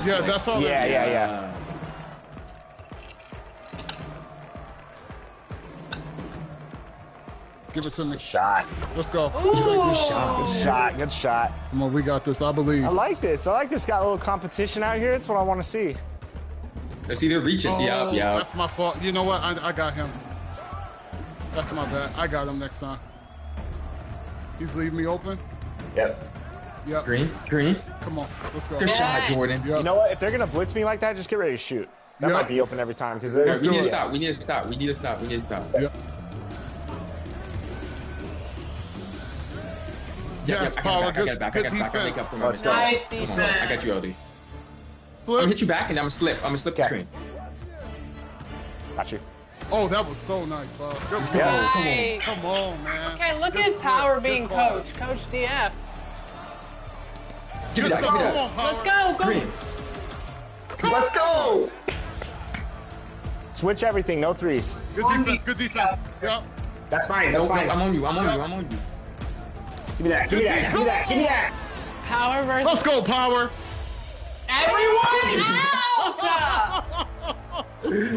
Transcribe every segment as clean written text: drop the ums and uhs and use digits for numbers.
Yeah, that's all. Yeah. Give it to me. Shot. Let's go. Good shot. Come on, we got this. I believe. I like this. Got a little competition out here. That's what I want to see. I see they're reaching. Oh, Yeah. That's my fault. You know what? I got him. That's my bad. I got him next time. He's leaving me open. Yep. Green. Come on, let's go. Good shot, Jordan. Yep. You know what? If they're gonna blitz me like that, just get ready to shoot. That might be open every time because We need to stop. We need to stop. Yep. Yes, Power. Good defense. Let's go. Nice defense. I got you, LD. I'm Flip. gonna hit you back and I'm gonna slip the screen. Got you. Oh, that was so nice, Bob. Good go. Nice. Come on, man. Okay, look Good at Power flip. being Good call. coach. Coach DF. Give me that. Come on, Power. Let's go. Green. Let's go. Switch everything. No threes. Good defense. Yep. That's fine. No, I'm on you. I'm on you. Give me that. Power versus Let's go, Power. everyone else.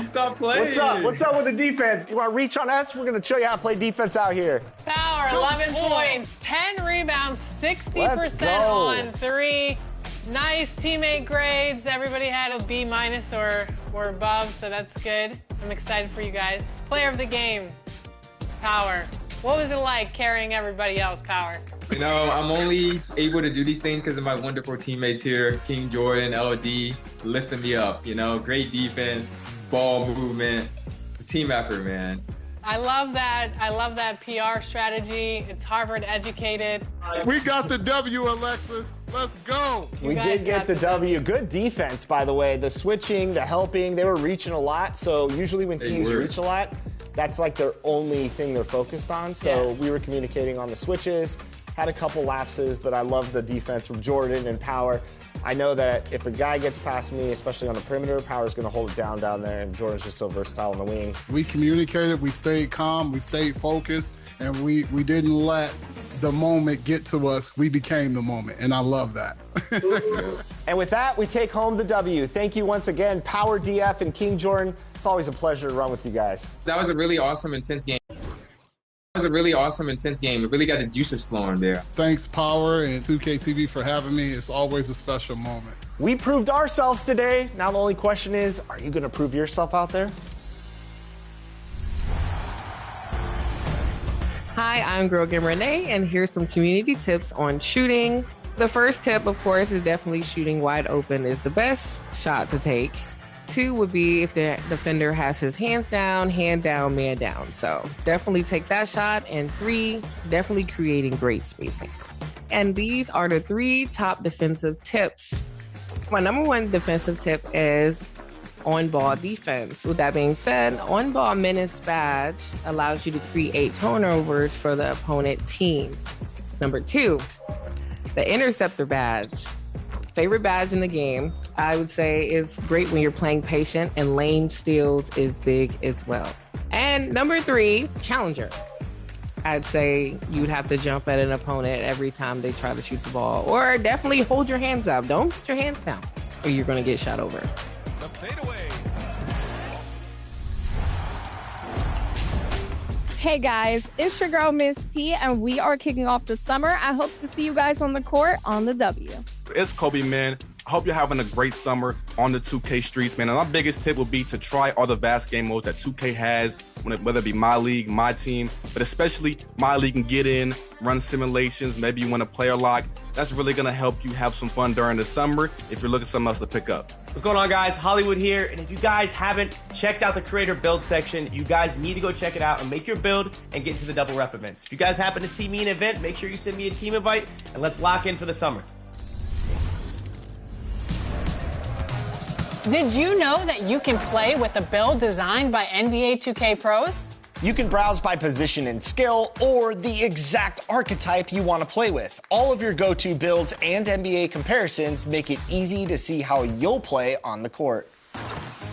Stop playing. What's up with the defense? You want to reach on us? We're gonna show you how to play defense out here. Power, 11 points, 10 rebounds, 60% on 3. Nice teammate grades. Everybody had a B- or above, so that's good. I'm excited for you guys. Player of the game, Power. What was it like carrying everybody else, Power? You know, I'm only able to do these things because of my wonderful teammates here, King Jordan, LD, lifting me up. You know, great defense, ball movement. It's a team effort, man. I love that PR strategy. It's Harvard educated. We got the W, Alexis. Let's go. We guys did get got the the W. Good defense, by the way. The switching, the helping, they were reaching a lot. So usually when teams reach a lot, that's like their only thing they're focused on. So we were communicating on the switches, had a couple lapses, but I love the defense from Jordan and Power. I know that if a guy gets past me, especially on the perimeter, Power's going to hold it down there, and Jordan's just so versatile on the wing. We communicated, we stayed calm, we stayed focused, and we didn't let the moment get to us. We became the moment, and I love that. And with that, we take home the W. Thank you once again, Power DF and King Jordan. It's always a pleasure to run with you guys. That was a really awesome, intense game. It really got the juices flowing there. Thanks, Power and 2K TV, for having me. It's always a special moment. We proved ourselves today. Now the only question is, are you going to prove yourself out there? Hi, I'm Girl Game Renee, and here's some community tips on shooting. The first tip, of course, is definitely shooting wide open is the best shot to take. 2 would be if the defender has his hands down, hand down, man down. So definitely take that shot. And 3, definitely creating great spacing. And these are the 3 top defensive tips. My number 1 defensive tip is on-ball defense. With that being said, on-ball menace badge allows you to create turnovers for the opponent team. Number 2, the interceptor badge. Favorite badge in the game, I would say, is great when you're playing patient, and lane steals is big as well. And number 3, challenger. I'd say you'd have to jump at an opponent every time they try to shoot the ball, or definitely hold your hands up. Don't put your hands down, or you're going to get shot over. The fadeaway. Hey guys, it's your girl Miss T, and we are kicking off the summer. I hope to see you guys on the court on the W. It's Kobe, man. I hope you're having a great summer on the 2K streets, man. And my biggest tip would be to try all the vast game modes that 2K has, whether it be My League, My Team, but especially My League and get in, run simulations, maybe you want to player lock. That's really going to help you have some fun during the summer if you're looking for something else to pick up. What's going on, guys? Hollywood here. And if you guys haven't checked out the creator build section, you guys need to go check it out and make your build and get into the double rep events. If you guys happen to see me in an event, make sure you send me a team invite and let's lock in for the summer. Did you know that you can play with a build designed by NBA 2K pros? You can browse by position and skill, or the exact archetype you want to play with. All of your go-to builds and NBA comparisons make it easy to see how you'll play on the court.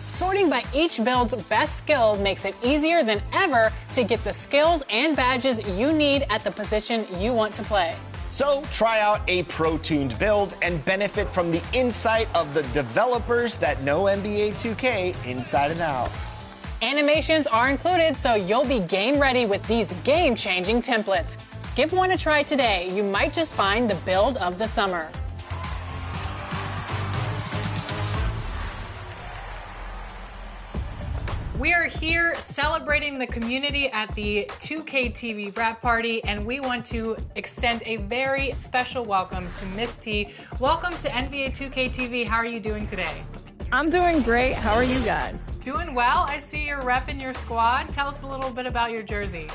Sorting by each build's best skill makes it easier than ever to get the skills and badges you need at the position you want to play. So try out a pro-tuned build and benefit from the insight of the developers that know NBA 2K inside and out. Animations are included, so you'll be game ready with these game-changing templates. Give one a try today. You might just find the build of the summer. We are here celebrating the community at the 2K TV wrap party, and we want to extend a very special welcome to Miss T. Welcome to NBA 2K TV. How are you doing today? I'm doing great. How are you guys? Doing well. I see you're repping your squad. Tell us a little bit about your jersey.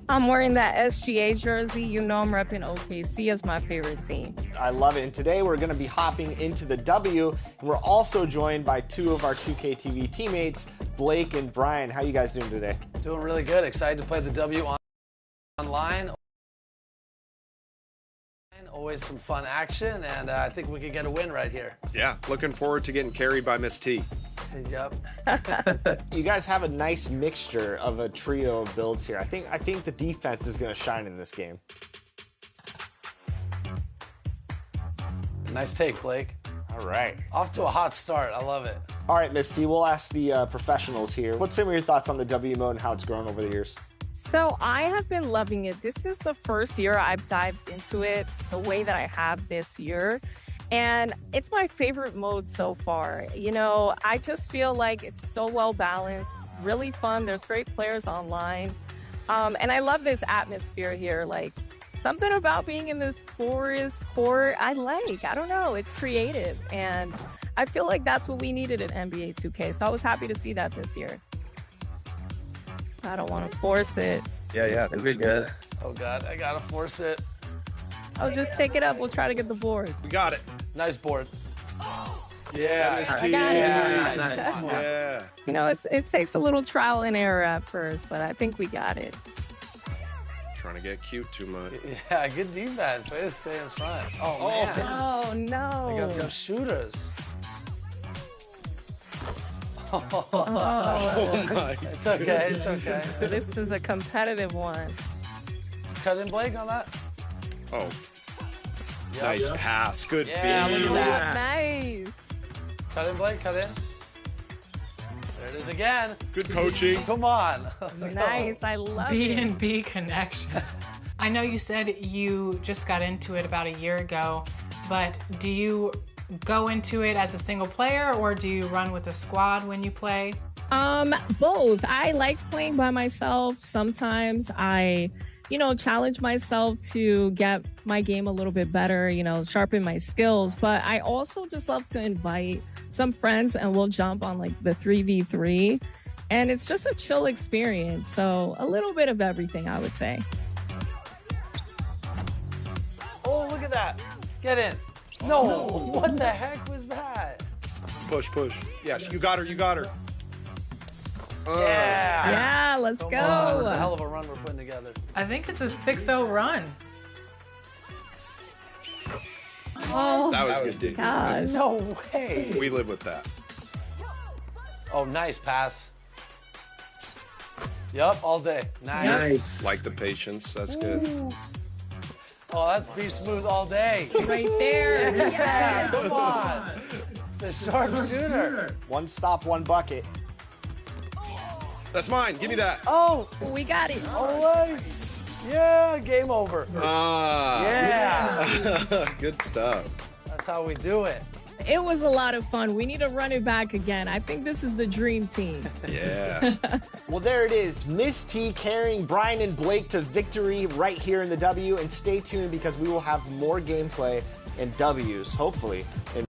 I'm wearing that SGA jersey. You know I'm repping OKC as my favorite team. I love it. And today we're going to be hopping into the W, and we're also joined by two of our 2K TV teammates, Blake and Brian. How you guys doing today? Doing really good. Excited to play the W online. Always some fun action, and I think we could get a win right here. Yeah, looking forward to getting carried by Miss T. Yep. You guys have a nice mixture of a trio of builds here. I think the defense is going to shine in this game. Nice take, Blake. All right. Off to a hot start. I love it. All right, Miss T, we'll ask the professionals here. What's some of your thoughts on the W mode and how it's grown over the years? So I have been loving it. This is the first year I've dived into it the way that I have this year. And it's my favorite mode so far. You know, I just feel like it's so well balanced, really fun. There's great players online. And I love this atmosphere here. Like, something about being in this forest court, I don't know, it's creative. And I feel like that's what we needed in NBA 2K. So I was happy to see that this year. I don't want to force it. Yeah, it'll be good. Oh, God, I got to force it. Oh, just take it up. We'll try to get the board. We got it. Nice board. Yeah, Miss T. Yeah. You know, it takes a little trial and error at first, but I think we got it. Trying to get cute too much. Yeah, good defense. Way to stay in front. Oh, man. Oh, no. I got some shooters. Oh my. It's okay. It's okay. This is a competitive one. Cut in, Blake, on that. Oh. Nice pass. Good Yeah, feed. look at that. Nice. Cut in, Blake. Cut in. There it is again. Good coaching. Come on. Let's go. Nice. I love it. B&B connection. I know you said you just got into it about a year ago, but do you go into it as a single player or do you run with a squad when you play? Both. I like playing by myself. Sometimes I, challenge myself to get my game a little bit better, sharpen my skills. But I also just love to invite some friends and we'll jump on like the 3v3. And it's just a chill experience. So a little bit of everything, I would say. Oh, look at that. Get in. No, what the heck was that? Push. Yes, you got her. Yeah. Yeah, let's Come go. on, that's a hell of a run we're putting together. I think it's a 6-0 run. Oh, That was good, dude. gosh. No way. We live with that. Oh, nice pass. Yup, all day. Nice. Like the patience. That's good. Oh, that's be smooth all day. Right there. Yes. Come on. The sharpshooter. One stop, one bucket. That's mine. Give me that. Oh, We got it. away. Yeah, game over. Yeah. Good stuff. That's how we do it. It was a lot of fun. We need to run it back again. I think this is the dream team. Yeah. Well, there it is. Miss T carrying Brian and Blake to victory right here in the W. And stay tuned because we will have more gameplay and Ws, hopefully, in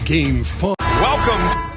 Game fun. Welcome.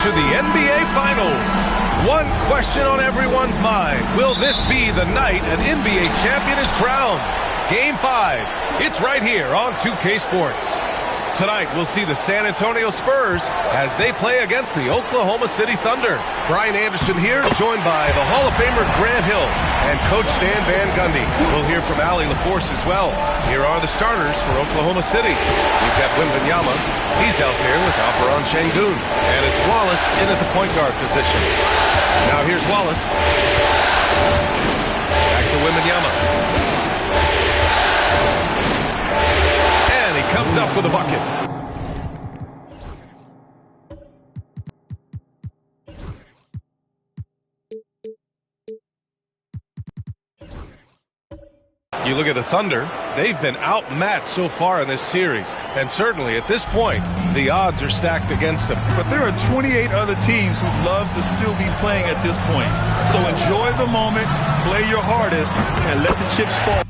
To the NBA Finals. One question on everyone's mind. Will this be the night an NBA champion is crowned? Game 5. It's right here on 2K Sports. Tonight, we'll see the San Antonio Spurs as they play against the Oklahoma City Thunder. Brian Anderson here, joined by the Hall of Famer Grant Hill and Coach Stan Van Gundy. We'll hear from Allie LaForce as well. Here are the starters for Oklahoma City. We've got Wembanyama. He's out there with Alperon Şengün. And it's Wallace in at the point guard position. Now here's Wallace. Back to Wembanyama. Comes up with a bucket. You look at the Thunder, they've been outmatched so far in this series. And certainly at this point, the odds are stacked against them. But there are 28 other teams who'd love to still be playing at this point. So enjoy the moment, play your hardest, and let the chips fall.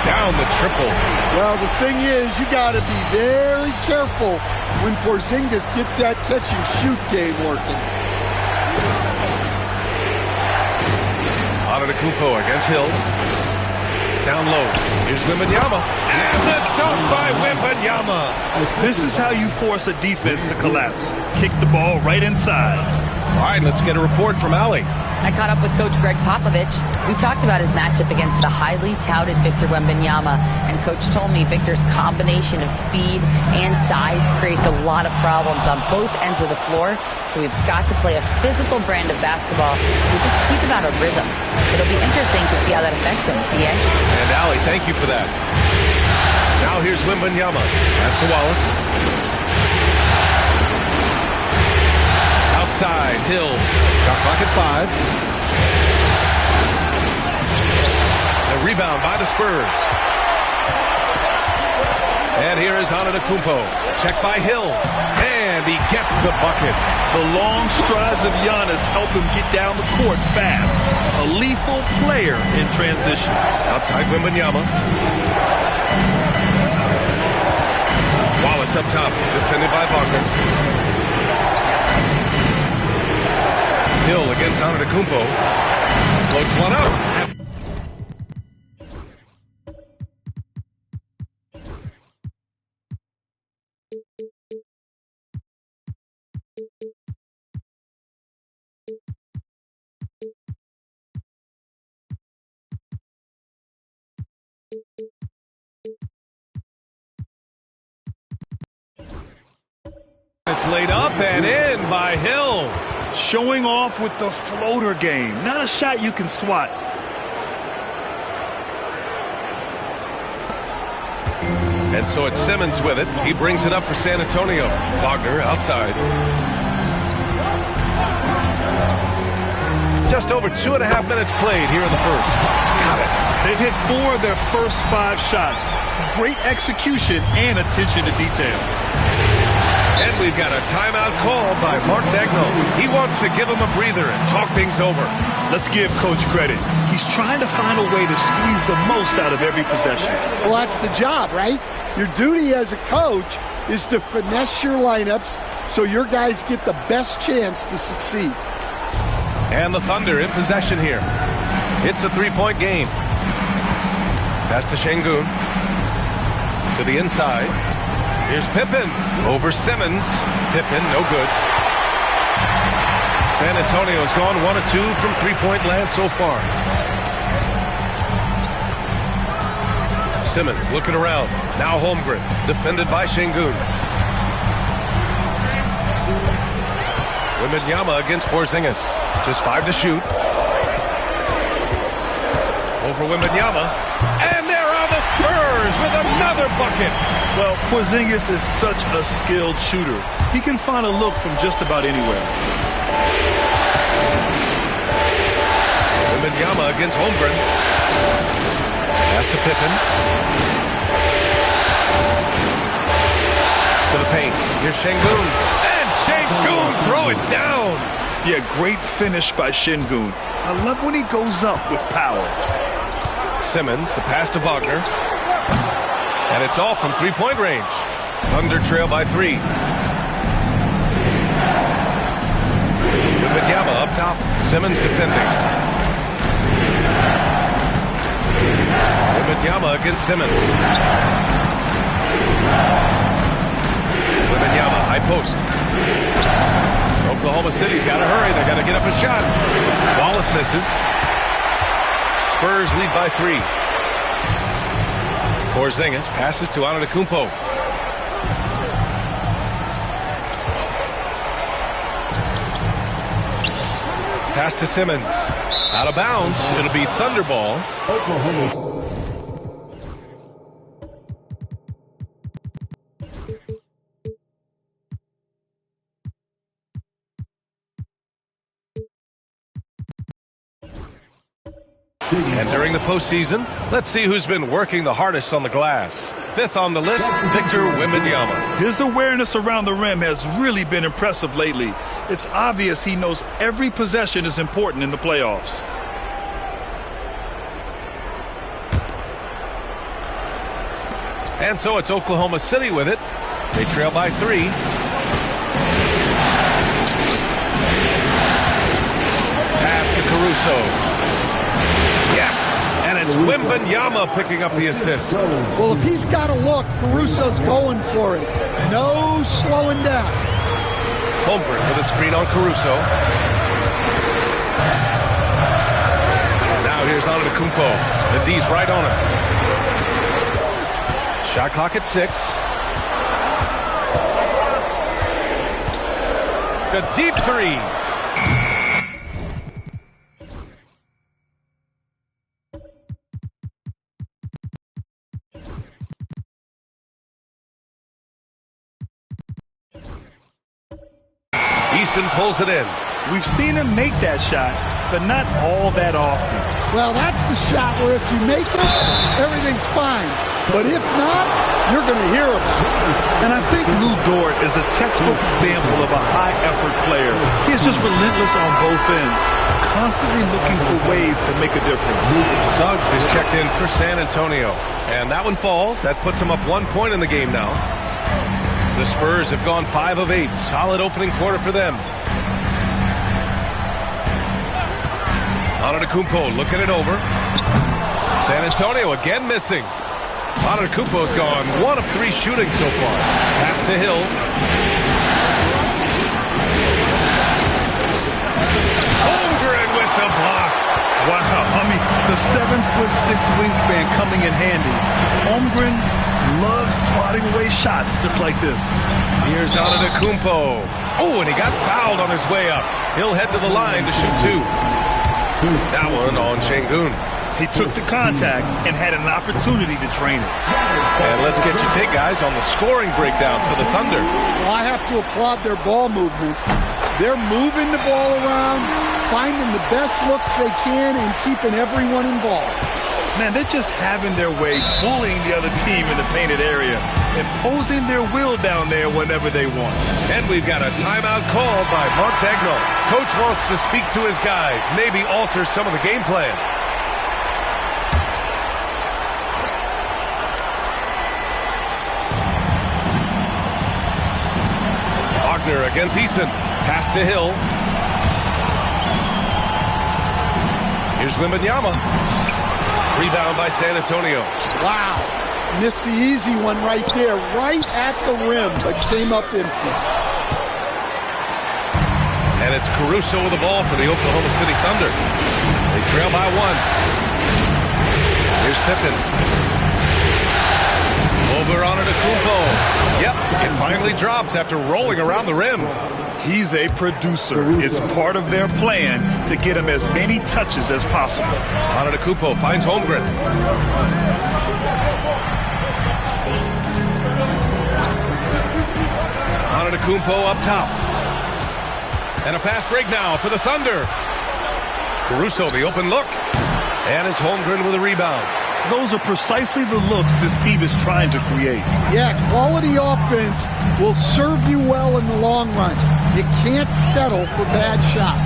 Down the triple. Well, the thing is, you got to be very careful when Porzingis gets that catch-and-shoot game working. Antetokounmpo against Hill. Down low. Here's Wembanyama. And the dunk by Wembanyama. This is how you force a defense to collapse. Kick the ball right inside. All right, let's get a report from Allie. I caught up with Coach Greg Popovich. We talked about his matchup against the highly touted Victor Wembanyama, and Coach told me Victor's combination of speed and size creates a lot of problems on both ends of the floor, so we've got to play a physical brand of basketball to just keep him out of rhythm. It'll be interesting to see how that affects him, PA. And Allie, thank you for that. Now here's Wembanyama. Pass to Wallace. inside. Hill. Shot clock at 5. The rebound by the Spurs. And here is Antetokounmpo. Checked by Hill. And he gets the bucket. The long strides of Giannis help him get down the court fast. A lethal player in transition. Outside Wembanyama. Wallace up top. Defended by Wagner. Hill against Antetokounmpo. Floats one up. It's laid up and in by Hill. Showing off with the floater game. Not a shot you can swat. And so it's Simmons with it. He brings it up for San Antonio. Wagner outside. Just over 2.5 minutes played here in the first. Got it. They've hit 4 of their first 5 shots. Great execution and attention to detail. And we've got a timeout called by Mark Daigneault. He wants to give him a breather and talk things over. Let's give Coach credit. He's trying to find a way to squeeze the most out of every possession. Well, that's the job, right? Your duty as a coach is to finesse your lineups so your guys get the best chance to succeed. And the Thunder in possession here. It's a 3-point game. Pass to Şengün. To the inside. Here's Pippen over Simmons. Pippen, no good. San Antonio's gone 1 of 2 from 3-point land so far. Simmons looking around. Now Holmgren, defended by Şengün. Wembanyama against Porzingis. Just 5 to shoot. Over Wembanyama. And there are the Spurs with another bucket. Well, Porzingis is such a skilled shooter. He can find a look from just about anywhere. Wembanyama against Holmgren. Pass to Pippen. To the paint. Here's Şengün. And Şengün throw it down. Yeah, great finish by Şengün. I love when he goes up with power. Simmons, the pass to Wagner. And it's all from 3-point range. Thunder trail by 3. Wembanyama up top. Simmons defending. Wembanyama against Simmons. Wembanyama, high post. Oklahoma City's got to hurry. They got to get up a shot. Wallace misses. Spurs lead by 3. Porzingis passes to Antetokounmpo. Pass to Simmons. Out of bounds. It'll be Thunder ball. And during the postseason, let's see who's been working the hardest on the glass. 5th on the list, Victor Wembanyama. His awareness around the rim has really been impressive lately. It's obvious he knows every possession is important in the playoffs. And so it's Oklahoma City with it. They trail by 3. Pass to Caruso. Yes, and it's Wembanyama picking up the assist. Well, if he's got a look, Caruso's going for it. No slowing down. Holmgren with a screen on Caruso. Now here's Antetokounmpo. The D's right on him. Shot clock at 6. A deep 3. Eason pulls drills it in. We've seen him make that shot, but not all that often. Well, that's the shot where if you make it, everything's fine. But if not, you're going to hear about it. And I think Lou Dort is a textbook example of a high-effort player. He's just relentless on both ends, constantly looking for ways to make a difference. Suggs is checked in for San Antonio. And that one falls. That puts him up 1 point in the game now. The Spurs have gone 5 of 8. Solid opening quarter for them. Antetokounmpo looking it over. San Antonio again missing. Antetokounmpo's gone 1 of 3 shooting so far. Pass to Hill. Holmgren with the block. Wow, I mean, the 7'6" wingspan coming in handy. Holmgren loves swatting away shots just like this. Here's Antetokounmpo. Oh, and he got fouled on his way up. He'll head to the line to shoot 2. That one on Şengün. He took the contact and had an opportunity to drain it. And let's get your take, guys, on the scoring breakdown for the Thunder. Well, I have to applaud their ball movement. They're moving the ball around, finding the best looks they can, and keeping everyone involved. Man, they're just having their way, bullying the other team in the painted area, imposing their will down there whenever they want. And we've got a timeout called by Mark Daigneault. Coach wants to speak to his guys, maybe alter some of the game plan. Wagner against Eason. Pass to Hill. Here's Wembanyama. Rebound by San Antonio. Wow. Missed the easy one right there, right at the rim, but came up empty. And it's Caruso with the ball for the Oklahoma City Thunder. They trail by 1. Here's Pippen. Over on Antetokounmpo. Yep, it finally drops after rolling around the rim. He's a producer. It's part of their plan to get him as many touches as possible. Antetokounmpo finds Holmgren. Antetokounmpo up top. And a fast break now for the Thunder. Caruso, the open look. And it's Holmgren with a rebound. Those are precisely the looks this team is trying to create. Yeah, quality offense will serve you well in the long run. You can't settle for bad shots.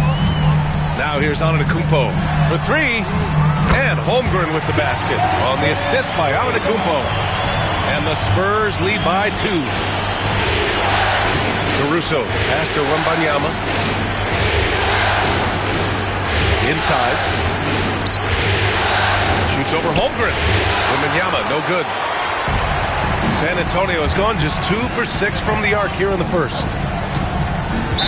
Now here's Antetokounmpo for 3. And Holmgren with the basket on the assist by Antetokounmpo. And the Spurs lead by 2. Caruso pass to Wembanyama. Inside. Shoots over Holmgren. Wembanyama, no good. San Antonio has gone just 2 for 6 from the arc here in the first.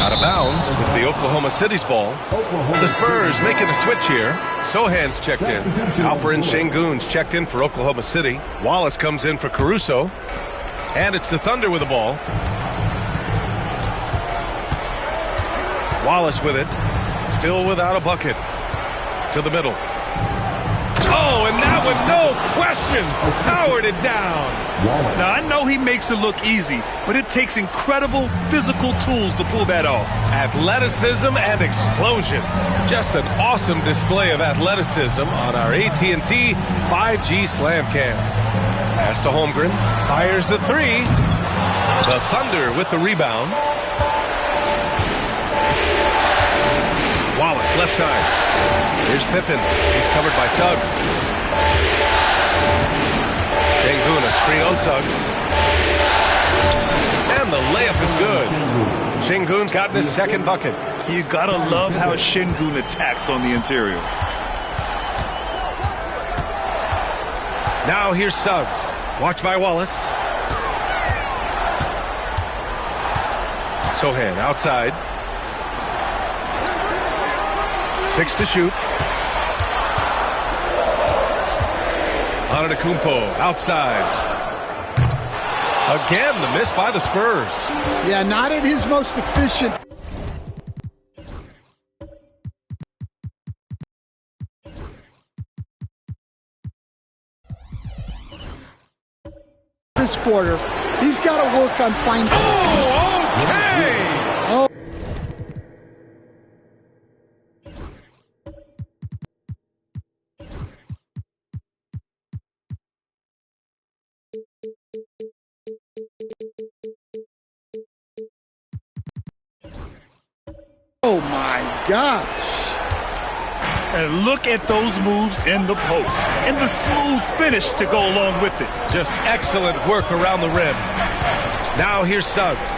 Out of bounds, the Oklahoma City's ball. The Spurs making a switch here. Sohan's checked in. Alperen Şengün's checked in for Oklahoma City. Wallace comes in for Caruso. And it's the Thunder with the ball. Wallace with it. Still without a bucket. To the middle. Oh, and that one, no question, powered it down. Now, I know he makes it look easy, but it takes incredible physical tools to pull that off. Athleticism and explosion. Just an awesome display of athleticism on our AT&T 5G Slam Cam. Pass to Holmgren, fires the 3. The Thunder with the rebound. Wallace, left side. Here's Pippen. He's covered by Suggs. Şengün, a screen on Suggs. And the layup is good. Şengün's gotten his second bucket. You gotta love how Şengün attacks on the interior. Now here's Suggs. Watched by Wallace. Sohan outside. 6 to shoot. Antetokounmpo outside. Again, the miss by the Spurs. Yeah, not at his most efficient. This quarter, he's got to work on finding. Oh, okay. Oh. gosh. And look at those moves in the post. And the smooth finish to go along with it. Just excellent work around the rim. Now here's Suggs.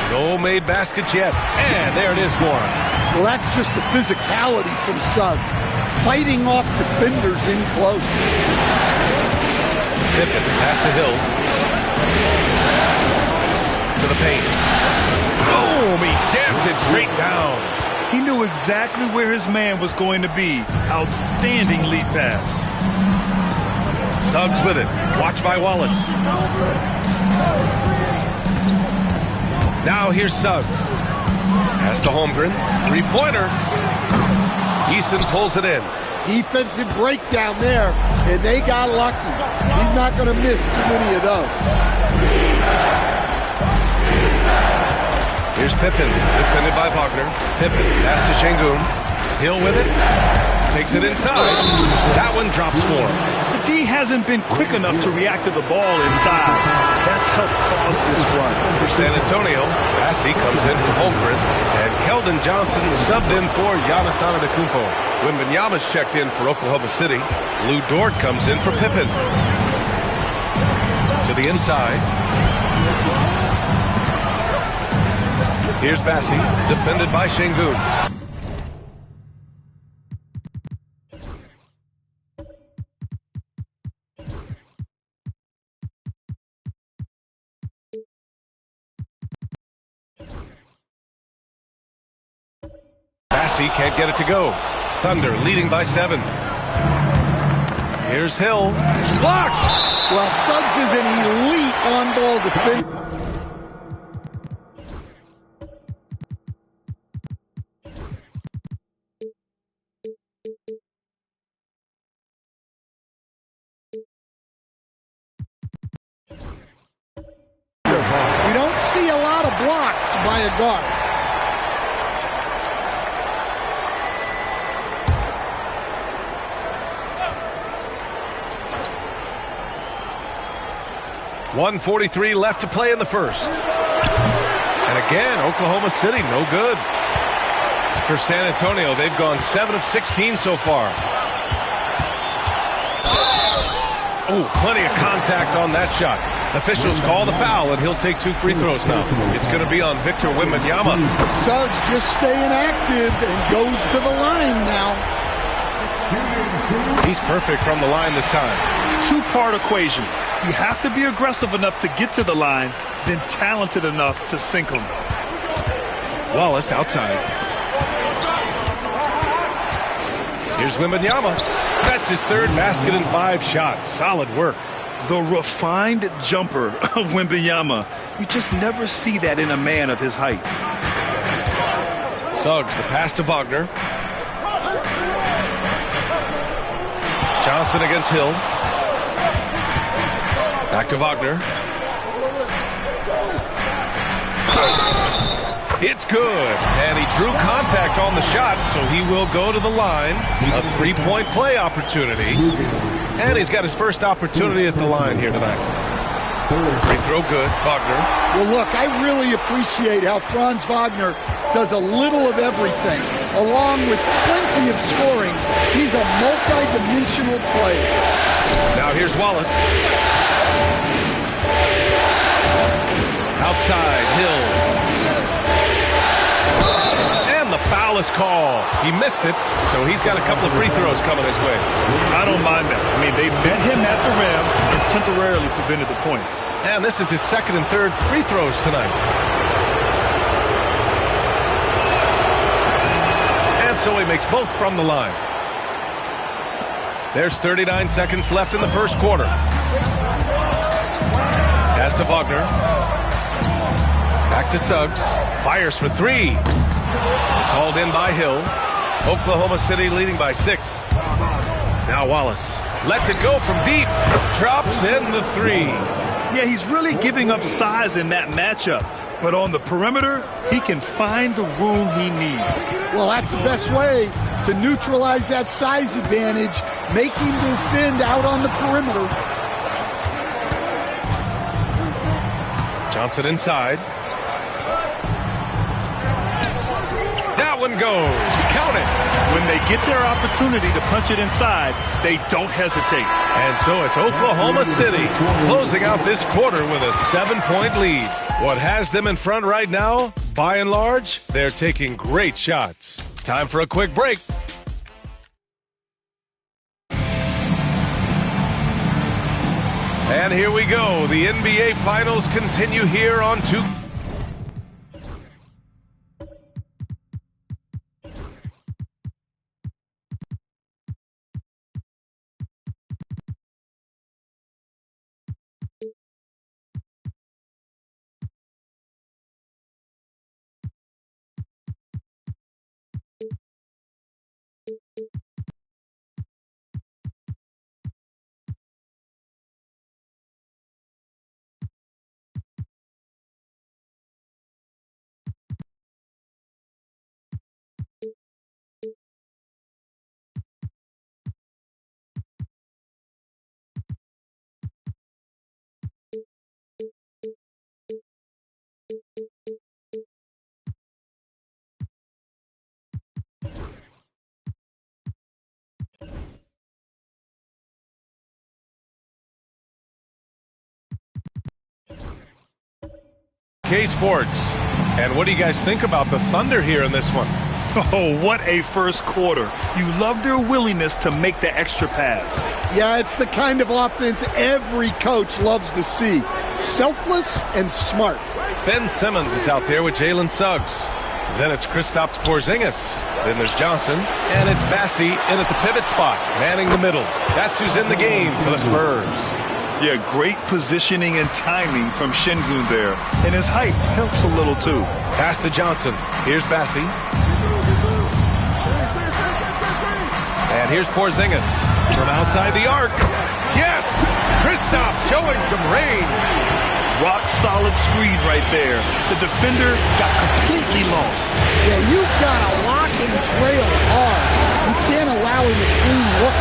No made baskets yet. And there it is for him. Well, that's just the physicality from Suggs. Fighting off defenders in close. Pippen, pass to Hill. To the paint. Boom! He jammed it straight down. He knew exactly where his man was going to be. Outstanding lead pass. Suggs with it. Watch by Wallace. Now here's Suggs. Pass to Holmgren. Three-pointer. Eason pulls it in. Defensive breakdown there, and they got lucky. He's not going to miss too many of those. Here's Pippen, defended by Wagner. Pippen, pass to Şengün. Hill with it. Takes it inside. That one drops for him. The D hasn't been quick enough to react to the ball inside. That's helped cause this run. For San Antonio, Bassey comes in for Holmgren. And Keldon Johnson subbed in for Giannis Antetokounmpo. Wembanyama's checked in for Oklahoma City. Lou Dort comes in for Pippen. To the inside. Here's Bassey, defended by Şengün. Bassey can't get it to go. Thunder leading by 7. Here's Hill. Blocked! Well, Suggs is an elite on-ball defender. We don't see a lot of blocks by a guard. .143 left to play in the first. And again, Oklahoma City, no good. For San Antonio, they've gone 7 of 16 so far. Oh, plenty of contact on that shot. Officials call the foul, and he'll take 2 free throws now. It's going to be on Victor Wembanyama. Suggs just staying active and goes to the line now. He's perfect from the line this time. Two-part equation. You have to be aggressive enough to get to the line, then talented enough to sink them. Wallace outside. Here's Wembanyama. That's his 3rd basket in 5 shots. Solid work. The refined jumper of Wembanyama. You just never see that in a man of his height. Suggs, the pass to Wagner. Johnson against Hill. Back to Wagner. It's good. And he drew contact on the shot, so he will go to the line. A 3-point play opportunity. And he's got his first opportunity at the line here tonight. Free throw good. Wagner. Well, look, I really appreciate how Franz Wagner does a little of everything. Along with plenty of scoring, he's a multi-dimensional player. Now here's Wallace. Outside, Hill. And the foul is called. He missed it, so he's got a couple of free throws coming his way. I don't mind that. I mean, they met him at the rim and temporarily prevented the points. And this is his 2nd and 3rd free throws tonight. And so he makes both from the line. There's 39 seconds left in the first quarter. Pass to Wagner. Back to Suggs. Fires for 3. It's hauled in by Hill. Oklahoma City leading by 6. Now Wallace lets it go from deep. Drops in the 3. Yeah, he's really giving up size in that matchup. But on the perimeter, he can find the room he needs. Well, that's the best way to neutralize that size advantage. Make him defend out on the perimeter. Johnson inside. one goes. Count it. When they get their opportunity to punch it inside, they don't hesitate. And so it's Oklahoma City closing out this quarter with a 7-point lead. What has them in front right now? By and large, they're taking great shots. Time for a quick break. And here we go. The NBA Finals continue here on 2. K-Sports. And what do you guys think about the Thunder here in this one? Oh, what a first quarter. You love their willingness to make the extra pass. Yeah, it's the kind of offense every coach loves to see. Selfless and smart. Ben Simmons is out there with Jalen Suggs. Then it's Kristaps Porzingis. Then there's Johnson. And it's Bassey in at the pivot spot, manning the middle. That's who's in the game for the Spurs. Yeah, great positioning and timing from Şengün there. And his height helps a little too. Pass to Johnson. Here's Bassey. And here's Porzingis from outside the arc. Yes! Kristaps showing some range. Rock solid screen right there. The defender got completely lost. Yeah, you've got to lock and trail hard. You can't allow him to clean look.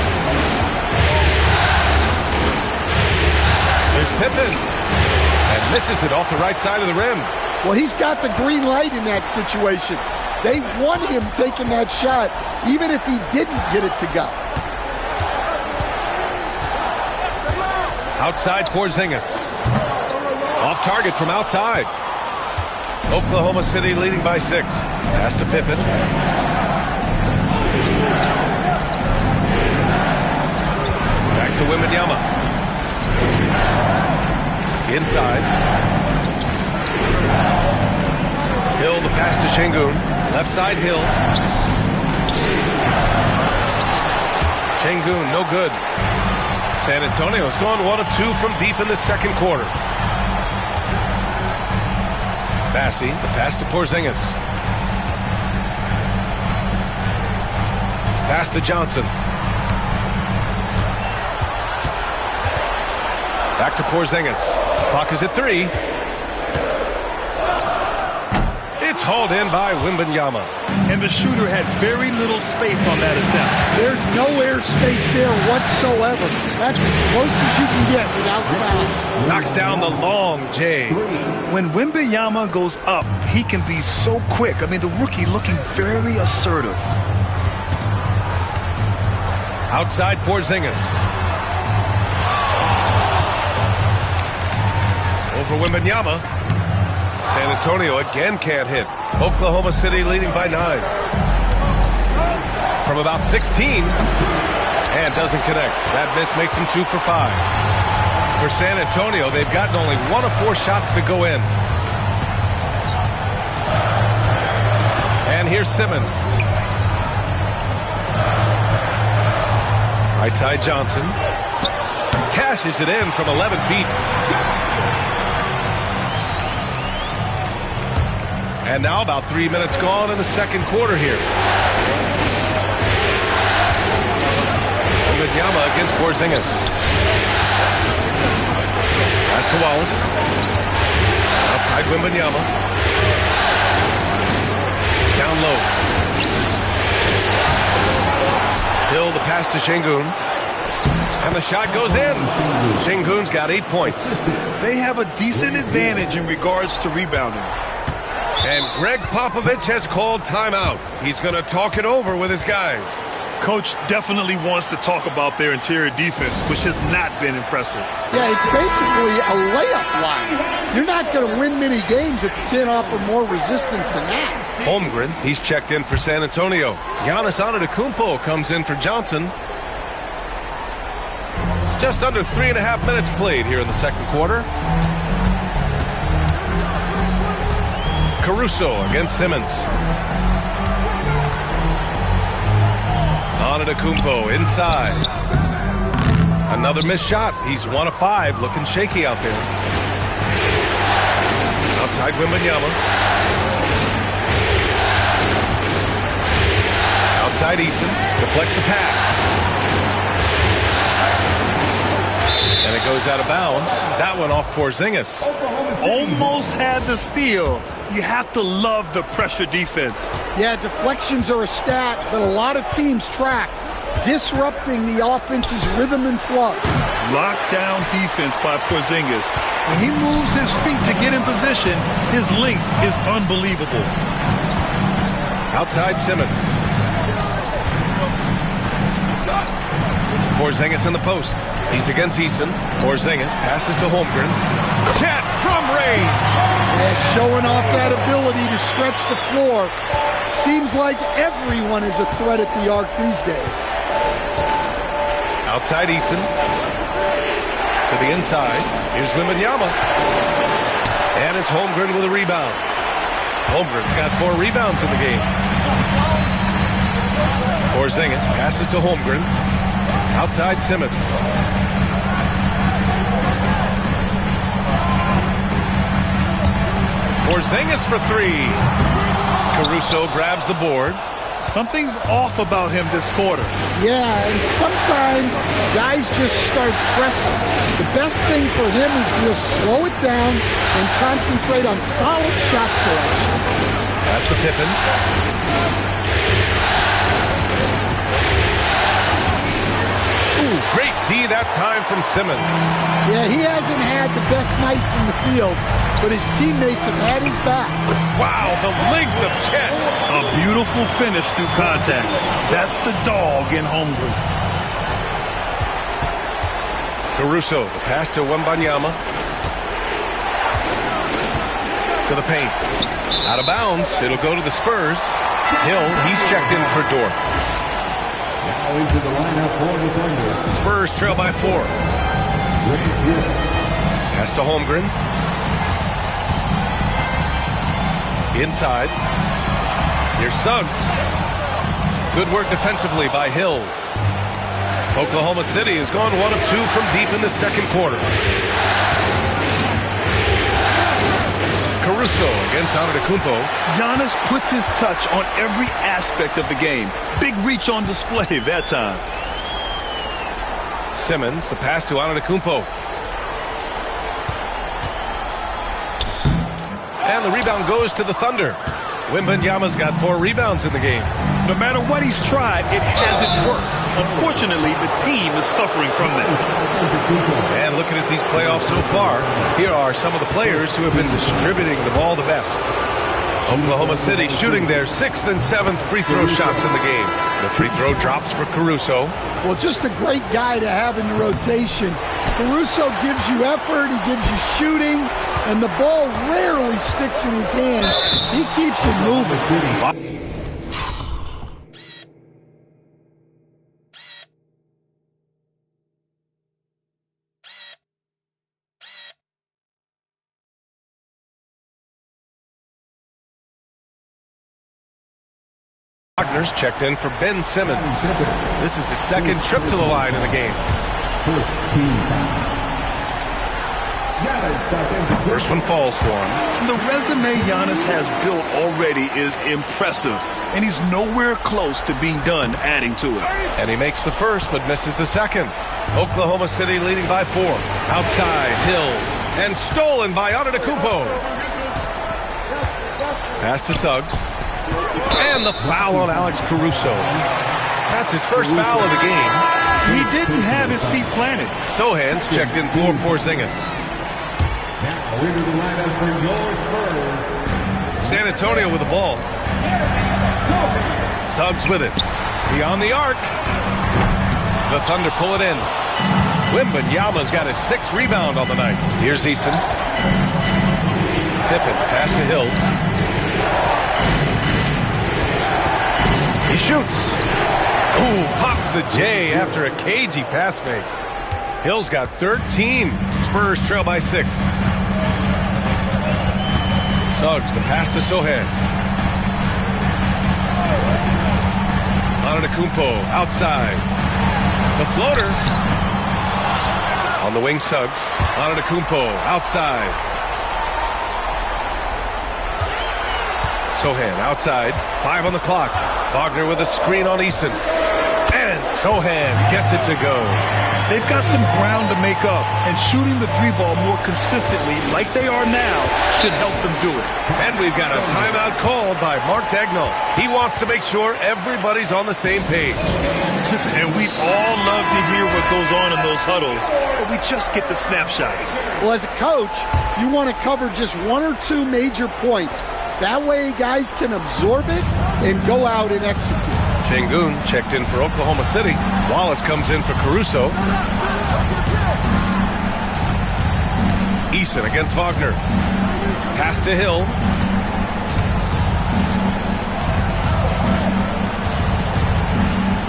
There's Pippen. And misses it off the right side of the rim. Well, he's got the green light in that situation. They want him taking that shot, even if he didn't get it to go. Outside Porzingis. Off target from outside. Oklahoma City leading by 6. Pass to Pippen. Back to Wembanyama. Inside. Hill, the pass to Şengün. Left side, Hill. Şengün, no good. San Antonio's gone 1 of 2 from deep in the second quarter. Bassey, the pass to Porzingis. Pass to Johnson. Back to Porzingis. Clock is at 3. It's hauled in by Wembanyama. And the shooter had very little space on that attempt. There's no air space there whatsoever. That's as close as you can get without foul. Knocks down the long J. When Wembanyama goes up, he can be so quick. I mean, the rookie looking very assertive. Outside Porzingis. Over Wembanyama. San Antonio again can't hit. Oklahoma City leading by 9. From about 16. And doesn't connect. That miss makes him 2 for 5. For San Antonio, they've gotten only 1 of 4 shots to go in. And here's Simmons. Right side Johnson. Cashes it in from 11 feet. And now about 3 minutes gone in the second quarter here. Wembanyama against Porzingis. Pass to Wallace. Outside Wembanyama. Down low. Hill, the pass to Şengün. And the shot goes in. Şengün's got 8 points. They have a decent advantage in regards to rebounding. And Greg Popovich has called timeout. He's going to talk it over with his guys. Coach definitely wants to talk about their interior defense, which has not been impressive. Yeah, it's basically a layup line. You're not going to win many games if you can't offer more resistance than that. Holmgren, he's checked in for San Antonio. Giannis Antetokounmpo comes in for Johnson. Just under 3.5 minutes played here in the second quarter. Caruso against Simmons. Antetokounmpo inside. Another missed shot. He's 1 of 5, looking shaky out there. Outside Wembanyama. Outside Eason. Deflects the pass. And it goes out of bounds. That one off Porzingis. Almost had the steal. You have to love the pressure defense. Yeah, deflections are a stat that a lot of teams track, disrupting the offense's rhythm and flow. Lockdown defense by Porzingis. When he moves his feet to get in position, his length is unbelievable. Outside Simmons. Porzingis in the post. He's against Eason. Porzingis passes to Holmgren. Chet from range. Yeah, showing off that ability to stretch the floor. Seems like everyone is a threat at the arc these days. Outside Eason. To the inside. Here's Wembanyama. And it's Holmgren with a rebound. Holmgren's got 4 rebounds in the game. Porzingis passes to Holmgren. Outside Simmons. Porzingis for 3. Caruso grabs the board. Something's off about him this quarter. Yeah, and sometimes guys just start pressing. The best thing for him is to slow it down and concentrate on solid shot selection. That's to Pippen. Ooh, great D that time from Simmons. Yeah, he hasn't had the best night from the field, but his teammates have had his back. Wow, the length of Chet. A beautiful finish through contact. That's the dog in Holmgren. Caruso, the pass to Wembanyama. To the paint. Out of bounds. It'll go to the Spurs. Hill, he's checked in for Dort. Now into the lineup for the Thunder. Spurs trail by 4. Pass to Holmgren. Inside. Here's Suggs. Good work defensively by Hill. Oklahoma City has gone 1 of 2 from deep in the second quarter. Caruso against Antetokounmpo. Giannis puts his touch on every aspect of the game. Big reach on display that time. Simmons, the pass to Antetokounmpo. And the rebound goes to the Thunder. Wembanyama's got 4 rebounds in the game. No matter what he's tried, it hasn't worked. Unfortunately, the team is suffering from that. And looking at these playoffs so far, here are some of the players who have been distributing the ball the best. Oklahoma City shooting their 6th and 7th free throw shots in the game. The free throw drops for Caruso. Well, just a great guy to have in your rotation. Caruso gives you effort, he gives you shooting, and the ball rarely sticks in his hands. He keeps it moving. Wagner's checked in for Ben Simmons. This is his 2nd trip to the line in the game. First one falls for him. The resume Giannis has built already is impressive, and he's nowhere close to being done adding to it. And he makes the first, but misses the second. Oklahoma City leading by 4. Outside, Hill, and stolen by Antetokounmpo. Pass to Suggs. And the foul on Alex Caruso. That's his first foul of the game. He didn't have his feet planted. Sohan's checked in for Porzingis. Now into the lineup for your Spurs. San Antonio with the ball. Suggs with it. Beyond the arc. The Thunder pull it in. Wembanyama's got his 6th rebound on the night. Here's Eason. Pippen, pass to Hill. He shoots. Ooh, pops the J after a cagey pass fake. Hill's got 13. Spurs trail by 6. Suggs, the pass to Sohan. Antetokounmpo outside. The floater. On the wing, Suggs. Antetokounmpo outside. Sohan outside. 5 on the clock. Wagner with a screen on Eason. And Sohan gets it to go. They've got some ground to make up, and shooting the 3-ball more consistently, like they are now, should help them do it. And we've got a timeout called by Mark Dagnall. He wants to make sure everybody's on the same page. And we all love to hear what goes on in those huddles, but we just get the snapshots. Well, as a coach, you want to cover just 1 or 2 major points. That way guys can absorb it and go out and execute. Şengün checked in for Oklahoma City. Wallace comes in for Caruso. Eason against Wagner. Pass to Hill.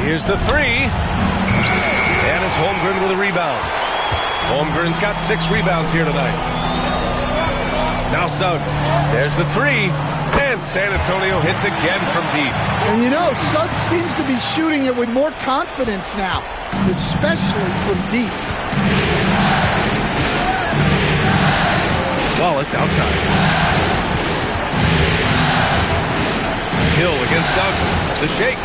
Here's the 3. And it's Holmgren with a rebound. Holmgren's got 6 rebounds here tonight. Now Suggs. There's the 3. And San Antonio hits again from deep. And you know, Suggs seems to be shooting it with more confidence now, especially from deep. Wallace outside. Hill against Suggs. The shake.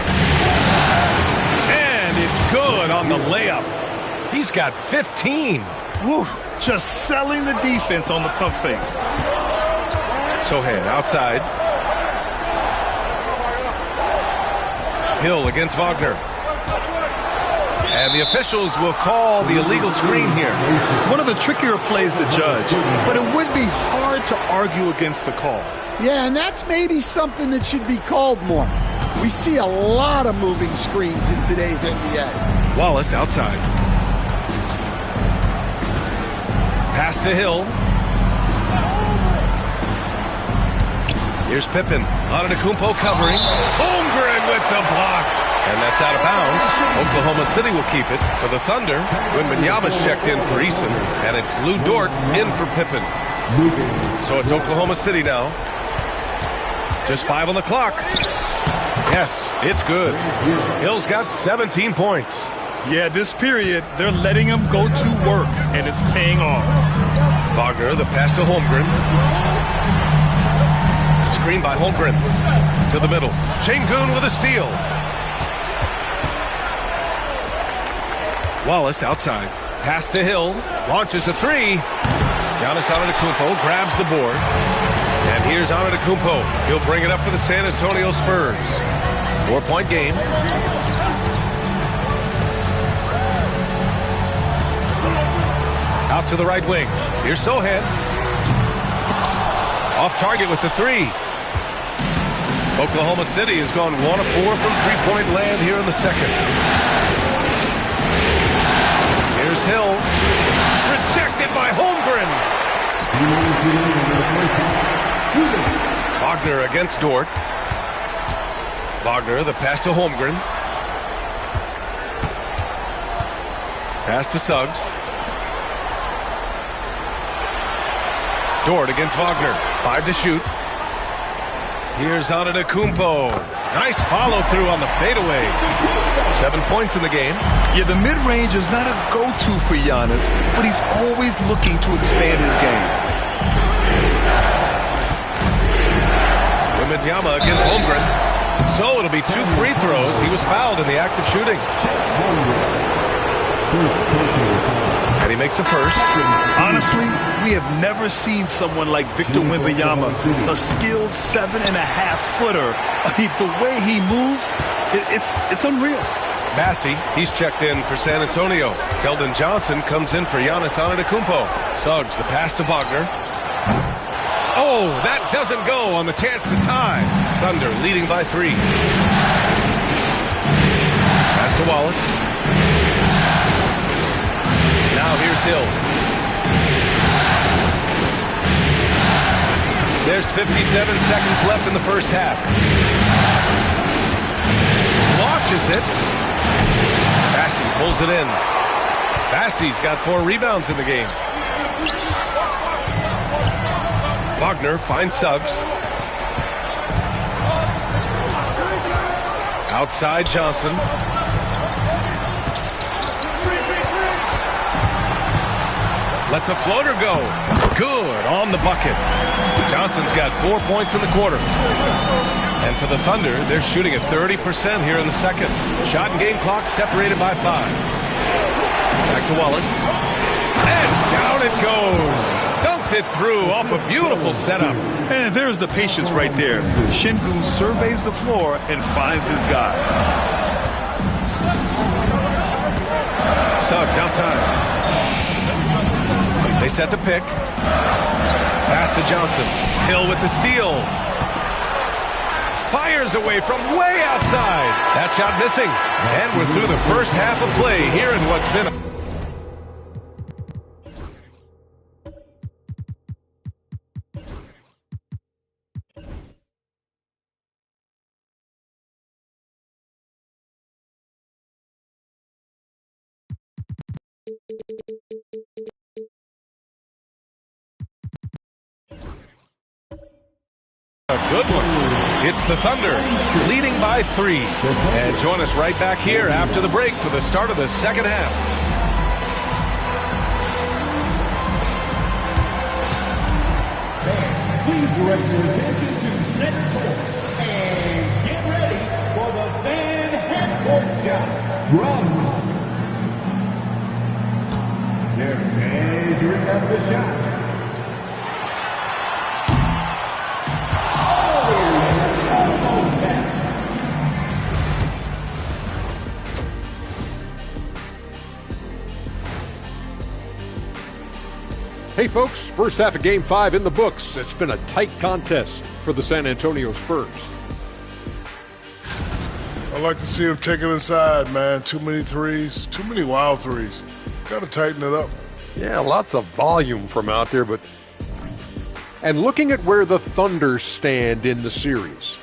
And it's good on the layup. He's got 15. Woo, just selling the defense on the pump fake. Sohan outside. Hill against Wagner. And the officials will call the illegal screen here. One of the trickier plays to judge, but it would be hard to argue against the call. Yeah, and that's maybe something that should be called more. We see a lot of moving screens in today's NBA. Wallace outside. Pass to Hill. Here's Pippen. Antetokounmpo covering. Holmgren with the block. And that's out of bounds. Oklahoma City will keep it for the Thunder. Wembanyama's checked in for Eason. And it's Lou Dort in for Pippen. So it's Oklahoma City now. Just 5 on the clock. Yes, it's good. Hill's got 17 points. Yeah, this period, they're letting him go to work, and it's paying off. Wagner, the pass to Holmgren. Screen by Holmgren. To the middle. Şengün with a steal. Wallace outside. Pass to Hill. Launches a 3. Giannis Antetokounmpo grabs the board. And here's Antetokounmpo. He'll bring it up for the San Antonio Spurs. 4-point game. Out to the right wing. Here's Sohan. Off target with the 3. Oklahoma City has gone 1 of 4 from three-point land here in the second. Here's Hill. Rejected by Holmgren. Wagner against Dort. Wagner, the pass to Holmgren. Pass to Suggs. Dort against Wagner. 5 to shoot. Here's Antetokounmpo. Nice follow-through on the fadeaway. 7 points in the game. Yeah, the mid-range is not a go-to for Giannis, but he's always looking to expand his game. Wembanyama against Holmgren. So it'll be 2 free throws. He was fouled in the act of shooting. And he makes a first. Honestly, we have never seen someone like Victor Wembanyama, a skilled 7.5-footer. I mean, the way he moves, it's unreal. Massey, he's checked in for San Antonio. Keldon Johnson comes in for Giannis Antetokounmpo. Suggs, the pass to Wagner. Oh, that doesn't go on the chance to tie. Thunder leading by 3. Pass to Wallace. Now here's Hill. There's 57 seconds left in the first half. Launches it. Bassey pulls it in. Bassey's got 4 rebounds in the game. Wagner finds Suggs. Outside Johnson. Lets a floater go. Good on the bucket. Johnson's got 4 points in the quarter. And for the Thunder, they're shooting at 30% here in the second. Shot and game clock separated by 5. Back to Wallace. And down it goes. Dunked it through off a beautiful setup. And there's the patience right there. Şengün surveys the floor and finds his guy. Suggs outside. They set the pick. Pass to Johnson. Hill with the steal. Fires away from way outside. That shot missing. And we're through the first half of play here in what's been a good one. It's the Thunder leading by 3. And join us right back here after the break for the start of the second half. Please direct your attention to center court and get ready for the Van Halfcourt shot. Drums. They're measuring up the shot. Hey folks, first half of Game 5 in the books. It's been a tight contest for the San Antonio Spurs. I like to see him take it inside, man. Too many threes, too many wild threes. Got to tighten it up. Yeah, lots of volume from out there, but... And looking at where the Thunder stand in the series.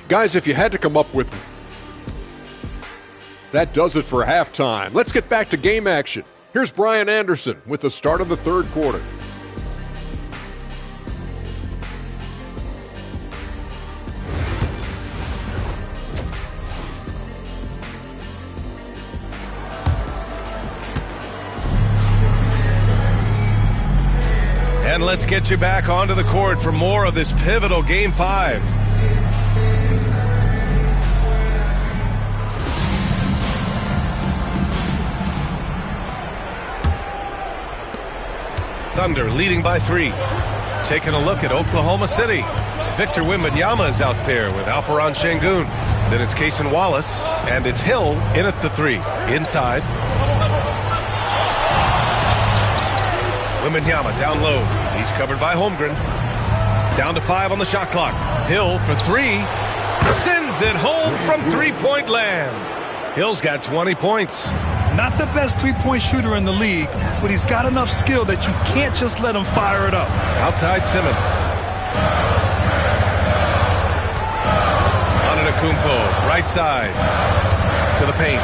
Guys, if you had to come up with... That does it for halftime. Let's get back to game action. Here's Brian Anderson with the start of the third quarter. And let's get you back onto the court for more of this pivotal Game 5. Thunder leading by 3. Taking a look at Oklahoma City. Victor Wembanyama is out there with Alperen Şengün. Then it's Cason Wallace, and it's Hill in at the 3. Inside. Wembanyama down low. He's covered by Holmgren. Down to 5 on the shot clock. Hill for 3. Sends it home from three-point land. Hill's got 20 points. Not the best three-point shooter in the league, but he's got enough skill that you can't just let him fire it up. Outside Simmons. Antetokounmpo, right side. To the paint.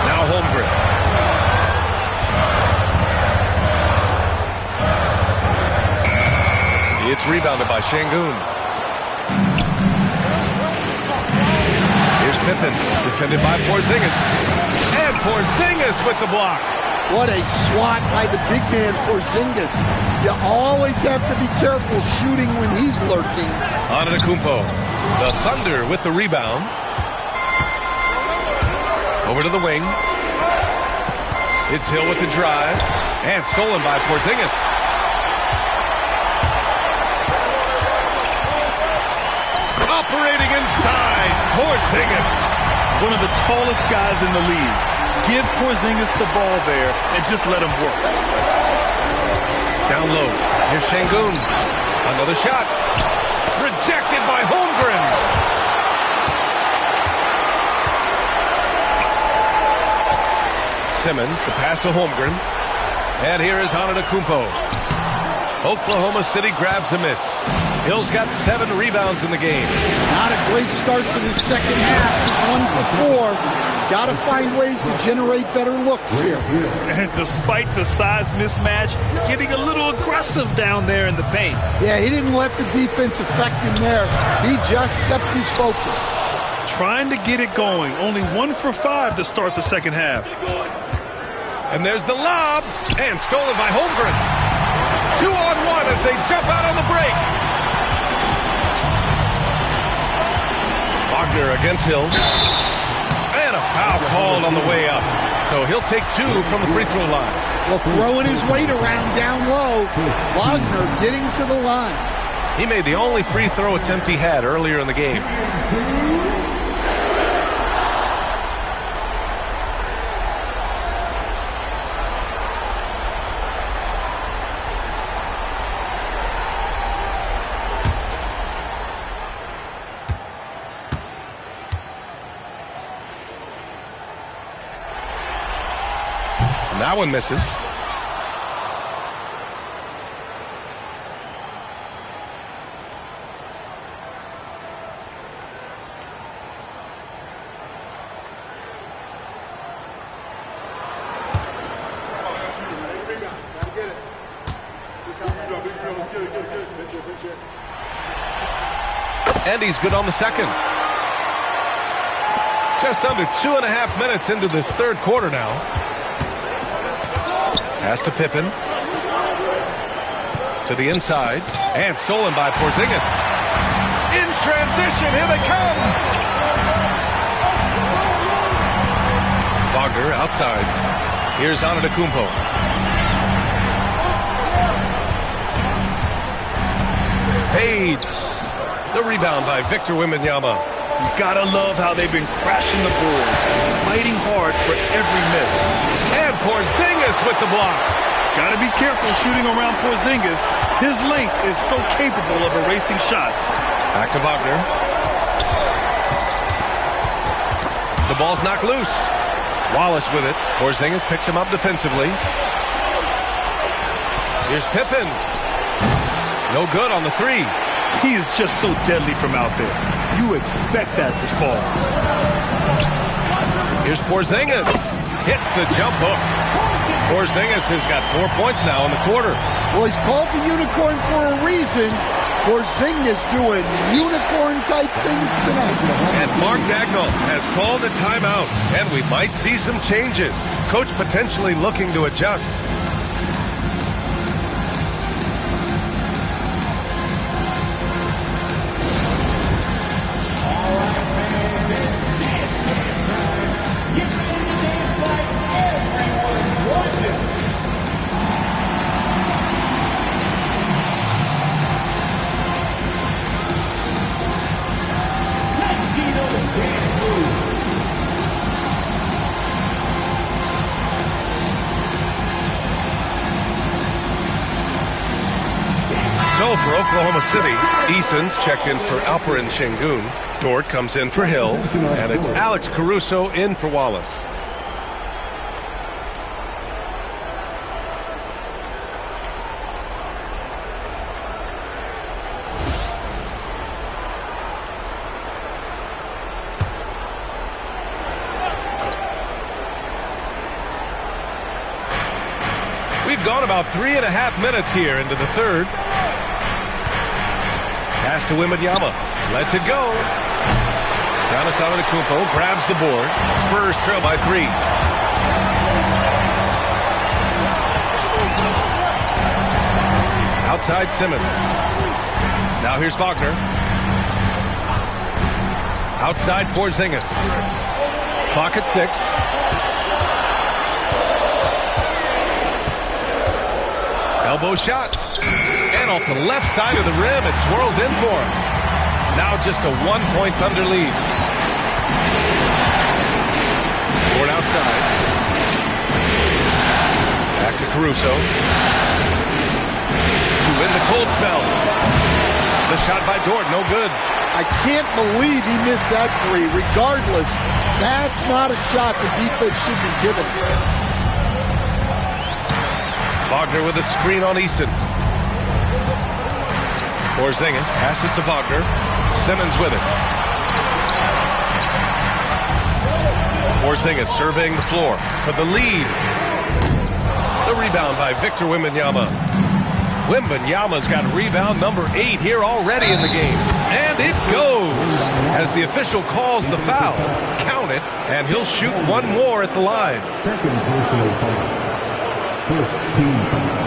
Now Holmgren. It's rebounded by Şengün. Here's Pippen, defended by Porzingis. And Porzingis with the block. What a swat by the big man Porzingis. You always have to be careful shooting when he's lurking. Antetokounmpo, the Thunder with the rebound. Over to the wing. It's Hill with the drive. And stolen by Porzingis. Operating inside, Porzingis. One of the tallest guys in the league. Give Porzingis the ball there and just let him work. Down low. Here's Şengün. Another shot. Rejected by Holmgren. Simmons, the pass to Holmgren. And here is Antetokounmpo. Oklahoma City grabs a miss. Hill's got 7 rebounds in the game. Not a great start to the second half. 1 for 4. Got to find ways to generate better looks here. And despite the size mismatch, getting a little aggressive down there in the paint. Yeah, he didn't let the defense affect him there. He just kept his focus. Trying to get it going. Only 1 for 5 to start the second half. And there's the lob. And stolen by Holmgren. 2-on-1 as they jump out on the break. Wagner against Hill. And a foul called on the way up. So he'll take 2 from the free throw line. Well, throwing his weight around down low. Wagner getting to the line. He made the only free throw attempt he had earlier in the game. That one misses. And he's good on the second. Just under 2.5 minutes into this third quarter now. Pass to Pippen. To the inside. And stolen by Porzingis. In transition, here they come. Wagner outside. Here's Antetokounmpo. Fades. The rebound by Victor Wembanyama. You gotta love how they've been crashing the boards, fighting hard for every miss. And Porzingis with the block. Gotta be careful shooting around Porzingis. His length is so capable of erasing shots. Back to Wagner. The ball's knocked loose. Wallace with it. Porzingis picks him up defensively. Here's Pippen. No good on the 3. He is just so deadly from out there. You expect that to fall. Here's Porzingis. Hits the jump hook. Porzingis has got 4 points now in the quarter. Well, he's called the unicorn for a reason. Porzingis doing unicorn-type things tonight. And Mark Dagnall has called a timeout, and we might see some changes. Coach potentially looking to adjust. So for Oklahoma City, Eason's checked in for Alperen Şengün. Dort comes in for Hill, and it's Alex Caruso in for Wallace. We've gone about 3.5 minutes here into the third. Pass to Wembanyama. Lets it go. Giannis Antetokounmpo grabs the board. Spurs trail by 3. Outside Simmons. Now here's Wagner. Outside Porzingis. Clock at 6. Elbow shot. And off the left side of the rim, it swirls in for him. Now just a 1-point Thunder lead. Ford outside. Back to Caruso. in the cold spell. The shot by Dort, no good. I can't believe he missed that three. Regardless, that's not a shot the defense should be given. Wagner with a screen on Eason. Porzingis passes to Wagner. Simmons with it. Porzingis surveying the floor for the lead. The rebound by Victor Wembanyama. Wembanyama's got rebound number 8 here already in the game. And it goes as the official calls the foul. Count it, and he'll shoot one more at the line. Second personal foul. First team foul.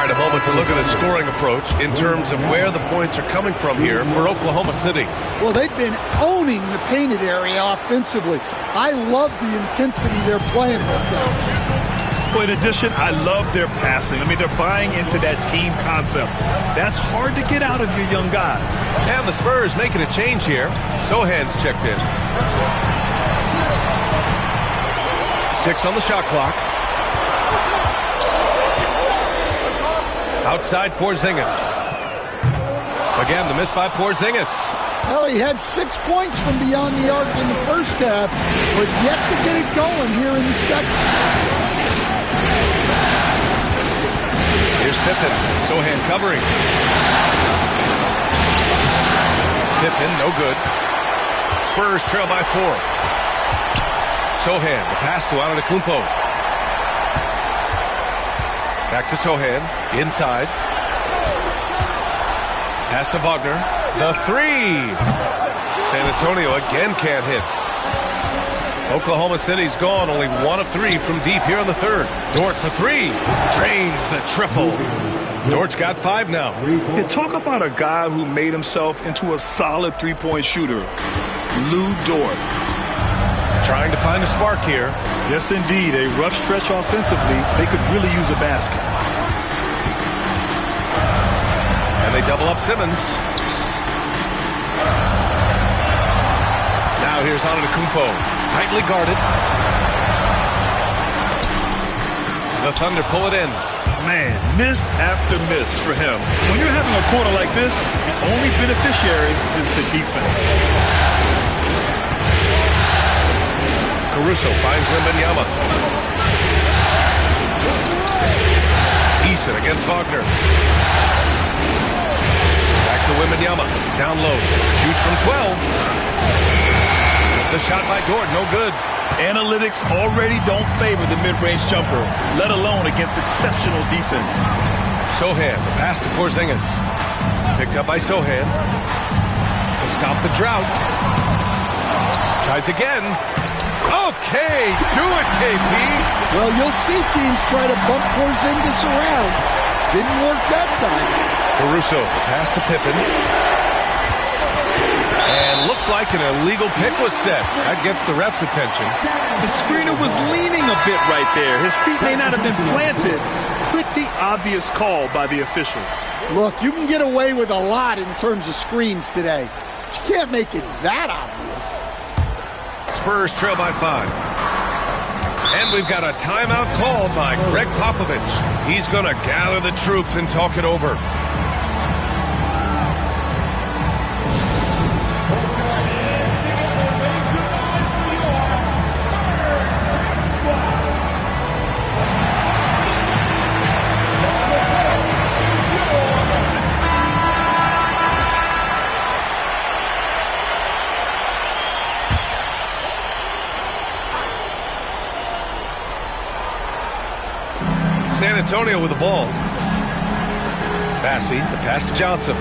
A moment to look at a scoring approach in terms of where the points are coming from here for Oklahoma City. Well, they've been owning the painted area offensively. I love the intensity they're playing with them. Well, in addition, I love their passing. I mean, they're buying into that team concept. That's hard to get out of your young guys. And the Spurs making a change here. Sohan's checked in. 6 on the shot clock. Outside Porzingis. Again, the miss by Porzingis. Well, he had 6 points from beyond the arc in the first half, but yet to get it going here in the second. Here's Pippen. Sohan covering. Pippen, no good. Spurs trail by 4. Sohan, the pass to Antetokounmpo. Back to Sohan, inside. Pass to Wagner. The 3! San Antonio again can't hit. Oklahoma City's gone, only 1 of 3 from deep here in the third. Dort for 3. Drains the triple. Dort's got 5 now. Yeah, talk about a guy who made himself into a solid three-point shooter. Lou Dort. Trying to find a spark here. Yes, indeed. A rough stretch offensively. They could really use a basket. And they double up Simmons. Now here's Antetokounmpo. Tightly guarded. The Thunder pull it in. Man, miss after miss for him. When you're having a quarter like this, the only beneficiary is the defense. Caruso finds Wembanyama. Eason against Wagner. Back to Wembanyama. Down low. Shoots from 12. The shot by Dort, no good. Analytics already don't favor the mid-range jumper, let alone against exceptional defense. Sohan, the pass to Porzingis. Picked up by Sohan. To stop the drought. Tries again. Okay, do it, KP. Well, you'll see teams try to bump Porzingis around. Didn't work that time. Caruso, the pass to Pippen. And looks like an illegal pick was set. That gets the ref's attention. The screener was leaning a bit right there. His feet may not have been planted. Pretty obvious call by the officials. Look, you can get away with a lot in terms of screens today. But you can't make it that obvious. Spurs trail by 5. And we've got a timeout called by Greg Popovich. He's going to gather the troops and talk it over. San Antonio with the ball. Bassey, the pass to Johnson.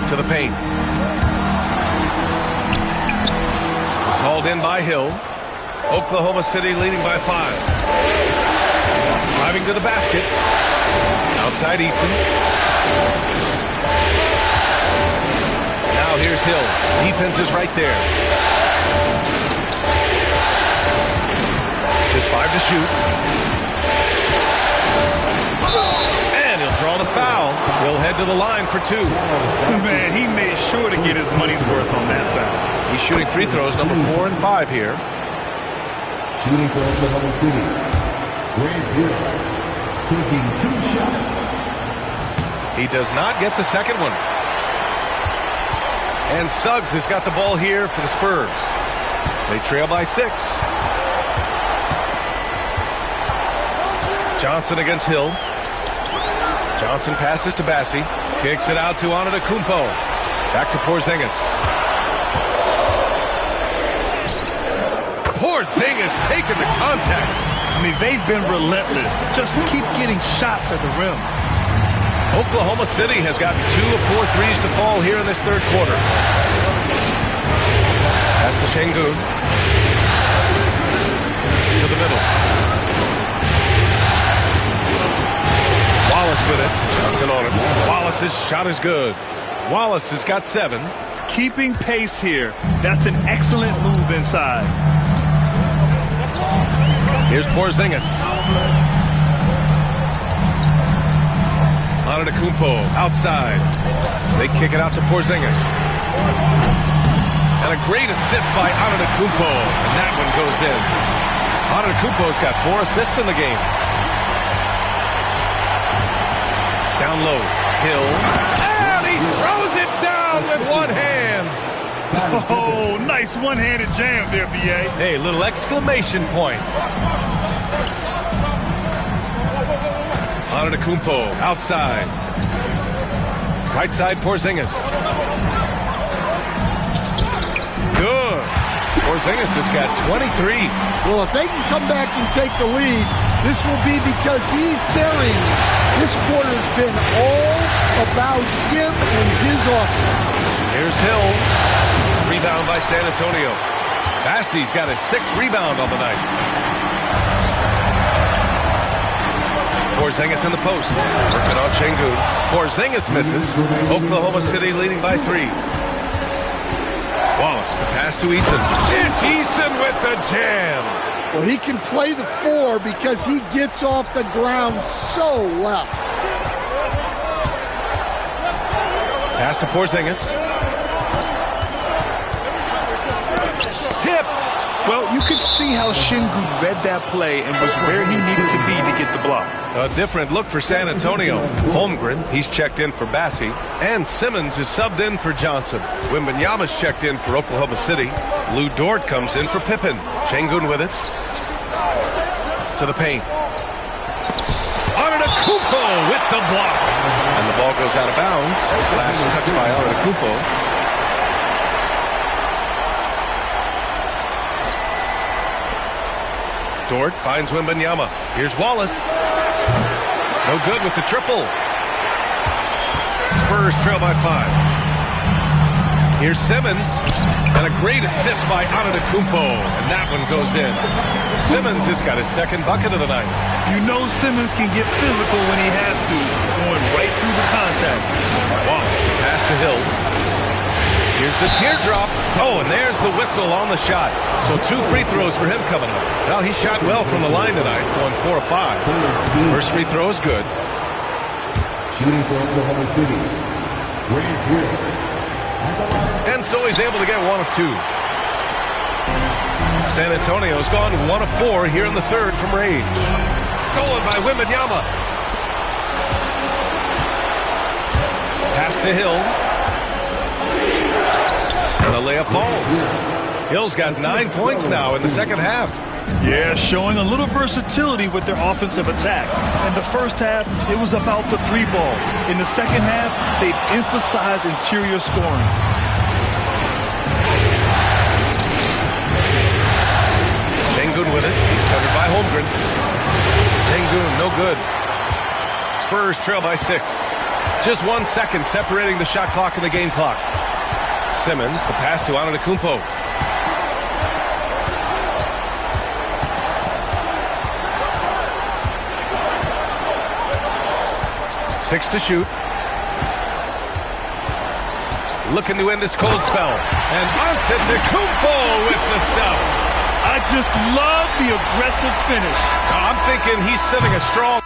To the paint. It's hauled in by Hill. Oklahoma City leading by 5. Driving to the basket. Outside Eason. Now here's Hill. Defense is right there. Just 5 to shoot. And he'll draw the foul. He'll head to the line for 2. Man, he made sure to get his money's worth on that foul. He's shooting free throws number 4 and 5 here. Shooting for Oklahoma City. Grant Hill taking 2 shots. He does not get the second one. And Suggs has got the ball here for the Spurs. They trail by 6. Johnson against Hill. Johnson passes to Bassi. Kicks it out to Antetokounmpo. Back to Porzingis. Porzingis taking the contact. I mean, they've been relentless. Just keep getting shots at the rim. Oklahoma City has gotten 2 of 4 threes to fall here in this third quarter. Pass to Şengün. To the middle. Wallace with it. Johnson on him. Wallace's shot is good. Wallace has got 7. Keeping pace here. That's an excellent move inside. Here's Porzingis. Antetokounmpo outside. They kick it out to Porzingis. And a great assist by Antetokounmpo. And that one goes in. Antetokounmpo's got 4 assists in the game. Down low. Hill. And he throws it down with one hand. Oh, nice one-handed jam there, B.A. Hey, little exclamation point. Antetokounmpo outside. Right side Porzingis. Good. Porzingis has got 23. Well, if they can come back and take the lead, this will be because he's carrying it. This quarter's been all about him and his offense. Here's Hill. Rebound by San Antonio. Bassi's got his 6th rebound on the night. Porzingis in the post. Working on Şengün. Porzingis misses. Oklahoma City leading by 3. Wallace, the pass to Eason. It's Eason with the jam. Well, he can play the 4 because he gets off the ground so well. Pass to Porzingis. Tipped. Well, you could see how Şengün read that play and was where he needed to be to get the block. A different look for San Antonio. Holmgren, he's checked in for Bassi. And Simmons is subbed in for Johnson. Wembanyama's checked in for Oklahoma City. Lou Dort comes in for Pippen. Şengün with it. To the paint. Antetokounmpo with the block. And the ball goes out of bounds. Last touch by Antetokounmpo. Dort finds Wembanyama. Here's Wallace. No good with the triple. Spurs trail by 5. Here's Simmons. And a great assist by Antetokounmpo. And that one goes in. Simmons has got his 2nd bucket of the night. You know Simmons can get physical when he has to, going right through the contact. Wallace, pass to Hill. Here's the teardrop. Oh, and there's the whistle on the shot. So 2 free throws for him coming up. Well, he shot well from the line tonight, going 4 of 5. First free throw is good. Shooting for Oklahoma City. Grant Hill. And so he's able to get 1 of 2. San Antonio's gone 1 of 4 here in the third from range. Stolen by Wembanyama. Pass to Hill. And the layup falls. Hill's got 9 points now in the second half. Yeah, showing a little versatility with their offensive attack. In the first half, it was about the 3-ball. In the second half, they've emphasized interior scoring. Şengün with it. He's covered by Holmgren. Şengün, no good. Spurs trail by 6. Just 1 second separating the shot clock and the game clock. Simmons, the pass to Antetokounmpo. Six to shoot. Looking to end this cold spell. And Antetokounmpo with the stuff. I just love the aggressive finish. I'm thinking he's setting a strong...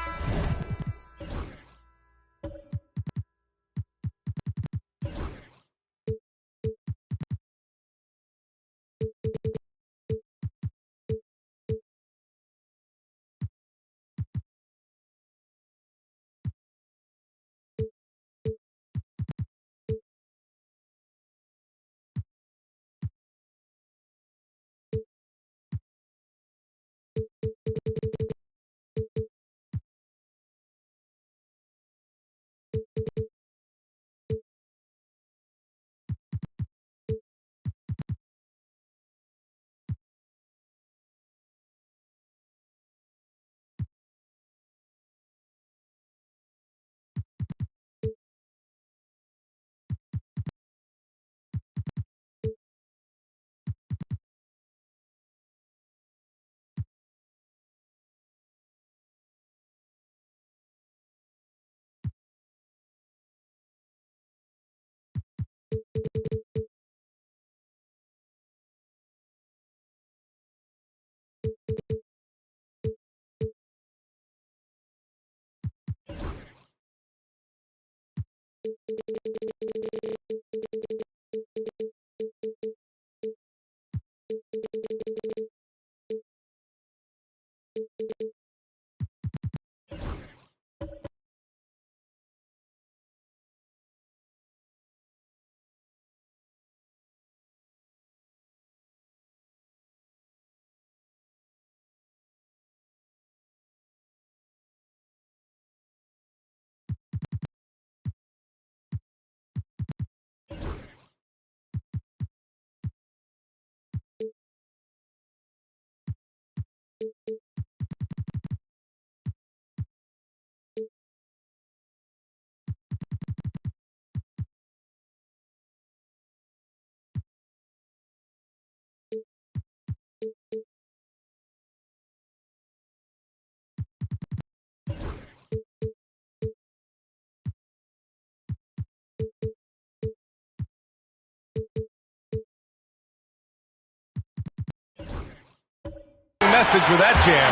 Message with that jam.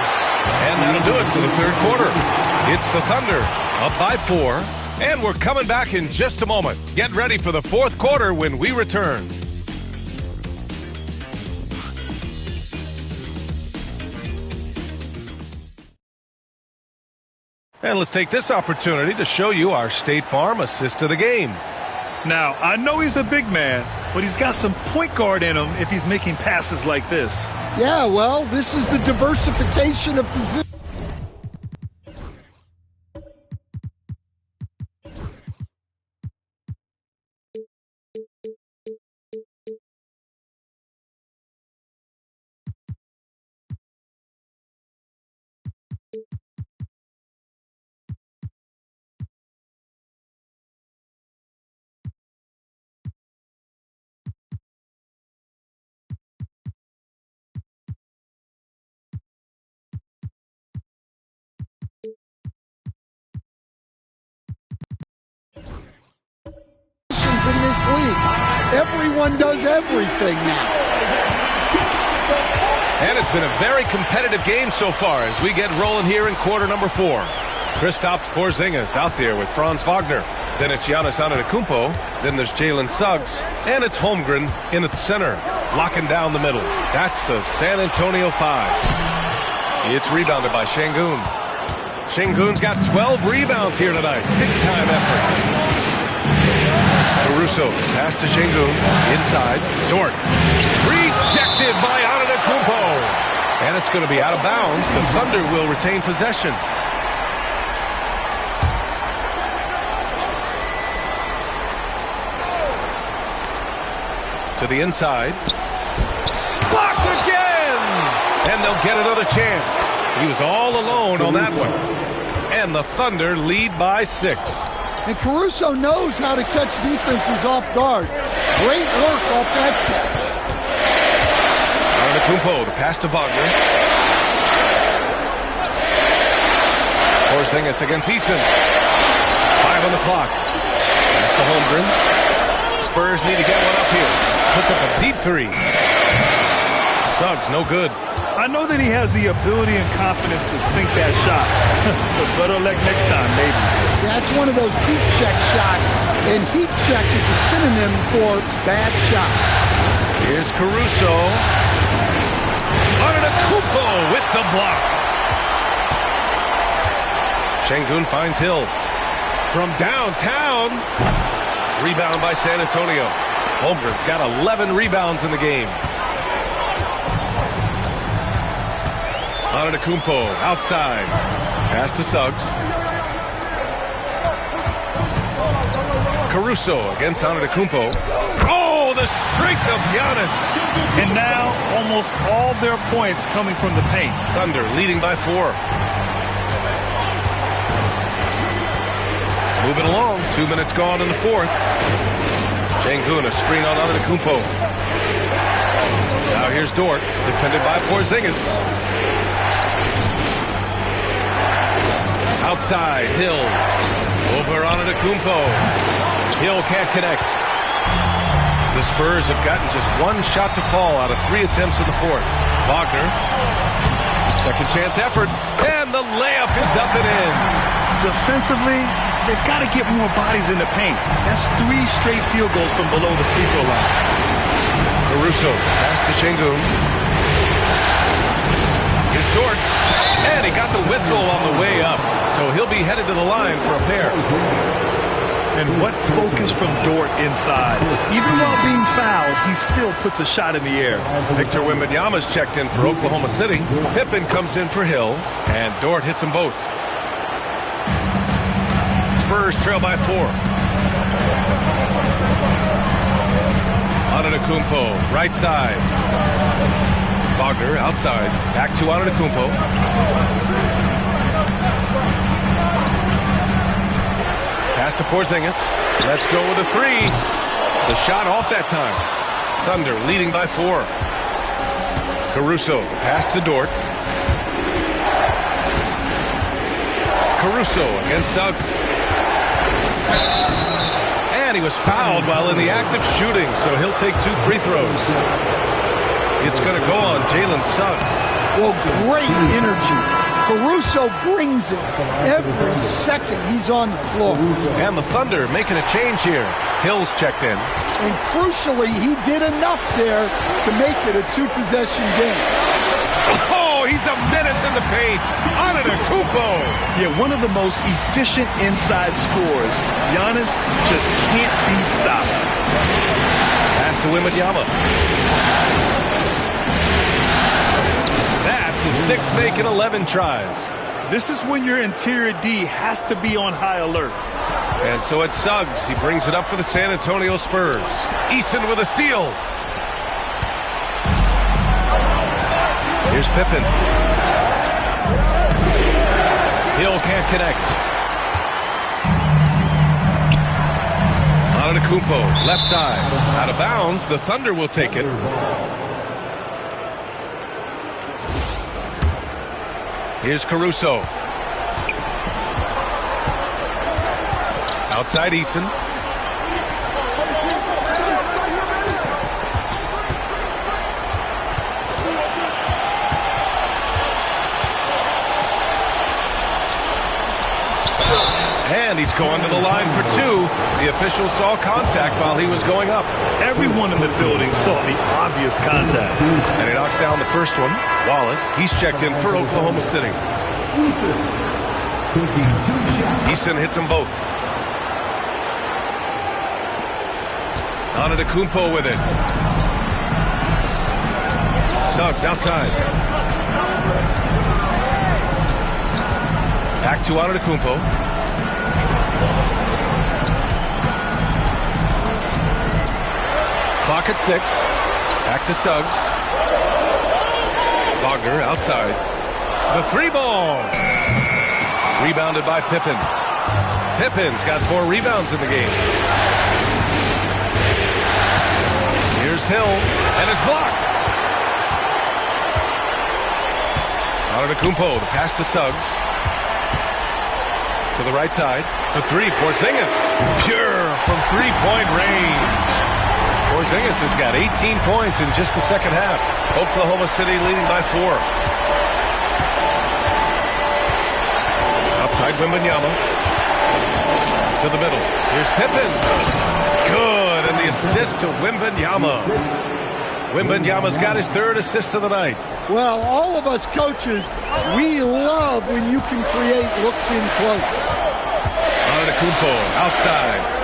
And that'll do it for the third quarter. It's the Thunder up by 4. And we're coming back in just a moment. Get ready for the fourth quarter when we return. And let's take this opportunity to show you our State Farm assist of the game. Now, I know he's a big man, but he's got some point guard in him if he's making passes like this. Yeah, well, this is the diversification of position. In this league, everyone does everything now. And it's been a very competitive game so far as we get rolling here in quarter number 4. Kristaps Porzingis out there with Franz Wagner. Then it's Giannis Antetokounmpo. Then there's Jalen Suggs. And it's Holmgren in at the center, locking down the middle. That's the San Antonio 5. It's rebounded by Şengün. Şengün's got 12 rebounds here tonight. Big-time effort. Caruso, pass to Şengün, inside, Dort, rejected by Antetokounmpo, and it's going to be out of bounds. The Thunder will retain possession. To the inside, blocked again, and they'll get another chance. He was all alone on that one, and the Thunder lead by 6. And Caruso knows how to catch defenses off guard. Great work off that kick. Antetokounmpo, the pass to Wagner. Porzingis against Eason. 5 on the clock. Pass to Holmgren. Spurs need to get one up here. Puts up a deep 3. Suggs, no good. I know that he has the ability and confidence to sink that shot. But better luck next time, maybe. That's one of those heat check shots, and heat check is a synonym for bad shot. Here's Caruso. Antetokounmpo with the block. Şengün finds Hill. From downtown. Rebound by San Antonio. Holmgren's got 11 rebounds in the game. Antetokounmpo outside. Pass to Suggs. Caruso against Antetokounmpo. Oh, the streak of Giannis. And now almost all their points coming from the paint. Thunder leading by 4. Moving along. 2 minutes gone in the fourth. Şengün, a screen on Antetokounmpo. Now here's Dort, defended by Porzingis. Outside, Hill. Over Antetokounmpo. Hill can't connect. The Spurs have gotten just 1 shot to fall out of 3 attempts in the fourth. Wagner. Second chance effort. And the layup is up and in. defensively, they've got to get more bodies in the paint. That's 3 straight field goals from below the free throw line. Caruso, pass to Şengün. Here's Dort. And he got the whistle on the way up. So he'll be headed to the line for a pair. And what focus from Dort inside. Even while being fouled, he still puts a shot in the air. Victor Wembanyama's checked in for Oklahoma City. Pippen comes in for Hill. And Dort hits them both. Spurs trail by 4. Antetokounmpo, right side. Wagner outside. Back to Antetokounmpo. Pass to Porzingis. Let's go with a 3. The shot off that time. Thunder leading by 4. Caruso, pass to Dort. Caruso against Suggs. And he was fouled while in the act of shooting, so he'll take 2 free throws. It's going to go on Jalen Suggs. Well, great energy. Caruso brings it every second he's on the floor. And the Thunder making a change here. Hill's checked in. And crucially, he did enough there to make it a 2-possession game. Oh, he's a menace in the paint. Antetokounmpo. Yeah, one of the most efficient inside scorers. Giannis just can't be stopped. Pass to Wembanyama. That's a 6 making 11 tries. This is when your interior D has to be on high alert. And so it's Suggs. He brings it up for the San Antonio Spurs. Eason with a steal. Here's Pippen. Hill can't connect. Antetokounmpo, left side. Out of bounds. The Thunder will take it. Here's Caruso. Outside Eason. And he's going to the line for 2. The official saw contact while he was going up. Everyone in the building saw the obvious contact. And he knocks down the first one. Wallace, he's checked in for Oklahoma City. Eason hits them both. Antetokounmpo with it. Suggs outside. Back to Antetokounmpo. Clock at 6. Back to Suggs. Wagner outside. The 3-ball. Rebounded by Pippen. Pippen's got 4 rebounds in the game. Here's Hill, and it's blocked. Antetokounmpo, the pass to Suggs. To the right side. For 3, Porzingis. Pure from 3-point range. Porzingis has got 18 points in just the second half. Oklahoma City leading by 4. Outside Wembanyama. To the middle. Here's Pippen. Good, and the assist to Wembanyama. Wembanyama's got his 3rd assist of the night. Well, all of us coaches, we love when you can create looks in close. Antetokounmpo outside.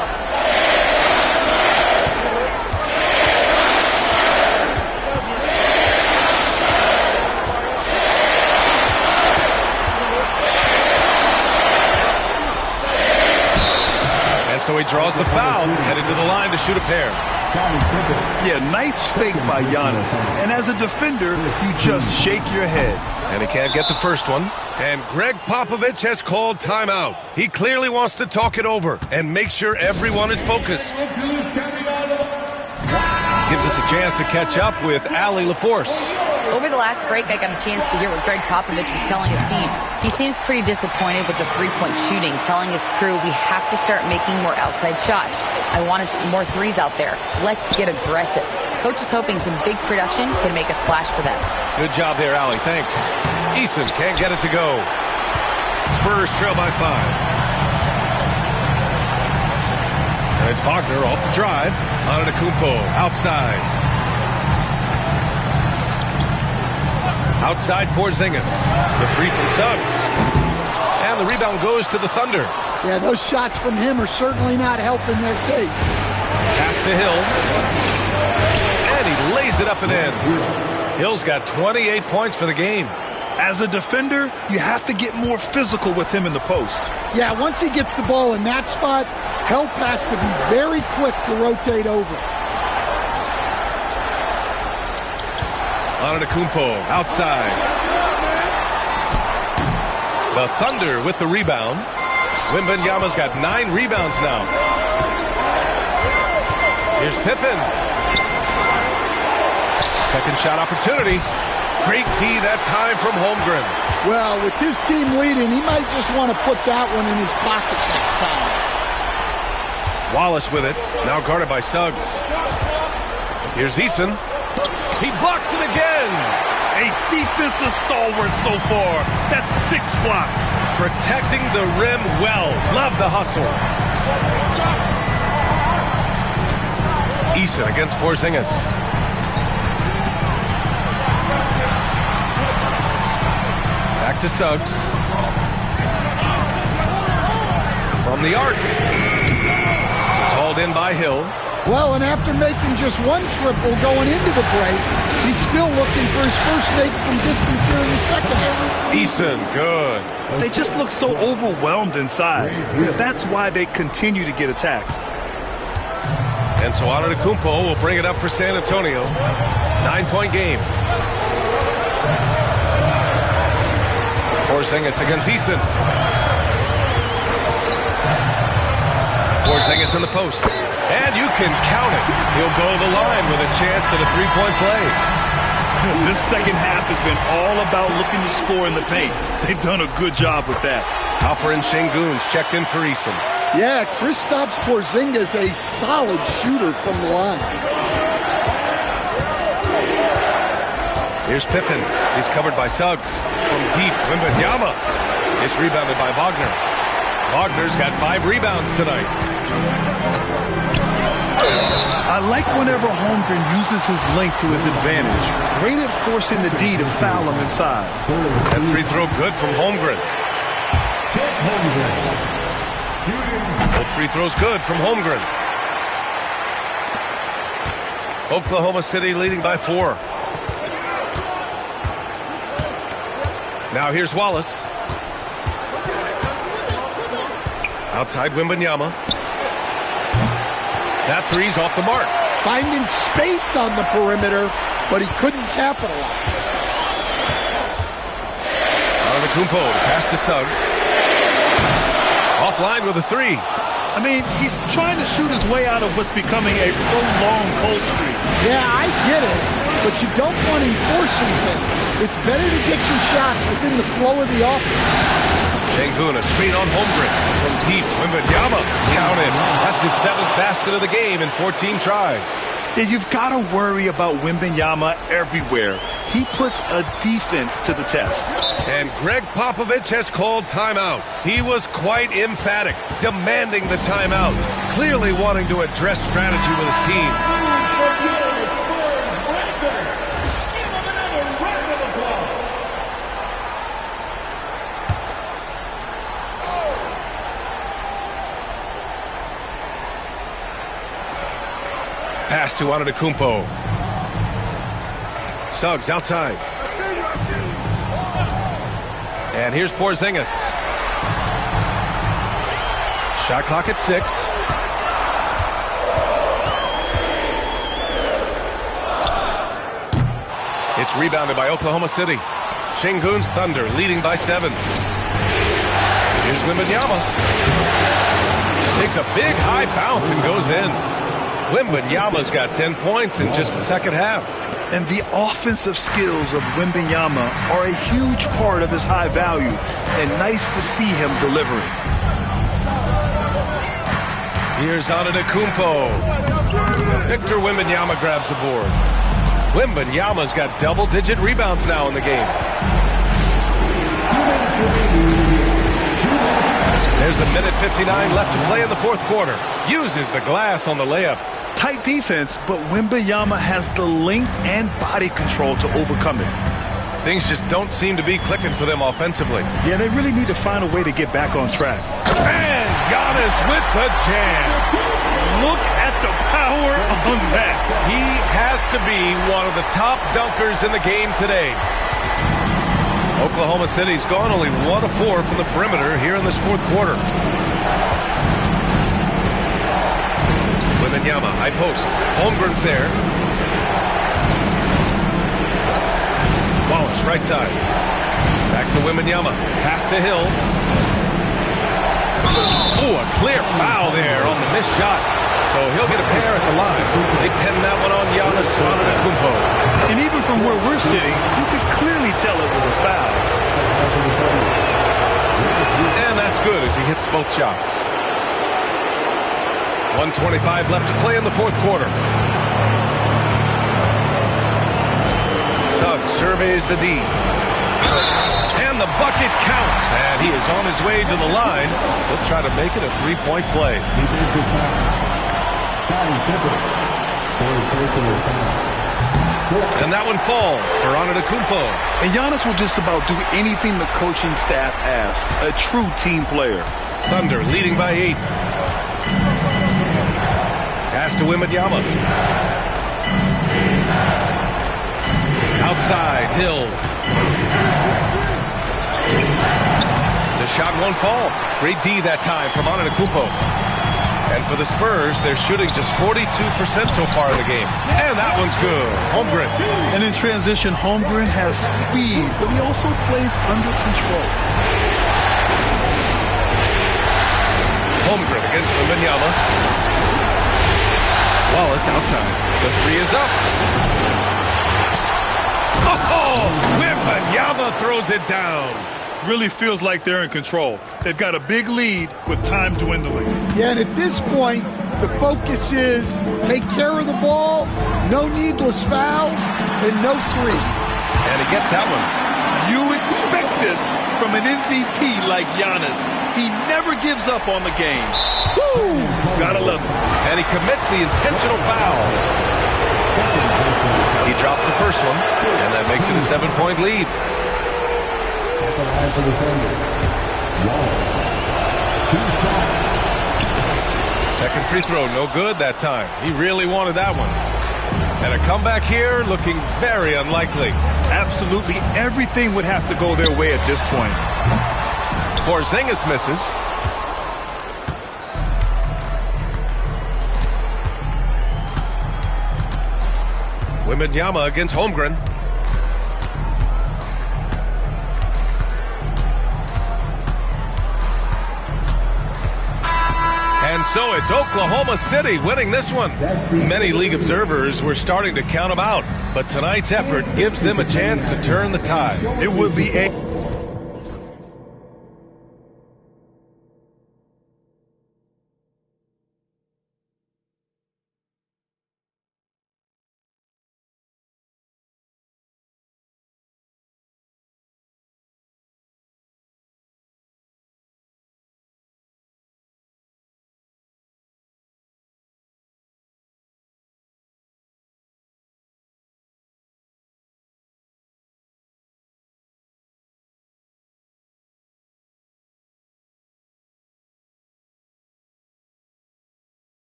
So he draws the foul, headed to the line to shoot a pair. Yeah, nice fake by Giannis. And as a defender, you just shake your head. And he can't get the first one. And Greg Popovich has called timeout. He clearly wants to talk it over and make sure everyone is focused. Gives us a chance to catch up with Allie LaForce. Over the last break, I got a chance to hear what Greg Popovich was telling his team. He seems pretty disappointed with the 3-point shooting, telling his crew we have to start making more outside shots. I want to see more 3s out there. Let's get aggressive. Coach is hoping some big production can make a splash for them. Good job there, Allie. Thanks. Eason can't get it to go. Spurs trail by 5. And it's Wagner off the drive. Antetokounmpo outside. Outside Porzingis. The three from Suggs. And the rebound goes to the Thunder. Yeah, those shots from him are certainly not helping their case. Pass to Hill. And he lays it up and in. Hill's got 28 points for the game. As a defender, you have to get more physical with him in the post. Yeah, once he gets the ball in that spot, Help has to be very quick to rotate over. Antetokounmpo outside. The Thunder with the rebound. Wembanyama's got 9 rebounds now. Here's Pippen. Second shot opportunity. Great D that time from Holmgren. Well, with his team leading, he might just want to put that one in his pocket next time. Wallace with it. Now guarded by Suggs. Here's Eason. He blocks it again. A defensive stalwart so far. That's 6 blocks. Protecting the rim well. Love the hustle. Eason against Porzingis. Back to Suggs. From the arc. It's hauled in by Hill. Well, and after making just 1 triple going into the break, he's still looking for his first make from distance here in the second half. Eason, good. They just look so overwhelmed inside. That's why they continue to get attacked. And so Antetokounmpo will bring it up for San Antonio. 9-point game. Porzingis against Eason. Porzingis in the post. And you can count it. He'll go to the line with a chance at a 3-point play. This second half has been all about looking to score in the paint. They've done a good job with that. Alperen Şengün's checked in for Eason. Yeah, Kristaps Porzingis a solid shooter from the line. Here's Pippen. He's covered by Suggs. From deep, Wembanyama. It's rebounded by Wagner. Wagner's got 5 rebounds tonight. I like whenever Holmgren uses his length to his advantage. Great at forcing the D to foul him inside. That free throw good from Holmgren. Both free throws good from Holmgren. Oklahoma City leading by 4. Now here's Wallace. Outside Wembanyama. That three's off the mark. Finding space on the perimeter, but he couldn't capitalize. Antetokounmpo to pass to Suggs. Offline with a 3. I mean, he's trying to shoot his way out of what's becoming a prolonged cold streak. Yeah, I get it, but you don't want him forcing things. It's better to get your shots within the flow of the offense. Şengün, a screen on Holmgren. From deep, Wembanyama counted. That's his 7th basket of the game in 14 tries. Yeah, you've got to worry about Wembanyama everywhere. He puts a defense to the test. And Greg Popovich has called timeout. He was quite emphatic, demanding the timeout, clearly wanting to address strategy with his team. Pass to Antetokounmpo. Suggs outside. And here's Porzingis. Shot clock at 6. It's rebounded by Oklahoma City. Şengün's Thunder leading by 7. Here's Wembanyama. Takes a big high bounce and goes in. Wembanyama's got 10 points in just the second half. And the offensive skills of Wembanyama are a huge part of his high value, and nice to see him delivering. Here's Antetokounmpo. Victor Wembanyama grabs the board. Wembanyama's got double-digit rebounds now in the game. There's a minute 59 left to play in the fourth quarter. Uses the glass on the layup. Tight defense, but Wembanyama has the length and body control to overcome it. Things just don't seem to be clicking for them offensively. Yeah, they really need to find a way to get back on track. And Giannis with the jam. Look at the power on that. He has to be one of the top dunkers in the game today. Oklahoma City's gone only 1 of 4 from the perimeter here in this fourth quarter. Wembanyama, high post. Holmgren's there. Wallace, right side. Back to Wembanyama. Pass to Hill. Oh, a clear foul there on the missed shot. So he'll get a pair at the line. They pinned that one on Giannis Antetokounmpo. And even from where we're sitting, you could clearly tell it was a foul. And that's good as he hits both shots. 1:25 left to play in the fourth quarter. Suggs surveys the D. And the bucket counts. And he is on his way to the line. He'll try to make it a three-point play. And that one falls for Antetokounmpo. And Giannis will just about do anything the coaching staff asks. A true team player. Thunder leading by 8. Pass to Wembanyama. Outside, Hill. The shot won't fall. Great D that time from Antetokounmpo. And for the Spurs, they're shooting just 42% so far in the game. And that one's good. Holmgren. And in transition, Holmgren has speed, but he also plays under control. Holmgren against Wembanyama. Wallace outside. The three is up. Oh, Wembanyama throws it down. Really feels like they're in control. They've got a big lead with time dwindling. Yeah, and at this point, the focus is take care of the ball, no needless fouls, and no threes. And he gets that one. You expect this from an MVP like Giannis. He never gives up on the game. Woo! Gotta love it. And he commits the intentional foul. He drops the first one, and that makes it a 7-point lead. Second free throw, no good that time. He really wanted that one. And a comeback here looking very unlikely. Absolutely everything would have to go their way at this point. Porzingis misses. Wembanyama against Holmgren. And so it's Oklahoma City winning this one. Many league observers were starting to count them out, but tonight's effort gives them a chance to turn the tide. It would be a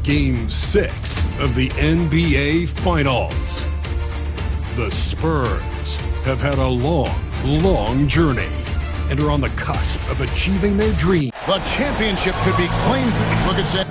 Game 6 of the NBA Finals. The Spurs have had a long journey and are on the cusp of achieving their dream. The championship could be claimed. Look at that.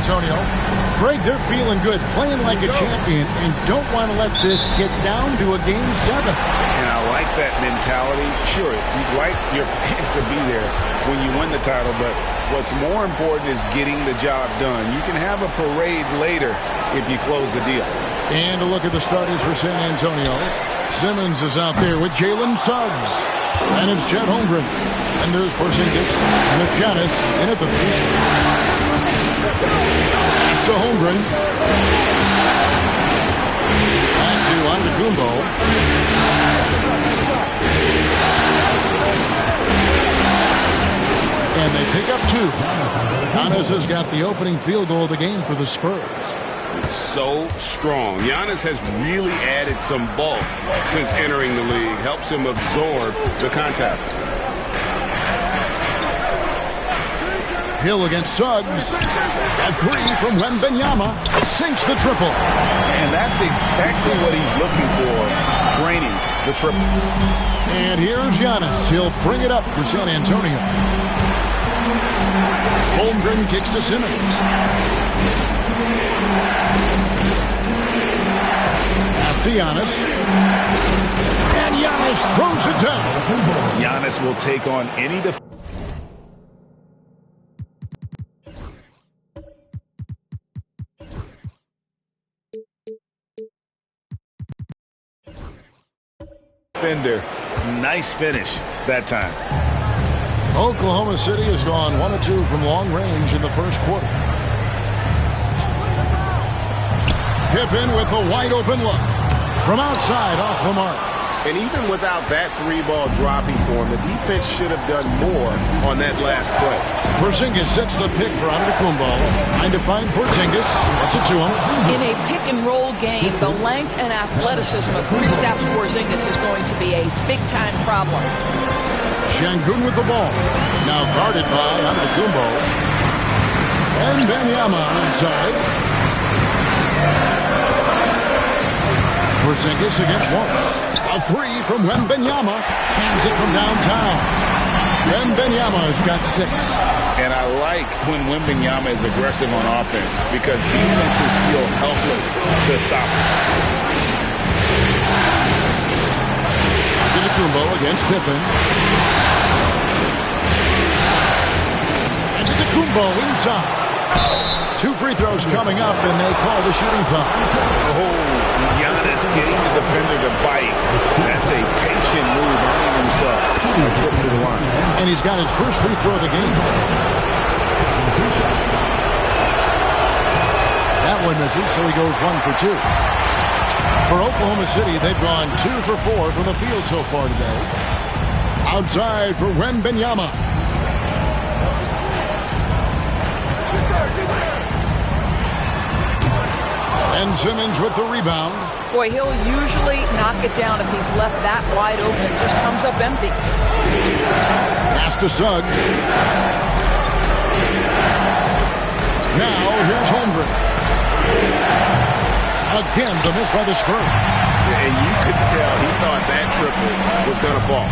Antonio. Greg, they're feeling good, playing like a champion, and don't want to let this get down to a Game 7. And I like that mentality. Sure, you'd like your fans to be there when you win the title, but what's more important is getting the job done. You can have a parade later if you close the deal. And a look at the starters for San Antonio. Simmons is out there with Jalen Suggs. And it's Chet Holmgren. And there's Porzingis. And it's Giannis in at the 3 spot. To Holmgren. Back to Antetokounmpo. And they pick up 2. Giannis has got the opening field goal of the game for the Spurs. It's so strong. Giannis has really added some bulk since entering the league. Helps him absorb the contact. Hill against Suggs. A 3 from Wembanyama. Sinks the triple. And that's exactly what he's looking for, draining the triple. And here's Giannis. He'll bring it up for San Antonio. Holmgren kicks to Simmons. Pass to Giannis. And Giannis throws it down. Giannis will take on any defense. Defender. Nice finish that time. Oklahoma City has gone 1 of 2 from long range in the first quarter. Pippen with a wide open look. From outside, off the mark. And even without that 3-ball dropping for him, the defense should have done more on that last play. Porzingis sets the pick for Antetokounmpo. Trying to find Porzingis. Gets it to him. In a pick-and-roll game, the length and athleticism of Kristaps Porzingis is going to be a big-time problem. Şengün with the ball. Now guarded by Antetokounmpo. And Wembanyama inside. Porzingis against Wallace. A 3 from Wembanyama. Hands it from downtown. Wembanyama's got 6. And I like when Wembanyama is aggressive on offense because defenses feel helpless to stop him. Antetokounmpo against Pippen. Antetokounmpo inside. 2 free throws coming up, and they call the shooting foul. Giannis getting the defender to bite. That's a patient move, earning himself a trip to the line. And he's got his first free throw of the game. That one misses, so he goes 1 for 2. For Oklahoma City, they've gone 2 for 4 from the field so far today. Outside for Wembanyama. And Simmons with the rebound. Boy, he'll usually knock it down if he's left that wide open. It just comes up empty. Pass to Suggs. Now here's Holmgren. Again, the miss by the Spurs. And you could tell he thought that triple was going to fall.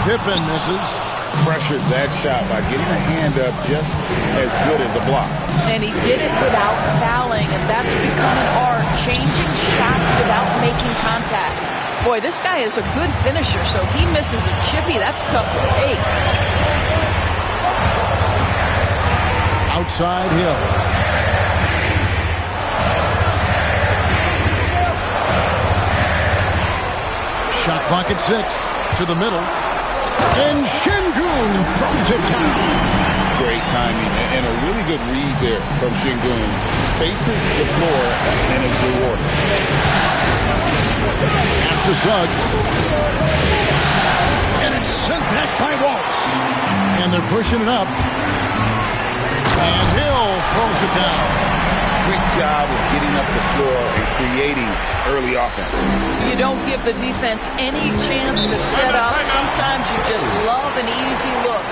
Pippen misses. Pressured that shot by getting a hand up just as good as a block. And he did it without fouling, and that's become an art, changing shots without making contact. Boy, this guy is a good finisher, so he misses a chippy. That's tough to take. Outside Hill. Shot clock at 6. To the middle. And Şengün throws it down. Great timing and a really good read there from Şengün. Spaces the floor and is rewarded. After Suggs. And it's sent back by Wallace. And they're pushing it up. And Hill throws it down. Quick job of getting up the floor and creating early offense. You don't give the defense any chance to set up. Sometimes you just love an easy look.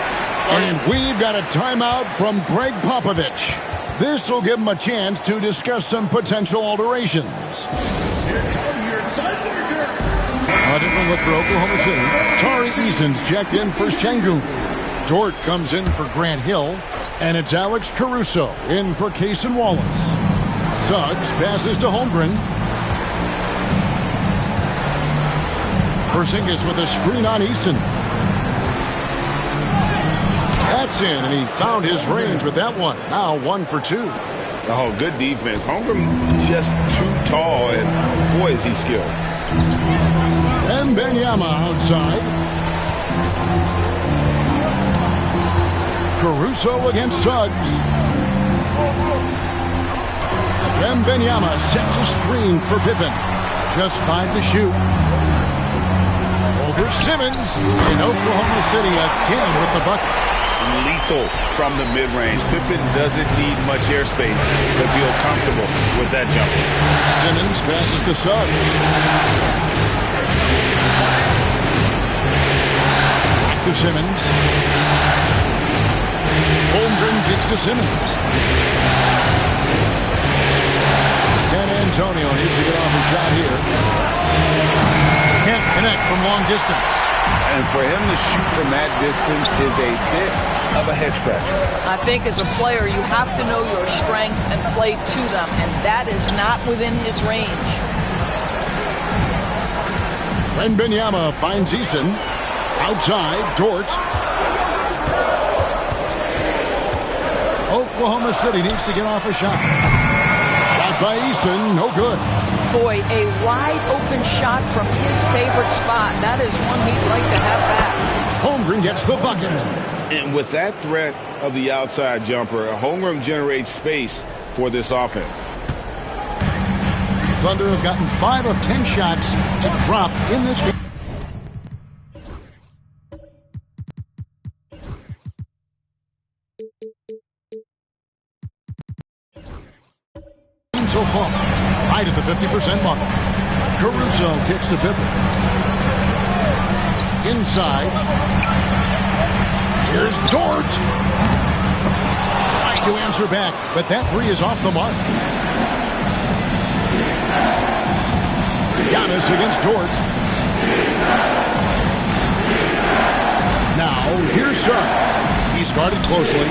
And we've got a timeout from Greg Popovich. This will give him a chance to discuss some potential alterations. A different look for Oklahoma City. Tari Eason's checked in for Şengün. Dort comes in for Grant Hill. And it's Alex Caruso in for Cason Wallace. Suggs passes to Holmgren. Porzingis with a screen on Eason. That's in, and he found his range with that one. Now 1 for 2. Oh, good defense. Holmgren just too tall, and boy, is he skilled. And Wembanyama outside. Caruso against Suggs. Wembanyama sets a screen for Pippen. Just 5 to shoot. Over Simmons in Oklahoma City again with the bucket. Lethal from the mid-range. Pippen doesn't need much airspace to feel comfortable with that jumper. Simmons passes to Suggs. Back to Simmons. Holmgren kicks to Simmons. San Antonio needs to get off a shot here. Can't connect from long distance. And for him to shoot from that distance is a bit of a head scratcher. I think as a player, you have to know your strengths and play to them, and that is not within his range. Wembanyama finds Eason. Outside, Dort. Oklahoma City needs to get off a shot. Shot by Eason, no good. Boy, a wide-open shot from his favorite spot. That is one he'd like to have back. Holmgren gets the bucket. And with that threat of the outside jumper, Holmgren generates space for this offense. Thunder have gotten 5 of 10 shots to drop in this game. So far, right at the 50% mark. Caruso kicks to Pippen. Inside. Here's Dort. Trying to answer back, but that 3 is off the mark. Giannis against Dort. Now, here's Suggs. He's guarded closely.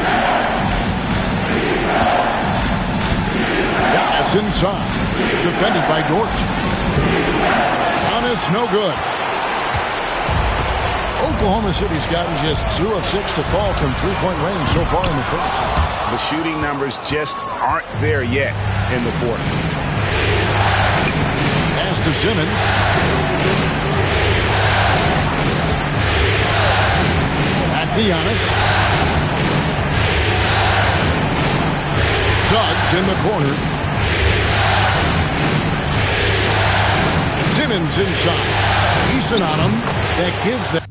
Giannis inside. Defended by Dort. Giannis, no good. Oklahoma City's gotten just 2 of 6 to fall from three-point range so far in the first. The shooting numbers just aren't there yet in the quarter. Pass to Simmons. Back to Giannis. Suggs in the corner. Simmons inside. Eason on him. That gives them.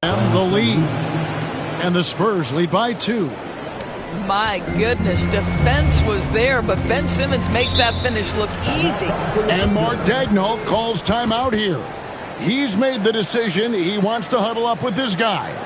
And the lead. And the Spurs lead by 2. My goodness, defense was there, but Ben Simmons makes that finish look easy. And Mark Daigneault calls timeout here. He's made the decision. He wants to huddle up with his guys.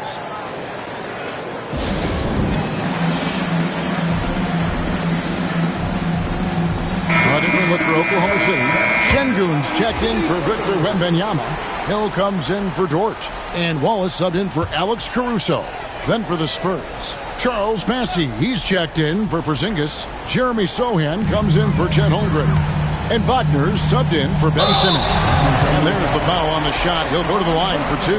Different look for Oklahoma City. Şengün's checked in for Victor Wembanyama. Hill comes in for Dort. And Wallace subbed in for Alex Caruso. Then for the Spurs, Charles Massey. He's checked in for Porzingis. Jeremy Sohan comes in for Chet Holmgren. And Wagner's subbed in for Ben Simmons. And there's the foul on the shot. He'll go to the line for 2.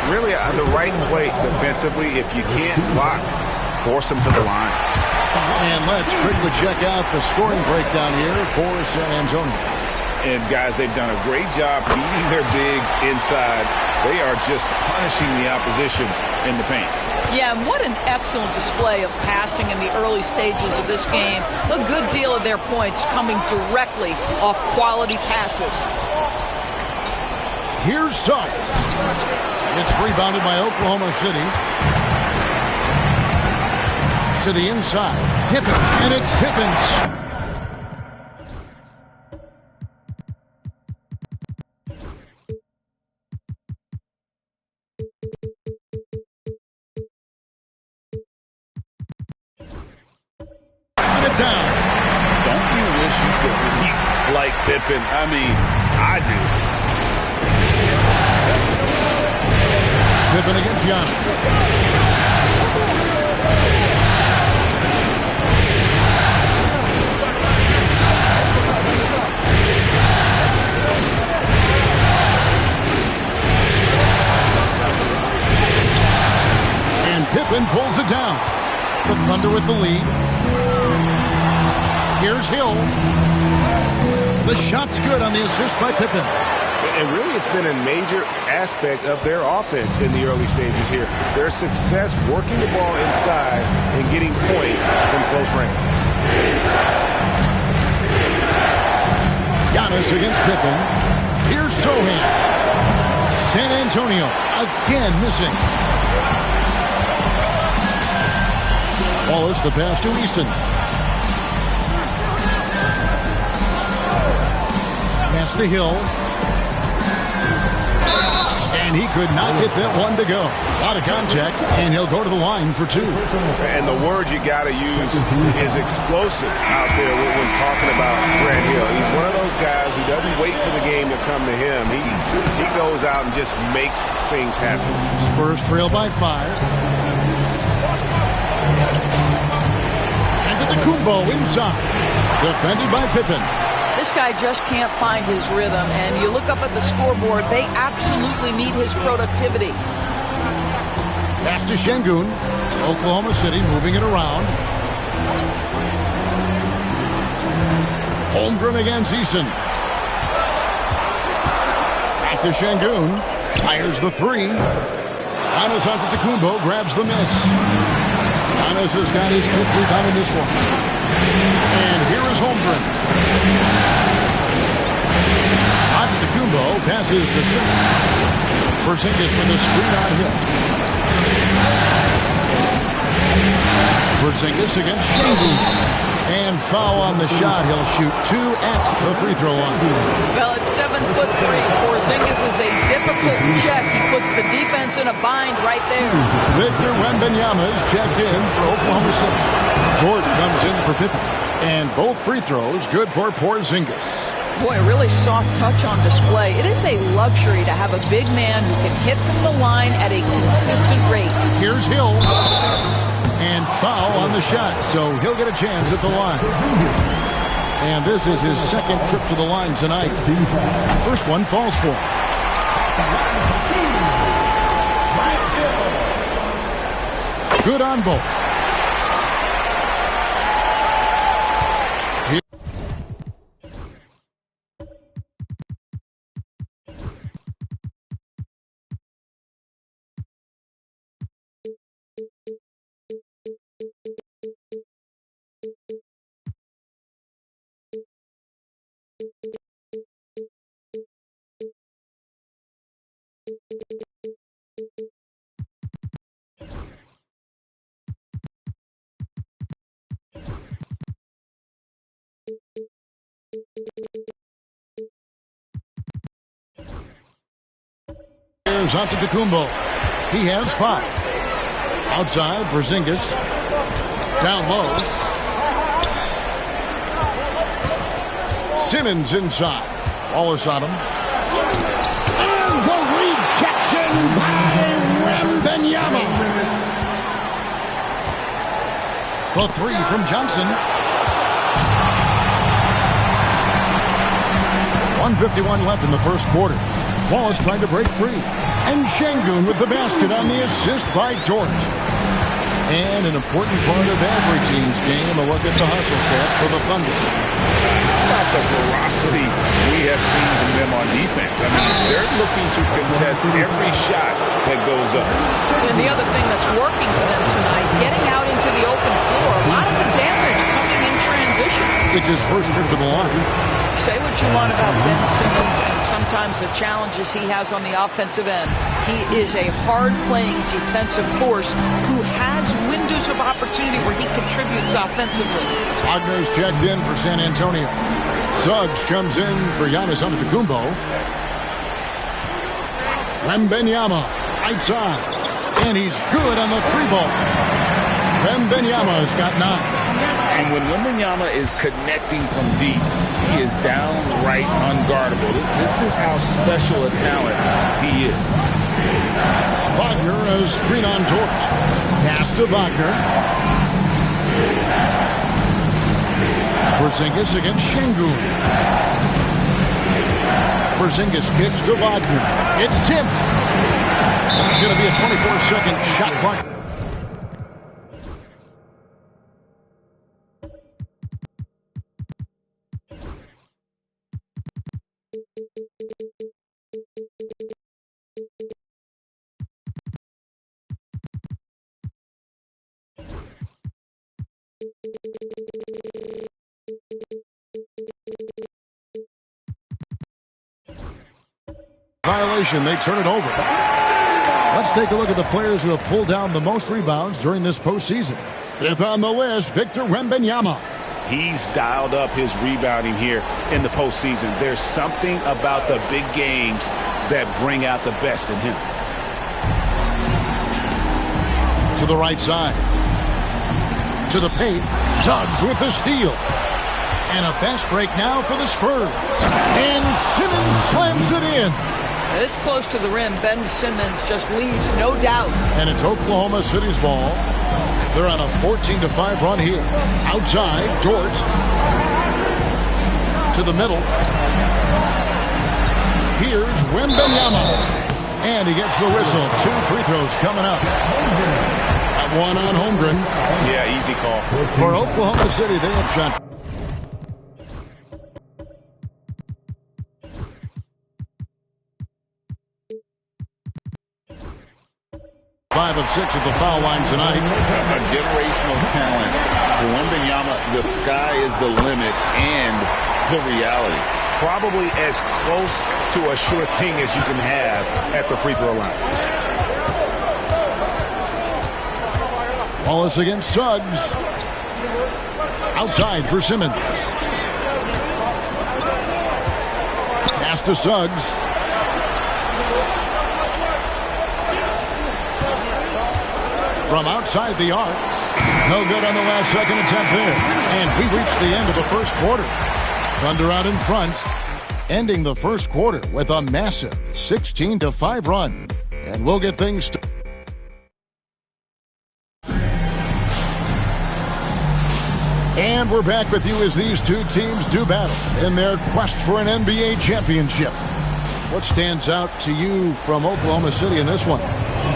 Really, the right play defensively. If you can't block, force him to the line. And let's quickly check out the scoring breakdown here for San Antonio. And guys, they've done a great job beating their bigs inside. They are just punishing the opposition in the paint. Yeah, and what an excellent display of passing in the early stages of this game. A good deal of their points coming directly off quality passes. Here's Suggs. It's rebounded by Oklahoma City. To the inside. Pippen, and it's Pippen. You like Pippen. I mean, I do. Pippen against Giannis. And Pippen pulls it down. The Thunder with the lead. Here's Hill. The shot's good on the assist by Pippen. And really, it's been a major aspect of their offense in the early stages here. Their success working the ball inside and getting points from close range. Giannis against Pippen. Here's Sohan. San Antonio again missing. Wallace the pass to Eason. Pass to Hill. And he could not get that one to go. A lot of contact, and he'll go to the line for 2. And the word you got to use is explosive out there when talking about Grant Hill. He's one of those guys who doesn't wait for the game to come to him. He goes out and just makes things happen. Spurs trail by 5. Antetokounmpo inside. Defended by Pippen. This guy just can't find his rhythm, and you look up at the scoreboard, they absolutely need his productivity. Pass to Şengün. Oklahoma City moving it around. Holmgren against Eason. Back to Şengün. Fires the 3. Giannis Antetokounmpo grabs the miss. Giannis has got his 5th rebound in this one. And here is Holmgren. Antetokounmpo passes to Simmons. Porzingis with a screen on Hill. Porzingis against Şengün. And foul on the shot. He'll shoot 2 at the free throw line. Well, it's 7'3". Porzingis is a difficult check. He puts the defense in a bind right there. Victor Wembanyama is checked in for Oklahoma City. Jordan comes in for Pippen. And both free throws good for Porzingis. Boy, a really soft touch on display. It is a luxury to have a big man who can hit from the line at a consistent rate. Here's Hill. And foul on the shot, so he'll get a chance at the line. And this is his 2nd trip to the line tonight. First one falls for him. Good on both. Here's Antetokounmpo. He has 5. Outside, Porzingis. Down low. Simmons inside. Wallace on him. And the rejection by Wembanyama. The 3 from Johnson. 1:51 left in the first quarter. Wallace trying to break free. And Şengün with the basket on the assist by Dort. And an important part of every team's game, a look at the hustle stats for the Thunder. How about the ferocity we have seen from them on defense? I mean, they're looking to contest every shot that goes up. And the other thing that's working for them tonight, getting out into the open floor. A lot of the damage coming in transition. It's his first trip to the line. Say what you want about Ben Simmons and sometimes the challenges he has on the offensive end. He is a hard-playing defensive force who has windows of opportunity where he contributes offensively. Wagner's checked in for San Antonio. Suggs comes in for Giannis Antetokounmpo. Wembanyama, right side. And he's good on the 3 ball. Wembanyama's got 9. And when Wembanyama is connecting from deep, he is downright unguardable. This is how special a talent he is. Wagner as screen on Dort. Pass to Wagner. Porzingis against Şengün. Porzingis kicks to Wagner. It's tipped. It's going to be a 24-second shot clock. Violation, they turn it over. Let's take a look at the players who have pulled down the most rebounds during this postseason. Fifth on the list, Victor Wembanyama. He's dialed up his rebounding here in the postseason. There's something about the big games that bring out the best in him. To the right side. To the paint. Suggs with the steal. And a fast break now for the Spurs. And Simmons slams it in. This close to the rim, Ben Simmons just leaves no doubt. And it's Oklahoma City's ball. They're on a 14-5 run here. Outside, Dort. To the middle. Here's Wembanyama. And he gets the whistle. 2 free throws coming up. That one on Holmgren. Yeah, easy call. For Oklahoma City, they have shot. 5 of 6 at the foul line tonight. A generational talent. For Wembanyama, the sky is the limit and the reality. Probably as close to a sure thing as you can have at the free throw line. Wallace against Suggs. Outside for Simmons. Pass to Suggs. From outside the arc. No good on the last second attempt there. And we reach the end of the first quarter. Thunder out in front. Ending the first quarter with a massive 16-5 run. And we'll get things started. And we're back with you as these two teams do battle in their quest for an NBA championship. What stands out to you from Oklahoma City in this one?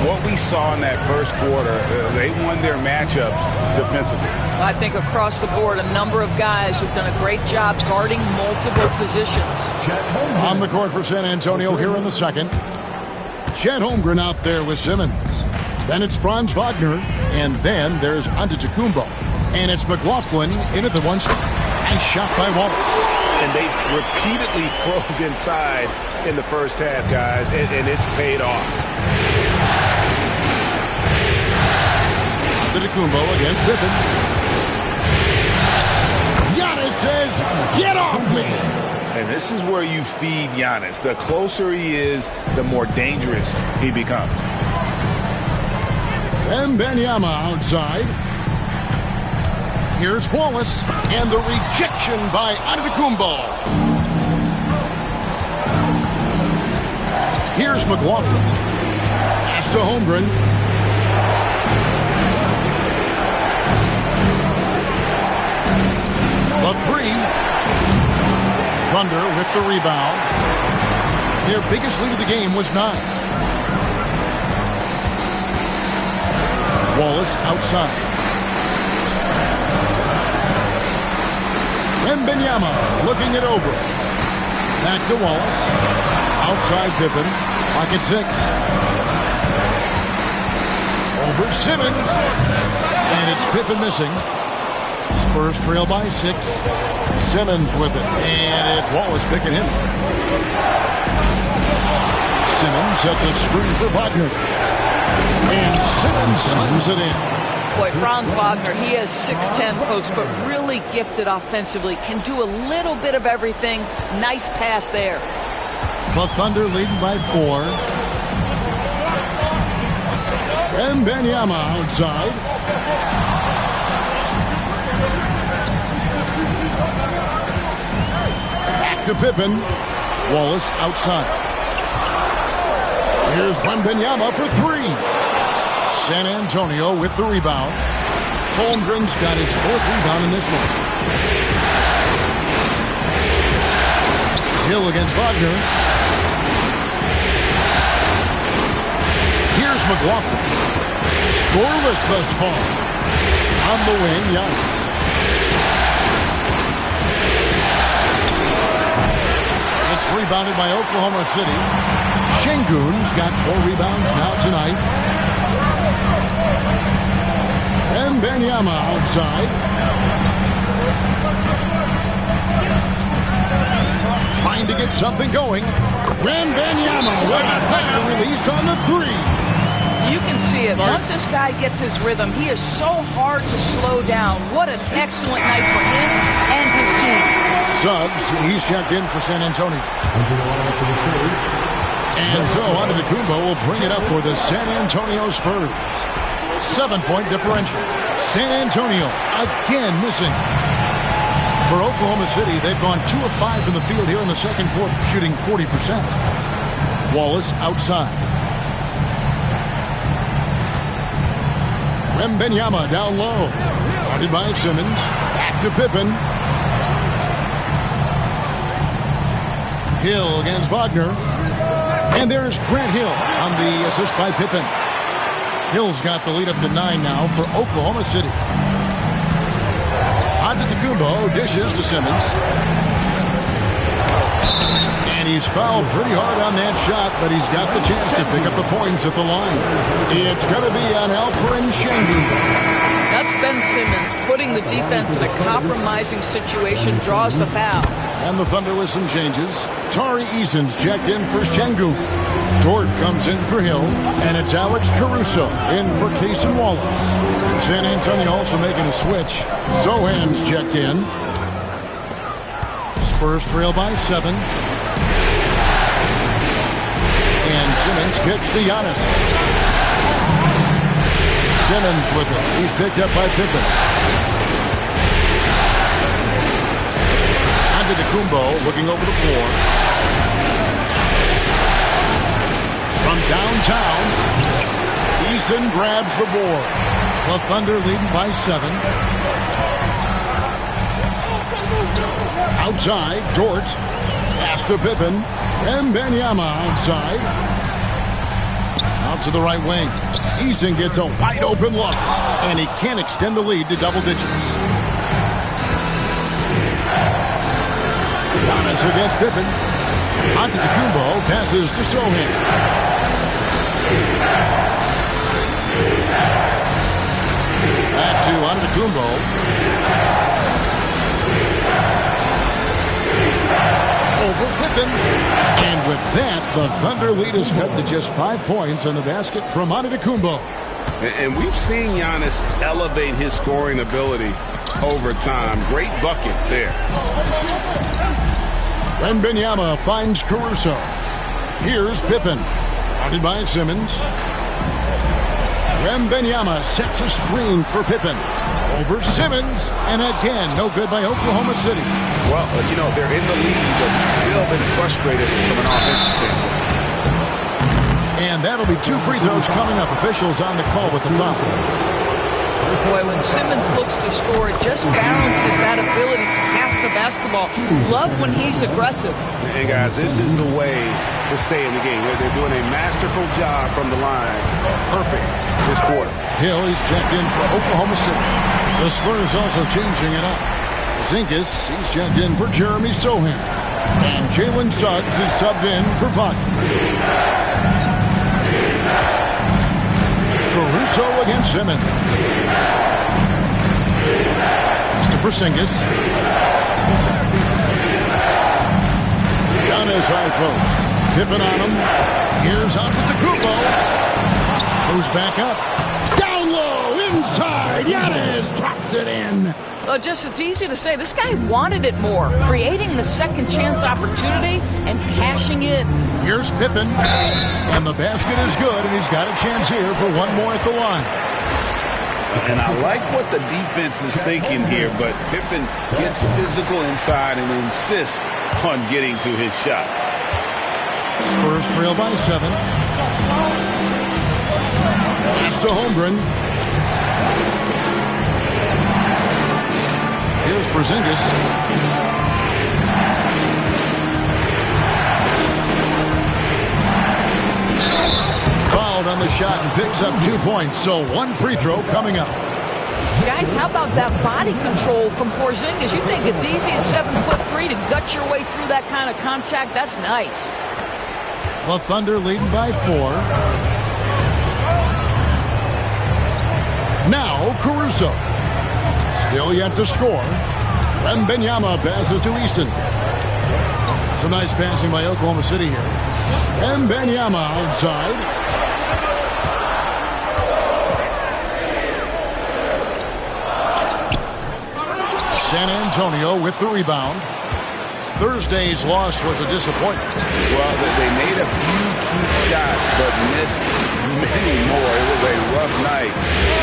What we saw in that first quarter, they won their matchups defensively. I think across the board, a number of guys have done a great job guarding multiple positions. On the court for San Antonio here in the second. Chet Holmgren out there with Simmons. Then it's Franz Wagner. And then there's Antetokounmpo. And it's McLaughlin in at the one spot. And shot by Wallace. And they've repeatedly probed inside in the first half, guys, and it's paid off. Antetokounmpo against Pippen. Giannis says, "Get off me!" And this is where you feed Giannis. The closer he is, the more dangerous he becomes. Wembanyama outside. Here's Wallace, and the rejection by Antetokounmpo. Here's McLaughlin. Pass to Holmgren. The three. Thunder with the rebound. Their biggest lead of the game was 9. Wallace outside. Wembanyama looking it over. Back to Wallace. Outside Pippen. Pocket 6. Over Simmons. And it's Pippen missing. Spurs trail by 6. Simmons with it. And it's Wallace picking him. Simmons sets a screen for Wagner. And Simmons slams it in. Boy, Franz Wagner, he is 6'10", folks, but really gifted offensively. Can do a little bit of everything. Nice pass there. The Thunder leading by 4. Wembanyama outside. to Pippen. Wallace outside. Here's Wembanyama for three. San Antonio with the rebound. Holmgren's got his fourth rebound in this one. Hill against Wagner. Here's McLaughlin. Scoreless thus far. On the wing, Giannis. It's rebounded by Oklahoma City. Şengün's got 4 rebounds now tonight. Wembanyama outside. Trying to get something going. Wembanyama with a fire release on the three. You can see it. Once this guy gets his rhythm, he is so hard to slow down. What an excellent night for him and his team. Suggs, he's checked in for San Antonio. And so Antetokounmpo will bring it up for the San Antonio Spurs. 7-point differential. San Antonio again missing. For Oklahoma City, they've gone 2 of 5 from the field here in the second quarter, shooting 40%. Wallace outside. Wembanyama down low. Guarded by Simmons. Back to Pippen. Hill against Wagner. And there's Grant Hill on the assist by Pippen. Hill's got the lead up to 9 now for Oklahoma City. Antetokounmpo dishes to Simmons. And he's fouled pretty hard on that shot, but he's got the chance to pick up the points at the line. It's going to be on Alperen Şengün. That's Ben Simmons putting the defense in a compromising situation, draws the foul. And the Thunder with some changes. Tari Eason's checked in for Şengün. Dort comes in for Hill, and it's Alex Caruso in for Cason Wallace. San Antonio also making a switch. Sohan's checked in. Spurs trail by 7. And Simmons kicks to Giannis. Simmons with it. He's picked up by Pippen. Antetokounmpo looking over the floor. From downtown, Eason grabs the board. The Thunder leading by 7. Outside, Dort. Pass to Pippen. Wembanyama outside. Out to the right wing. Eason gets a wide open look. And he can't extend the lead to double digits. Giannis against Pippen. Antetokounmpo passes to Sohan. Back to Antetokounmpo. Over Pippen. And with that, the Thunder lead is cut to just 5 points on the basket from Antetokounmpo. And we've seen Giannis elevate his scoring ability over time. Great bucket there. Wembanyama finds Caruso. Here's Pippen. Guarded by Simmons. Wembanyama sets a screen for Pippen. Over Simmons. And again, no good by Oklahoma City. Well, they're in the lead, but he's still been frustrated from an offensive standpoint. And that'll be 2 free throws coming up. Officials on the call with the foul. Boy, when Simmons looks to score, it just balances that ability to pass the basketball. Love when he's aggressive. And guys, this is the way to stay in the game. They're doing a masterful job from the line. Perfect this quarter. Hill, he's checked in for Oklahoma City. The Spurs also changing it up. Zinkas, he's checked in for Jeremy Sohan. And Jalen Suggs is subbed in for Wagner. Caruso against Simmons. Mr. Porzingis. Giannis high post. Pippen on him. Here's Antetokounmpo. Goes back up. Down low, inside. Giannis drops it in. It's easy to say. This guy wanted it more, creating the second chance opportunity and cashing in. Here's Pippen, and the basket is good, and he's got a chance here for one more at the line. And I like what the defense is thinking here, but Pippen gets physical inside and insists on getting to his shot. Spurs trail by 7. Pass to Holmgren. Here's Porzingis. Fouled on the shot and picks up 2 points. So 1 free throw coming up. Guys, how about that body control from Porzingis? You think it's easy as 7'3" to gut your way through that kind of contact? That's nice. The Thunder leading by 4. Now Caruso. Still yet to score. Wembanyama passes to Eason. Some nice passing by Oklahoma City here. Wembanyama outside. San Antonio with the rebound. Thursday's loss was a disappointment. Well, they made a few key shots, but missed many more. It was a rough night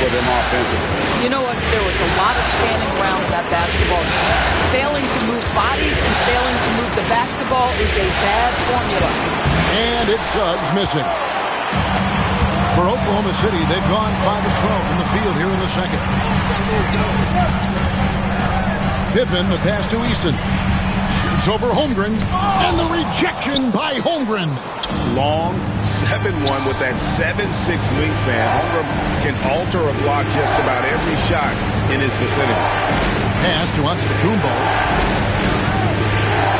for them offensively. You know what? There was a lot of standing around in that basketball game. Failing to move bodies and failing to move the basketball is a bad formula. And it's Suggs missing. For Oklahoma City, they've gone 5 of 12 from the field here in the second. Pippen, the pass to Eason. Shoots over Holmgren. And the rejection by Holmgren. Long 7-1 with that 7'6" wingspan. Holmgren can alter a block just about every shot in his vicinity. Pass to Antetokounmpo.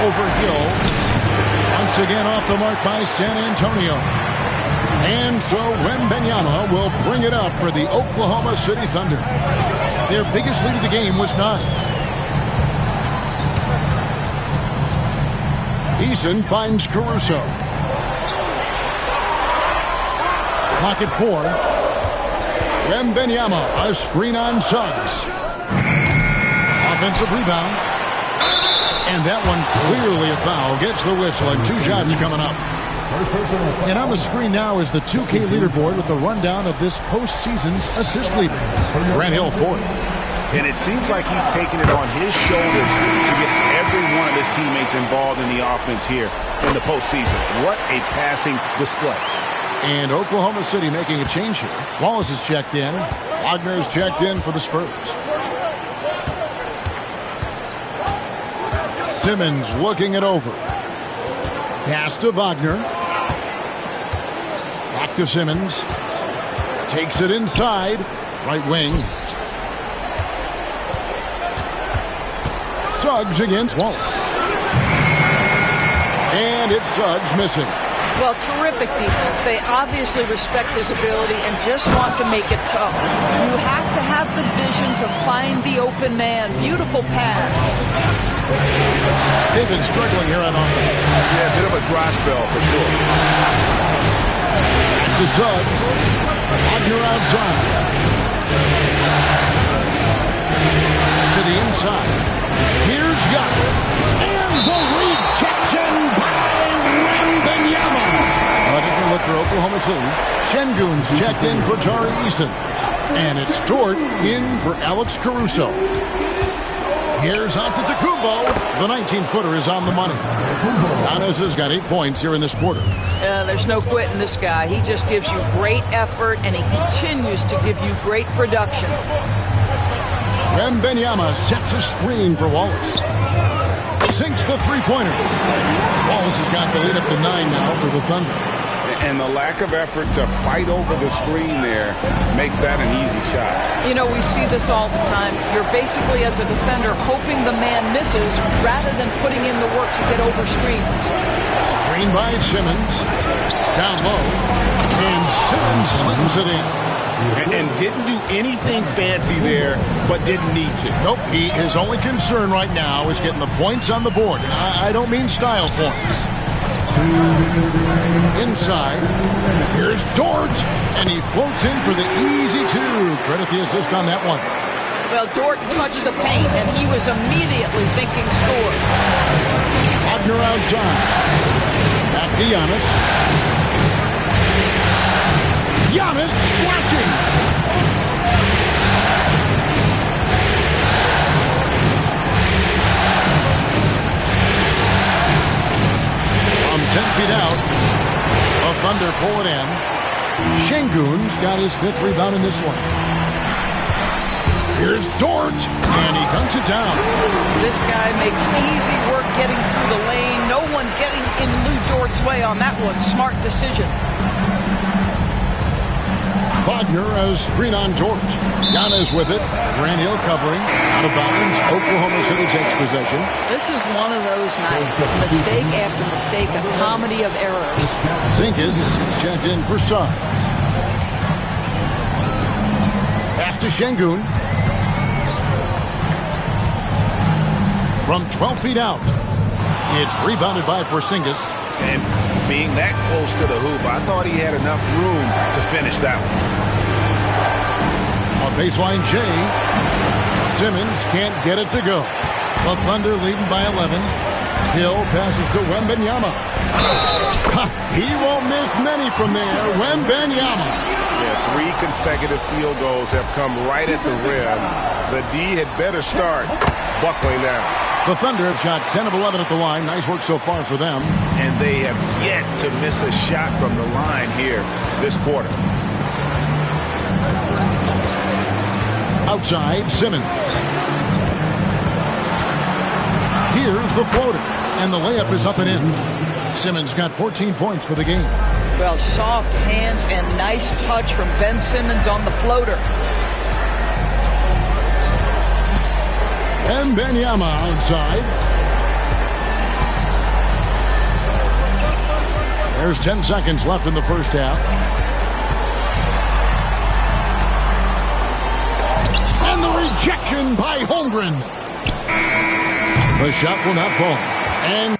Over Hill. Once again off the mark by San Antonio. And so Wembanyama will bring it up for the Oklahoma City Thunder. Their biggest lead of the game was 9. Eason finds Caruso. Clock at 4. Wembanyama, a screen on Suggs. Offensive rebound. And that one clearly a foul. Gets the whistle and 2 shots coming up. And on the screen now is the 2K leaderboard with the rundown of this postseason's assist leaders. Grant Hill 4th. And it seems like he's taking it on his shoulders to get every one of his teammates involved in the offense here in the postseason. What a passing display. And Oklahoma City making a change here. Wallace is checked in. Wagner's checked in for the Spurs. Simmons looking it over. Pass to Wagner. Back to Simmons. Takes it inside. Right wing. Suggs against Wallace. And it's Suggs missing. Well, terrific defense. They obviously respect his ability and just want to make it tough. You have to have the vision to find the open man. Beautiful pass. They've been struggling here on offense. Yeah, a bit of a dry spell for sure. Back to Suggs. Wagner outside. To the inside. Here's Giannis. And the rejection by Wembanyama. A different look for Oklahoma City. Şengün's checked in for Tari Eason. And it's Dort in for Alex Caruso. Here's Antetokounmpo. The 19-footer is on the money. Giannis has got 8 points here in this quarter. There's no quitting this guy. He just gives you great effort, and he continues to give you great production. Wembanyama sets a screen for Wallace. Sinks the three-pointer. Wallace has got the lead up to 9 now for the Thunder. And the lack of effort to fight over the screen there makes that an easy shot. You know, we see this all the time. You're basically, as a defender, hoping the man misses rather than putting in the work to get over screens. Screen by Simmons. Down low. And Simmons slams it in. And didn't do anything fancy there, but didn't need to. Nope, his only concern right now is getting the points on the board. And I don't mean style points. Inside, here's Dort, and he floats in for the easy 2. Credit the assist on that one. Well, Dort touched the paint, and he was immediately thinking score. Wagner outside. Back to Giannis. Giannis slashing. pull it in. Şengün's got his 5th rebound in this one. Here's Dort, and he dunks it down. This guy makes easy work getting through the lane. No one getting in Lou Dort's way on that one. Smart decision. Wagner has screen on Dort. Giannis with it. Grant Hill covering. Out of bounds. Oklahoma City takes possession. This is one of those nights. Mistake after mistake. A comedy of errors. Zinkas is checked in for Suggs. Pass to Şengün. From 12 feet out. It's rebounded by Porzingis. And being that close to the hoop, I thought he had enough room to finish that one. On baseline J. Simmons can't get it to go. The Thunder leading by 11. Hill passes to Wembanyama. He won't miss many from there. Wembanyama. Yeah, 3 consecutive field goals have come right at the rim. The D had better start buckling now. The Thunder have shot 10 of 11 at the line. Nice work so far for them. And they have yet to miss a shot from the line here this quarter. Outside, Simmons. Here's the floater. And the layup is up and in. Simmons got 14 points for the game. Well, soft hands and nice touch from Ben Simmons on the floater. And Wembanyama outside. There's 10 seconds left in the first half. And the rejection by Holmgren. The shot will not fall. And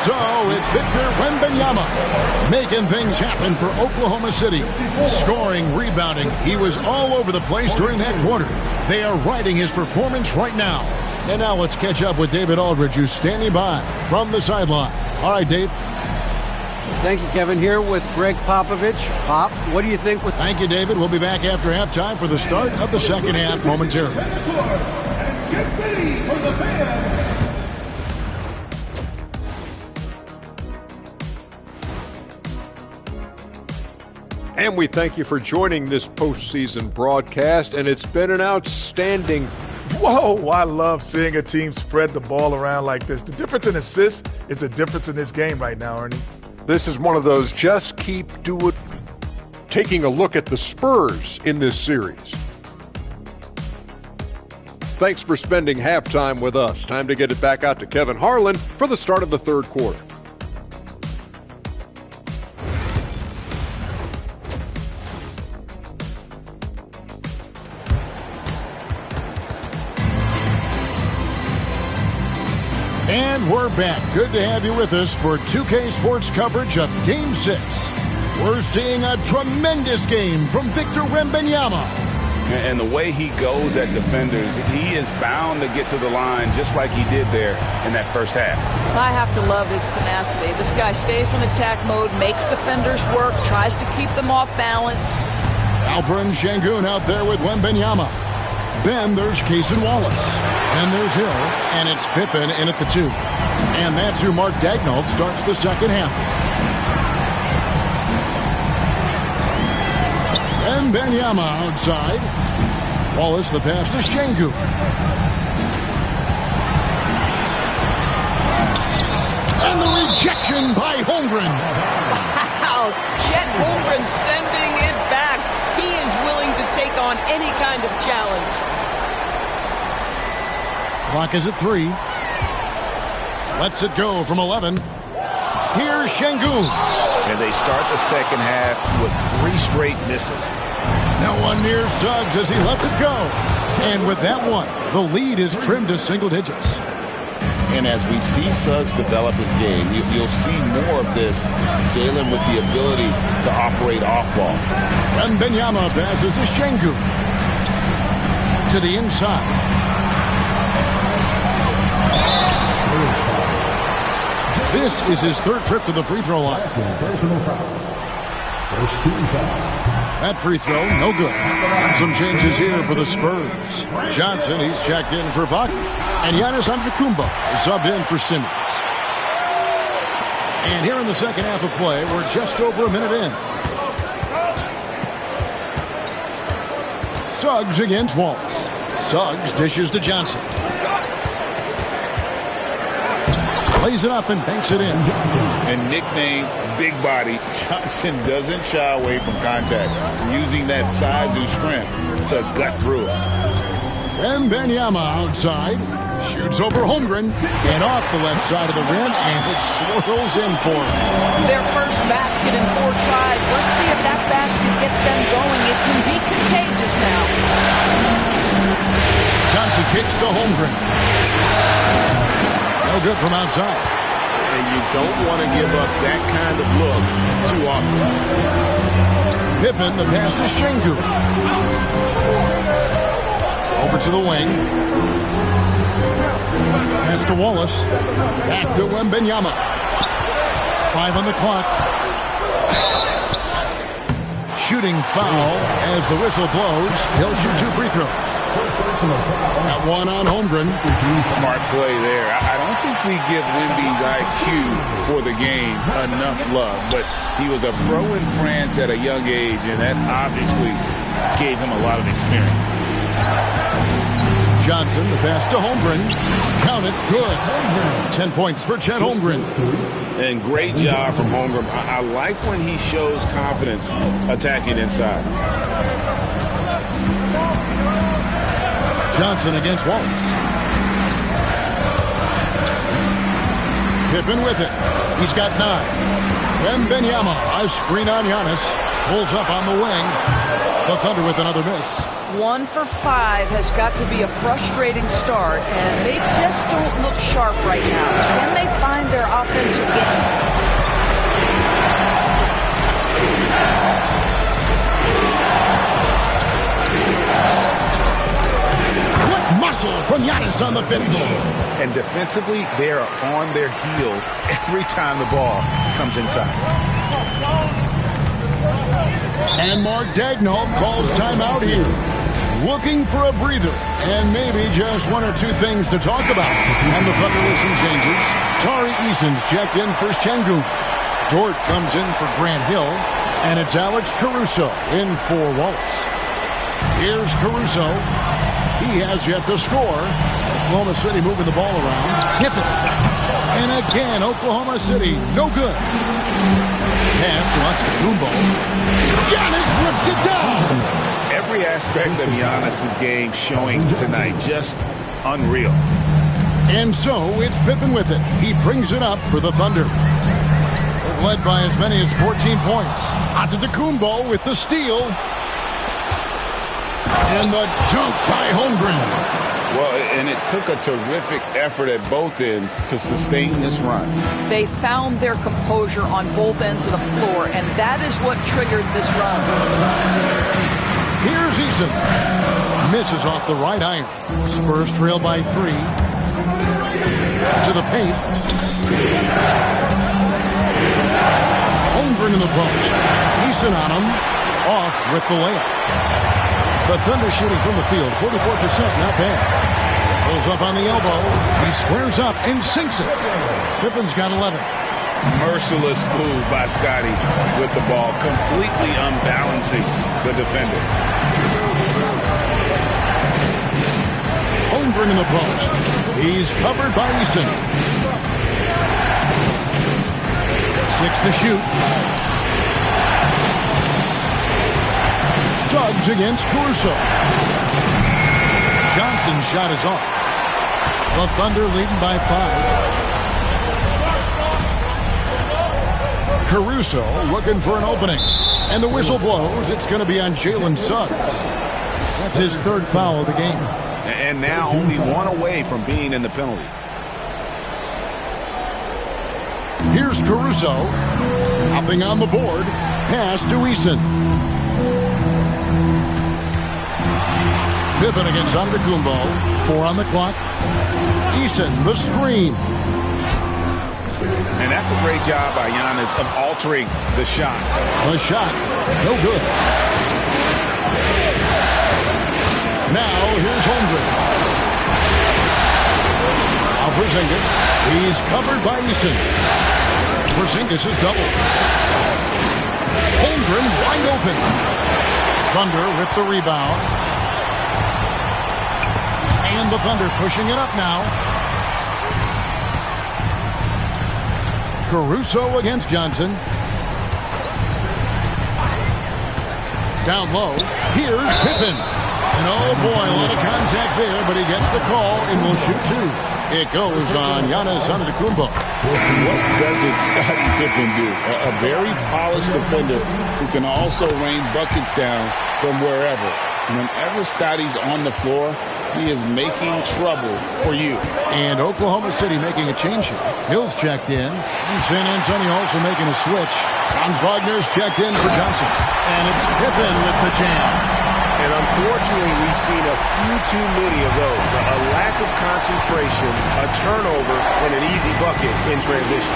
so it's Victor Wembanyama making things happen for Oklahoma City. Scoring, rebounding. He was all over the place during that quarter. They are riding his performance right now. And now let's catch up with David Aldridge, who's standing by from the sideline. All right, Dave. Thank you, Kevin. Here with Greg Popovich. Pop, what do you think? Thank you, David. We'll be back after halftime for the start of the second half momentarily. Get ready for the fans. And we thank you for joining this postseason broadcast, and it's been an outstanding Whoa, I love seeing a team spread the ball around like this. The difference in assists is the difference in this game right now, Ernie. This is one of those just keep doing, taking a look at the Spurs in this series. Thanks for spending halftime with us. Time to get it back out to Kevin Harlan for the start of the third quarter. And we're back. Good to have you with us for 2K Sports coverage of Game 6. We're seeing a tremendous game from Victor Wembanyama. And the way he goes at defenders, he is bound to get to the line just like he did there in that first half. I have to love his tenacity. This guy stays in attack mode, makes defenders work, tries to keep them off balance. Alperen Sengun out there with Wembanyama. Then there's Cason Wallace. And there's Hill, and it's Pippen in at the 2. And that's who Mark Daigneault starts the second half. Wembanyama outside. Wallace the pass to Sengun. And the rejection by Holmgren. Wow, Chet Holmgren sending it back. He is willing to take on any kind of challenge. Clock is at 3. Lets it go from 11. Here's Sengun. And they start the second half with 3 straight misses. No one near Suggs as he lets it go. And with that one, the lead is trimmed to single digits. And as we see Suggs develop his game, you'll see more of this. Jalen with the ability to operate off ball. Wembanyama passes to Sengun. To the inside. This is his third trip to the free throw line. First team foul. That free throw, no good. Some changes here for the Spurs. Johnson, he's checked in for Wagner. And Giannis Antetokounmpo is subbed in for Simmons. And here in the second half of play, we're just over a minute in. Suggs against Wallace. Suggs dishes to Johnson. Plays it up and banks it in. And nicknamed Big Body, Johnson doesn't shy away from contact, using that size and strength to gut through it. Wembanyama outside, shoots over Holmgren, and off the left side of the rim, and it swirls in for him. Their first basket in 4 tries. Let's see if that basket gets them going. It can be contagious now. Johnson kicks to Holmgren. No good from outside. And you don't want to give up that kind of look too often. Pippen, the pass to Sengun. Over to the wing. Pass to Wallace. Back to Wembanyama. 5 on the clock. Shooting foul as the whistle blows. He'll shoot 2 free throws. Got one on Holmgren. Smart play there. I don't think we give Wemby's IQ for the game enough love, but he was a pro in France at a young age, and that obviously gave him a lot of experience. Johnson, the pass to Holmgren. Count it, good. 10 points for Chet Holmgren. And great job from Holmgren. I like when he shows confidence attacking inside. Johnson against Wallace. Pippen with it. He's got 9. Wembanyama, a screen on Giannis. Pulls up on the wing. The Thunder with another miss. 1 for 5 has got to be a frustrating start, and they just don't look sharp right now. Can they find their offensive game? Muscle from Giannis on the finish. And defensively, they are on their heels every time the ball comes inside. And Mark Daigneault calls timeout here. Looking for a breather and maybe just 1 or 2 things to talk about. And the Thunder with some changes. Tari Eason's checked in for Sengun. Dort comes in for Grant Hill. And it's Alex Caruso in for Wallace. Here's Caruso. He has yet to score. Oklahoma City moving the ball around. Pippen. And again, Oklahoma City, no good. Pass to Antetokounmpo. Giannis rips it down. Every aspect of Giannis' game showing tonight, just unreal. And so it's Pippen with it. He brings it up for the Thunder. They've led by as many as 14 points. Antetokounmpo with the steal. And the dunk by Holmgren. Well, and it took a terrific effort at both ends to sustain this run. They found their composure on both ends of the floor, and that is what triggered this run. Here's Eason. Misses off the right iron. Spurs trail by 3. To the paint. Holmgren in the post. Eason on him. Off with the layup. The Thunder shooting from the field, 44%, not bad. Pulls up on the elbow. He squares up and sinks it. Pippen's got 11. Merciless move by Scotty with the ball, completely unbalancing the defender. Holmgren in the post. He's covered by Eason. 6 to shoot. Suggs against Caruso. Johnson's shot is off. The Thunder leading by 5. Caruso looking for an opening. And the whistle blows. It's going to be on Jalen Suggs. That's his 3rd foul of the game. And now only 1 away from being in the penalty. Here's Caruso. Nothing on the board. Pass to Eason. Pippen against Antetokounmpo. 4 on the clock. Eason, the screen. And that's a great job by Giannis of altering the shot. The shot, no good. Now, here's Holmgren. Now Porzingis. He's covered by Eason. Porzingis is doubled. Holmgren wide open. Thunder with the rebound. And the Thunder pushing it up now. Caruso against Johnson. Down low. Here's Pippen. And oh boy, a lot of contact there, but he gets the call and will shoot 2. It goes on Giannis Antetokounmpo. What doesn't Scottie Pippen do? A very polished defender who can also rain buckets down from wherever. Whenever Scottie's on the floor, he is making trouble for you. And Oklahoma City making a change here. Hill's checked in. And San Antonio also making a switch. Franz Wagner's checked in for Johnson. And it's Pippen with the jam. And unfortunately, we've seen a few too many of those. A lack of concentration, a turnover, and an easy bucket in transition.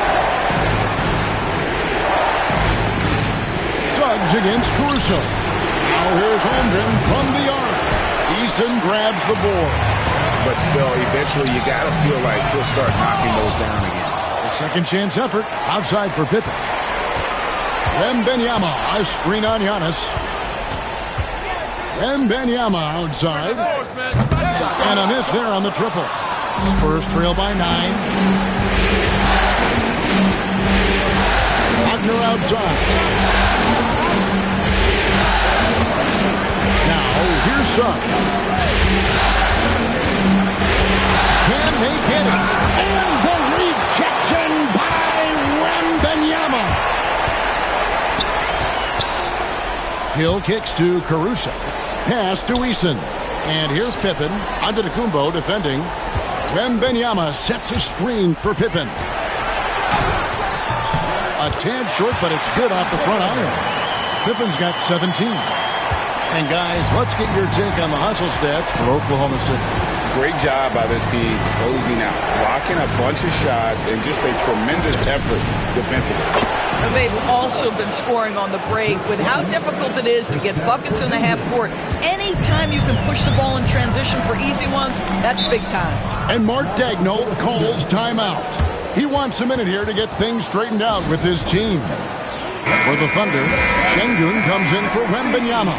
Suggs against Caruso. Now here's Holmgren from the arc. Eason grabs the board. But still, eventually you got to feel like he'll start knocking those down again. A second chance effort outside for Pippen. Wembanyama, a screen on Giannis. Wembanyama outside. And a miss there on the triple. Spurs trail by 9. Wagner outside. Now, here's Suggs. Can they get it? And the rejection by Wembanyama. Hill kicks to Caruso. Pass to Eason. And here's Pippen. Antetokounmpo defending. Wembanyama sets a screen for Pippen. A tad short, but it's good off the front iron. Pippen's got 17. And guys, let's get your take on the hustle stats for Oklahoma City. Great job by this team closing out, blocking a bunch of shots, and just a tremendous effort defensively. They've also been scoring on the break. With how difficult it is to get buckets in the half court, anytime you can push the ball in transition for easy ones, that's big time. And Mark Daigneault calls timeout. He wants a minute here to get things straightened out with his team. For the Thunder, Şengün comes in for Wembanyama.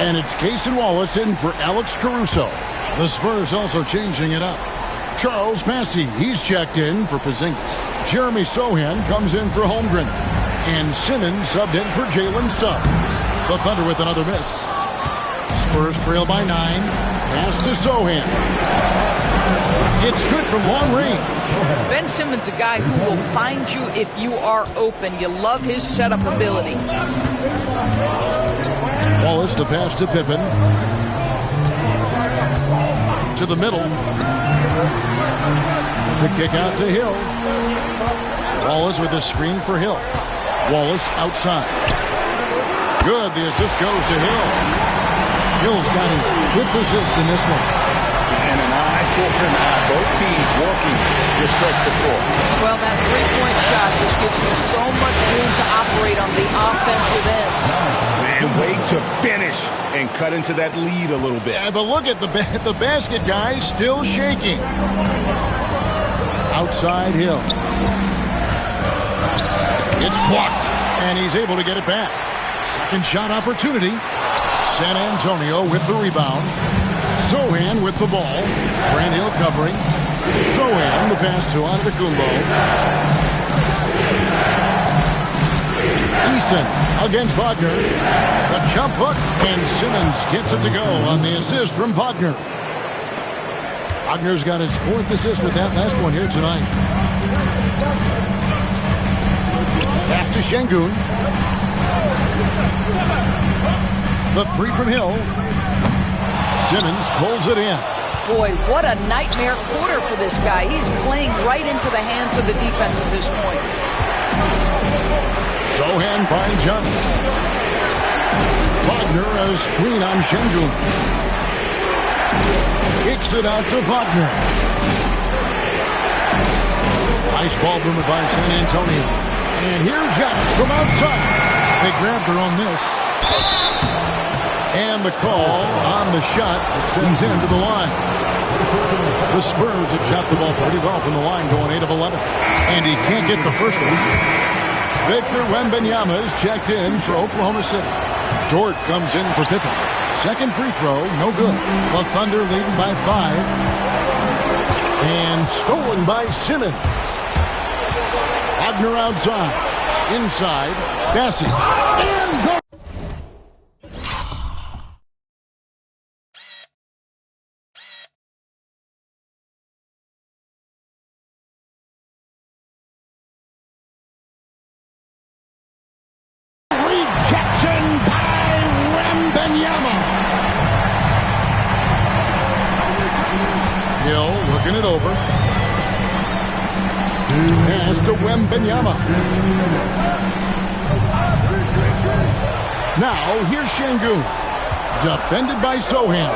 And it's Cason Wallace in for Alex Caruso. The Spurs also changing it up. Charles Massey, he's checked in for Porzingis. Jeremy Sohan comes in for Holmgren. And Simmons subbed in for Jalen Suggs. The Thunder with another miss. Spurs trail by 9. Pass to Sohan. It's good from long range. Ben Simmons, a guy who will find you if you are open. You love his setup ability. Wallace, the pass to Pippen. To the middle. The kick out to Hill. Wallace with a screen for Hill. Wallace outside. Good. The assist goes to Hill. Hill's got his 5th assist in this one. And an eye for an eye. Both teams working to stretch the floor. Well, that three-point shot just gives you so much room to operate on the offensive end. And wait to finish and cut into that lead a little bit. Yeah, but look at the basket guy still shaking. Outside Hill. It's blocked, and he's able to get it back. Second shot opportunity. San Antonio with the rebound. Sohan with the ball. Grant Hill covering. Sohan, the pass to Antetokounmpo. Eason against Wagner. The jump hook, and Simmons gets it to go on the assist from Wagner. Wagner's got his 4th assist with that last one here tonight. Pass to Şengün. The 3 from Hill. Simmons pulls it in. Boy, what a nightmare quarter for this guy. He's playing right into the hands of the defense at this point. Sohan finds Giannis. Wagner a screen on Şengün. Kicks it out to Wagner. Nice ball movement by San Antonio. And here's Giannis from outside. They grabbed their own miss. And the call on the shot that sends him to the line. The Spurs have shot the ball pretty well from the line, going 8 of 11. And he can't get the first one. Victor Wembanyama is checked in for Oklahoma City. Dort comes in for Pippen. Second free throw, no good. The Thunder leading by 5. And stolen by Simmons. Wagner outside. Inside. Bassett. And the rejection by Wembanyama. Hill looking it over. Pass to Wembanyama. Now, here's Şengün. Defended by Sohan.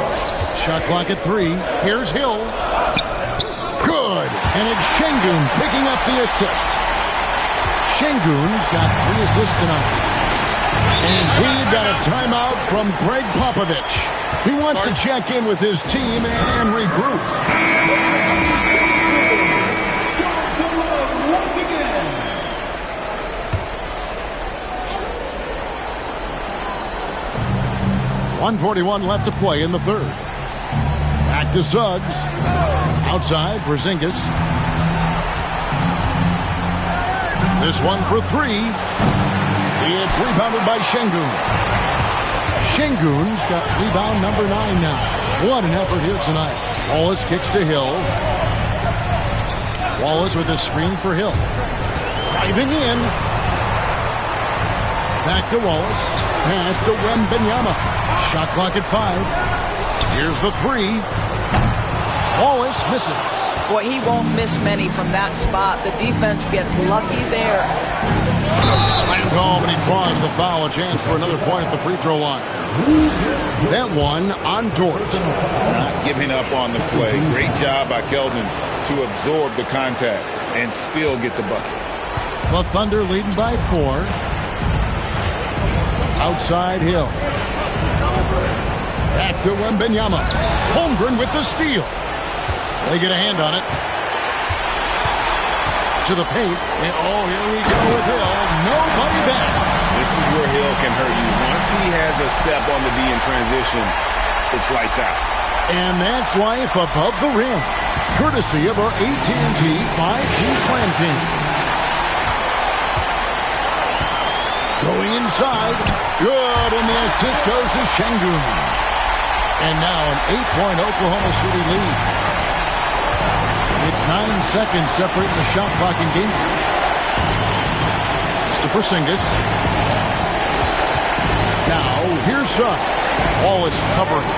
Shot clock at 3. Here's Hill. Good. And it's Şengün picking up the assist. Şengün's got 3 assists tonight. And we've got a timeout from Greg Popovich. He wants to check in with his team and regroup. Once again. 1:41 left to play in the third. Back to Suggs. Outside, Porzingis. This one for 3. It's rebounded by Şengün. Şengün's got rebound number 9 now. What an effort here tonight. Wallace kicks to Hill. Wallace with a screen for Hill. Driving in. Back to Wallace. Pass to Wembanyama. Shot clock at 5. Here's the 3. Wallace misses. Boy, he won't miss many from that spot. The defense gets lucky there. Slammed home, and he draws the foul. A chance for another point at the free throw line. That one on Dort. Not giving up on the play. Great job by Keldon to absorb the contact and still get the bucket. The Thunder leading by 4. Outside Hill. Back to Wembanyama. Holmgren with the steal. They get a hand on it. To the paint. And oh, here we go with Hill. Nobody back. This is where Hill can hurt you. Once he has a step on the D in transition, it's lights out. And that's life above the rim, courtesy of our AT&T 5G Slam King. Going inside, good, and the assist goes to Şengün. And now an 8-point Oklahoma City lead. It's 9 seconds separating the shot clock and game. Mr. Porzingis. Now, here's Suggs. Wallace covering.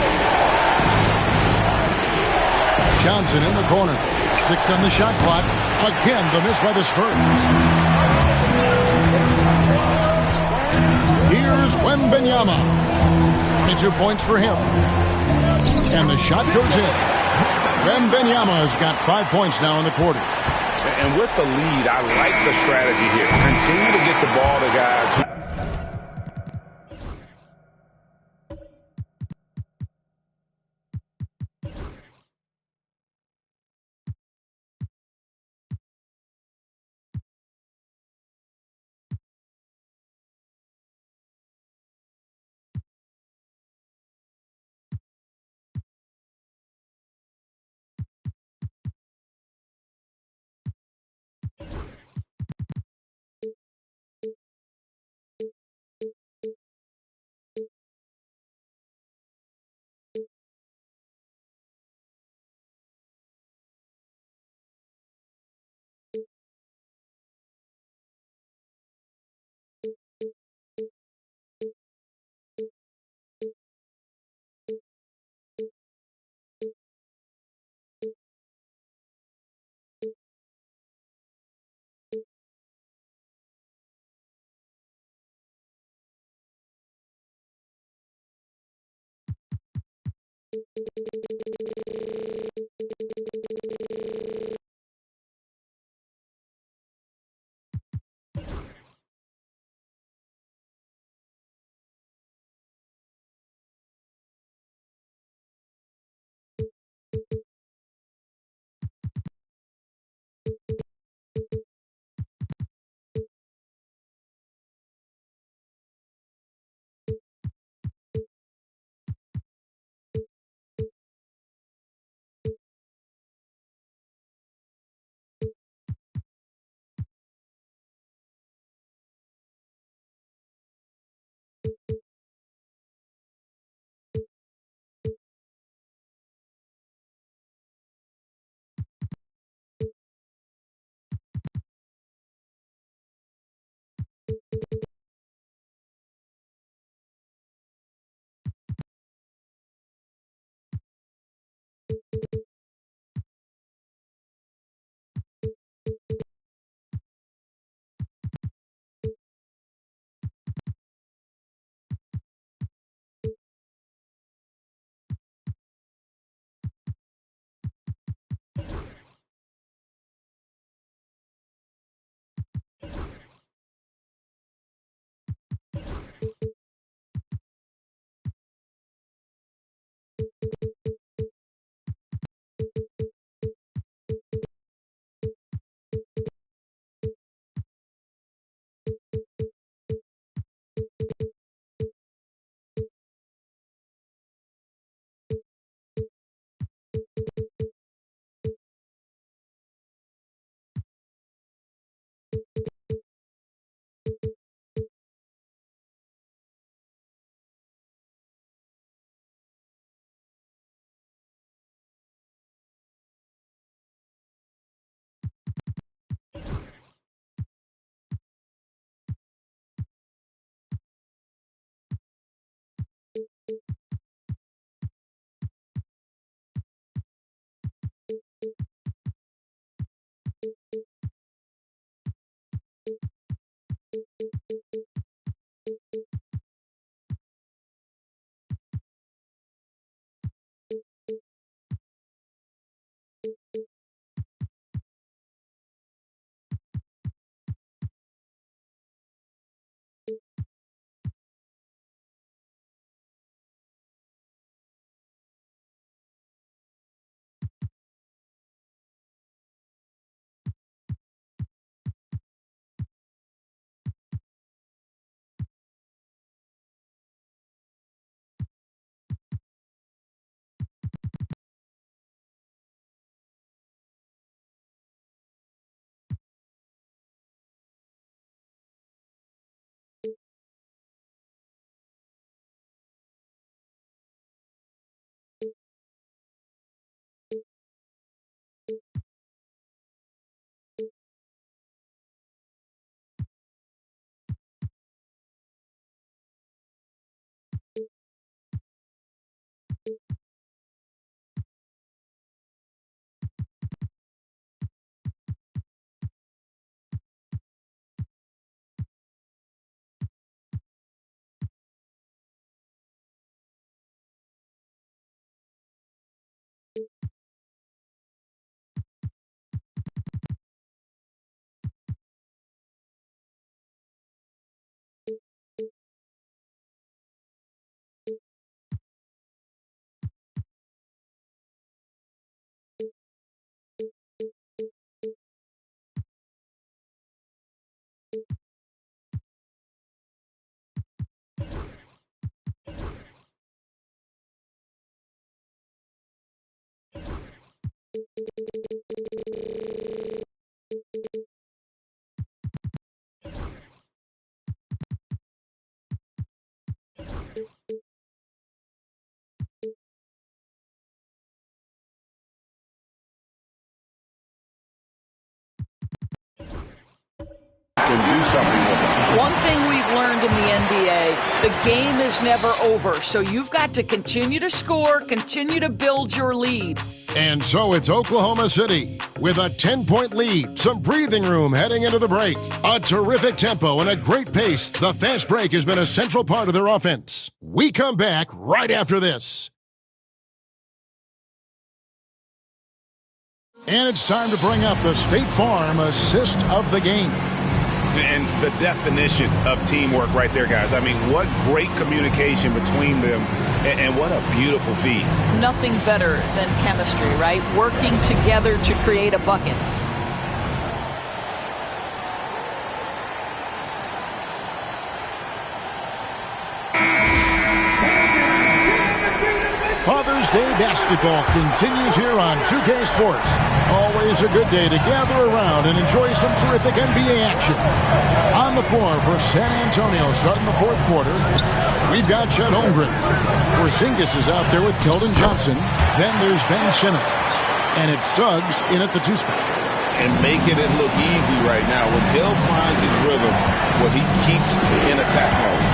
Johnson in the corner. 6 on the shot clock. Again, the miss by the Spurs. Here's Wembanyama. 22 points for him. And the shot goes in. Wembanyama's got 5 points now in the quarter. And with the lead, I like the strategy here. Continue to get the ball to guys. something with it. One thing we've learned in the NBA, the game is never over. So you've got to continue to score, continue to build your lead. And so it's Oklahoma City with a 10-point lead, some breathing room heading into the break. A terrific tempo and a great pace. The fast break has been a central part of their offense. We come back right after this. And it's time to bring up the State Farm assist of the game. And the definition of teamwork right there, guys. I mean, what great communication between them, and what a beautiful feed. Nothing better than chemistry, right? Working together to create a bucket. Father's Day basketball continues here on 2K Sports. Always a good day to gather around and enjoy some terrific NBA action. On the floor for San Antonio starting the fourth quarter, we've got Chet Holmgren. Porzingis is out there with Keldon Johnson. Then there's Ben Simmons. And it's Suggs in at the 2 spot. And making it look easy right now. When Hill finds his rhythm, where he keeps in attack mode.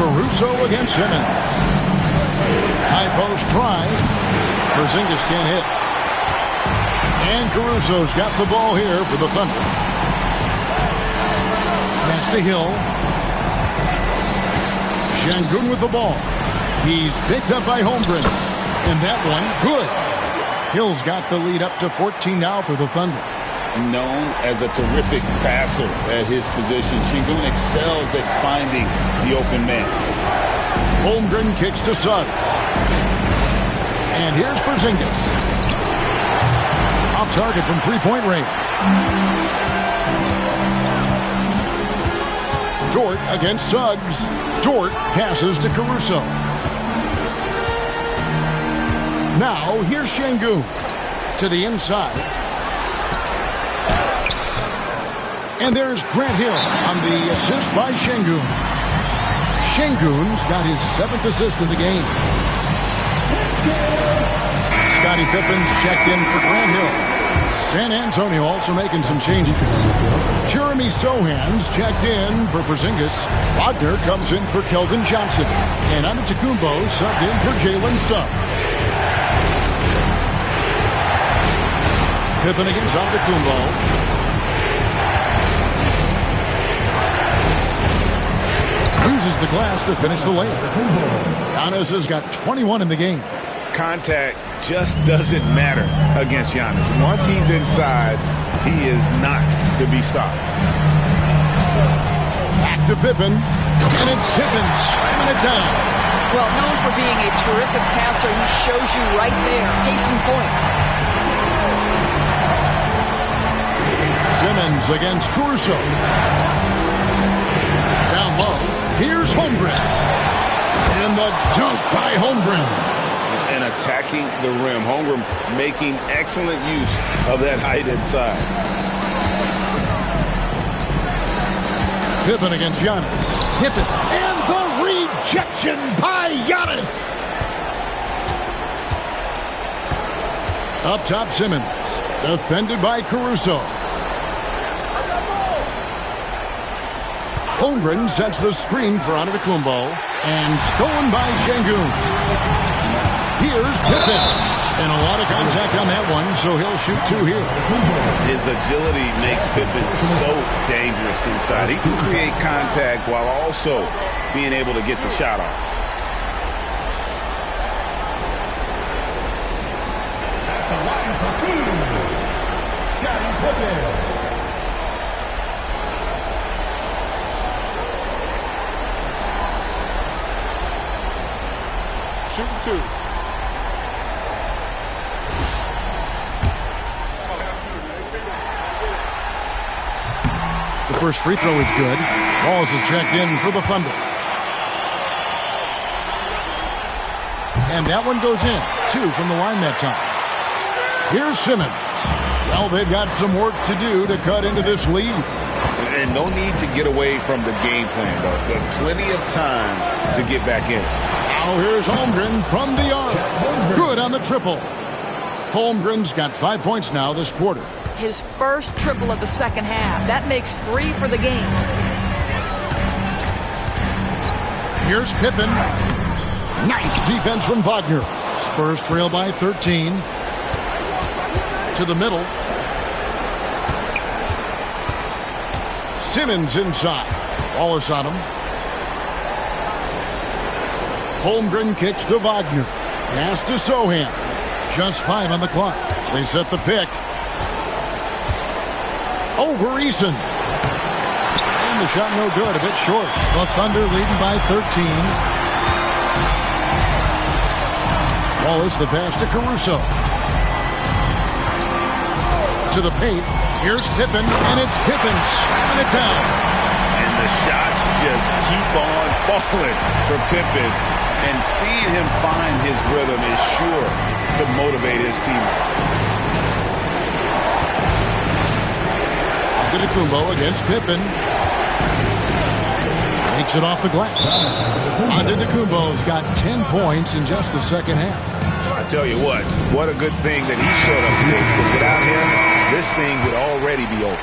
Caruso against Simmons. High post try. Porzingis can't hit. And Caruso's got the ball here for the Thunder. Pass to Hill. Şengün with the ball. He's picked up by Holmgren. And that one, good. Hill's got the lead up to 14 now for the Thunder. Known as a terrific passer at his position, Şengün excels at finding the open man. Holmgren kicks to Suggs. And here's Porzingis. Off target from three-point range. Dort against Suggs. Dort passes to Caruso. Now here's Şengün to the inside. And there's Grant Hill on the assist by Şengün. Şengün's got his 7th assist in the game. Scottie Pippen's checked in for Grant Hill. San Antonio also making some changes. Jeremy Sohan's checked in for Porzingis. Wagner comes in for Keldon Johnson. And Antetokounmpo subbed in for Jalen Suggs. Pippen against Antetokounmpo. Uses the glass to finish the layup. Giannis has got 21 in the game. Contact just doesn't matter against Giannis. Once he's inside, he is not to be stopped. Back to Pippen, and it's Pippen slamming it down. Well, known for being a terrific passer, he shows you right there. Case in point. Simmons against Caruso. Down low. Here's Holmgren. And the dunk by Holmgren. And attacking the rim. Holmgren making excellent use of that height inside. Pippen against Giannis. Pippen. And the rejection by Giannis. Up top, Simmons. Defended by Caruso. Holmgren sets the screen for Antetokounmpo, and stolen by Şengün. Here's Pippen, and a lot of contact on that one, so he'll shoot 2 here. His agility makes Pippen so dangerous inside. He can create contact while also being able to get the shot off. At the line for 2, Scottie Pippen. Shooting 2. The first free throw is good. Walls is checked in for the Thunder. And that one goes in. 2 from the line that time. Here's Simmons. Well, they've got some work to do to cut into this lead. And no need to get away from the game plan, though. But plenty of time to get back in. Now here's Holmgren from the arc. Good on the triple. Holmgren's got 5 points now this quarter. his first triple of the second half. That makes 3 for the game. Here's Pippen. Nice defense from Wagner. Spurs trail by 13. To the middle. Simmons inside. Wallace on him. Holmgren kicks to Wagner. Pass to Sohan. Just 5 on the clock. They set the pick. Over Eason. And the shot no good. A bit short. The Thunder leading by 13. Wallace the pass to Caruso. To the paint. Here's Pippen, and it's Pippen slamming it down. And the shots just keep on falling for Pippen. And seeing him find his rhythm is sure to motivate his teammates. Antetokounmpo against Pippen. Takes it off the glass. Antetokounmpo's got 10 points in just the second half. I tell you what a good thing that he showed up today, because without him, this thing would already be over.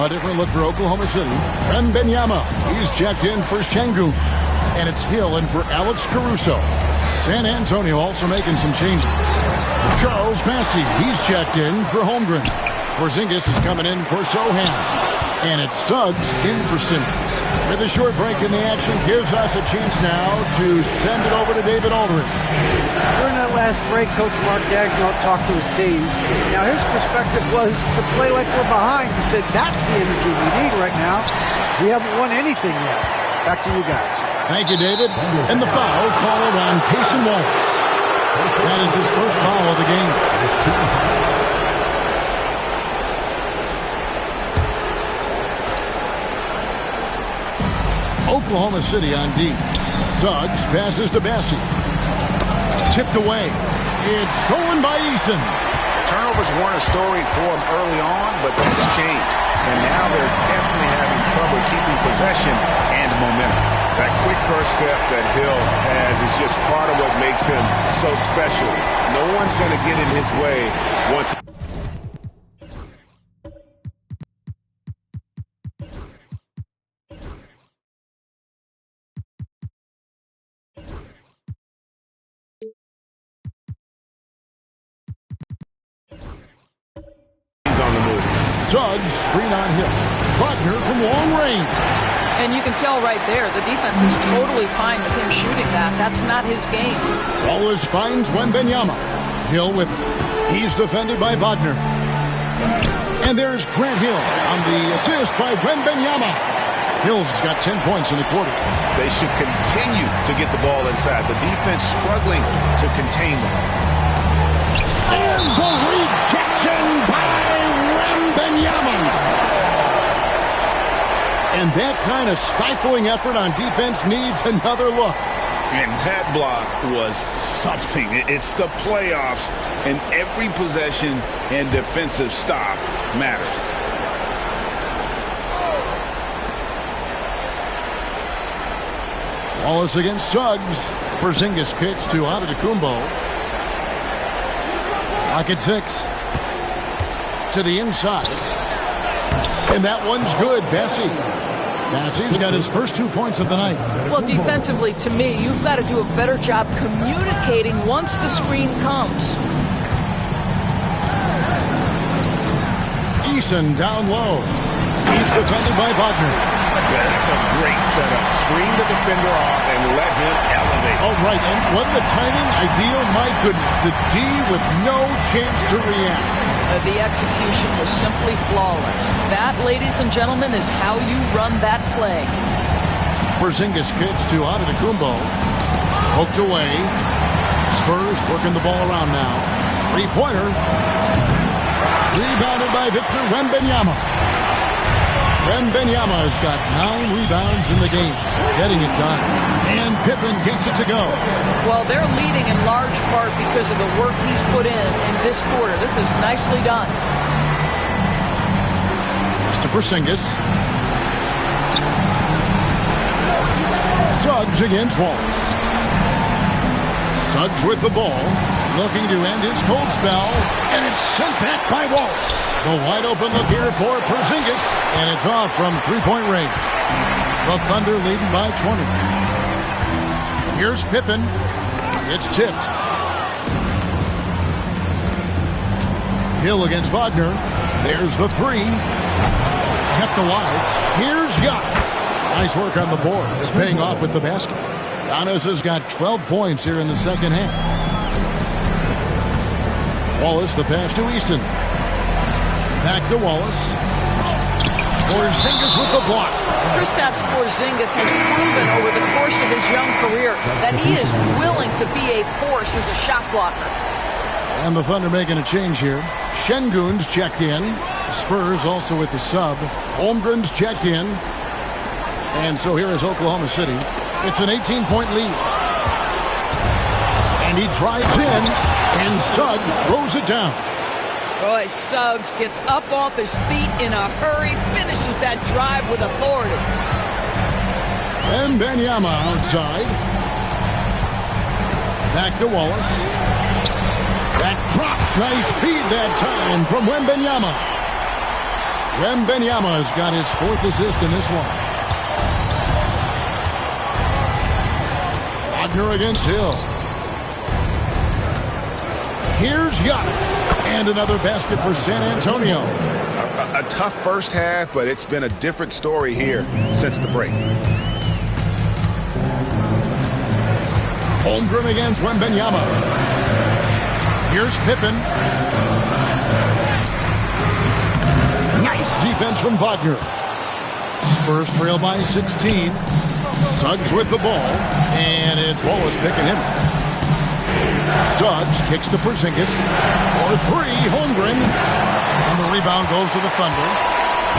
A different look for Oklahoma City. Wembanyama. He's checked in for Şengün. And it's Hill in for Alex Caruso. San Antonio also making some changes. Charles Massey. He's checked in for Holmgren. Porzingis is coming in for Sohan. And it's Suggs in for Simmons. With a short break in the action, gives us a chance now to send it over to David Aldridge. During that last break, Coach Mark Daigneault talked to his team. Now, his perspective was to play like we're behind. He said, that's the energy we need right now. We haven't won anything yet. Back to you guys. Thank you, David. And the foul called on Cason Wallace. That is his first foul of the game. Oklahoma City on D. Suggs passes to Bassey. Tipped away. It's stolen by Eason. Turnovers weren't a story for him early on, but that's changed. And now they're definitely having trouble keeping possession and momentum. That quick first step that Hill has is just part of what makes him so special. No one's going to get in his way once. Suggs, screen on Hill. Wagner from long range. And you can tell right there, the defense is totally fine with him shooting that. That's not his game. Wallace finds Wembanyama. Hill with it. He's defended by Wagner. And there's Grant Hill on the assist by Wembanyama. Hill's got 10 points in the quarter. They should continue to get the ball inside. The defense struggling to contain them. And the rejection by Wembanyama. And that kind of stifling effort on defense needs another look. And that block was something. It's the playoffs, and every possession and defensive stop matters. Wallace against Suggs. Porzingis kicks to Antetokounmpo. Lock at 6. To the inside. And that one's good. Bassey's got his first 2 points of the night. Well, defensively, to me, you've got to do a better job communicating once the screen comes. Eason down low. He's defended by Wagner. That's a great setup. Screen the defender off and let him elevate. Oh, right. And wasn't the timing ideal? My goodness. The D with no chance to react. The execution was simply flawless. That, ladies and gentlemen, is how you run that play. Porzingis kicks to Antetokounmpo. Poked away. Spurs working the ball around now. Three-pointer. Rebounded by Victor Wembanyama. Wembanyama has got 9 rebounds in the game. Getting it done. And Pippen gets it to go. Well, they're leading in large part because of the work he's put in this quarter. This is nicely done. To Porzingis. Suggs against Wallace. Suggs with the ball. looking to end his cold spell, and it's sent back by Wallace. The wide open look here for Porzingis, and it's off from three-point range. The Thunder leading by 20. Here's Pippen. It's tipped. Hill against Wagner. There's the three. Kept alive. Here's Giannis. Nice work on the board. It's paying off with the basket. Giannis has got 12 points here in the second half. Wallace, the pass to Easton. Back to Wallace. Porzingis with the block. Kristaps Porzingis has proven over the course of his young career that he is willing to be a force as a shot blocker. And the Thunder making a change here. Şengün's checked in. Spurs also with the sub. Holmgren's checked in. And so here is Oklahoma City. It's an 18-point lead. And he drives in, and Suggs throws it down. Boy, Suggs gets up off his feet in a hurry, finishes that drive with authority. Wembanyama outside. Back to Wallace. That drops. Nice speed that time from Wembanyama. Wembanyama's got his fourth assist in this one. Wagner against Hill. Here's Giannis. And another basket for San Antonio. A tough first half, but it's been a different story here since the break. Holmgren against Wembanyama. Here's Pippen. Nice defense from Wagner. Spurs trail by 16. Suggs with the ball. And it's Wallace picking him up. Suggs kicks to Porzingis. For three, Holmgren. And the rebound goes to the Thunder.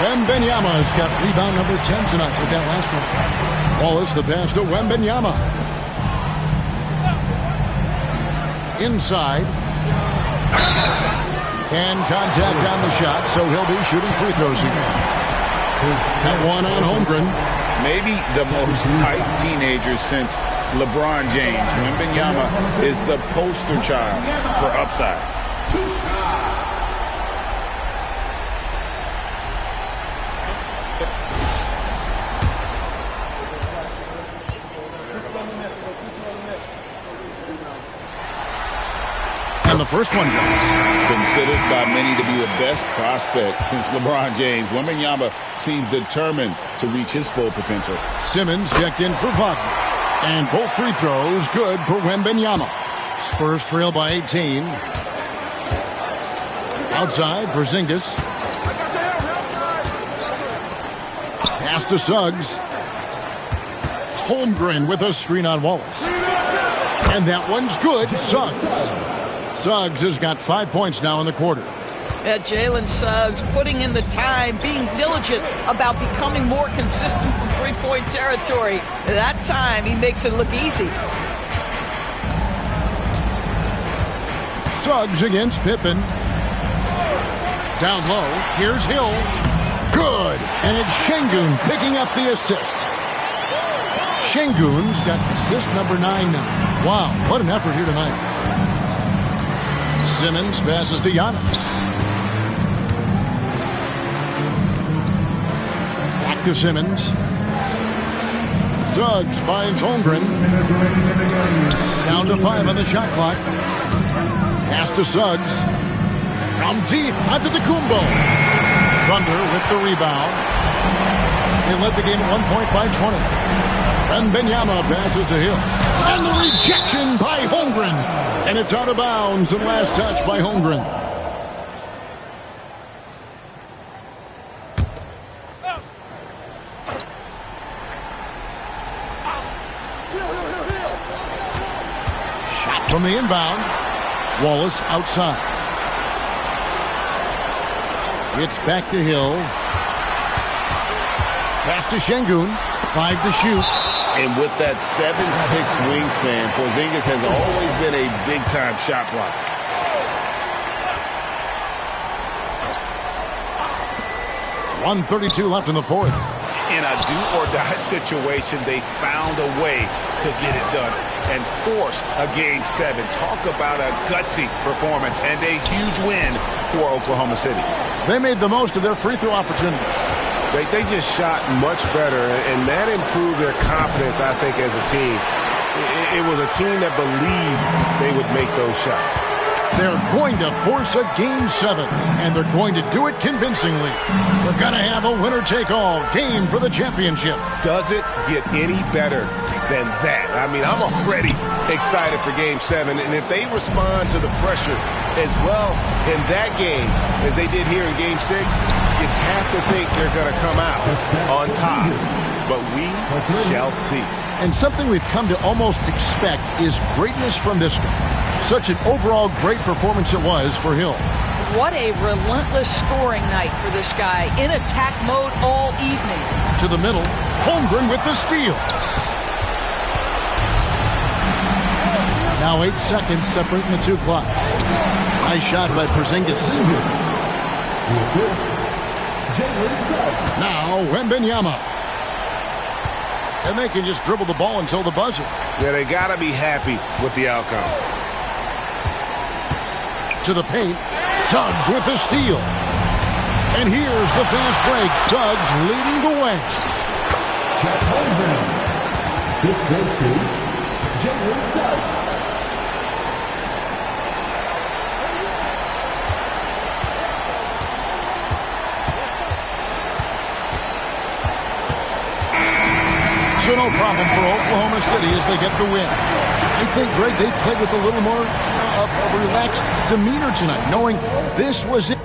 Wembanyama's got rebound number 10 tonight with that last one. Wallace the pass to Wembanyama. Inside. And contact on the shot, so he'll be shooting free throws here. That one on Holmgren. Maybe the most hyped teenager since LeBron James. Wembanyama is the poster child for upside. And the first one drops. Considered by many to be the best prospect since LeBron James, Wembanyama seems determined to reach his full potential. Simmons checked in for Wagner. And both free throws good for Wembanyama. Spurs trail by 18. Outside, Porzingis. Pass to Suggs. Holmgren with a screen on Wallace. And that one's good. Suggs has got 5 points now in the quarter. Yeah, Jalen Suggs putting in the time, being diligent about becoming more consistent from three-point territory. That time, he makes it look easy. Suggs against Pippen. Down low. Here's Hill. Good. And it's Şengün picking up the assist. Şengün's got assist number 9 now. Wow, what an effort here tonight. Simmons passes to Giannis. Back to Simmons. Suggs finds Holmgren. Down to 5 on the shot clock. Pass to Suggs. From deep, Antetokounmpo. Thunder with the rebound. They led the game at 1 point by 20. Wembanyama passes to Hill. And the rejection by Holmgren. And it's out of bounds. And last touch by Holmgren. Shot from the inbound. Wallace outside. It's back to Hill. Pass to Şengün. 5 to shoot. And with that 7'6" wingspan, Porzingis has always been a big-time shot blocker. .132 left in the fourth. In a do-or-die situation, they found a way to get it done and force a Game 7. Talk about a gutsy performance and a huge win for Oklahoma City. They made the most of their free throw opportunities. They just shot much better, and that improved their confidence, I think, as a team. It was a team that believed they would make those shots. They're going to force a Game 7, and they're going to do it convincingly. We're going to have a winner-take-all game for the championship. Does it get any better than that? I mean, I'm already excited for Game 7, and if they respond to the pressure as well in that game as they did here in Game 6, you'd have to think they're going to come out on top. But we shall see. And something we've come to almost expect is greatness from this guy. Such an overall great performance it was for Hill. What a relentless scoring night for this guy. In attack mode all evening. To the middle, Holmgren with the steal. Now 8 seconds separating the two clocks. Nice shot by Porzingis. Now Wembanyama. And they can just dribble the ball until the buzzer. Yeah, they got to be happy with the outcome. To the paint, Suggs with the steal. And here's the fast break. Suggs leading the way. Chet Holmgren. Assist goes to Jalen Suggs. So no problem for Oklahoma City as they get the win. I think, Greg, they played with a little more relaxed demeanor tonight, knowing this was it.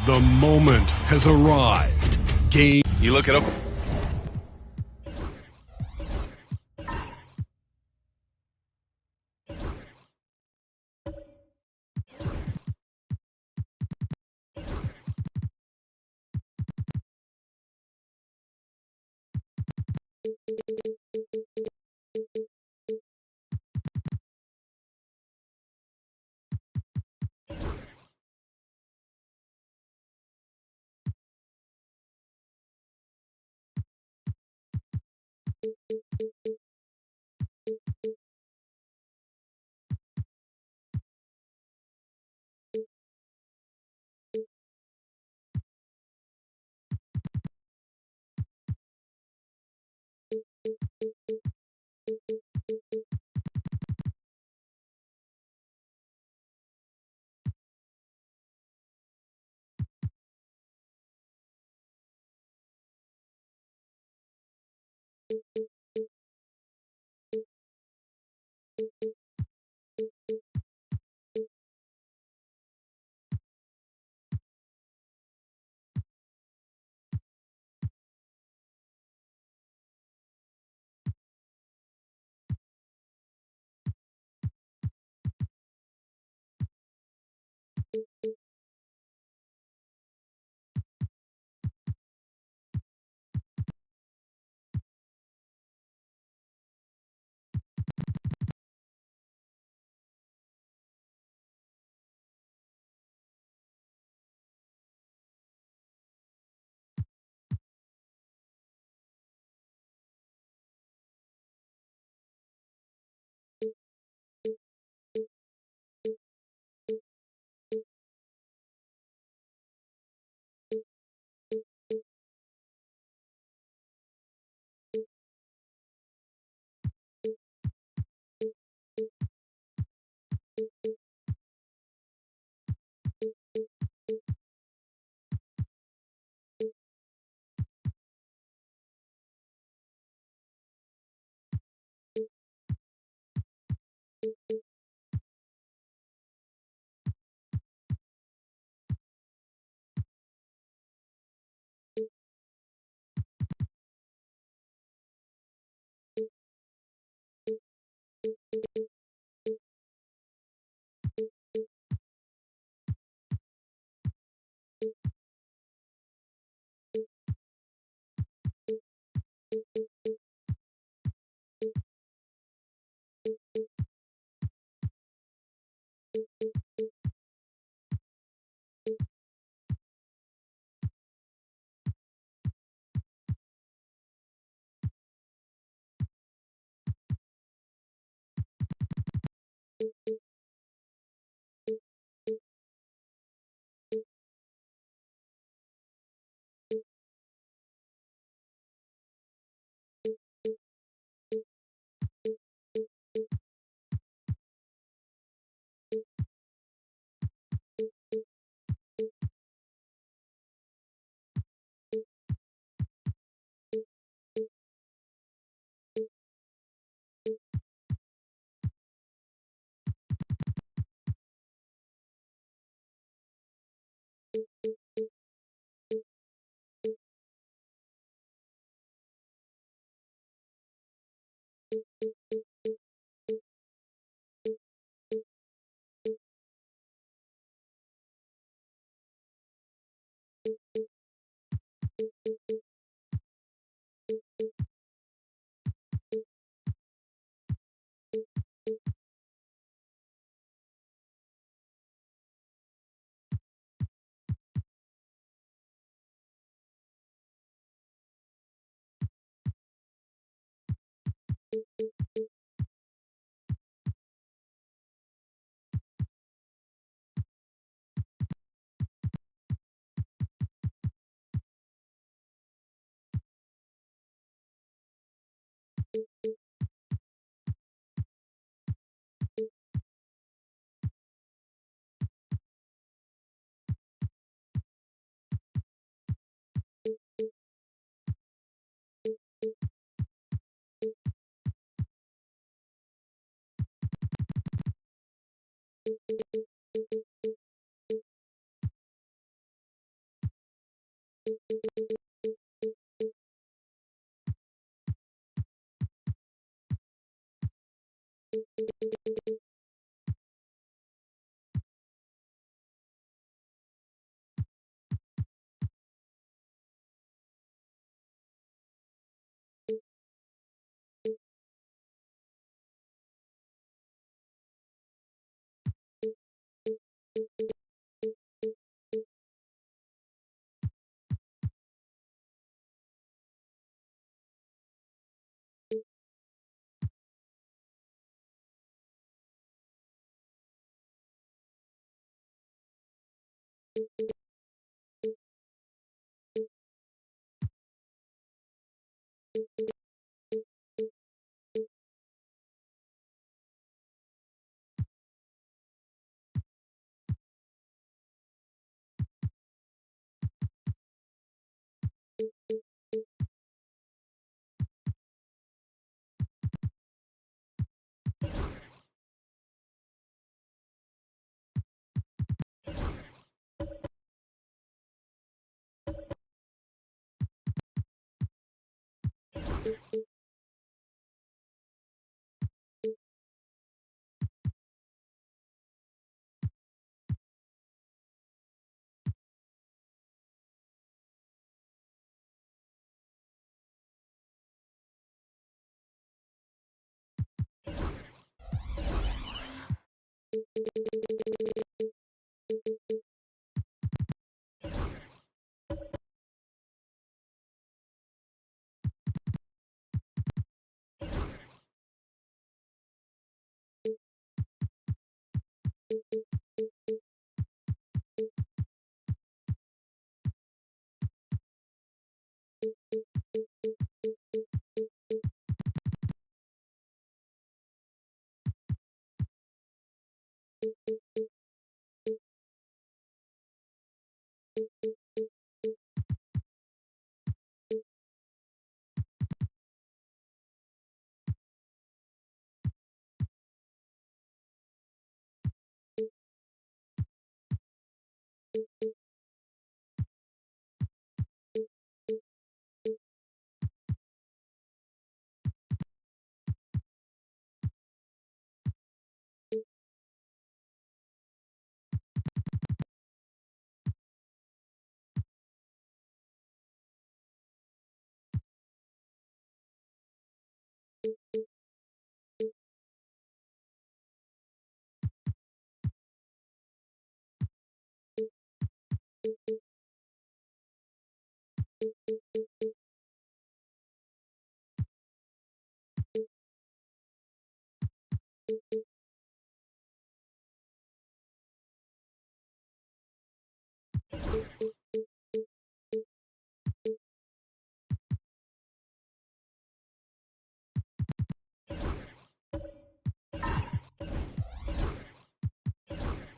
The moment has arrived. Game. You look at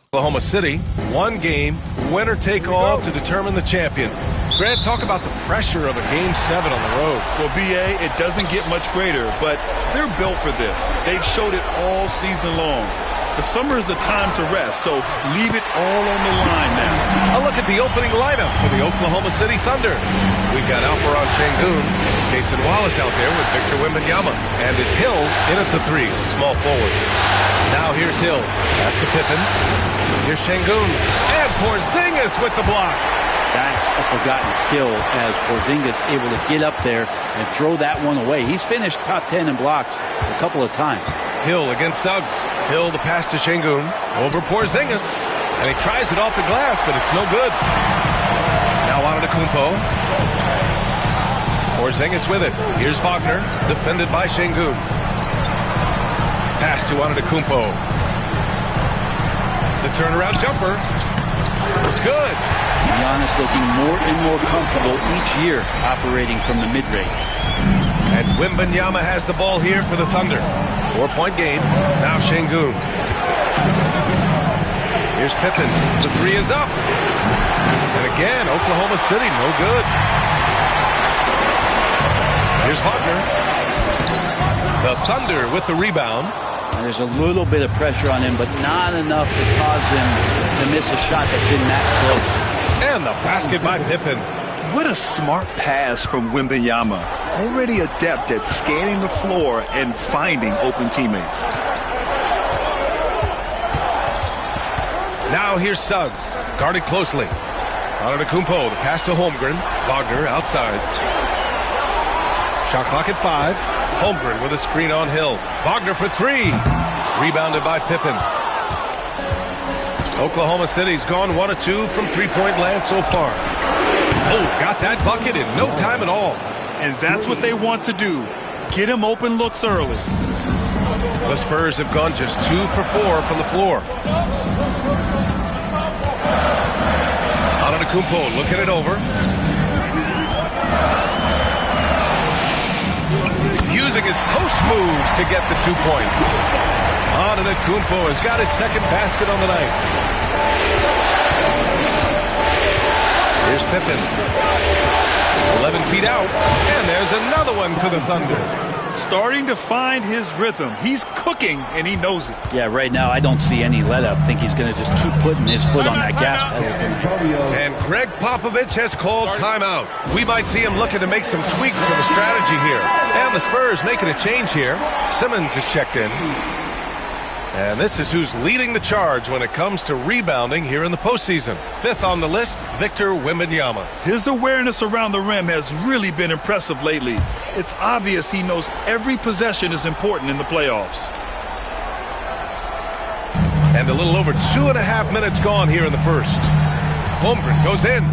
Oklahoma City, one game, winner take all to determine the champion. Grant, talk about the pressure of a Game 7 on the road. Well, BA, it doesn't get much greater, but they're built for this. They've showed it all season long. The summer is the time to rest, so leave it all on the line now. A look at the opening lineup for the Oklahoma City Thunder. We've got Alperen Sengun, Jason Wallace out there with Victor Wembanyama, and it's Hill in at the 3, small forward. Now here's Hill, pass to Pippen. Here's Sengun, and Porzingis with the block. That's a forgotten skill as Porzingis able to get up there and throw that one away. He's finished top 10 in blocks a couple of times. Hill against Suggs. Hill the pass to Sengun. Over Porzingis. And he tries it off the glass, but it's no good. Now Antetokounmpo. Porzingis with it. Here's Wagner, defended by Sengun. Pass to Antetokounmpo. The turnaround jumper. It's good. Giannis looking more and more comfortable each year operating from the mid-range. And Wembanyama has the ball here for the Thunder. 4-point game. Now Sengun. Here's Pippen. The 3 is up. And again, Oklahoma City, no good. Here's Wagner. The Thunder with the rebound. There's a little bit of pressure on him, but not enough to cause him to miss a shot that's in that close. And the basket by Pippen. What a smart pass from Wembanyama. Already adept at scanning the floor and finding open teammates. Now here's Suggs, guarded closely. Antetokounmpo, the pass to Holmgren. Wagner outside. Shot clock at 5. Holmgren with a screen on Hill. Wagner for 3. Rebounded by Pippen. Oklahoma City's gone 1 of 2 from three-point land so far. Oh, got that bucket in no time at all. And that's what they want to do. Get him open looks early. The Spurs have gone just 2 for 4 from the floor. Antetokounmpo looking it over. Using his post moves to get the 2 points. Antetokounmpo has got his second basket on the night. Here's Pippen. 11 feet out, and there's another one for the Thunder. Starting to find his rhythm. He's cooking, and he knows it. Yeah, right now I don't see any let up. I think he's going to just keep putting his foot on that gas pedal. And Greg Popovich has called timeout. We might see him looking to make some tweaks to the strategy here. And the Spurs making a change here. Simmons is checked in. And this is who's leading the charge when it comes to rebounding here in the postseason. 5th on the list, Victor Wembanyama. His awareness around the rim has really been impressive lately. It's obvious he knows every possession is important in the playoffs. And a little over 2.5 minutes gone here in the first. Holmgren goes in.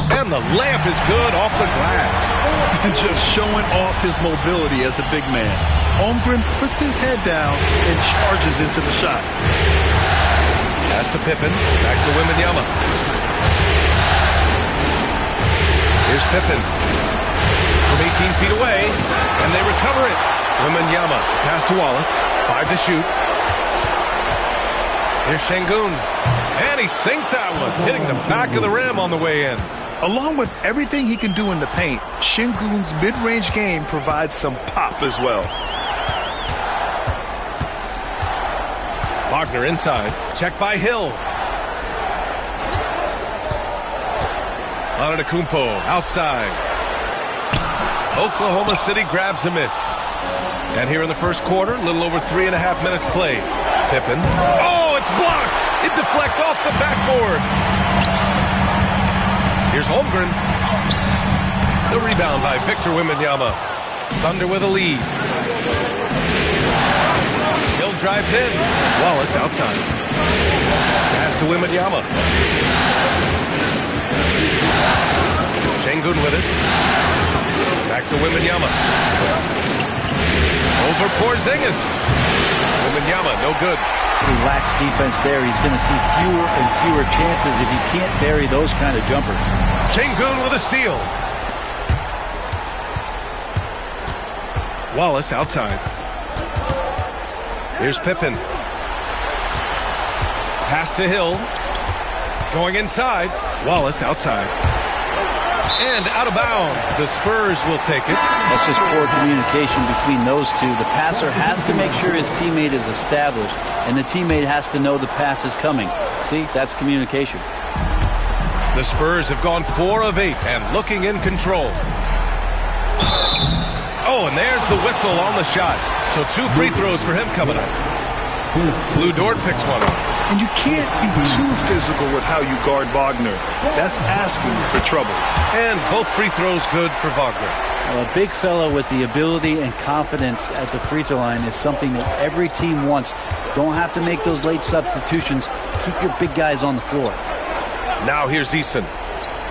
And the layup is good off the glass. And just showing off his mobility as a big man. Holmgren puts his head down and charges into the shot. Pass to Pippen. Back to Wembanyama. Here's Pippen. From 18 feet away. And they recover it. Wembanyama. Pass to Wallace. 5 to shoot. Here's Şengün. And he sinks that one, hitting the back of the rim on the way in. Along with everything he can do in the paint, Şengün's mid-range game provides some pop as well. Wagner inside. Checked by Hill. Antetokounmpo outside. Oklahoma City grabs a miss. And here in the first quarter, a little over 3.5 minutes played. Pippen. Oh, it's blocked! It deflects off the backboard. Here's Holmgren. The rebound by Victor Wembanyama. Thunder with a lead. Hill drives in. Wallace outside. Pass to Wembanyama. Şengün with it. Back to Wembanyama. Over Porzingis. Wembanyama, no good. He lacks defense there. He's going to see fewer and fewer chances if he can't bury those kind of jumpers. Şengün with a steal. Wallace outside. Here's Pippen. Pass to Hill. Going inside. Wallace outside. And out of bounds. The Spurs will take it. That's just poor communication between those two. The passer has to make sure his teammate is established, and the teammate has to know the pass is coming. See, that's communication. The Spurs have gone 4 of 8 and looking in control. Oh, and there's the whistle on the shot. So 2 free throws for him coming up. Lou Dort picks one up. And you can't be too physical with how you guard Wagner. That's asking for trouble. And both free throws good for Wagner. Well, a big fella with the ability and confidence at the free throw line is something that every team wants. Don't have to make those late substitutions. Keep your big guys on the floor. Now here's Easton.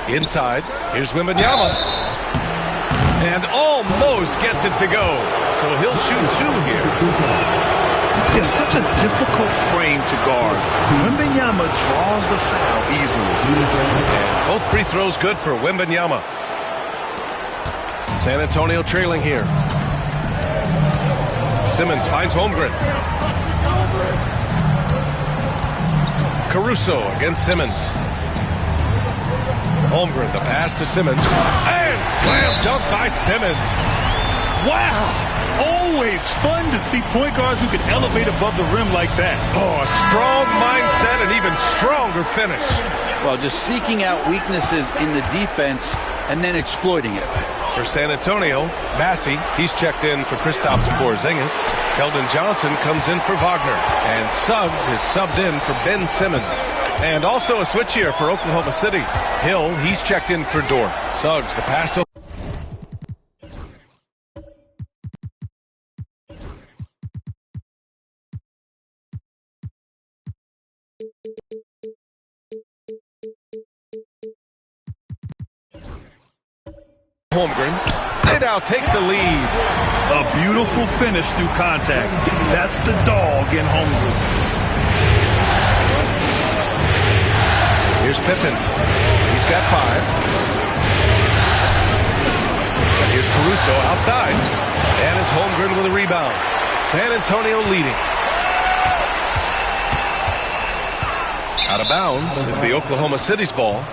Inside. Here's Wembanyama. And almost gets it to go. So he'll shoot 2 here. It's such a difficult frame to guard. Wembanyama draws the foul easily. And both free throws good for Wembanyama. San Antonio trailing here. Simmons finds Holmgren. Caruso against Simmons. Holmgren, the pass to Simmons. And slam dunk by Simmons. Wow! Always fun to see point guards who can elevate above the rim like that. Oh, a strong mindset and even stronger finish. Well, just seeking out weaknesses in the defense and then exploiting it. For San Antonio, Massey, he's checked in for Kristaps Porzingis. Keldon Johnson comes in for Wagner. And Suggs is subbed in for Ben Simmons. And also a switch here for Oklahoma City. Hill, he's checked in for Dort. Suggs, the pass to Holmgren. They now take the lead. A beautiful finish through contact. That's the dog in Holmgren. Here's Pippen. He's got 5. And here's Caruso outside. And it's Holmgren with a rebound. San Antonio leading. Out of bounds. It'll be Oklahoma City's ball.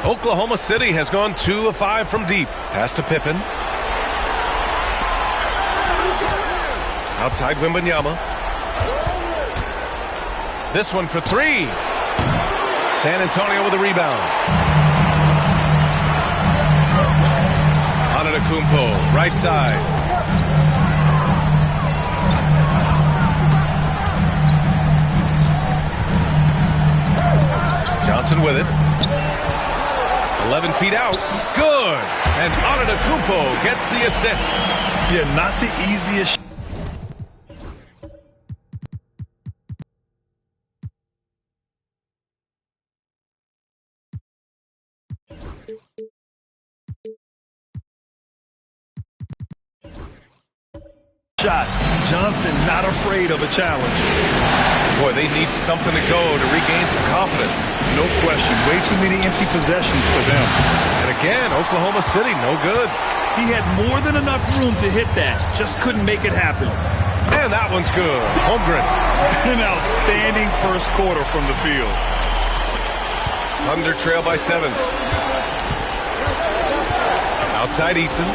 Oklahoma City has gone 2 of 5 from deep. Pass to Pippen. Outside Wembanyama. This one for 3. San Antonio with a rebound. Antetokounmpo, right side. Johnson with it. 11 feet out. Good. And Antetokounmpo gets the assist. Yeah, not the easiest. Shot. Johnson not afraid of a challenge. Boy, they need something to go to regain some confidence. No question. Way too many empty possessions for them. And again, Oklahoma City, no good. He had more than enough room to hit that. Just couldn't make it happen. And that one's good. Holmgren. An outstanding first quarter from the field. Thunder trail by 7. Outside Eason.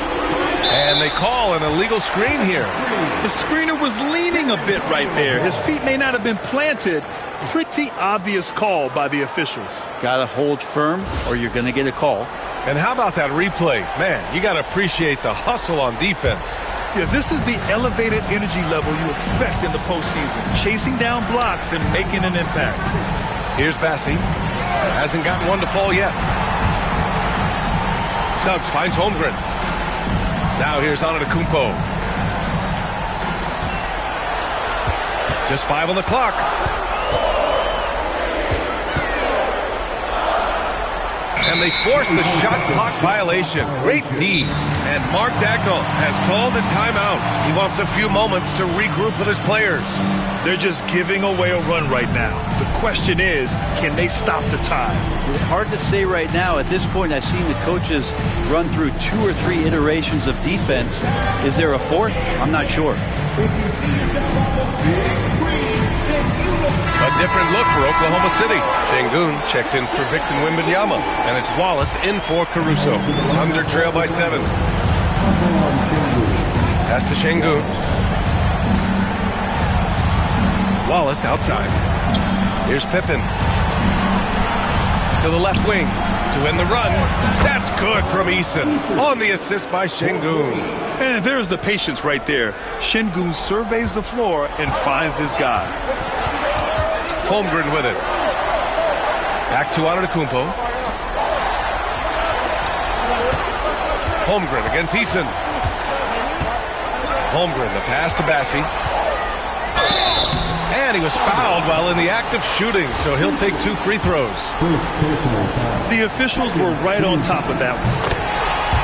And they call an illegal screen here. The screener was leaning a bit right there. His feet may not have been planted. Pretty obvious call by the officials. Got to hold firm or you're going to get a call. And how about that replay? Man, you got to appreciate the hustle on defense. Yeah, this is the elevated energy level you expect in the postseason. Chasing down blocks and making an impact. Here's Bassi. Hasn't gotten one to fall yet. Suggs finds Holmgren. Now here's Antetokounmpo. Just 5 on the clock. And they force the shot clock violation. Great D. And Mark Daigneault has called a timeout. He wants a few moments to regroup with his players. They're just giving away a run right now. The question is, can they stop the time? It's hard to say right now. At this point, I've seen the coaches run through 2 or 3 iterations of defense. Is there a 4th? I'm not sure. A different look for Oklahoma City. Şengün checked in for Victor Wembanyama. And it's Wallace in for Caruso. Thunder trail by 7. Pass to Şengün. Wallace outside. Here's Pippen. To the left wing. To end the run. That's good from Eason. On the assist by Şengün. And there's the patience right there. Şengün surveys the floor and finds his guy. Holmgren with it. Back to Antetokounmpo. Holmgren against Eason. Holmgren, the pass to Bassi. And he was fouled while in the act of shooting, so he'll take 2 free throws. The officials were right on top of that one.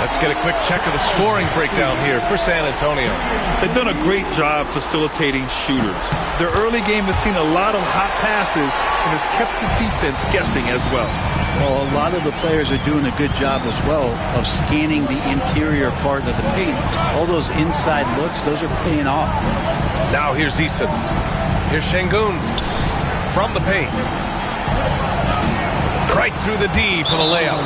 Let's get a quick check of the scoring breakdown here for San Antonio. They've done a great job facilitating shooters. Their early game has seen a lot of hot passes and has kept the defense guessing as well. Well, a lot of the players are doing a good job as well of scanning the interior part of the paint. All those inside looks, those are paying off. Now here's Eason. Here's Şengün from the paint. Right through the D for the layup.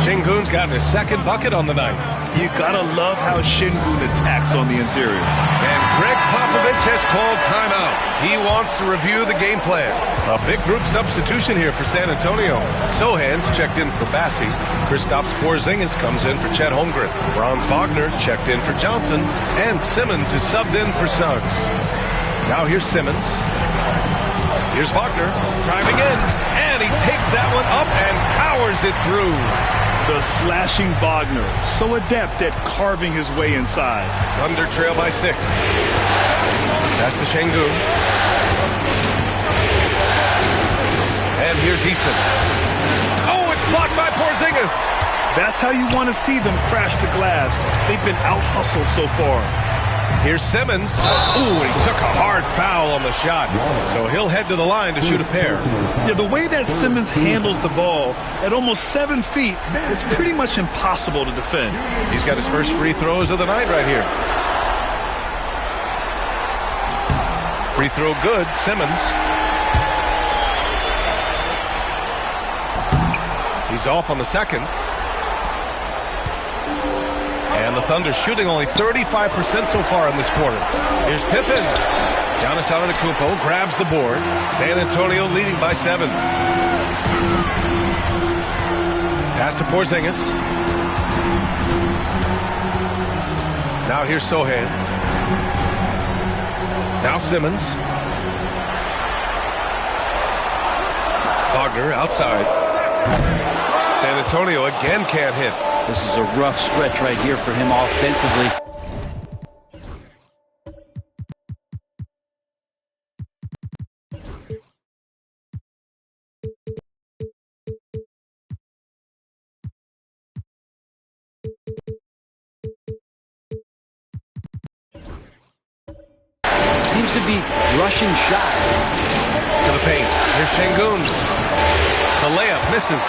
Şengün's gotten his 2nd bucket on the night. You gotta love how Şengün attacks on the interior. And Greg Popovich has called timeout. He wants to review the game plan. A big group substitution here for San Antonio. Sohan's checked in for Bassi. Kristaps Porzingis comes in for Chet Holmgren. Franz Wagner checked in for Johnson. And Simmons is subbed in for Suggs. Now here's Simmons. Here's Wagner driving in, and he takes that one up and powers it through. The slashing Wagner, so adept at carving his way inside. Thunder trail by 6. Pass to Şengün. And here's Easton. Oh, it's blocked by Porzingis. That's how you want to see them crash the glass. They've been out-hustled so far. Here's Simmons. Ooh, he took a hard foul on the shot. So he'll head to the line to shoot a pair. Yeah, the way that Simmons handles the ball at almost 7 feet, it's pretty much impossible to defend. He's got his first free throws of the night right here. Free throw good, Simmons. He's off on the second. And the Thunder shooting only 35% so far in this quarter. Here's Pippen. Giannis Antetokounmpo grabs the board. San Antonio leading by 7. Pass to Porzingis. Now here's Sochan. Now Simmons. Wagner outside. San Antonio again can't hit. This is a rough stretch right here for him offensively. Seems to be rushing shots. To the paint. Here's Şengün. The layup misses.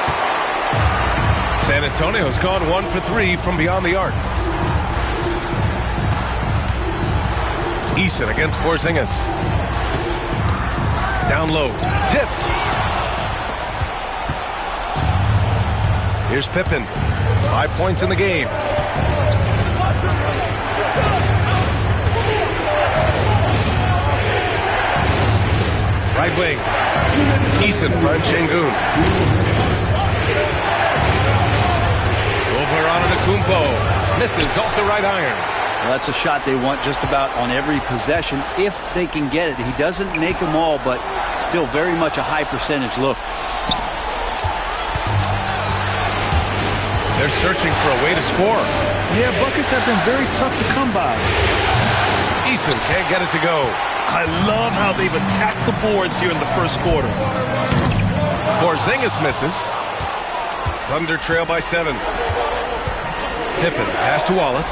San Antonio's gone 1 for 3 from beyond the arc. Eason against Porzingis. Down low. Tipped. Here's Pippen. 5 points in the game. Right wing. Eason finds Şengün. Over Antetokounmpo. Misses off the right iron. Well, that's a shot they want just about on every possession if they can get it. He doesn't make them all, but still very much a high percentage look. They're searching for a way to score. Yeah, buckets have been very tough to come by. Eason can't get it to go. I love how they've attacked the boards here in the first quarter. Porzingis misses. Thunder trail by 7. Pippen pass to Wallace.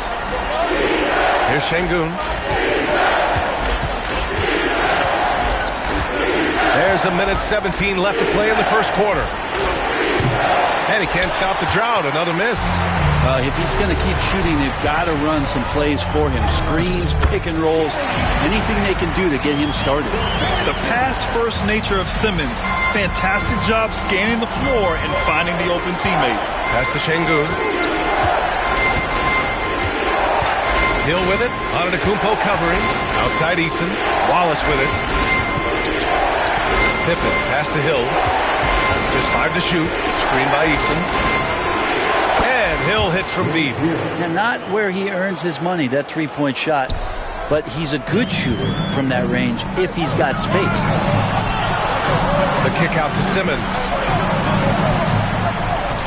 Here's Şengün. There's 1:17 left to play in the first quarter. And he can't stop the drought. Another miss. If he's going to keep shooting, they've got to run some plays for him. Screens, pick and rolls, anything they can do to get him started. The pass-first nature of Simmons. Fantastic job scanning the floor and finding the open teammate. Pass to Şengün. Hill with it. Antetokounmpo covering. Outside Eason. Wallace with it. Pippen pass to Hill. Just 5 to shoot. Screen by Eason. And Hill hits from deep. And not where he earns his money, that three-point shot. But he's a good shooter from that range if he's got space. The kick out to Simmons.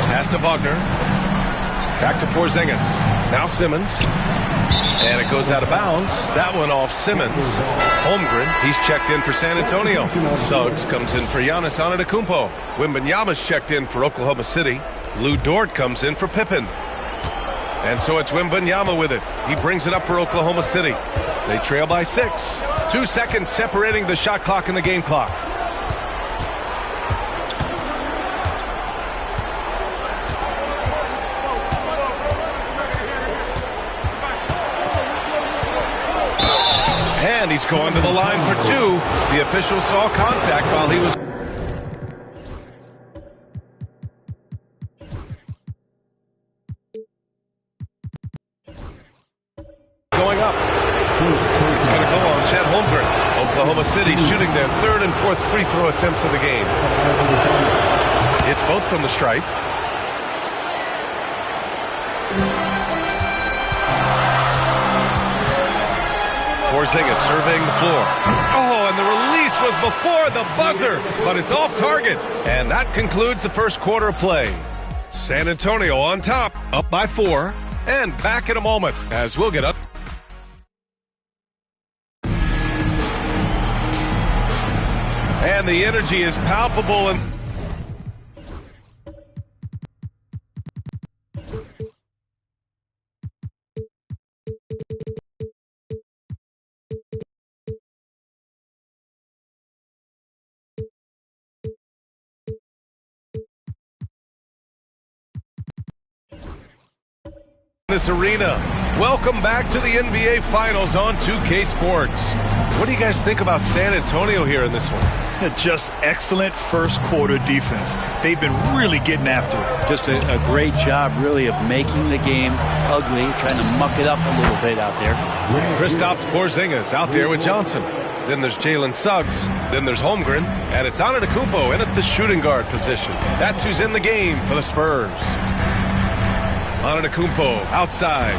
Pass to Wagner. Back to Porzingis. Now Simmons. And it goes out of bounds. That one off Simmons. Holmgren, he's checked in for San Antonio. Suggs comes in for Giannis Antetokounmpo. Wembanyama's checked in for Oklahoma City. Lou Dort comes in for Pippen. And so it's Wembanyama with it. He brings it up for Oklahoma City. They trail by 6. 2 seconds separating the shot clock and the game clock. And he's going to the line for 2. The official saw contact while he was... going up. It's going to go on Chet Holmgren. Oklahoma City shooting their 3rd and 4th free throw attempts of the game. It's both from the stripe. Porzingis surveying the floor. Oh, and the release was before the buzzer, but it's off target. And that concludes the first quarter of play. San Antonio on top, up by 4, and back in a moment as we'll get up. And the energy is palpable and this arena. Welcome back to the NBA Finals on 2K Sports. What do you guys think about San Antonio here in this one? Just excellent first quarter defense. They've been really getting after it. Just a great job, really, of making the game ugly, trying to muck it up a little bit out there. Kristaps Porzingis out there with Johnson. Then there's Jalen Suggs. Then there's Holmgren. And it's Antetokounmpo in at the shooting guard position. That's who's in the game for the Spurs. Antetokounmpo outside.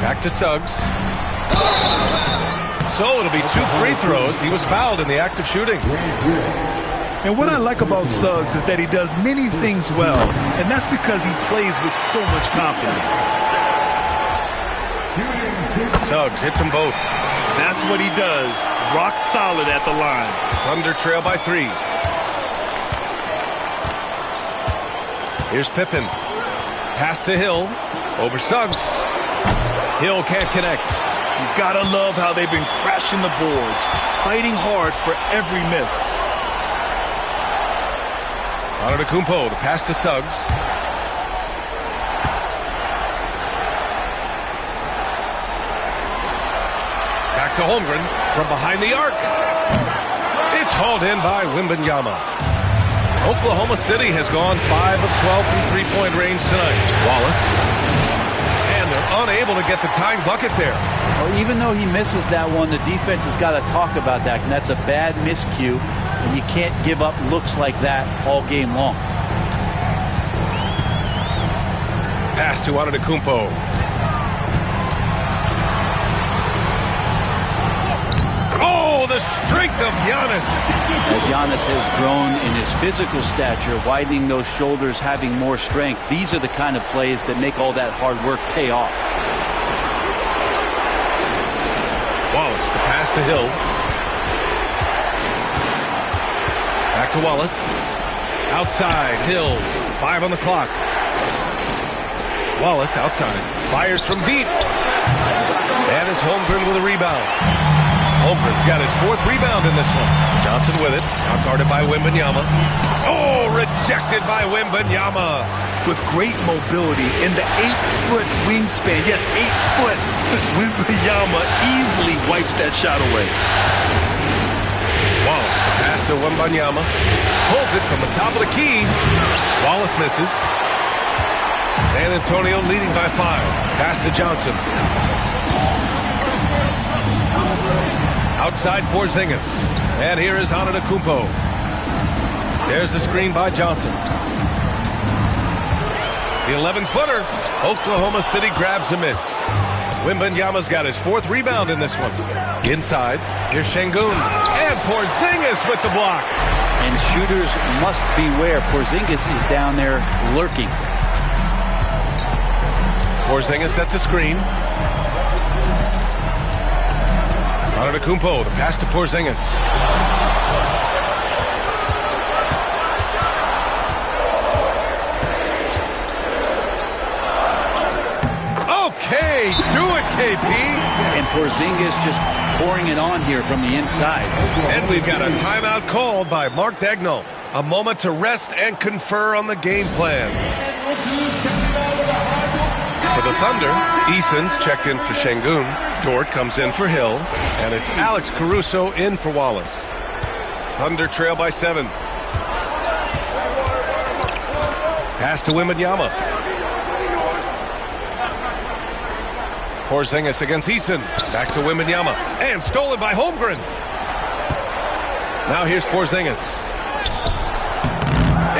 Back to Suggs. So it'll be 2 free throws. He was fouled in the act of shooting. And what I like about Suggs is that he does many things well, and that's because he plays with so much confidence. Suggs hits them both. That's what he does. Rock solid at the line. Thunder trail by 3. Here's Pippen. Pass to Hill. Over Suggs. Hill can't connect. You gotta love how they've been crashing the boards, fighting hard for every miss. Antetokounmpo, the pass to Suggs. Back to Holmgren from behind the arc. It's hauled in by Wembanyama. Oklahoma City has gone 5 of 12 from three-point range tonight. Wallace. They're unable to get the tying bucket there. Well, even though he misses that one, the defense has got to talk about that, and that's a bad miscue, and you can't give up looks like that all game long. Pass to Antetokounmpo. Oh, the strength of Giannis. As Giannis has grown in his physical stature, widening those shoulders, having more strength, these are the kind of plays that make all that hard work pay off. Wallace, the pass to Hill. Back to Wallace. Outside, Hill. 5 on the clock. Wallace outside. Fires from deep. And it's Holmgren with a rebound. Holmgren's got his 4th rebound in this one. Johnson with it. Out guarded by Wembanyama. Oh, rejected by Wembanyama. With great mobility in the 8-foot wingspan. Yes, 8 foot. Wembanyama easily wipes that shot away. Wallace, the pass to Wembanyama. Pulls it from the top of the key. Wallace misses. San Antonio leading by 5. Pass to Johnson. Outside Porzingis. And here is Antetokounmpo. There's the screen by Johnson. The 11-footer. Oklahoma City grabs a miss. Wembanyama's got his 4th rebound in this one. Inside, here's Şengün. And Porzingis with the block. And shooters must beware. Porzingis is down there lurking. Porzingis sets a screen. Antetokounmpo, the pass to Porzingis. Okay, do it, KP. And Porzingis just pouring it on here from the inside. And we've got a timeout called by Mark Daigneault. A moment to rest and confer on the game plan. For the Thunder, Eason's checked in for Şengün. Dort comes in for Hill. And it's Alex Caruso in for Wallace. Thunder trail by 7. Pass to Wembanyama. Porzingis against Eason. Back to Wembanyama. And stolen by Holmgren. Now here's Porzingis.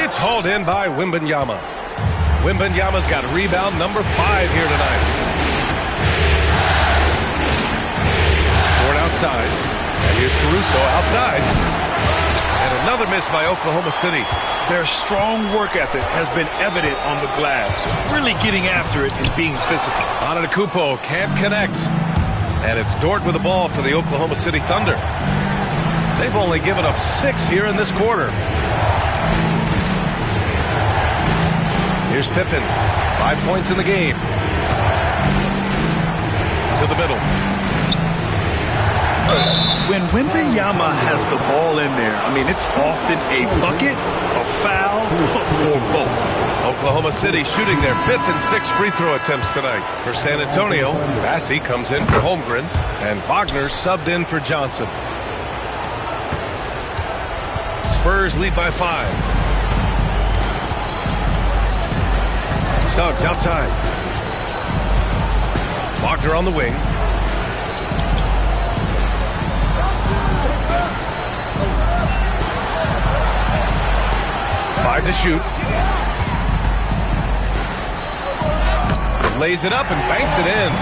It's hauled in by Wembanyama. Wembanyama's got rebound number 5 here tonight. inside. And here's Caruso outside. And another miss by Oklahoma City. Their strong work ethic has been evident on the glass, really getting after it and being physical. Antetokounmpo can't connect. And it's Dort with the ball for the Oklahoma City Thunder. They've only given up 6 here in this quarter. Here's Pippen. 5 points in the game. To the middle. When Wembanyama has the ball in there, I mean, it's often a bucket, a foul, or both. Oklahoma City shooting their 5th and 6th free throw attempts tonight. For San Antonio, Bassey comes in for Holmgren, and Wagner subbed in for Johnson. Spurs lead by 5. Suggs outside. Wagner on the wing. Five to shoot. Lays it up and banks it in.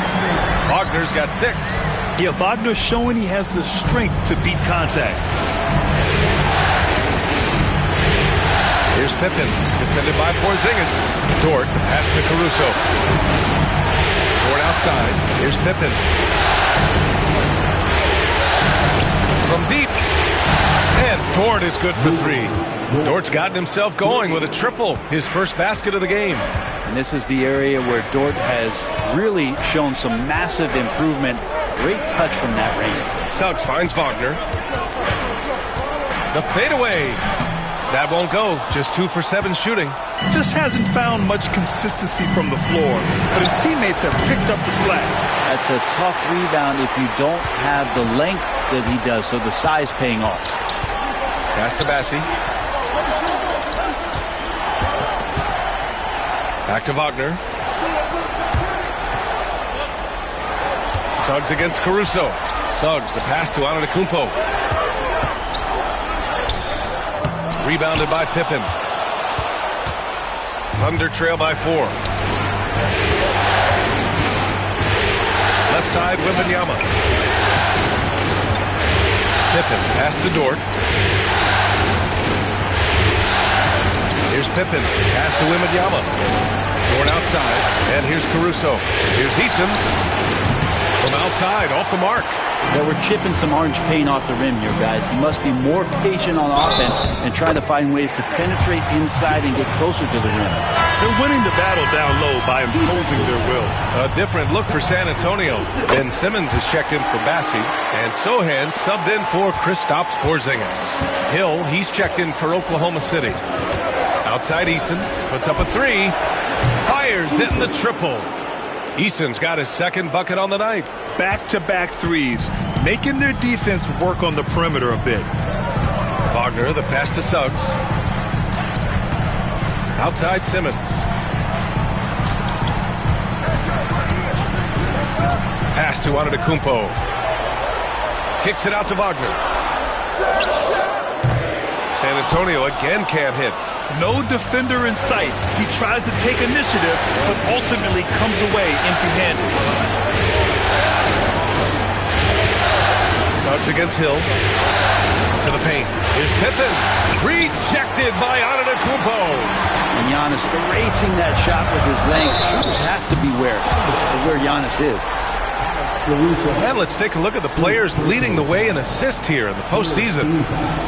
Wagner's got 6. Yeah, Wagner's showing he has the strength to beat contact. Here's Pippen, defended by Porzingis. Dort, the pass to Caruso. Dort outside. Here's Pippen. From deep. And Dort is good for 3. Dort's gotten himself going with a triple, his first basket of the game. And this is the area where Dort has really shown some massive improvement. Great touch from that range. Suggs finds Wagner. The fadeaway. That won't go. Just 2 for 7 shooting. Just hasn't found much consistency from the floor, but his teammates have picked up the slack. That's a tough rebound if you don't have the length that he does, so the size paying off. Pass to Bassey. Back to Wagner. Suggs against Caruso. Suggs, the pass to Antetokounmpo. Rebounded by Pippen. Thunder trail by 4. Left side, Wembanyama. Pippen, pass to Dort. Here's Pippen, pass to Wembanyama. Dort outside, and here's Caruso. Here's Easton. From outside, off the mark. Yeah, we're chipping some orange paint off the rim here, guys. He must be more patient on offense and try to find ways to penetrate inside and get closer to the rim. They're winning the battle down low by imposing their will. A different look for San Antonio. Ben Simmons is checked in for Bassey, and Sohan subbed in for Kristaps Porzingis. Hill, he's checked in for Oklahoma City. Outside Eason, puts up a 3. Fires in the triple. Eason's got his 2nd bucket on the night. Back-to-back threes, making their defense work on the perimeter a bit. Wagner, the pass to Suggs. Outside Simmons. Pass to Antetokounmpo. Kicks it out to Wagner. San Antonio again can't hit. No defender in sight. He tries to take initiative, but ultimately comes away empty-handed. Suggs against Hill. To the paint. Here's Pippen. Rejected by Antetokounmpo. And Giannis erasing that shot with his length. Shooters have to beware of where Giannis is. And let's take a look at the players leading the way in assists here in the postseason.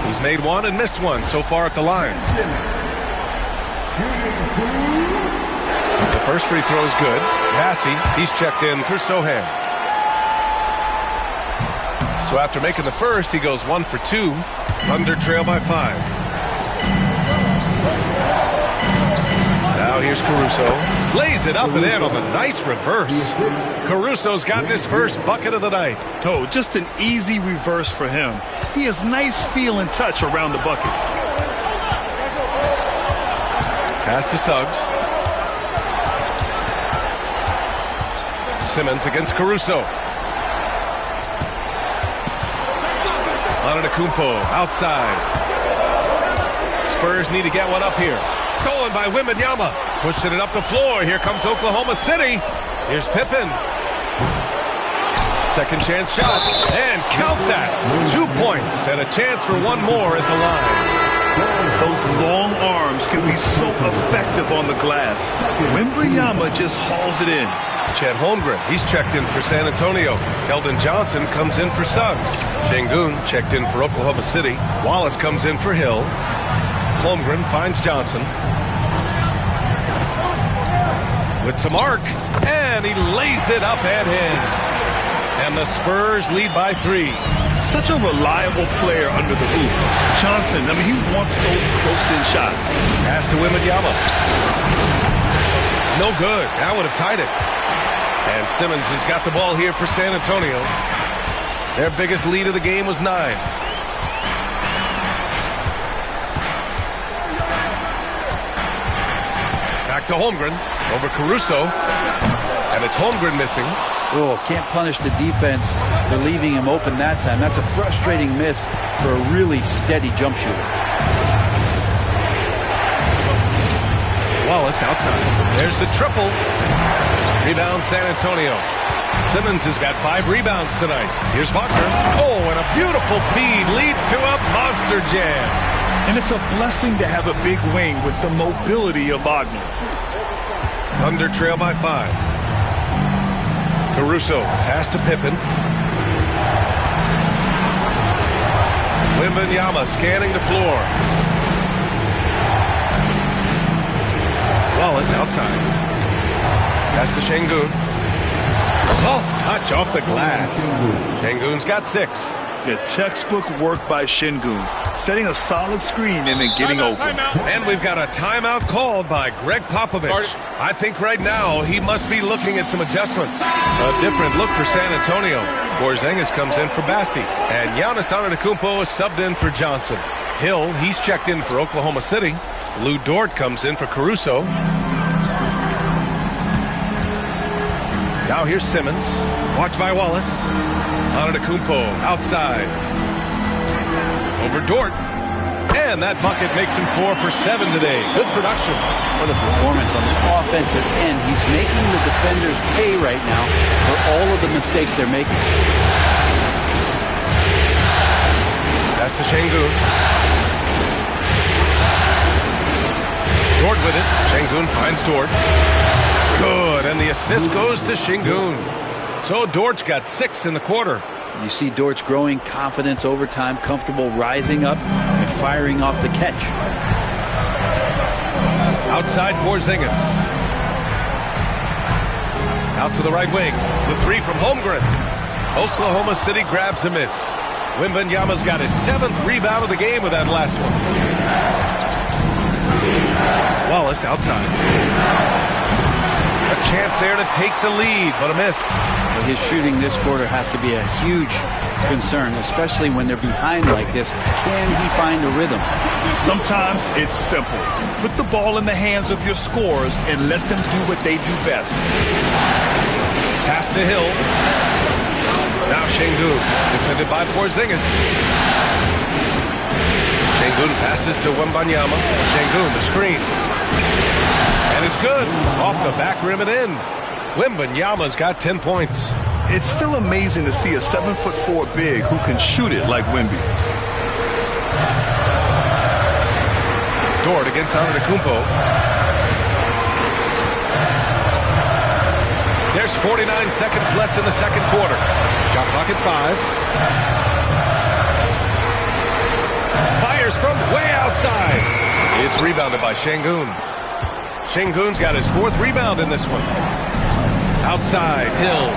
He's made 1 and missed 1 so far at the line. The first free throw is good. Bassey, he's checked in for Sohan. So after making the first, he goes 1 for 2. Thunder trail by 5. Now here's Caruso. Lays it up and in on the nice reverse. Caruso's gotten his first bucket of the night. Oh, just an easy reverse for him. He has nice feel and touch around the bucket. Pass to Suggs. Simmons against Caruso. Antetokounmpo outside. Spurs need to get one up here. Stolen by Wembanyama. Pushing it up the floor. Here comes Oklahoma City. Here's Pippen. Second chance shot. And count that. 2 points and a chance for one more at the line. Those long arms can be so effective on the glass. Wembanyama just hauls it in. Chet Holmgren, he's checked in for San Antonio. Keldon Johnson comes in for Suggs. Şengün checked in for Oklahoma City. Wallace comes in for Hill. Holmgren finds Johnson. With some arc, and he lays it up and in. And the Spurs lead by 3. Such a reliable player under the hoop. Johnson, I mean, he wants those close-in shots. Pass to Wembanyama. No good. That would have tied it. And Simmons has got the ball here for San Antonio. Their biggest lead of the game was 9. Back to Holmgren. Over Caruso. And it's Holmgren missing. Oh, can't punish the defense for leaving him open that time. That's a frustrating miss for a really steady jump shooter. Wallace outside. There's the triple. Rebound San Antonio. Simmons has got 5 rebounds tonight. Here's Wagner. Oh, and a beautiful feed leads to a monster jam. And it's a blessing to have a big wing with the mobility of Wagner. Thunder trail by 5. Caruso, pass to Pippen. Wembanyama scanning the floor. Wallace outside. Pass to Şengün. Soft touch off the glass. Şengün's got 6. Yeah, textbook work by Şengün. Setting a solid screen and then getting open. And we've got a timeout called by Greg Popovich. I think right now he must be looking at some adjustments. A different look for San Antonio. Porzingis comes in for Bassi. And Giannis Antetokounmpo is subbed in for Johnson. Hill, he's checked in for Oklahoma City. Lou Dort comes in for Caruso. Now here's Simmons. Watch by Wallace. Antetokounmpo outside. Over Dort. And that bucket makes him 4 for 7 today. Good production. What a performance on the offensive end. He's making the defenders pay right now for all of the mistakes they're making. Pass to Şengün. Dort with it. Şengün finds Dort. Good, and the assist goes to Şengün. So Dort's got 6 in the quarter. You see Dort's growing confidence over time, comfortable rising up and firing off the catch. Outside Porzingis. Out to the right wing. The 3 from Holmgren. Oklahoma City grabs a miss. Wembanyama's got his 7th rebound of the game with that last one. Wallace outside. A chance there to take the lead, but a miss. His shooting this quarter has to be a huge concern, especially when they're behind like this. Can he find a rhythm? Sometimes it's simple. Put the ball in the hands of your scorers and let them do what they do best. Pass to Hill. Now Şengün, defended by Porzingis. Şengün passes to Wembanyama. Şengün, the screen. And it's good. Off the back rim and in. Wembanyama's got 10 points. It's still amazing to see a 7'4" big who can shoot it like Wemby. Dort against Antetokounmpo. There's 49 seconds left in the second quarter. Shot clock at 5. Fires from way outside. It's rebounded by Şengün. Şengün's got his 4th rebound in this one. Outside, Hill.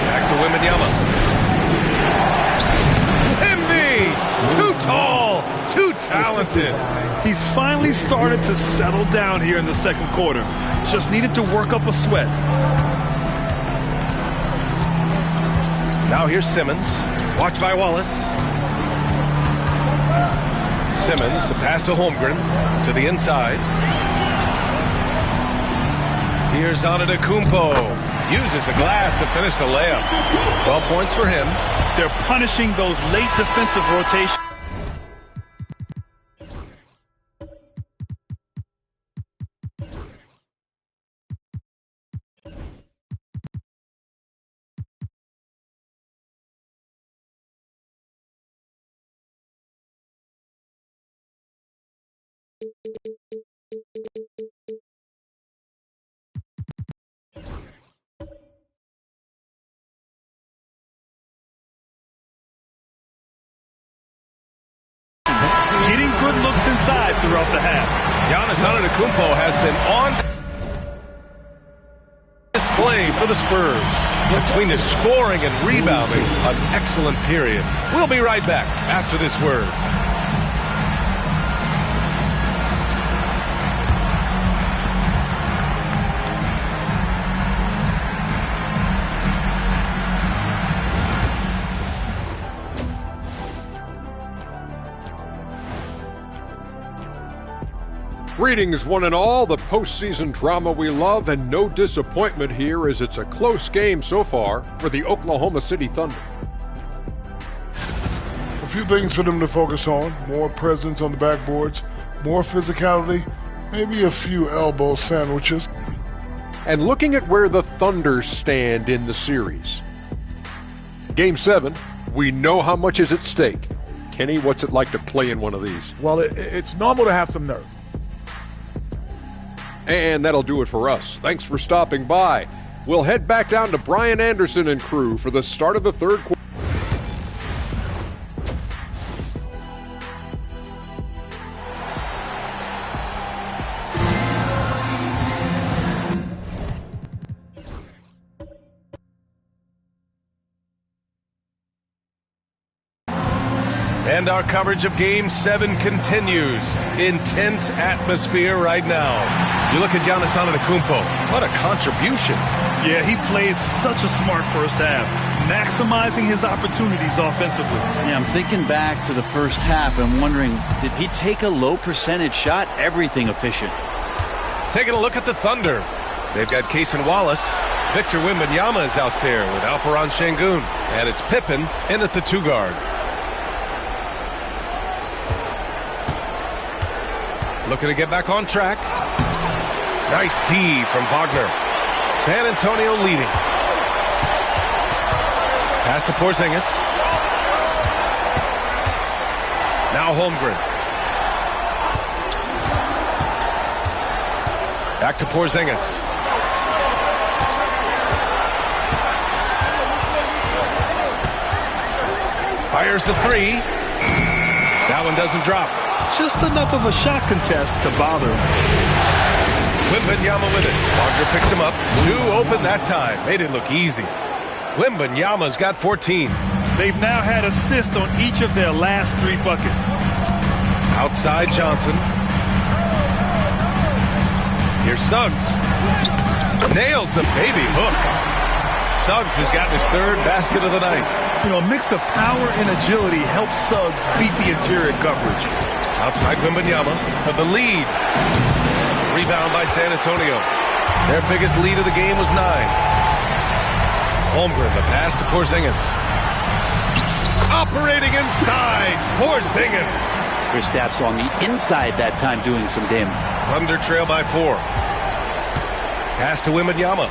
Back to Wembanyama. Wemby! Too tall, too talented. He's finally started to settle down here in the second quarter. Just needed to work up a sweat. Now here's Simmons. Watched by Wallace. Simmons, the pass to Holmgren, to the inside. Here's Antetokounmpo. Uses the glass to finish the layup. 12 points for him. They're punishing those late defensive rotations. Getting good looks inside throughout the half. Giannis Antetokounmpo has been on display for the Spurs. Between the scoring and rebounding, an excellent period. We'll be right back after this word. Greetings, one and all. The postseason drama we love, and no disappointment here as it's a close game so far for the Oklahoma City Thunder. A few things for them to focus on. More presence on the backboards, more physicality, maybe a few elbow sandwiches. And looking at where the Thunder stand in the series. Game 7, we know how much is at stake. Kenny, what's it like to play in one of these? Well, it's normal to have some nerve. And that'll do it for us. Thanks for stopping by. We'll head back down to Brian Anderson and crew for the start of the third quarter. And our coverage of Game 7 continues. Intense atmosphere right now. You look at Giannis Antetokounmpo. What a contribution. Yeah, he played such a smart first half, maximizing his opportunities offensively. Yeah, I'm thinking back to the first half and wondering, did he take a low percentage shot? Everything efficient. Taking a look at the Thunder. They've got Cason Wallace. Victor Wembanyama is out there with Alperen Sengun. And it's Pippen in at the 2 guard. Looking to get back on track. Nice D from Wagner. San Antonio leading. Pass to Porzingis. Now Holmgren. Back to Porzingis. Fires the 3. That one doesn't drop. Just enough of a shot contest to bother him. Wembanyama with it. Wagner picks him up. 2 open that time. Made it look easy. Wembanyama's got 14. They've now had assists on each of their last 3 buckets. Outside Johnson. Here's Suggs. Nails the baby hook. Suggs has gotten his 3rd basket of the night. You know, a mix of power and agility helps Suggs beat the interior coverage. Outside Wembanyama for the lead. Rebound by San Antonio. Their biggest lead of the game was 9. Holmgren, the pass to Porzingis. Operating inside, Porzingis. Kristaps on the inside that time doing some damage. Thunder trail by 4. Pass to Wembanyama.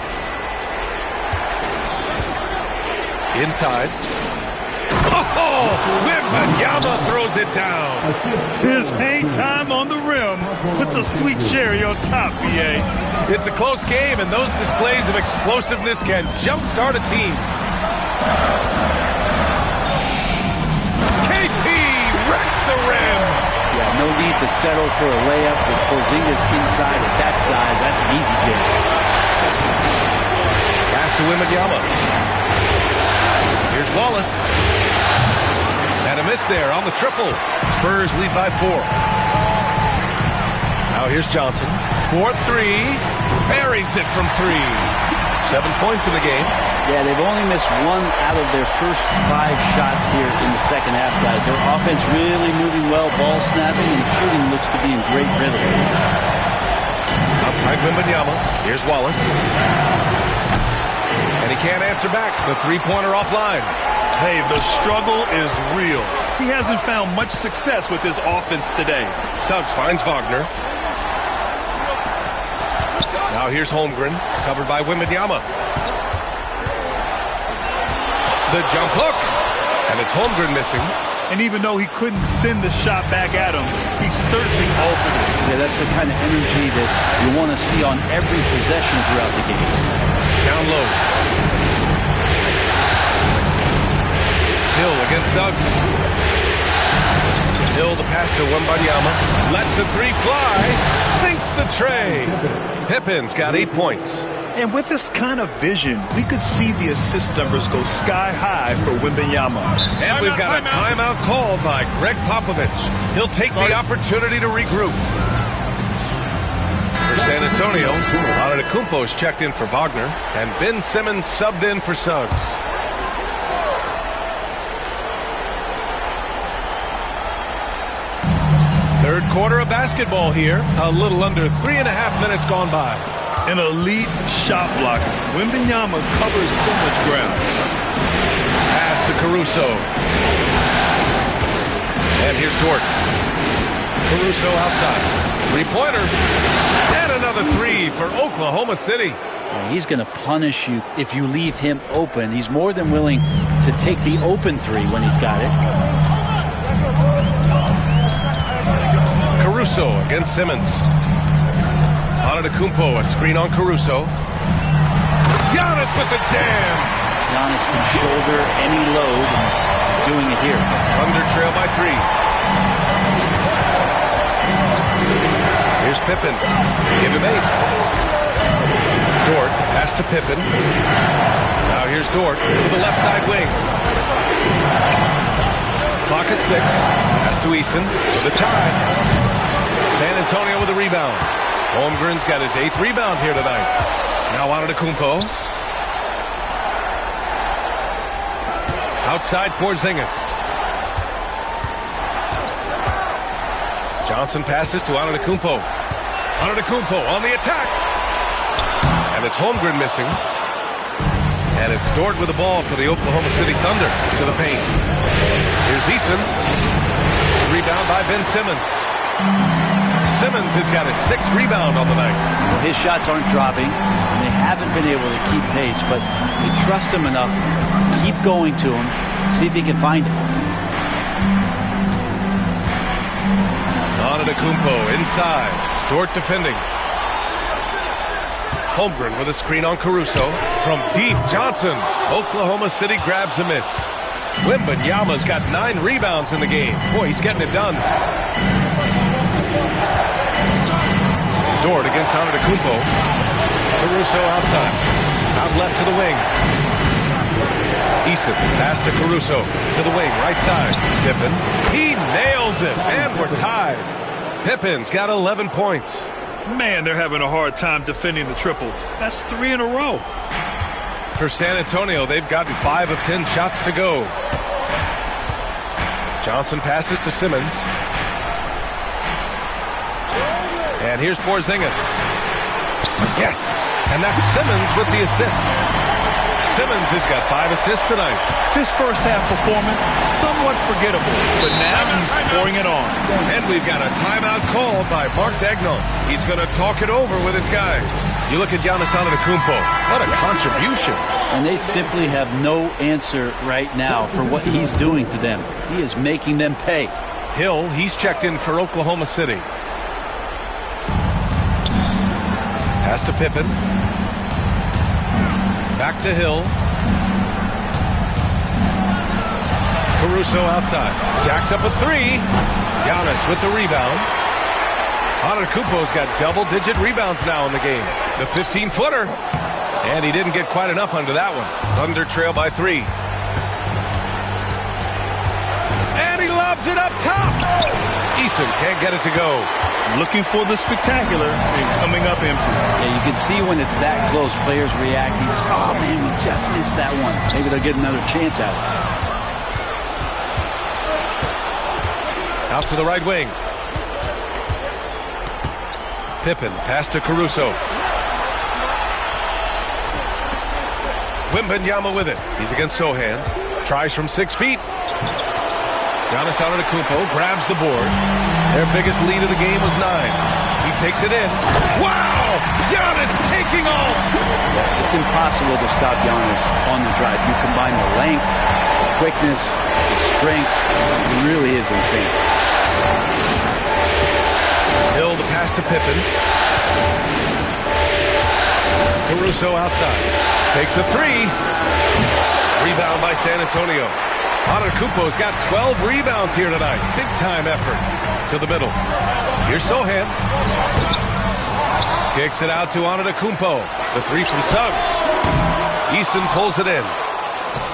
Inside. Oh, Wembanyama throws it down. His hang time on the rim puts a sweet cherry on top, BA. It's a close game, and those displays of explosiveness can jumpstart a team. KP wrecks the rim. Yeah, no need to settle for a layup with Porzingis inside at that size. That's an easy jam. Pass to Wembanyama. Here's Wallace. And a miss there on the triple. Spurs lead by 4. Now here's Johnson. 4-3. Buries it from 3. 7 points in the game. Yeah, they've only missed 1 out of their first 5 shots here in the second half, guys. Their offense really moving well, ball snapping, and shooting looks to be in great rhythm. Outside Wembanyama. Here's Wallace. And he can't answer back. The 3-pointer offline. Hey, the struggle is real. He hasn't found much success with his offense today. Suggs finds Wagner. Now here's Holmgren, covered by Wembanyama. The jump hook. And it's Holmgren missing. And even though he couldn't send the shot back at him, he certainly altered it. Yeah, That's the kind of energy that you want to see on every possession throughout the game. Down low. Hill against Suggs. Hill the pass to Wembanyama. Lets the three fly. Sinks the tray. Pippen's got 8 points. And with this kind of vision, we could see the assist numbers go sky high for Wembanyama. And we've got a timeout called by Greg Popovich. He'll take the opportunity to regroup. For San Antonio, Antetokounmpo's checked in for Wagner, and Ben Simmons subbed in for Suggs. Third quarter of basketball here. A little under 3.5 minutes gone by. An elite shot blocker. Wembanyama covers so much ground. Pass to Caruso. And here's Dort. Caruso outside. Three-pointer. And another three for Oklahoma City. He's going to punish you if you leave him open. He's more than willing to take the open three when he's got it. Caruso against Simmons. Antetokounmpo, a screen on Caruso. Giannis with the jam. Giannis can shoulder any load, and he's doing it here. Thunder trail by 3. Here's Pippen. Give him 8. Dort, the pass to Pippen. Now here's Dort to the left side wing. Clock at 6. Pass to Eason for the tie. San Antonio with a rebound. Holmgren's got his 8th rebound here tonight. Now Antetokounmpo. Outside Porzingis. Johnson passes to Antetokounmpo. Antetokounmpo on the attack. And it's Holmgren missing. And it's Dort with the ball for the Oklahoma City Thunder to the paint. Here's Eason. Rebound by Ben Simmons. Simmons has got his 6th rebound on the night. Well, his shots aren't dropping, and they haven't been able to keep pace, but they trust him enough. Keep going to him. See if he can find it. Antetokounmpo inside. Dort defending. Holmgren with a screen on Caruso. From deep, Johnson. Oklahoma City grabs a miss. Wembanyama's got 9 rebounds in the game. Boy, he's getting it done. Dort against Antetokounmpo. Caruso outside. Out left to the wing. Eason pass to Caruso. To the wing, right side. Pippen. He nails it. And we're tied. Pippen's got 11 points. Man, they're having a hard time defending the triple. That's 3 in a row. For San Antonio, they've gotten 5 of 10 shots to go. Johnson passes to Simmons. And here's Porzingis. Yes, and that's Simmons with the assist. Simmons has got 5 assists tonight. His first half performance, somewhat forgettable, but now he's pouring it on. And we've got a timeout called by Mark Daigneault. He's going to talk it over with his guys. You look at Giannis Antetokounmpo. What a contribution. And they simply have no answer right now for what he's doing to them. He is making them pay. Hill, he's checked in for Oklahoma City. Pass to Pippen. Back to Hill. Caruso outside. Jacks up a 3. Giannis with the rebound. Antetokounmpo's got double-digit rebounds now in the game. The 15-footer. And he didn't get quite enough under that one. Thunder trail by 3. And he lobs it up top. Eason can't get it to go. Looking for the spectacular and coming up empty. Yeah, you can see when it's that close, players react. You just, oh man, we just missed that one. Maybe they'll get another chance at it. Out to the right wing. Pippen, pass to Caruso. Wembanyama with it. He's against Sohan. Tries from 6 feet. Giannis Antetokounmpo grabs the board. Their biggest lead of the game was 9. He takes it in. Wow! Giannis taking off! It's impossible to stop Giannis on the drive. You combine the length, the quickness, the strength. It really is insane. Hill, the pass to to Pippen. Caruso outside. Takes a three. Rebound by San Antonio. Antetokounmpo's got 12 rebounds here tonight. Big time effort. To the middle. Here's Sohan. Kicks it out to Antetokounmpo. The three from Suggs. Eason pulls it in.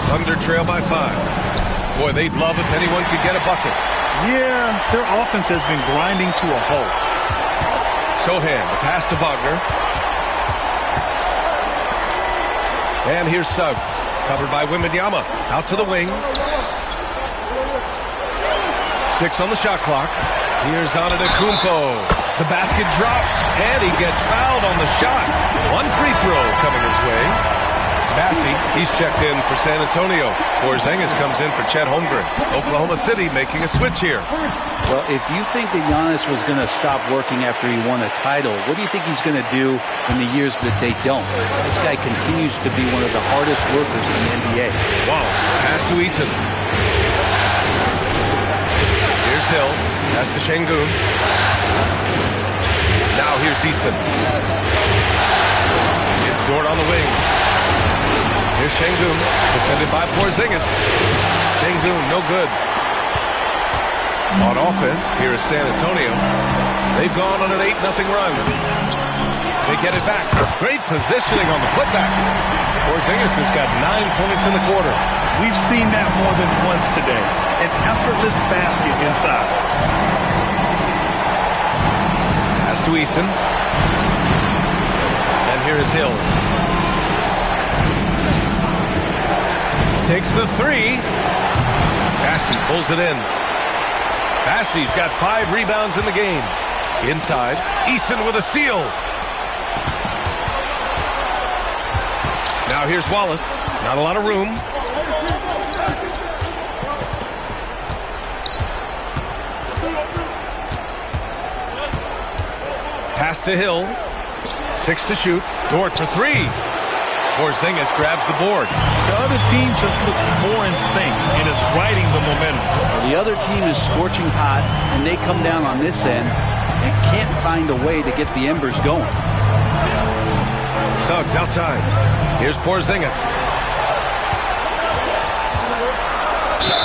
Thunder trail by 5. Boy, they'd love if anyone could get a bucket. Yeah, their offense has been grinding to a halt. Sohan, the pass to Wagner. And here's Suggs, covered by Wembanyama. Out to the wing. 6 on the shot clock. Here's Antetokounmpo. The basket drops, and he gets fouled on the shot. One free throw coming his way. Massey, he's checked in for San Antonio. Porzingis comes in for Chet Holmgren. Oklahoma City making a switch here. Well, if you think that Giannis was going to stop working after he won a title, what do you think he's going to do in the years that they don't? This guy continues to be one of the hardest workers in the NBA. Wow. Pass to Eason. Here's Hill. Pass to Şengün. Now here's Eason. It's Dort on the wing. Here's Şengün, defended by Porzingis. Şengün, no good. On offense, here is San Antonio. They've gone on an 8-0 run. They get it back. Great positioning on the putback. Porzingis has got 9 points in the quarter. We've seen that more than once today. An effortless basket inside. Pass to Eason. And here is Hill. Takes the three. Bassey pulls it in. Bassey's got 5 rebounds in the game. Inside, Eason with a steal. Now here's Wallace. Not a lot of room. Pass to Hill. 6 to shoot. Dort for 3. Porzingis grabs the board. The other team just looks more in sync and is riding the momentum. The other team is scorching hot, and they come down on this end and can't find a way to get the embers going. Suggs outside. Here's Porzingis.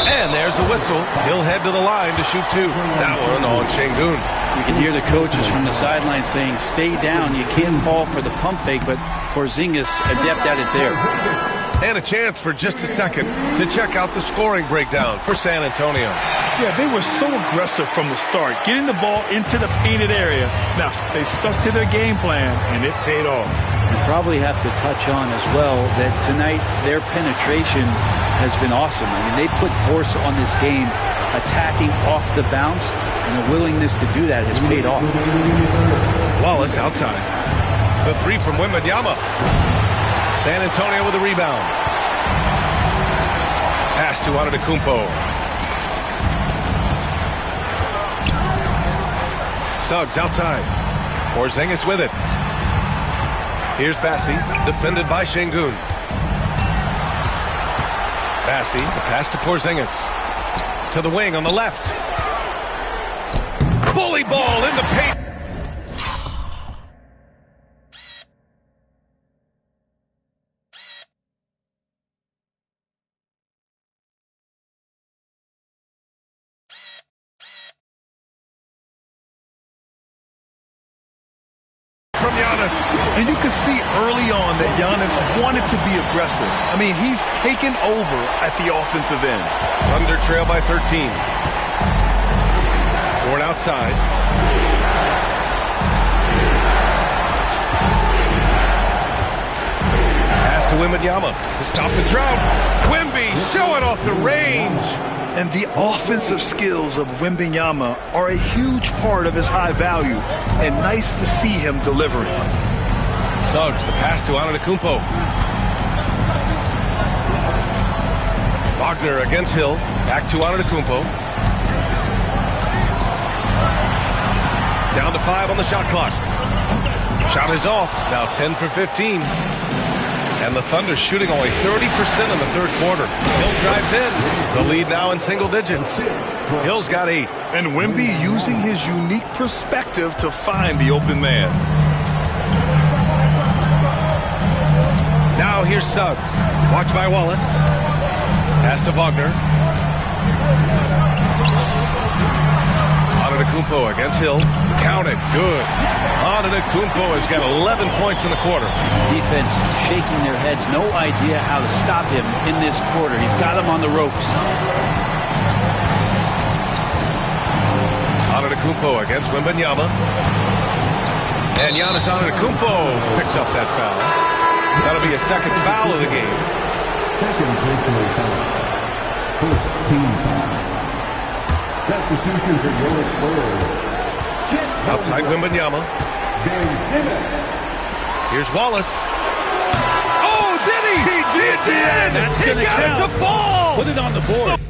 And there's a whistle. He'll head to the line to shoot 2. That one on Şengün. You can hear the coaches from the sideline saying, stay down. You can't fall for the pump fake, but Porzingis adept at it there. And a chance for just a second to check out the scoring breakdown for San Antonio. Yeah, they were so aggressive from the start, getting the ball into the painted area. Now, they stuck to their game plan, and it paid off. You probably have to touch on as well that tonight their penetration has been awesome. I mean, they put force on this game, attacking off the bounce, and the willingness to do that has paid off. Wallace outside. The 3 from Wembanyama. San Antonio with a rebound. Pass to Antetokounmpo. Suggs outside. Porzingis with it. Here's Bassey, defended by Şengün. Bassey, the pass to Porzingis. To the wing on the left. Bully ball in the paint. From Giannis. And you can see early on that Giannis wanted to be aggressive. I mean, he's taken over at the offensive end. Thunder trail by 13. Dort outside. Pass to Wembanyama to stop the drought. Wemby showing off the range. And the offensive skills of Wembanyama are a huge part of his high value, and nice to see him delivering. Suggs, the pass to Antetokounmpo. Wagner against Hill. Back to Antetokounmpo. Down to 5 on the shot clock. Shot is off. Now 10 for 15. And the Thunder shooting only 30% in the third quarter. Hill drives in. The lead now in single digits. Hill's got 8. And Wemby using his unique perspective to find the open man. Now here's Suggs. Watched by Wallace. Pass to Wagner. Antetokounmpo against Hill. Count it. Good. Antetokounmpo has got 11 points in the quarter. Defense shaking their heads. No idea how to stop him in this quarter. He's got him on the ropes. Antetokounmpo against Wembanyama. And Giannis Antetokounmpo picks up that foul. That'll be a second foul of the game. Second personal foul. First team foul. Substitution for your Spurs. Outside Wembanyama. Ben Simmons. Here's Wallace. Oh, did he? He did! That's he gonna got count. it to fall! Put it on the board.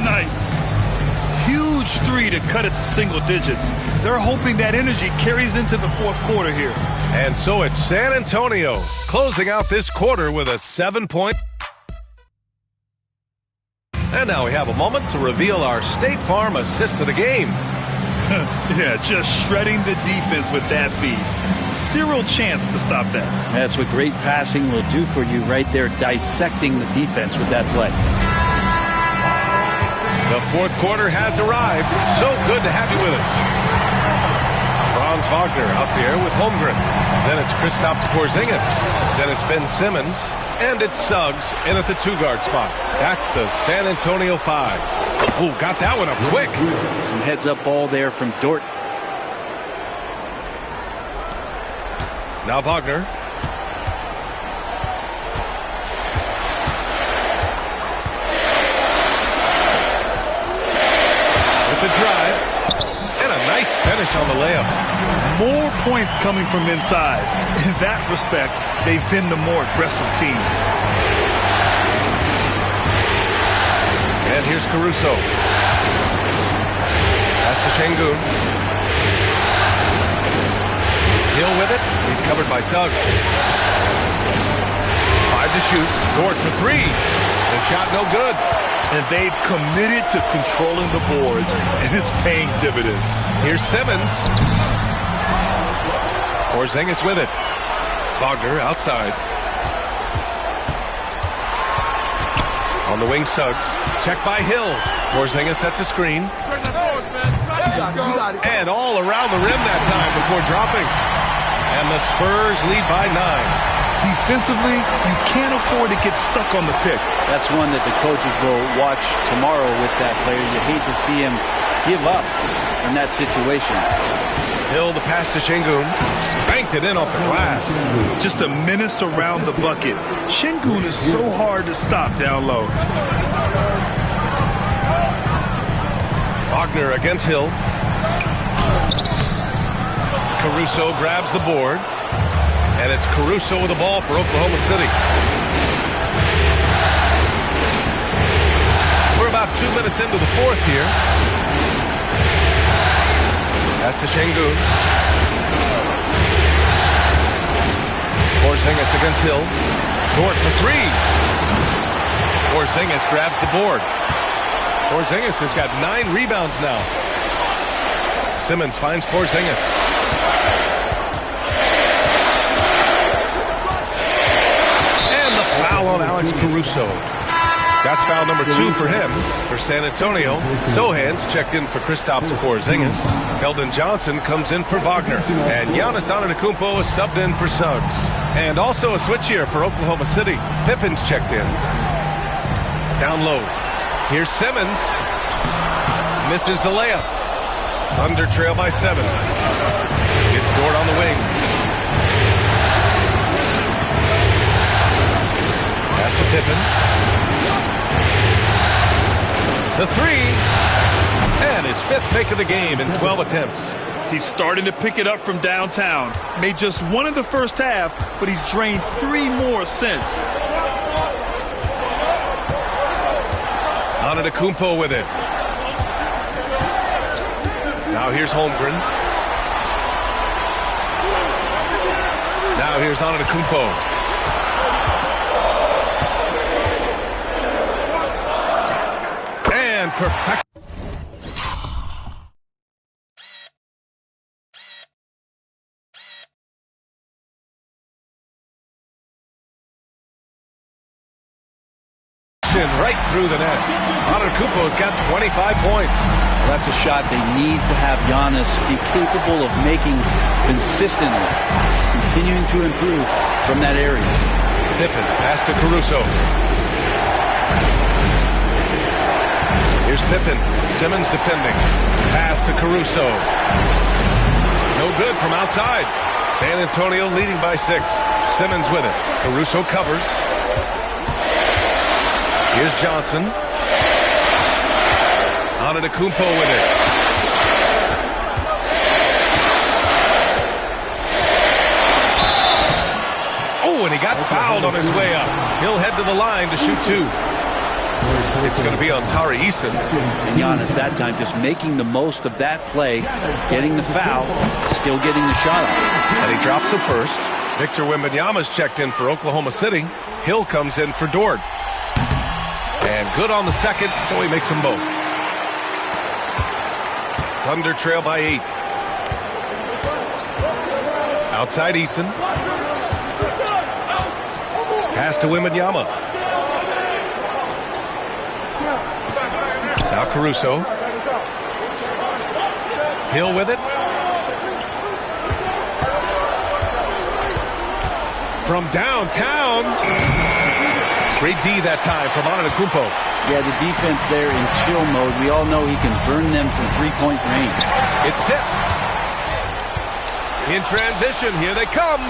Nice. Huge three to cut it to single digits. They're hoping that energy carries into the fourth quarter here. And so it's San Antonio closing out this quarter with a 7-point. And now we have a moment to reveal our State Farm assist of the game. Yeah, just shredding the defense with that feed. Zero chance to stop that. That's what great passing will do for you right there, dissecting the defense with that play. The fourth quarter has arrived. So good to have you with us. Franz Wagner out there with Holmgren. Then it's Kristaps Porzingis. Then it's Ben Simmons. And it's Suggs in at the 2-guard spot. That's the San Antonio 5. Oh, got that one up quick. Some heads-up ball there from Dort. Now Wagner. With the drive. And a nice finish on the layup. More points coming from inside. In that respect, they've been the more aggressive team. And here's Caruso. Pass to Şengün. Hill with it. He's covered by Suggs. 5 to shoot. Dort for 3. The shot no good. And they've committed to controlling the boards, and it's paying dividends. Here's Simmons. Porzingis with it. Wagner outside. On the wing, Suggs. Check by Hill. Porzingis sets a screen. And all around the rim that time before dropping. And the Spurs lead by 9. Defensively, you can't afford to get stuck on the pick. That's one that the coaches will watch tomorrow with that player. You hate to see him give up in that situation. Hill, the pass to Şengün. Banked it in off the glass. Just a menace around the bucket. Şengün is so hard to stop down low. Wagner against Hill. Caruso grabs the board. And it's Caruso with the ball for Oklahoma City. We're about 2 minutes into the fourth here. Pass to Şengün. Porzingis against Hill. Dort for 3. Porzingis grabs the board. Porzingis has got 9 rebounds now. Simmons finds Porzingis. Foul on Alex Caruso. That's foul number 2 for him. For San Antonio, Sohan's checked in for Kristaps Porzingis. Keldon Johnson comes in for Wagner. And Giannis Antetokounmpo is subbed in for Suggs. And also a switch here for Oklahoma City. Pippen's checked in. Down low. Here's Simmons. Misses the layup. Thunder trail by 7. Gets Dort on the wing. Pass to Pippen. The 3. And his 5th make of the game in 12 attempts. He's starting to pick it up from downtown. Made just 1 in the first half, but he's drained 3 more since. Antetokounmpo with it. Now here's Holmgren. Now here's Antetokounmpo. Perfect. Right through the net. Antetokounmpo's got 25 points. Well, that's a shot they need to have Giannis be capable of making consistently. He's continuing to improve from that area. Pippen, pass to Caruso. Here's Pippen. Simmons defending. Pass to Caruso. No good from outside. San Antonio leading by 6. Simmons with it. Caruso covers. Here's Johnson. Antetokounmpo with it. Oh, and he got fouled on his way up. He'll head to the line to shoot 2. It's going to be on Tari Eason. And Giannis that time just making the most of that play, getting the foul, still getting the shot off. And he drops the first. Victor Wembanyama's checked in for Oklahoma City. Hill comes in for Dort. And good on the second, so he makes them both. Thunder trail by 8. Outside Eason. Pass to Wembanyama. Now Caruso. Hill with it. From downtown. Great D that time from Antetokounmpo. Yeah, the defense there in chill mode. We all know he can burn them from three-point range. It's tipped. In transition, here they come.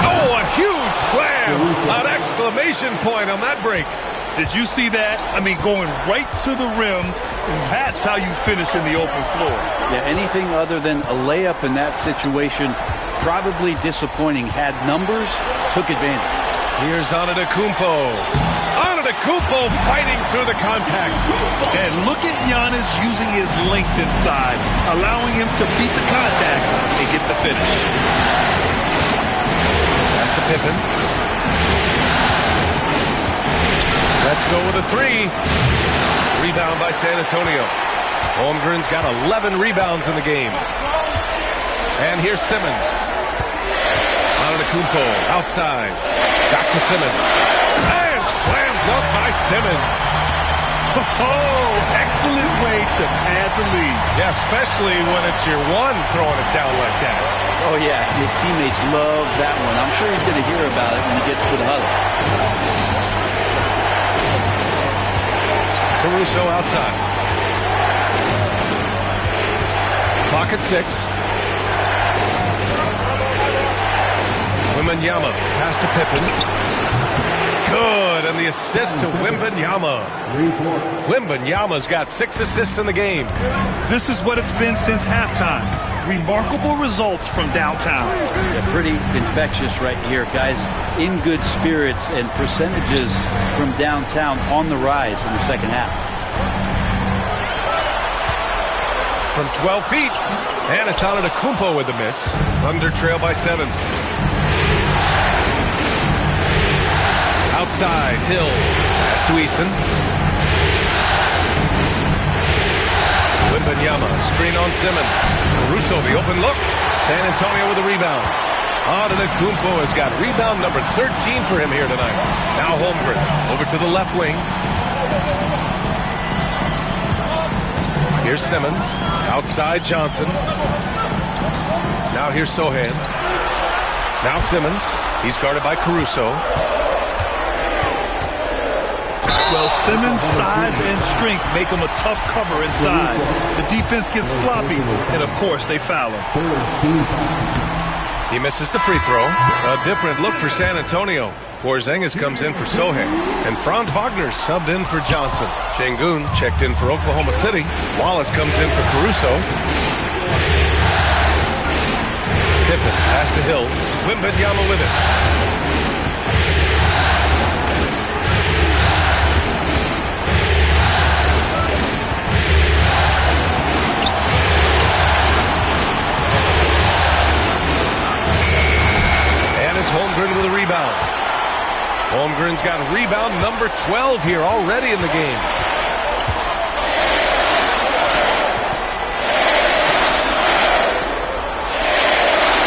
Oh, a huge slam! An exclamation point on that break. Did you see that? I mean, going right to the rim. That's how you finish in the open floor. Yeah, anything other than a layup in that situation, probably disappointing. Had numbers, took advantage. Here's Antetokounmpo. Antetokounmpo fighting through the contact. And look at Giannis using his length inside, allowing him to beat the contact and get the finish. Pass to Pippen. Let's go with a three. Rebound by San Antonio. Holmgren's got 11 rebounds in the game. And here's Simmons. Antetokounmpo outside. Back to Simmons. And slammed up by Simmons. Oh, excellent way to pad the lead. Yeah, especially when it's your one throwing it down like that. Oh, yeah, his teammates love that one. I'm sure he's going to hear about it when he gets to the huddle. Caruso outside. Clock at 6. Wembanyama pass to Pippen. Good, and the assist to Wembanyama. Wembanyama's got 6 assists in the game. This is what it's been since halftime. Remarkable results from downtown. Yeah, pretty infectious right here, guys. In good spirits and percentages from downtown on the rise in the second half. From 12 feet, and it's Antetokounmpo with the miss. Thunder trail by 7. Outside, Hill. Pass to Eason. Wembanyama, screen on Simmons. Caruso, the open look. San Antonio with a rebound. Antetokounmpo has got rebound number 13 for him here tonight. Now Holmgren, over to the left wing. Here's Simmons. Outside Johnson. Now here's Sohan. Now Simmons. He's guarded by Caruso. Well, Simmons' size and strength make him a tough cover inside. The defense gets sloppy, and of course they foul him. He misses the free throw. A different look for San Antonio. Porzingis comes in for Sohan. And Franz Wagner subbed in for Johnson. Şengün checked in for Oklahoma City. Wallace comes in for Caruso. Pippen pass to Hill. Wembanyama with it. Holmgren with a rebound. Holmgren's got rebound number 12 here already in the game.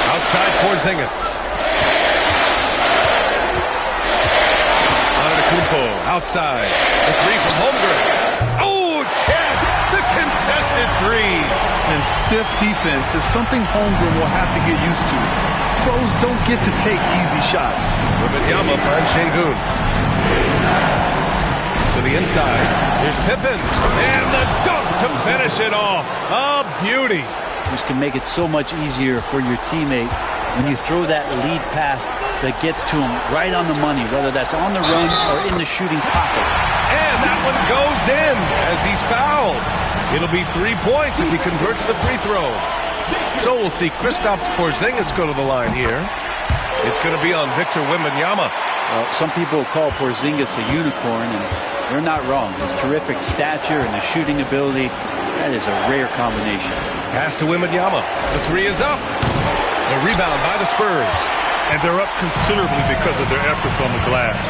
Outside Porzingis. Antetokounmpo outside. The three from Holmgren. Oh, Chet! The contested three. And stiff defense is something Holmgren will have to get used to. Pros don't get to take easy shots. Wembanyama finds Şengün. To the inside. Here's Pippen. And the dunk to finish it off. A beauty. This can make it so much easier for your teammate when you throw that lead pass that gets to him right on the money, whether that's on the run or in the shooting pocket. And that one goes in as he's fouled. It'll be 3 points if he converts the free throw. So we'll see Kristaps Porzingis go to the line here. It's going to be on Victor Wembanyama. Well, some people call Porzingis a unicorn, and they're not wrong. His terrific stature and his shooting ability, that is a rare combination. Pass to Wembanyama. The three is up. The rebound by the Spurs. And they're up considerably because of their efforts on the glass.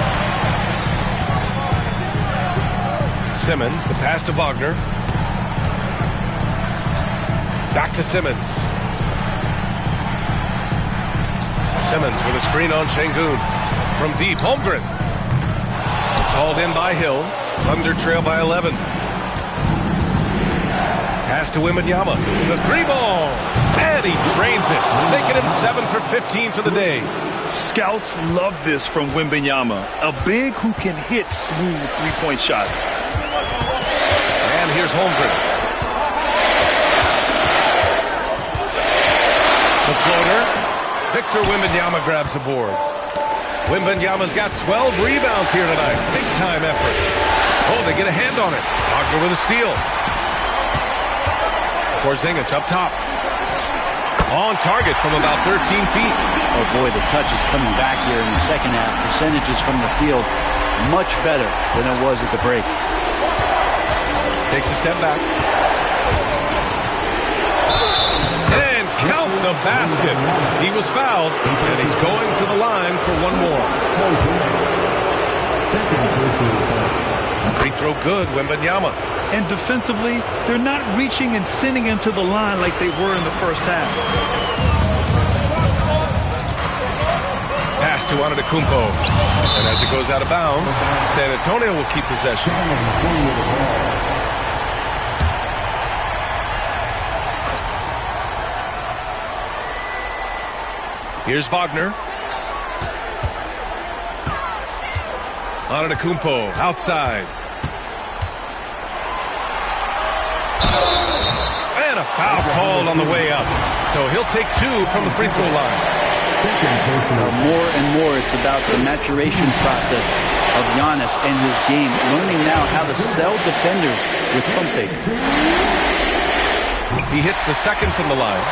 Simmons, the pass to Wagner. Back to Simmons. Simmons with a screen on Şengün. From deep, Holmgren. It's hauled in by Hill. Thunder trail by 11. Pass to Wembanyama. The three ball. And he drains it, making him 7 for 15 for the day. Scouts love this from Wembanyama, a big who can hit smooth three-point shots. And here's Holmgren. The floater. Victor Wembanyama grabs the board. Wembanyama's got 12 rebounds here tonight. Big-time effort. Oh, they get a hand on it. Wagner with a steal. Porzingis up top. On target from about 13 feet. Oh, boy, the touch is coming back here in the second half. Percentages from the field much better than it was at the break. Takes a step back. And count the basket. He was fouled, and he's going to the line for one more. Free throw good, Wembanyama. And defensively, they're not reaching and sending him to the line like they were in the first half. Pass to Antetokounmpo. And as it goes out of bounds, San Antonio will keep possession. Here's Wagner. Antetokounmpo outside. And a foul called on the way up. So he'll take 2 from the free throw line. More and more it's about the maturation process of Giannis and his game, learning now how to sell defenders with pump fakes. He hits the second from the line.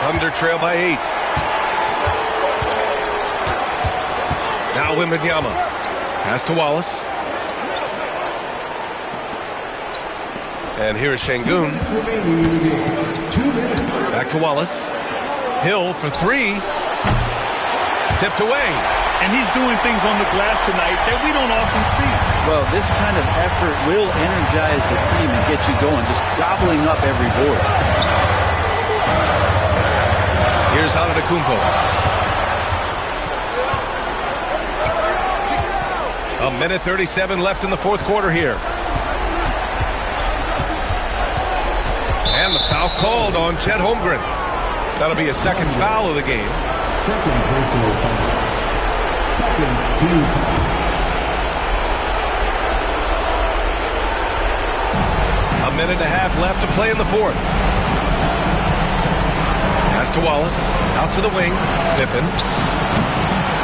Thunder trail by 8. Now Wembanyama. Pass to Wallace. And here is Şengün. Back to Wallace. Hill for 3. Tipped away. And he's doing things on the glass tonight that we don't often see. Well, this kind of effort will energize the team and get you going, just gobbling up every board. Here's Antetokounmpo. A minute 37 left in the fourth quarter here. And the foul called on Chet Holmgren. That'll be a second foul of the game. Second personal foul. Second team foul. A minute and a half left to play in the fourth. Pass to Wallace. Out to the wing. Pippen.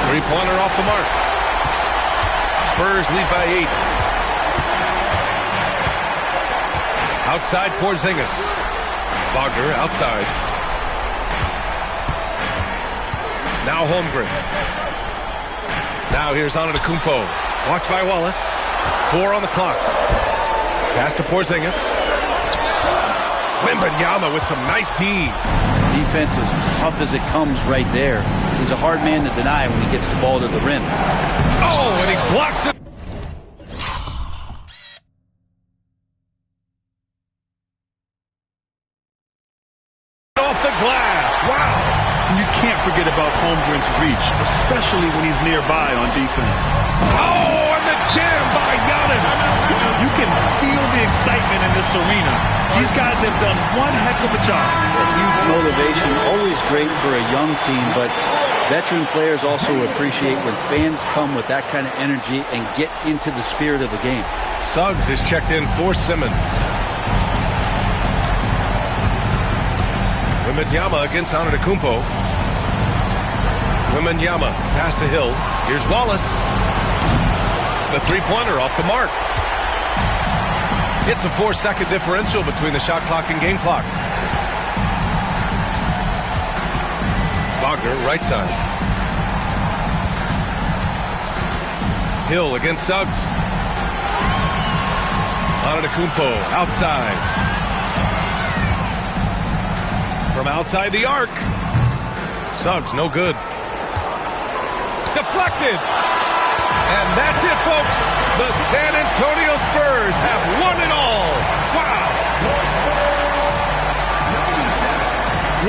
Three-pointer off the mark. Spurs lead by 8. Outside Porzingis. Wagner outside. Now Holmgren. Now here's Antetokounmpo. Watched by Wallace. 4 on the clock. Pass to Porzingis. Wembanyama with some nice D. Defense as tough as it comes right there. He's a hard man to deny when he gets the ball to the rim. Oh, and he blocks it. Off the glass. Wow. And you can't forget about Holmgren's reach, especially when he's nearby on defense. Oh, and the jam by Giannis. You can feel the excitement in this arena. These guys have done one heck of a job. A huge motivation, always great for a young team, but veteran players also appreciate when fans come with that kind of energy and get into the spirit of the game. Suggs is checked in for Simmons. Wembanyama against Antetokounmpo. Wembanyama pass to Hill. Here's Wallace. The three-pointer off the mark. It's a 4-second differential between the shot clock and game clock. Wagner, right side. Hill against Suggs. Antetokounmpo outside. From outside the arc. Suggs, no good. Deflected. And that's it, folks. The San Antonio Spurs have won it all. Wow.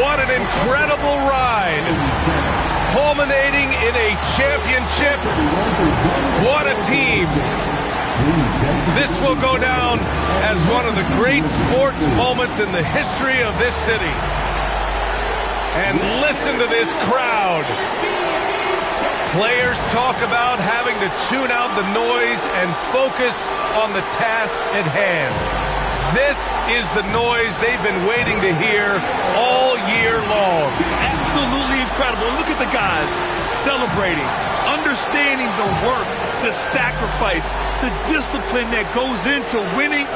What an incredible ride. Culminating in a championship. What a team. This will go down as one of the great sports moments in the history of this city. And listen to this crowd. Players talk about having to tune out the noise and focus on the task at hand. This is the noise they've been waiting to hear all year long. Absolutely incredible. Look at the guys celebrating, understanding the work, the sacrifice, the discipline that goes into winning.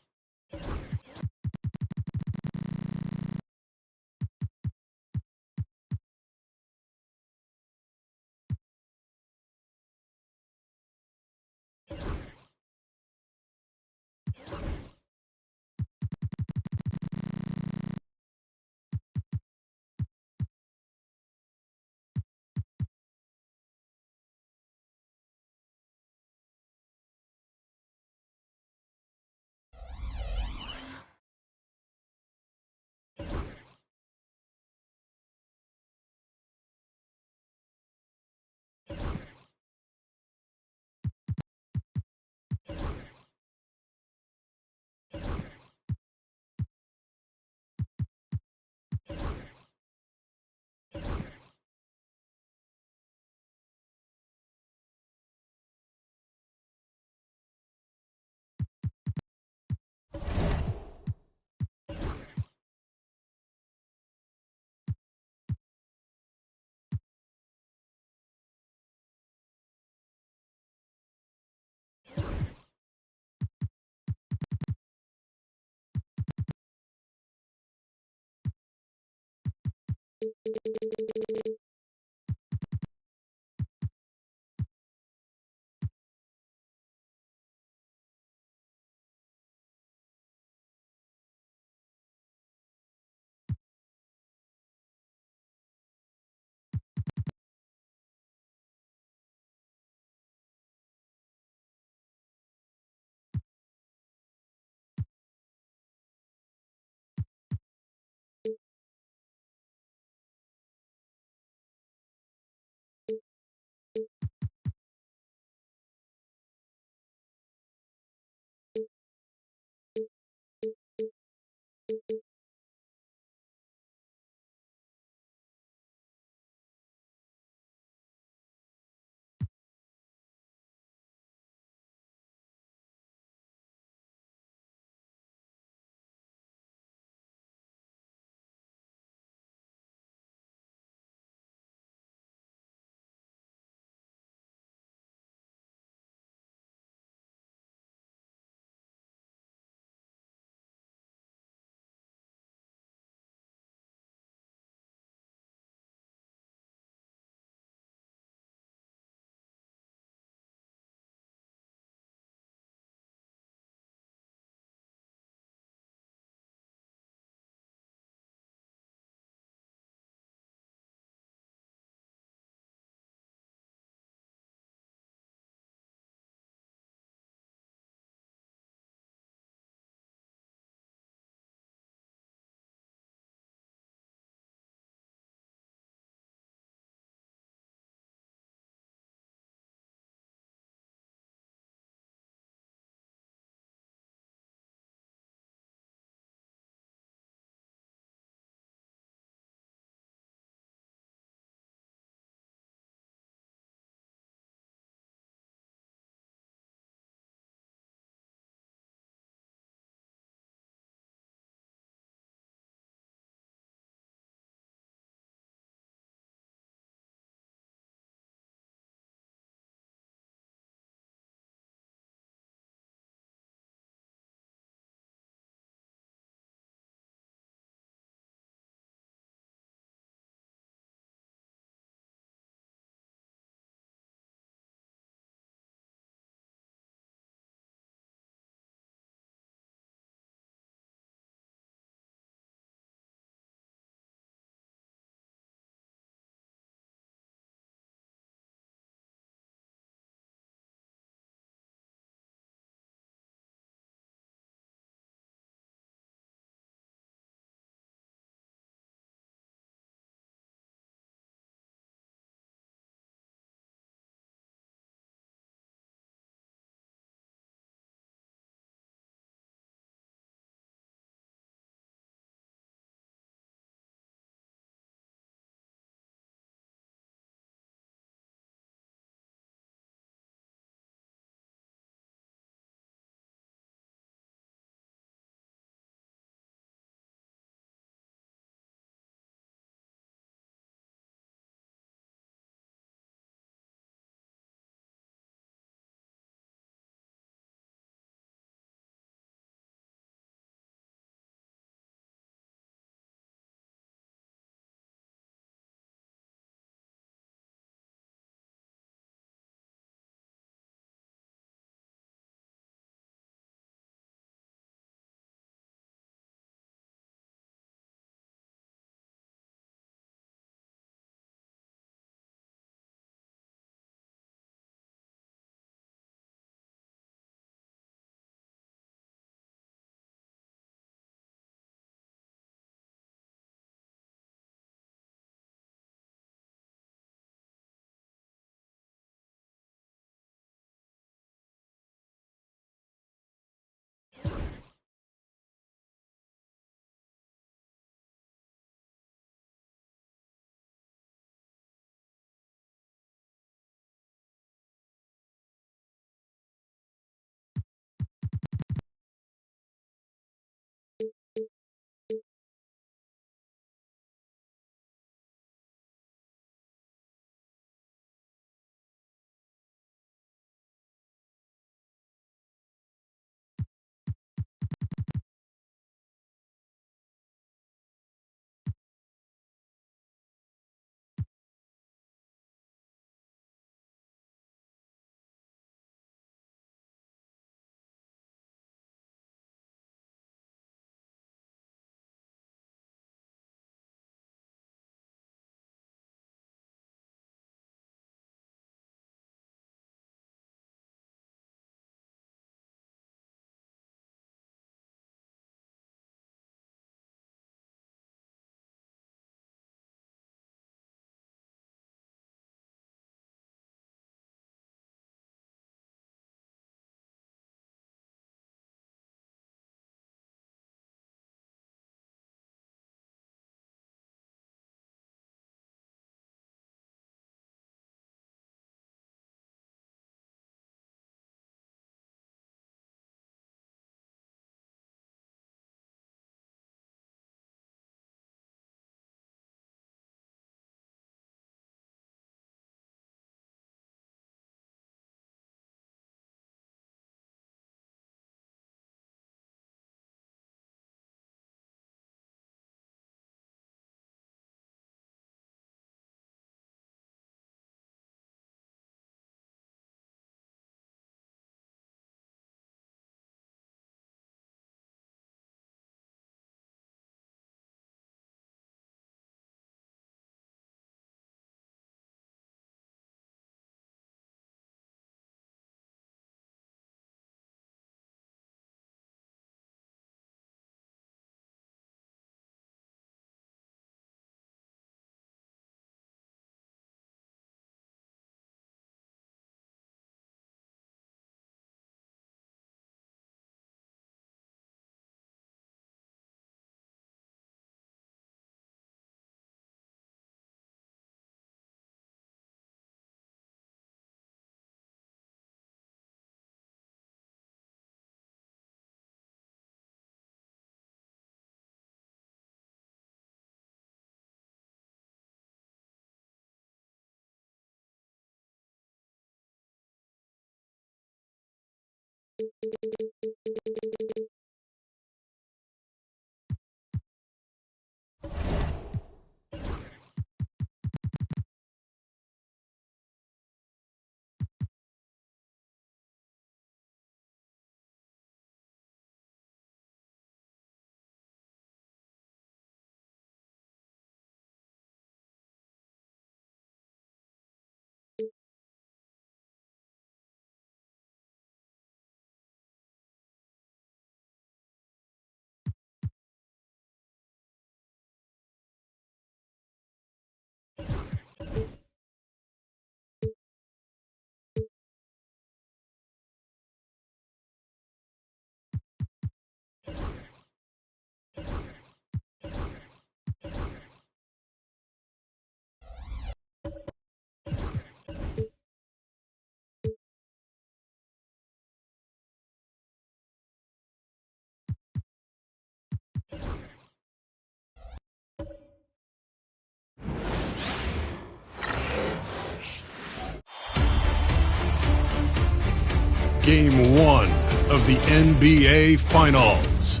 Game 1 of the NBA Finals.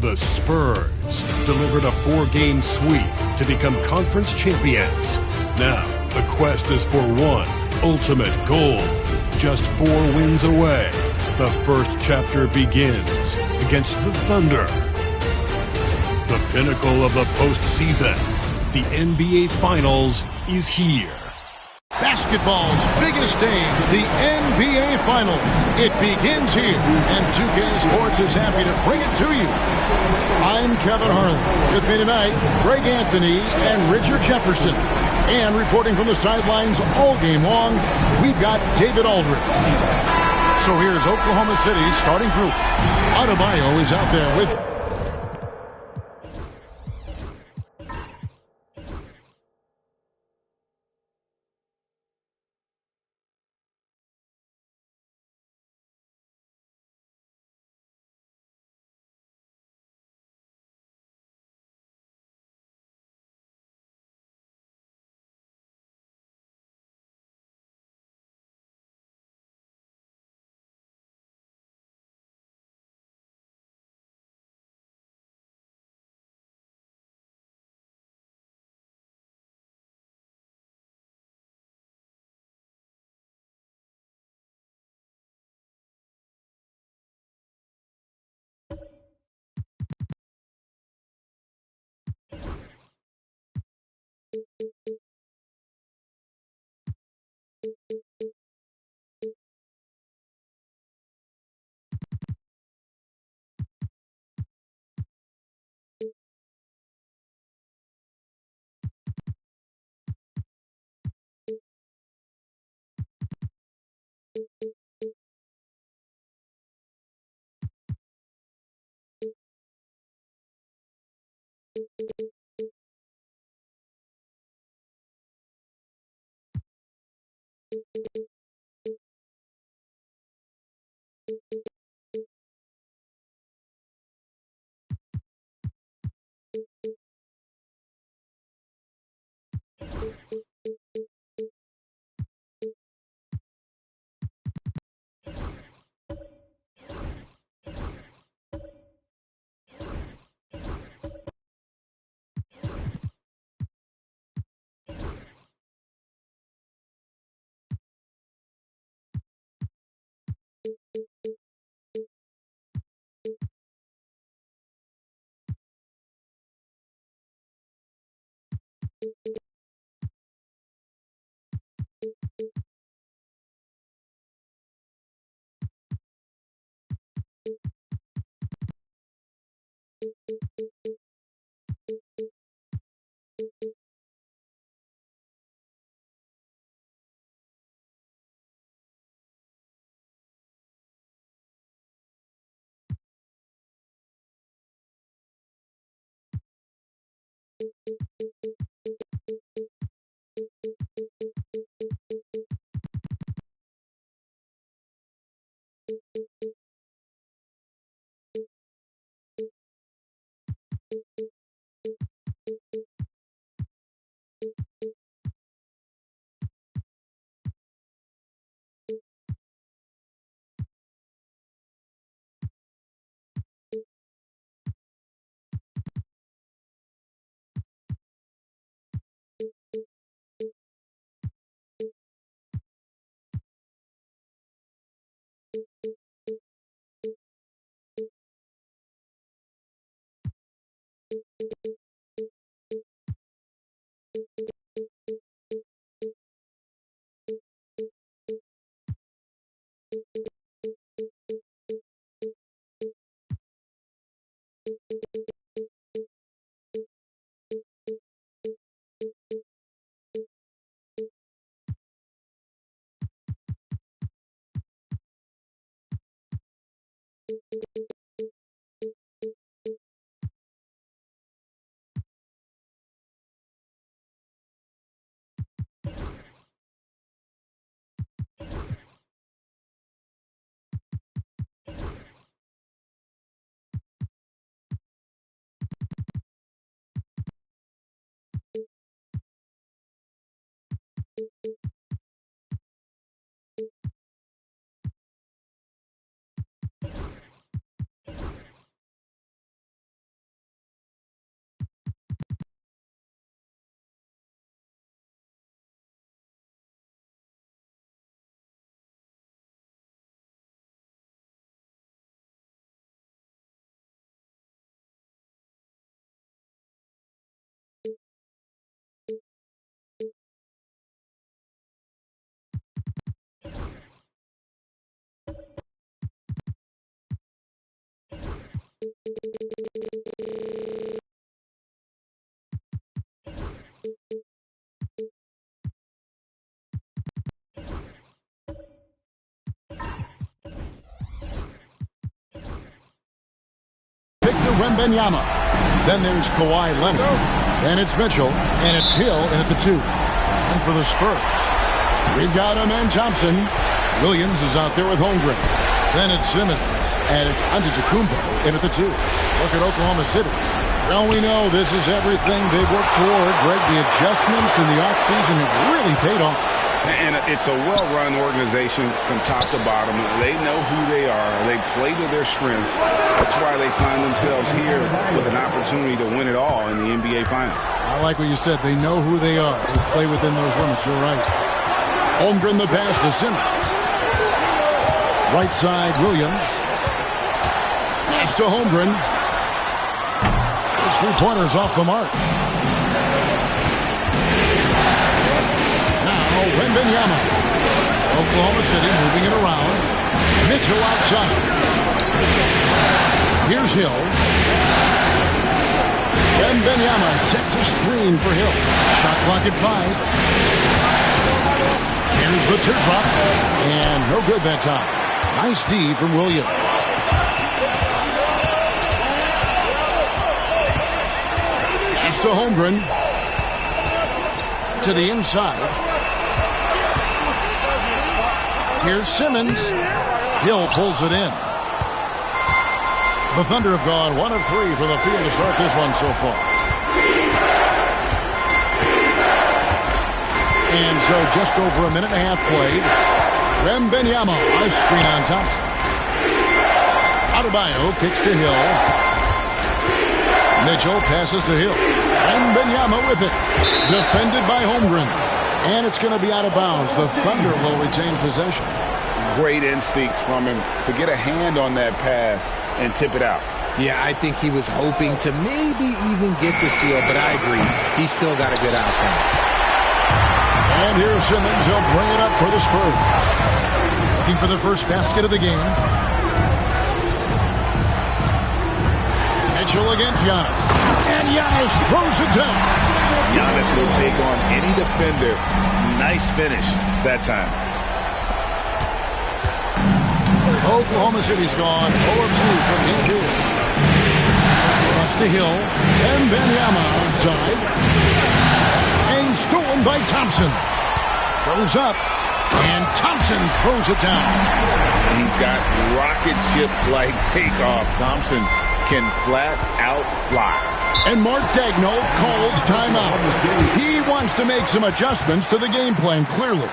The Spurs delivered a 4-game sweep to become conference champions. Now, the quest is for one ultimate goal. Just 4 wins away. The first chapter begins against the Thunder. The pinnacle of the postseason. The NBA Finals is here. Basketball's biggest stage, the NBA Finals. It begins here, and 2K Sports is happy to bring it to you. I'm Kevin Harlan. With me tonight, Greg Anthony and Richard Jefferson. And reporting from the sidelines all game long, we've got David Aldridge. So here's Oklahoma City's starting group. Adebayo is out there with Victor Wembanyama. Then there's Kawhi Leonard. Then it's Mitchell. And it's Hill in at the 2. And for the Spurs, we've got Amen Thompson. Williams is out there with Holmgren. Then it's Simmons. And it's Antetokounmpo in at the 2. Look at Oklahoma City. Well, we know this is everything they've worked toward. Greg, the adjustments in the offseason have really paid off. And it's a well-run organization from top to bottom. They know who they are. They play to their strengths. That's why they find themselves here with an opportunity to win it all in the NBA Finals. I like what you said. They know who they are. They play within those limits. You're right. Holmgren the pass to Simmons. Right side, Williams. Pass to Holmgren. His 3-pointers off the mark. Wembanyama. Oklahoma City moving it around. Mitchell outside. Here's Hill. Wembanyama sets a screen for Hill. Shot clock at 5. Here's the teardrop. And no good that time. Nice D from Williams. Pass to Holmgren. To the inside. Here's Simmons. Hill pulls it in. The Thunder have gone 1 of 3 for the field to start this one so far. And so just over a minute and a half played. Wembanyama, a screen on Thompson. Adebayo kicks to Hill. Mitchell passes to Hill. Wembanyama with it. Defended by Holmgren. And it's going to be out of bounds. The Thunder will retain possession. Great instincts from him to get a hand on that pass and tip it out. Yeah, I think he was hoping to maybe even get the steal, but I agree. He still got a good outcome. And here's Simmons. He'll bring it up for the Spurs. Looking for the first basket of the game. Mitchell against Giannis. And Giannis throws it down. Giannis will take on any defender. Nice finish that time. Oklahoma City's gone 0 of 2 from infield. Pass to Hill. And Wembanyama outside. And stolen by Thompson. Goes up. And Thompson throws it down. He's got rocket ship-like takeoff. Thompson can flat out fly. And Mark Daigneault calls timeout. He wants to make some adjustments to the game plan, clearly.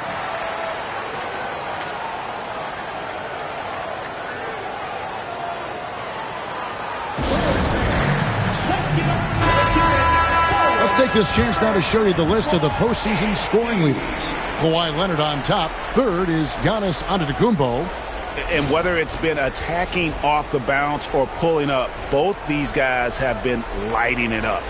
Let's take this chance now to show you the list of the postseason scoring leaders. Kawhi Leonard on top. Third is Giannis Antetokounmpo. And whether it's been attacking off the bounce or pulling up, both these guys have been lighting it up.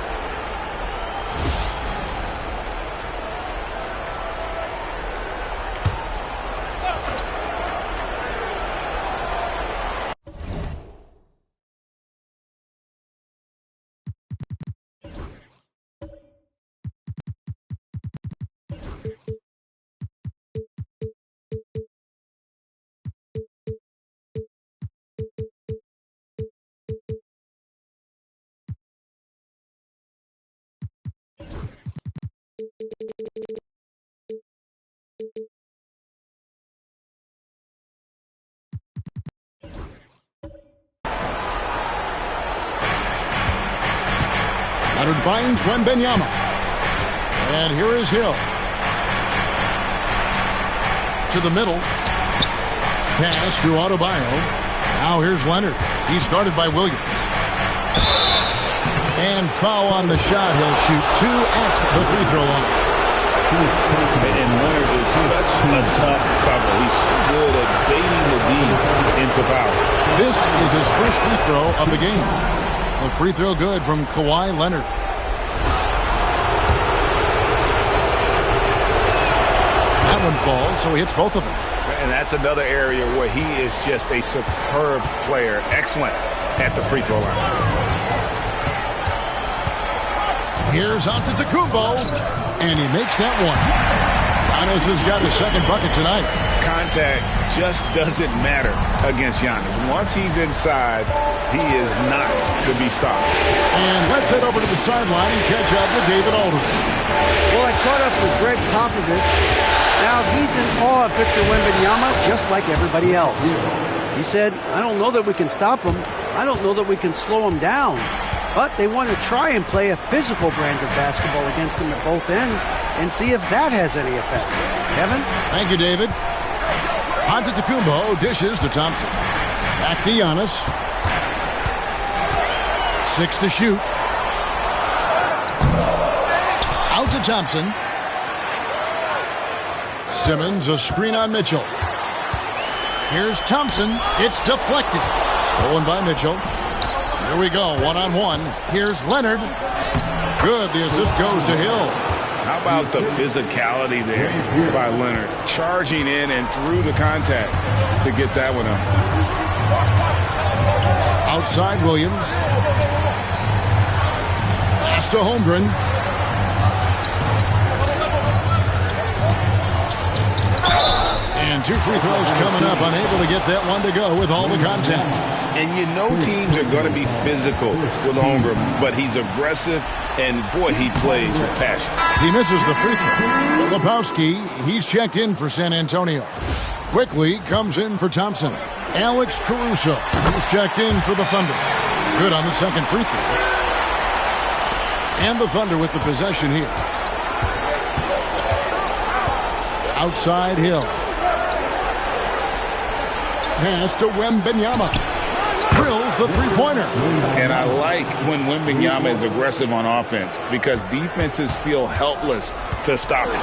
Leonard finds Wembanyama. And here is Hill. To the middle. Pass to Adebayo. Now here's Leonard. He's guarded by Williams. And foul on the shot. He'll shoot 2 at the free throw line. And Leonard is such a tough cover. He's so good at baiting the D into foul. This is his first free throw of the game. A free throw good from Kawhi Leonard. That one falls, so he hits both of them. And that's another area where he is just a superb player. Excellent at the free throw line. Here's Antetokounmpo, and he makes that one. Giannis has got his second bucket tonight. Contact just doesn't matter against Giannis. Once he's inside, he is not to be stopped. And let's head over to the sideline and catch up with David Aldridge. Well, I caught up with Greg Popovich. Now he's in awe of Victor Wembanyama, just like everybody else. He said, I don't know that we can stop him. I don't know that we can slow him down. But they want to try and play a physical brand of basketball against him at both ends and see if that has any effect. Kevin? Thank you, David. Antetokounmpo dishes to Thompson. Back to Giannis. 6 to shoot. Out to Thompson. Simmons, a screen on Mitchell. Here's Thompson. It's deflected. Stolen by Mitchell. Here we go, one-on-one. Here's Leonard. Good, the assist goes to Hill. How about the physicality there by Leonard? Charging in and through the contact to get that one up. Outside Williams. Pass to Holmgren. And 2 free throws coming up. Unable to get that one to go with all the contact. And you know teams are going to be physical with Holmgren, but he's aggressive, and boy, he plays with passion. He misses the free throw. Filipowski, he's checked in for San Antonio. Quickly comes in for Thompson. Alex Caruso, he's checked in for the Thunder. Good on the second free throw. And the Thunder with the possession here. Outside Hill. Pass to Wembanyama. Drills the three-pointer. And I like when Wembanyama is aggressive on offense because defenses feel helpless to stop him.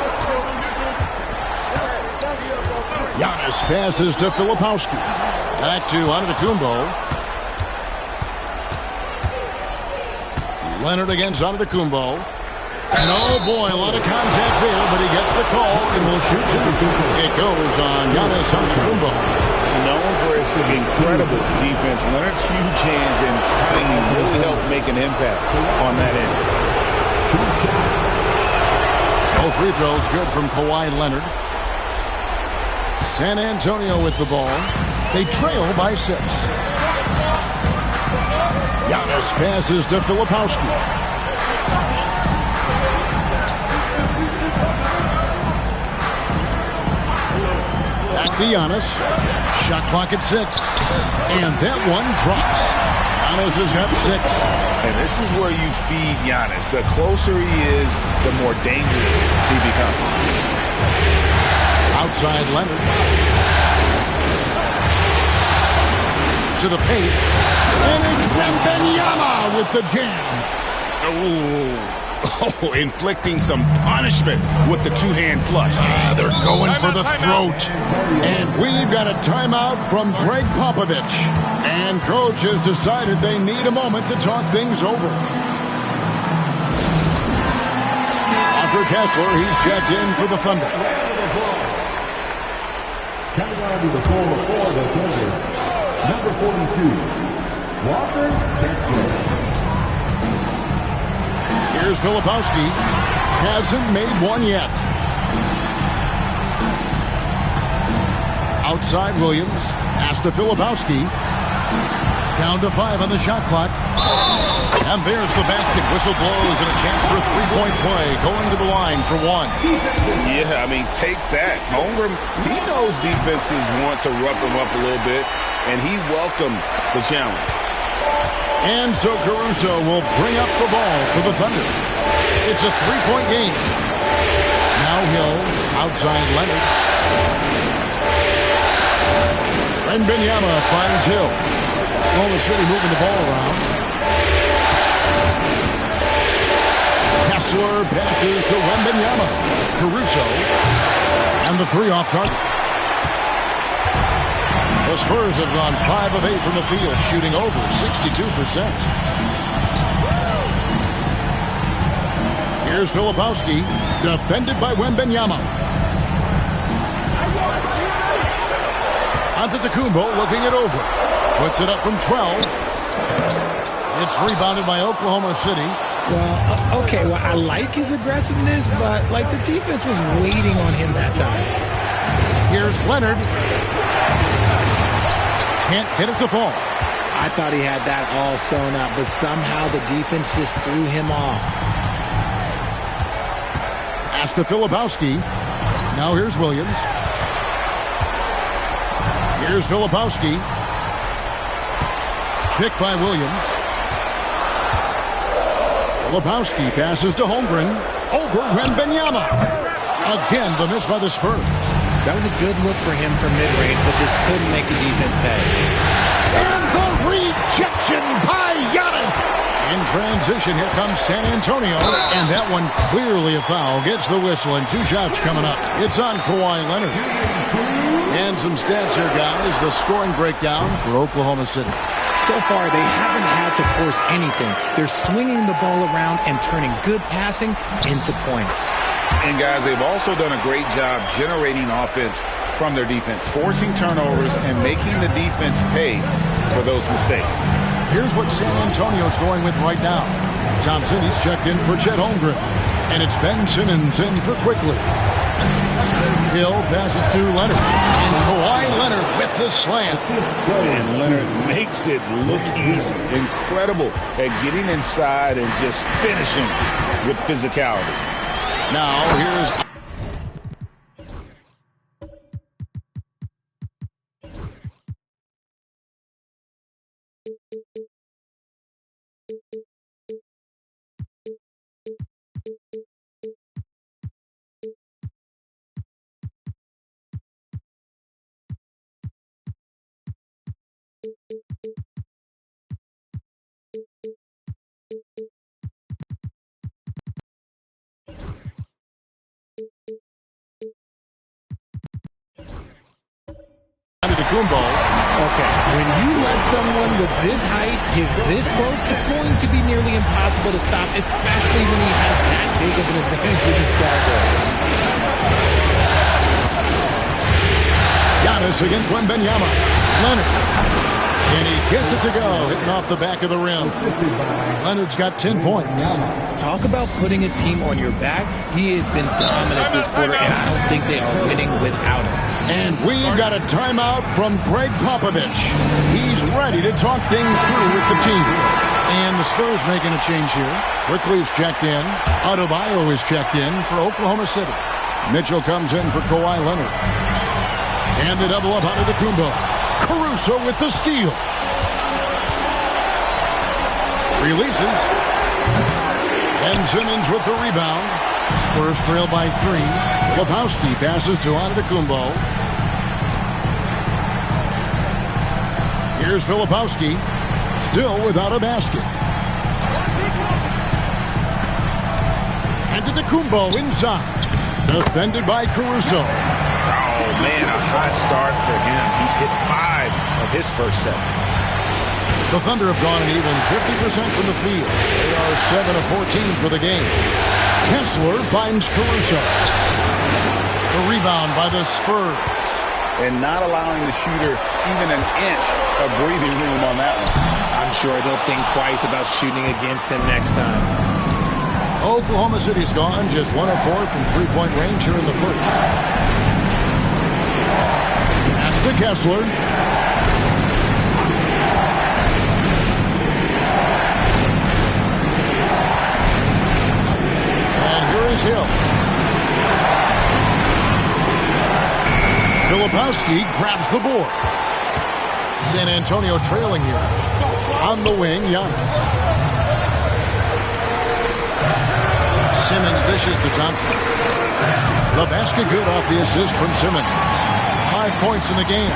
Giannis passes to Filipowski. Back to Antetokounmpo. Leonard against Antetokounmpo. And oh boy, a lot of contact there, but he gets the call and will shoot 2. It goes on Giannis Antetokounmpo. Known for his incredible defense, Leonard's huge hands and timing really help make an impact on that end. Both free throws good from Kawhi Leonard. San Antonio with the ball. They trail by 6. Giannis passes to Filipowski. Back to Giannis. Shot clock at 6. And that one drops. Giannis has got 6. And this is where you feed Giannis. The closer he is, the more dangerous he becomes. Outside Leonard. To the paint. And it's Wembanyama with the jam. Ooh. Oh, inflicting some punishment with the two-hand flush. They're going for the throat. And we've got a timeout from Greg Popovich. And coach has decided they need a moment to talk things over. Walker Kessler, he's checked in for the Thunder. Coming on to the floor for the Thunder, number 42, Walker Kessler. Here's Filipowski. Hasn't made one yet. Outside Williams. Pass to Filipowski. Down to 5 on the shot clock. And there's the basket. Whistle blows and a chance for a three-point play. Going to the line for one. Yeah, I mean, take that. Holmgren, he knows defenses want to rough him up a little bit, and he welcomes the challenge. And so Caruso will bring up the ball for the Thunder. It's a three-point game. Now Hill outside Leonard. Wembanyama finds Hill. Oklahoma City moving the ball around. Kessler passes to Wembanyama. Caruso. And the three off target. The Spurs have gone 5 of 8 from the field, shooting over 62%. Here's Filipowski, defended by Wembanyama. Antetokounmpo looking it over. Puts it up from 12. It's rebounded by Oklahoma City. Well, okay, well, I like his aggressiveness, but, like, the defense was waiting on him that time. Here's Leonard. Can't get it to fall. I thought he had that all sewn up, but somehow the defense just threw him off. Pass to Filipowski. Now here's Williams. Here's Filipowski. Picked by Williams. Filipowski passes to Holmgren. Over Wembanyama. Again, the miss by the Spurs. That was a good look for him from mid-range, but just couldn't make the defense pay. And the rejection by Giannis. In transition, here comes San Antonio. And that one clearly a foul. Gets the whistle, and 2 shots coming up. It's on Kawhi Leonard. And some stats here, guys. The scoring breakdown for Oklahoma City. So far, they haven't had to force anything. They're swinging the ball around and turning good passing into points. And, guys, they've also done a great job generating offense from their defense, forcing turnovers and making the defense pay for those mistakes. Here's what San Antonio's going with right now. Thompson, he's checked in for Chet Holmgren. And it's Ben Simmons in for Quickly. Hill passes to Leonard. And Kawhi Leonard with the slam. And Leonard makes it look easy. Incredible at getting inside and just finishing with physicality. Now, here's... Antetokounmpo. Okay, when you let someone with this height get this close, it's going to be nearly impossible to stop, especially when he has that big of an advantage in this category. Giannis against Wembanyama. Leonard. And he gets it to go, hitting off the back of the rim. Leonard's got 10 points. Talk about putting a team on your back. He has been dominant this quarter, and I don't think they are winning without him. And we've got a timeout from Greg Popovich. He's ready to talk things through with the team. And the Spurs making a change here. Quickly's checked in. Adebayo is checked in for Oklahoma City. Mitchell comes in for Kawhi Leonard. And the double up Antetokounmpo. Caruso with the steal. Releases. Ben Simmons with the rebound. Spurs trail by 3. Filipowski passes to Antetokounmpo. Here's Filipowski. Still without a basket. Antetokounmpo inside. Defended by Caruso. Oh, man, a hot start for him. He's hit 5 of his first 7. The Thunder have gone an even 50% from the field. They are 7 of 14 for the game. Kessler finds Caruso. The rebound by the Spurs. And not allowing the shooter even an inch of breathing room on that one. I'm sure they'll think twice about shooting against him next time. Oklahoma City's gone just 1 of 4 from three-point range here in the first. Pass to Kessler. And here is Hill. Filipowski grabs the board. San Antonio trailing here. On the wing, Giannis. Simmons dishes to Thompson. The basket good off the assist from Simmons. 5 points in the game.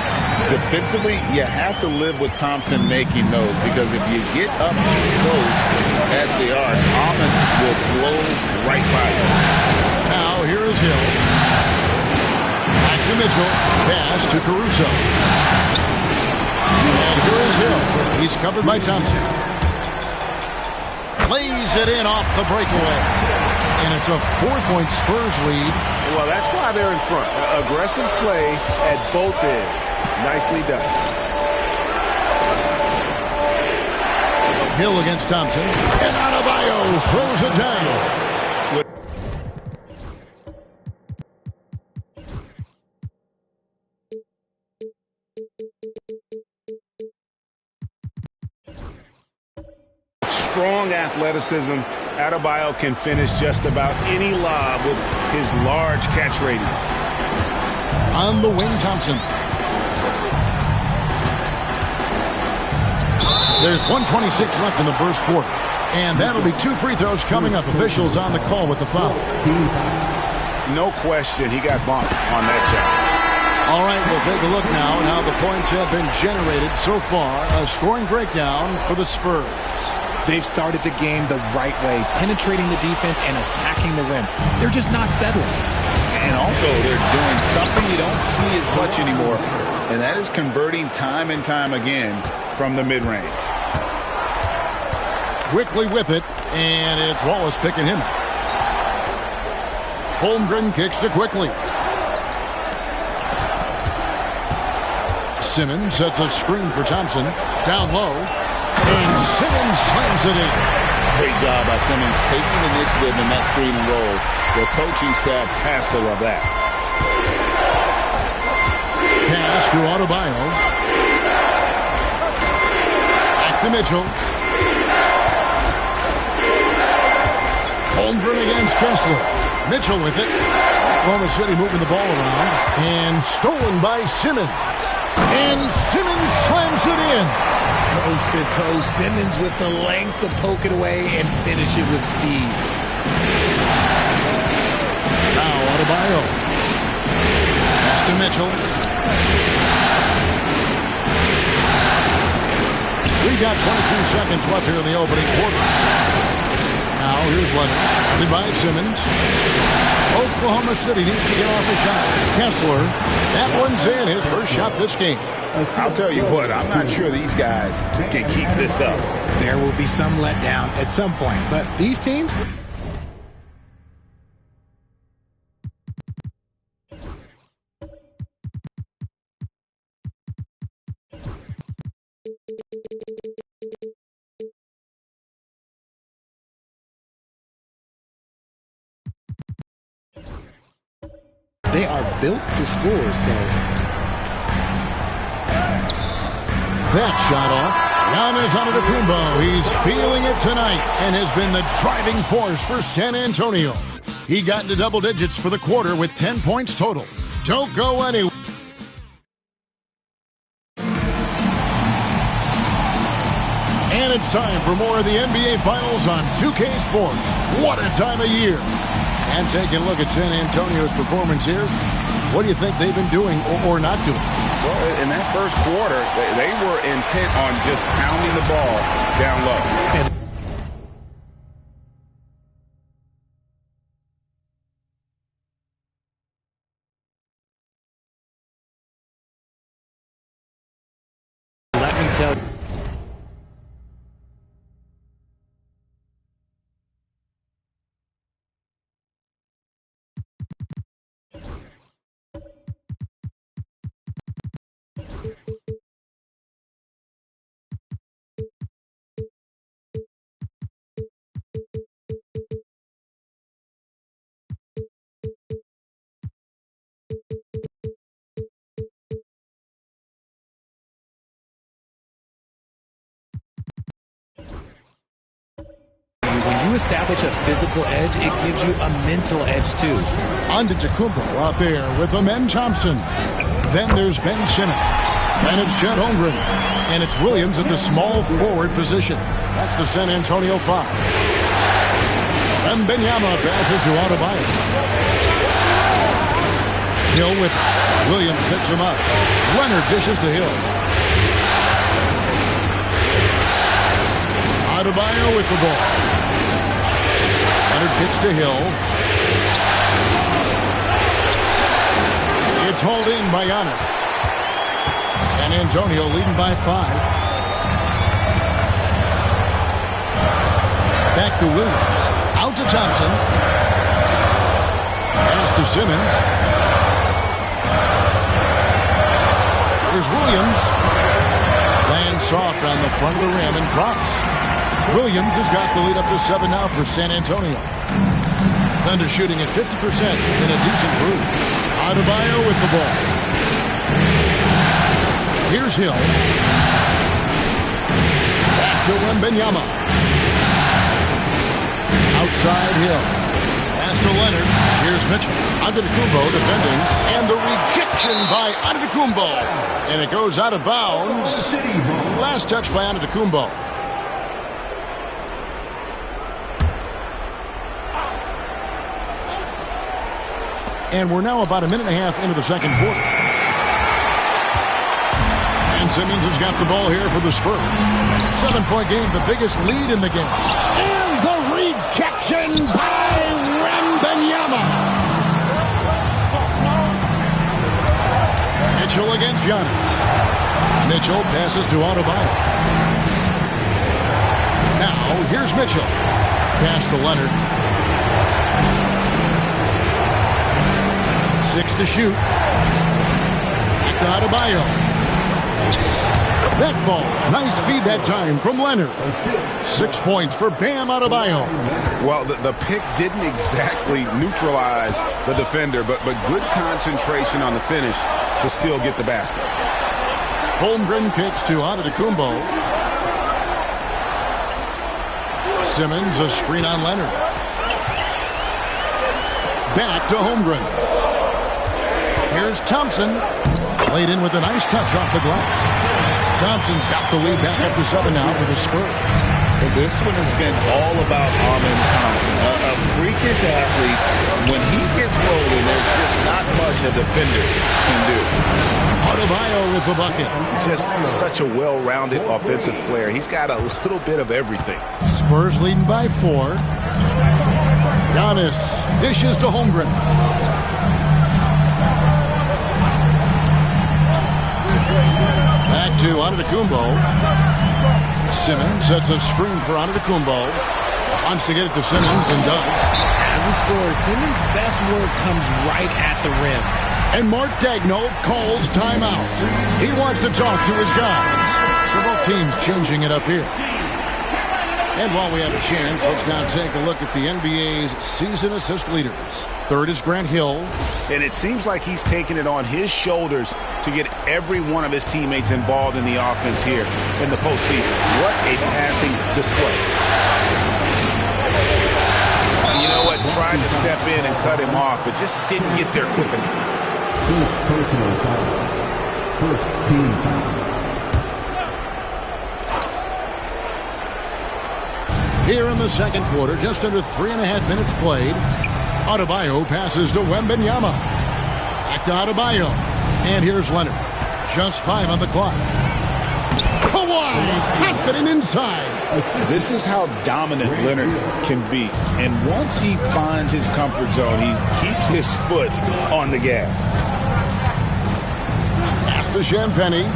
Defensively, you have to live with Thompson making those, because if you get up too close, as they are, Almond will blow right by you. Now, here is Hill. Back to Mitchell. Pass to Caruso. And here is Hill. He's covered by Thompson. Plays it in off the breakaway. And it's a 4-point Spurs lead. Well, that's why they're in front. Aggressive play at both ends. Nicely done. Hill against Thompson. And Adebayo throws it down. Strong athleticism. Adebayo can finish just about any lob with his large catch radius. On the wing, Thompson. There's 1:26 left in the first quarter. And that'll be 2 free throws coming up. Officials on the call with the foul. No question, he got bumped on that shot. All right, we'll take a look now at how the points have been generated so far. A scoring breakdown for the Spurs. They've started the game the right way, penetrating the defense and attacking the rim. They're just not settling. And also, they're doing something you don't see as much anymore, and that is converting time and time again from the mid-range. Quickly with it, and it's Wallace picking him up. Holmgren kicks to Quickly. Simmons sets a screen for Thompson. Down low. And Simmons slams it in. Great job by Simmons taking initiative in that screen and roll. The coaching staff has to love that. Pass to Adebayo. Back to Mitchell. Holmgren against Kessler. Mitchell with it. Oklahoma City moving the ball around. And stolen by Simmons. And Simmons slams it in. Coast to coast. Simmons with the length to poke it away and finish it with speed. Now Adebayo. Pass to Mitchell. We've got 22 seconds left here in the opening quarter. Now here's Leonard. Goodbye, Simmons. Oklahoma City needs to get off a shot. Kessler. That one's in. His first shot this game. I'll tell you what, I'm not sure these guys can keep this up. There will be some letdown at some point, but these teams... They are built to score, so... That shot off. Giannis Antetokounmpo. He's feeling it tonight and has been the driving force for San Antonio. He got into double digits for the quarter with 10 points total. Don't go anywhere. And it's time for more of the NBA Finals on 2K Sports. What a time of year. And taking a look at San Antonio's performance here. What do you think they've been doing or not doing? Well, in that first quarter, they were intent on just pounding the ball down low. tell you. When you establish a physical edge, it gives you a mental edge too. Antetokounmpo out there with Amen Thompson. Then there's Ben Simmons. Then it's Chet Holmgren. And it's Williams at the small forward position. That's the San Antonio foul. Wembanyama passes to Adebayo. Hill with it. Williams picks him up. Leonard dishes to Hill. Adebayo with the ball. Leonard kicks to Hill. It's hauled in by Giannis. San Antonio leading by 5. Back to Williams. Out to Thompson. Pass to Simmons. Here's Williams. Lands soft on the front of the rim and drops. Williams has got the lead up to 7 now for San Antonio. Thunder shooting at 50% in a decent group. Adebayo with the ball. Here's Hill. Back to Wembanyama. Outside Hill. Pass to Leonard. Here's Mitchell. Antetokounmpo defending. And the rejection by Antetokounmpo. And it goes out of bounds. Last touch by Antetokounmpo. And we're now about a minute and a half into the second quarter. And Simmons has got the ball here for the Spurs. 7-point game, the biggest lead in the game. And the rejection by Wembanyama. Mitchell against Giannis. Mitchell passes to Adebayo. Now, here's Mitchell. Pass to Leonard. 6 to shoot. Back to Adebayo. That falls. Nice feed that time from Leonard. 6 points for Bam Adebayo. Well, the pick didn't exactly neutralize the defender, but good concentration on the finish to still get the basket. Holmgren kicks to Antetokounmpo. Simmons, a screen on Leonard. Back to Holmgren. Here's Thompson. Played in with a nice touch off the glass. Thompson's got the lead back up to 7 now for the Spurs. But this one has been all about Amen Thompson. A freakish athlete. When he gets rolling, there's just not much a defender can do. Adebayo with the bucket. Just such a well-rounded offensive player. He's got a little bit of everything. Spurs leading by 4. Giannis dishes to Holmgren. Back to Antetokounmpo. Simmons sets a screen for Antetokounmpo. Wants to get it to Simmons and does. As a scorer, Simmons' best work comes right at the rim. And Mark Daigneault calls timeout. He wants to talk to his guys. So both teams changing it up here. And while we have a chance, let's now take a look at the NBA's season assist leaders. Third is Grant Hill. And it seems like he's taking it on his shoulders to get every one of his teammates involved in the offense here in the postseason. What a passing display. You know what? Tried to step in and cut him off, but just didn't get there quick enough. First personal foul. First team foul. Here in the second quarter, just under 3.5 minutes played. Adebayo passes to Wembanyama. Back to Adebayo. And here's Leonard. Just 5 on the clock. Kawhi, confident inside. This is how dominant Leonard can be. And once he finds his comfort zone, he keeps his foot on the gas. Pass to Champagnie.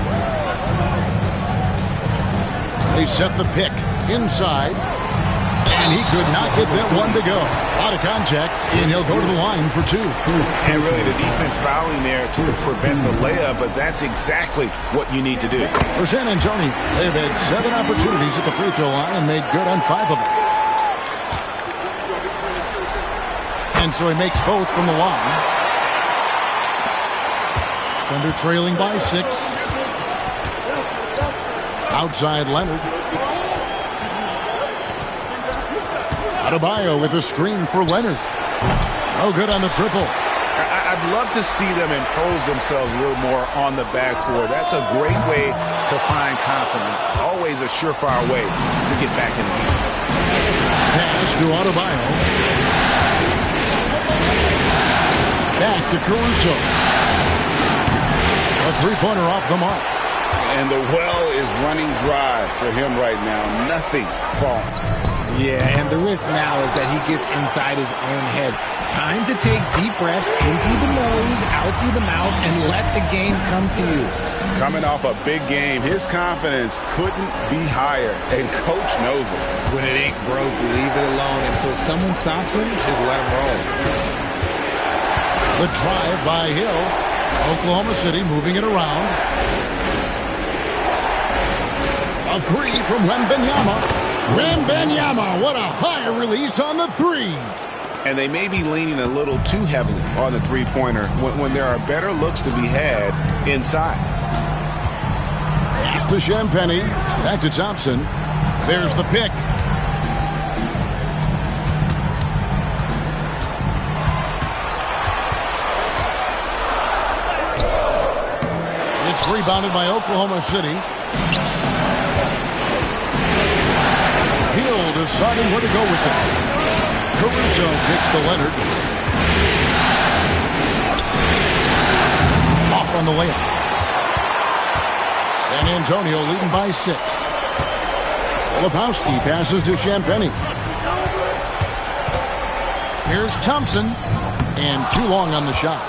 They set the pick inside. And he could not get that one to go. A lot of contact, and he'll go to the line for 2. And really the defense fouling there to prevent the layup, but that's exactly what you need to do. For San Antonio, they've had 7 opportunities at the free throw line and made good on 5 of them. And so he makes both from the line. Thunder trailing by 6. Outside Leonard. Adebayo with a screen for Leonard. No good on the triple. I'd love to see them impose themselves a little more on the backboard. That's a great way to find confidence. Always a surefire way to get back in the game. Pass to Adebayo. Back to Caruso. A three-pointer off the mark. And the well is running dry for him right now. Nothing falling. Yeah, and the risk now is that he gets inside his own head. Time to take deep breaths in through the nose, out through the mouth, and let the game come to you. Coming off a big game, his confidence couldn't be higher, and Coach knows it. When it ain't broke, leave it alone until someone stops him. Just let him roll. The drive by Hill. Oklahoma City moving it around. A 3 from Wembanyama. Wembanyama, what a high release on the 3. And they may be leaning a little too heavily on the three-pointer when there are better looks to be had inside. Pass to Champagnie. Back to Thompson. There's the pick. It's rebounded by Oklahoma City. Hill deciding where to go with it. Caruso kicks to Leonard. Off on the layup. San Antonio leading by 6. Lepowski passes to Champagnie. Here's Thompson. And too long on the shot.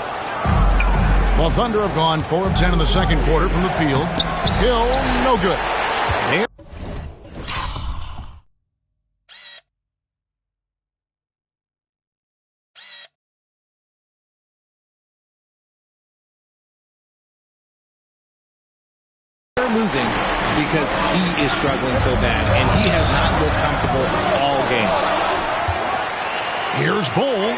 Well, Thunder have gone 4 of 10 in the second quarter from the field. Hill, no good. Losing because he is struggling so bad, and he has not looked comfortable all game. Here's Bull.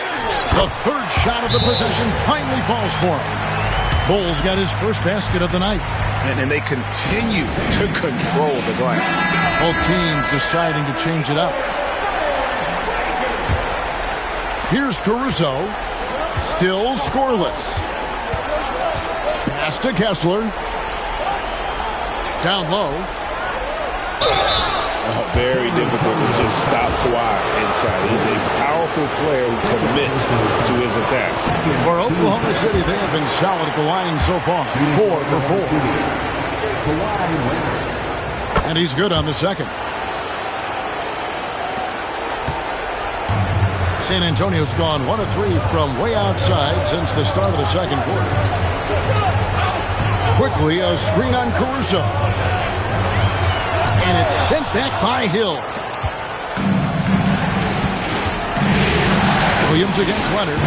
The third shot of the possession finally falls for him. Bull's got his first basket of the night. And they continue to control the glass. Both teams deciding to change it up. Here's Caruso. Still scoreless. Pass to Kessler. Down low. Very difficult to just stop Kawhi inside. He's a powerful player who commits to his attacks. For Oklahoma City, they have been solid at the line so far. 4 for 4. And he's good on the second. San Antonio's gone 1 of 3 from way outside since the start of the second quarter. Quickly, a screen on Caruso. And it's sent back by Hill. Williams against Leonard.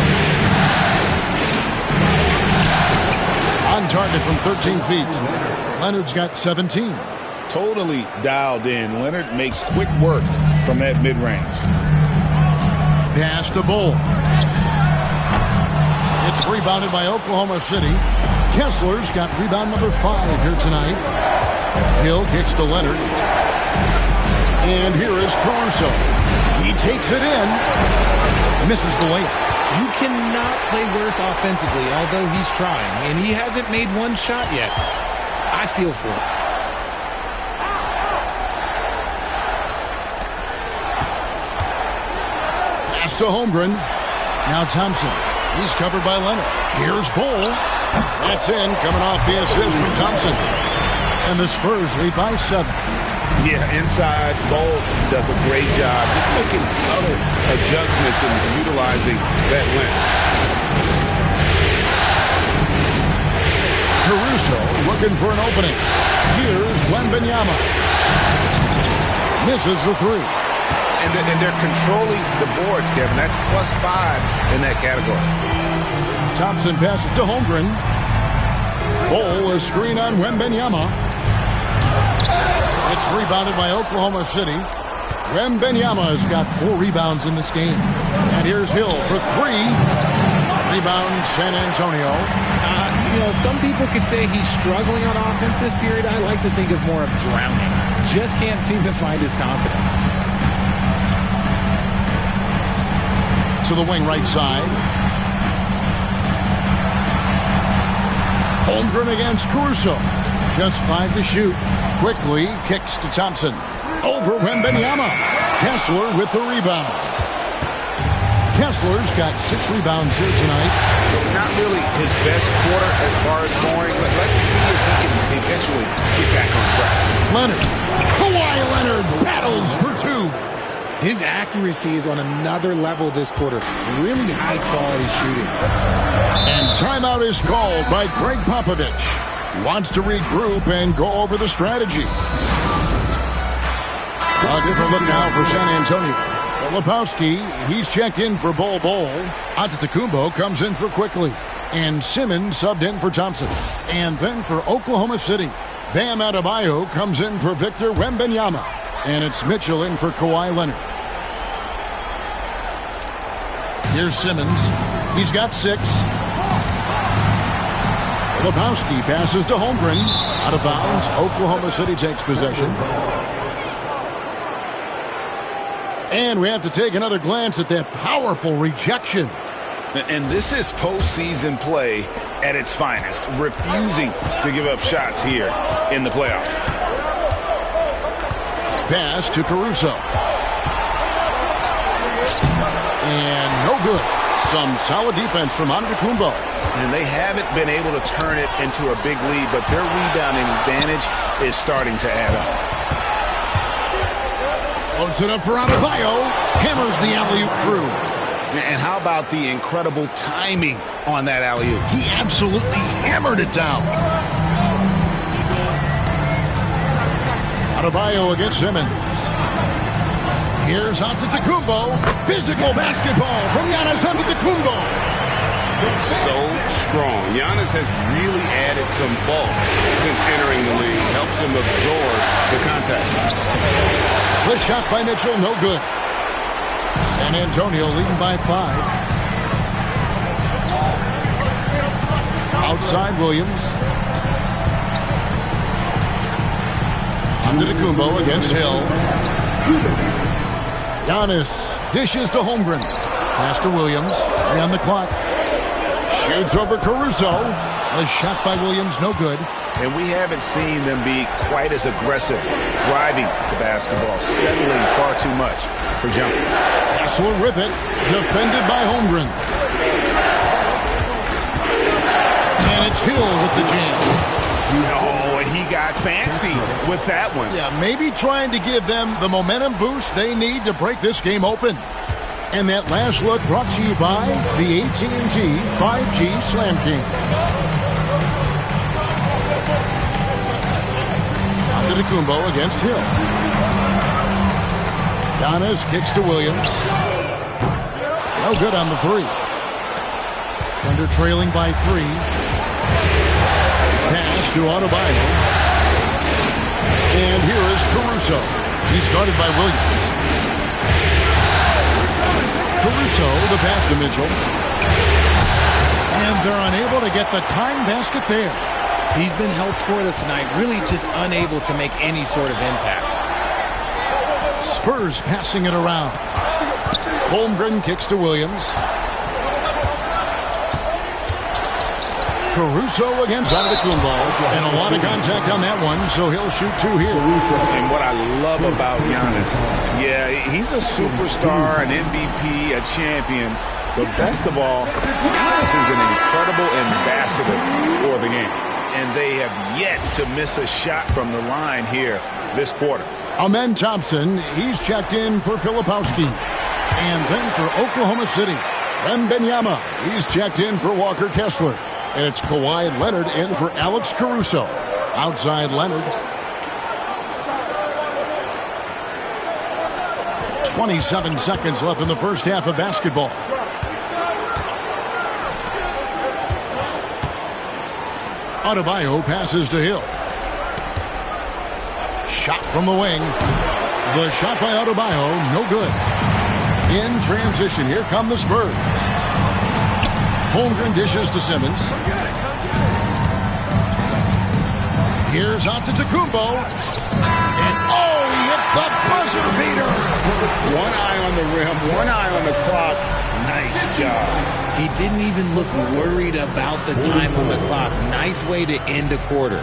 On target from 13 feet. Leonard's got 17. Totally dialed in. Leonard makes quick work from that mid-range. Pass to Bull. It's rebounded by Oklahoma City. Kessler's got rebound number 5 here tonight. Hill kicks to Leonard. And here is Caruso. He takes it in. Misses the layup. You cannot play worse offensively, although he's trying. And he hasn't made one shot yet. I feel for him. Pass to Holmgren. Now Thompson. He's covered by Leonard. Here's Bull. That's in, coming off the assist from Thompson. And the Spurs lead by 7. Yeah, inside, Bull does a great job just making subtle adjustments and utilizing that length. Caruso looking for an opening. Here's Wembanyama. misses the three. And they're controlling the boards, Kevin. That's +5 in that category. Thompson passes to Holmgren. Bol, a screen on Wembanyama. It's rebounded by Oklahoma City. Wembanyama has got 4 rebounds in this game. And here's Hill for 3. Rebound, San Antonio. Some people could say he's struggling on offense this period. I like to think of more of drowning. Just can't seem to find his confidence. To the wing right side. Holmgren against Caruso. Just 5 to shoot. Quickly kicks to Thompson. Over Wembanyama. Kessler with the rebound. Kessler's got 6 rebounds here tonight. Not really his best quarter as far as scoring, but let's see if he can eventually get back on track. Leonard. Kawhi Leonard battles for 2. His accuracy is on another level this quarter. Really high quality shooting. And timeout is called by Greg Popovich. Wants to regroup and go over the strategy. A different look now for San Antonio. Filipowski, he's checked in for Bol. Antetokounmpo comes in for Quickly. And Simmons subbed in for Thompson. And then for Oklahoma City, Bam Adebayo comes in for Victor Wembanyama. And it's Mitchell in for Kawhi Leonard. Here's Simmons. He's got 6. Filipowski passes to Holmgren. Out of bounds. Oklahoma City takes possession. And we have to take another glance at that powerful rejection. And this is postseason play at its finest, refusing to give up shots here in the playoffs. Pass to Caruso. And no good. Some solid defense from Antetokounmpo. And they haven't been able to turn it into a big lead, but their rebounding advantage is starting to add up. Loads it up for Adebayo. Hammers the alley-oop through. And how about the incredible timing on that alley-oop? He absolutely hammered it down. Adebayo against Simmons. Here's Antetokounmpo. Physical basketball from Giannis Antetokounmpo. So strong. Giannis has really added some bulk since entering the league. Helps him absorb the contact. The shot by Mitchell, no good. San Antonio leading by 5. Outside Williams. Antetokounmpo against Hill. Giannis dishes to Holmgren. Pass to Williams. 3 on the clock. Shoots over Caruso. A shot by Williams, no good. And we haven't seen them be quite as aggressive driving the basketball, settling far too much for jumpers. Kessler with it, defended by Holmgren. And it's Hill with the jam. Oh, and he got fancy with that one. Yeah, maybe trying to give them the momentum boost they need to break this game open. And that last look brought to you by the AT&T 5G Slam King. Antetokounmpo against Hill. Giannis kicks to Williams. No good on the 3. Thunder trailing by 3. Pass to Adebayo. And here is Caruso. He's guarded by Williams. Caruso, the pass to Mitchell. And they're unable to get the tying basket there. He's been held scoreless tonight, really just unable to make any sort of impact. Spurs passing it around. Holmgren kicks to Williams. Caruso against Antetokounmpo. And a lot of contact on that one, so he'll shoot 2 here. And what I love about Giannis, yeah, he's a superstar, an MVP, a champion. But best of all, Giannis is an incredible ambassador for the game. And they have yet to miss a shot from the line here this quarter. Amen Thompson, he's checked in for Filipowski. And then for Oklahoma City, Wembanyama, he's checked in for Walker Kessler. And it's Kawhi Leonard in for Alex Caruso. Outside Leonard. 27 seconds left in the first half of basketball. Adebayo passes to Hill. Shot from the wing. The shot by Adebayo, no good. In transition, here come the Spurs. Holmgren dishes to Simmons. Here's Antetokounmpo. And he hits the buzzer beater. One eye on the rim, one eye on the clock. Nice job. He didn't even look worried about the time on the clock. Nice way to end a quarter.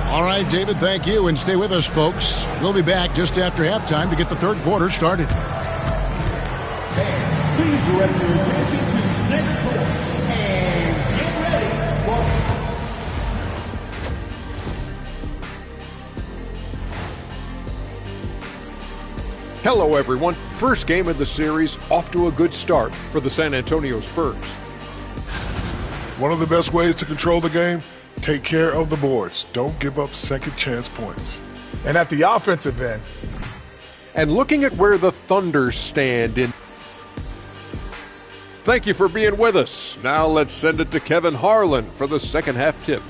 All right, David, thank you. And stay with us, folks. We'll be back just after halftime to get the third quarter started. Please direct your attention to center court and get ready for... Hello, everyone. First game of the series, off to a good start for the San Antonio Spurs. One of the best ways to control the game, take care of the boards. Don't give up second chance points. And at the offensive end. And looking at where the Thunder stand in. Thank you for being with us. Now let's send it to Kevin Harlan for the second half tip.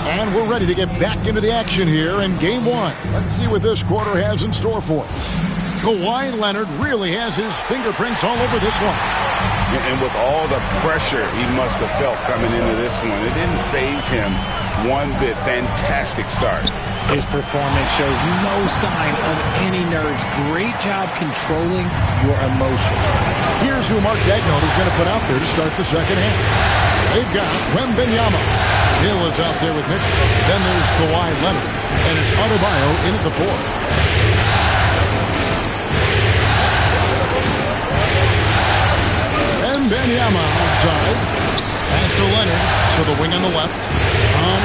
And we're ready to get back into the action here in game one. Let's see what this quarter has in store for us. Kawhi Leonard really has his fingerprints all over this one. And with all the pressure he must have felt coming into this one, it didn't faze him one bit. Fantastic start. His performance shows no sign of any nerves. Great job controlling your emotions. Here's who Mark Daigneault is going to put out there to start the second half. They've got Wembanyama. Hill is out there with Mitchell. Then there's Kawhi Leonard. And it's Adebayo in at the 4. Wembanyama outside. Pass to Leonard. To the wing on the left.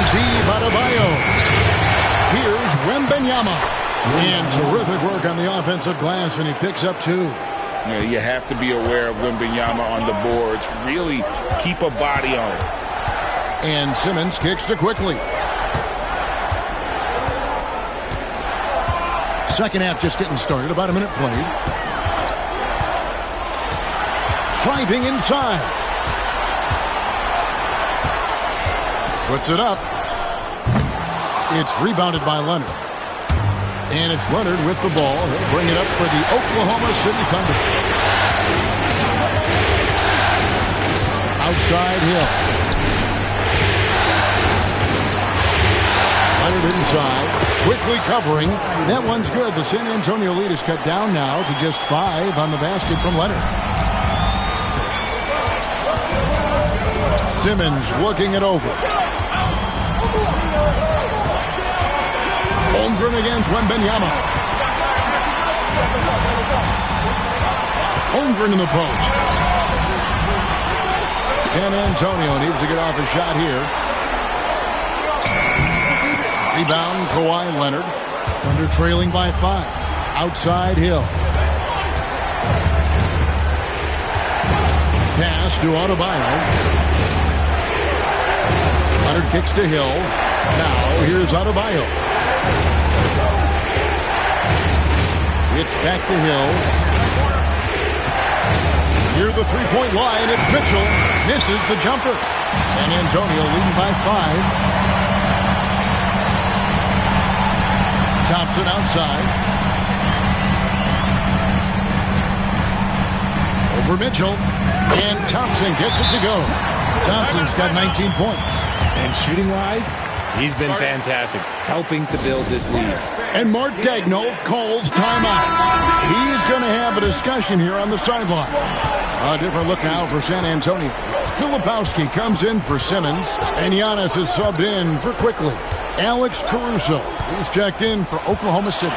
Deep Adebayo. Here's Wembanyama. And terrific work on the offensive glass, and he picks up 2. You have to be aware of Wembanyama on the boards. Really keep a body on it. And Simmons kicks to Quickly. Second half just getting started. About a minute played. Driving inside. Puts it up. It's rebounded by Leonard. And it's Leonard with the ball. He'll bring it up for the Oklahoma City Thunder. Outside Hill. Leonard inside. Quickly covering. That one's good. The San Antonio lead is cut down now to just 5 on the basket from Leonard. Simmons looking it over. Holmgren against Wembanyama. Holmgren in the post. San Antonio needs to get off a shot here. Rebound, Kawhi Leonard. Thunder trailing by 5. Outside Hill. Pass to Adebayo. Leonard kicks to Hill. Now here's Adebayo. It's back to Hill. Near the three-point line, it's Mitchell. Misses the jumper. San Antonio leading by 5. Thompson outside. Over Mitchell. And Thompson gets it to go. Thompson's got 19 points. And shooting-wise, he's been fantastic, helping to build this lead. And Mark Daigneault calls timeout. He's going to have a discussion here on the sideline. A different look now for San Antonio. Filipowski comes in for Simmons, and Giannis is subbed in for Quickly. Alex Caruso, he's checked in for Oklahoma City.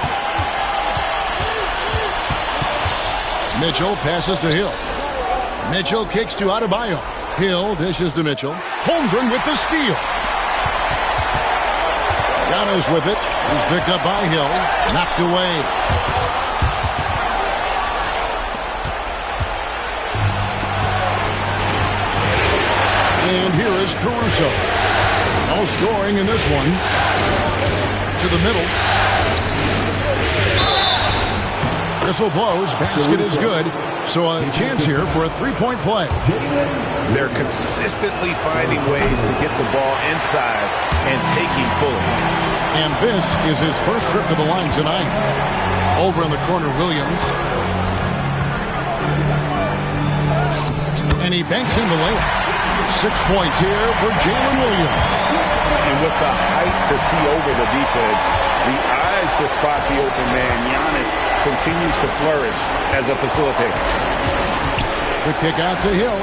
Mitchell passes to Hill. Mitchell kicks to Adebayo. Hill dishes to Mitchell. Holmgren with the steal. Giannis with it. He's picked up by Hill. Knocked away. Caruso. No scoring in this one. To the middle. Whistle blows. Basket is good. So a chance here for a three-point play. They're consistently finding ways to get the ball inside and taking full advantage. And this is his first trip to the line tonight. Over in the corner, Williams. And he banks in the layup. 6 points here for Jalen Williams. And with the height to see over the defense, the eyes to spot the open man, Giannis continues to flourish as a facilitator. The kick out to Hill.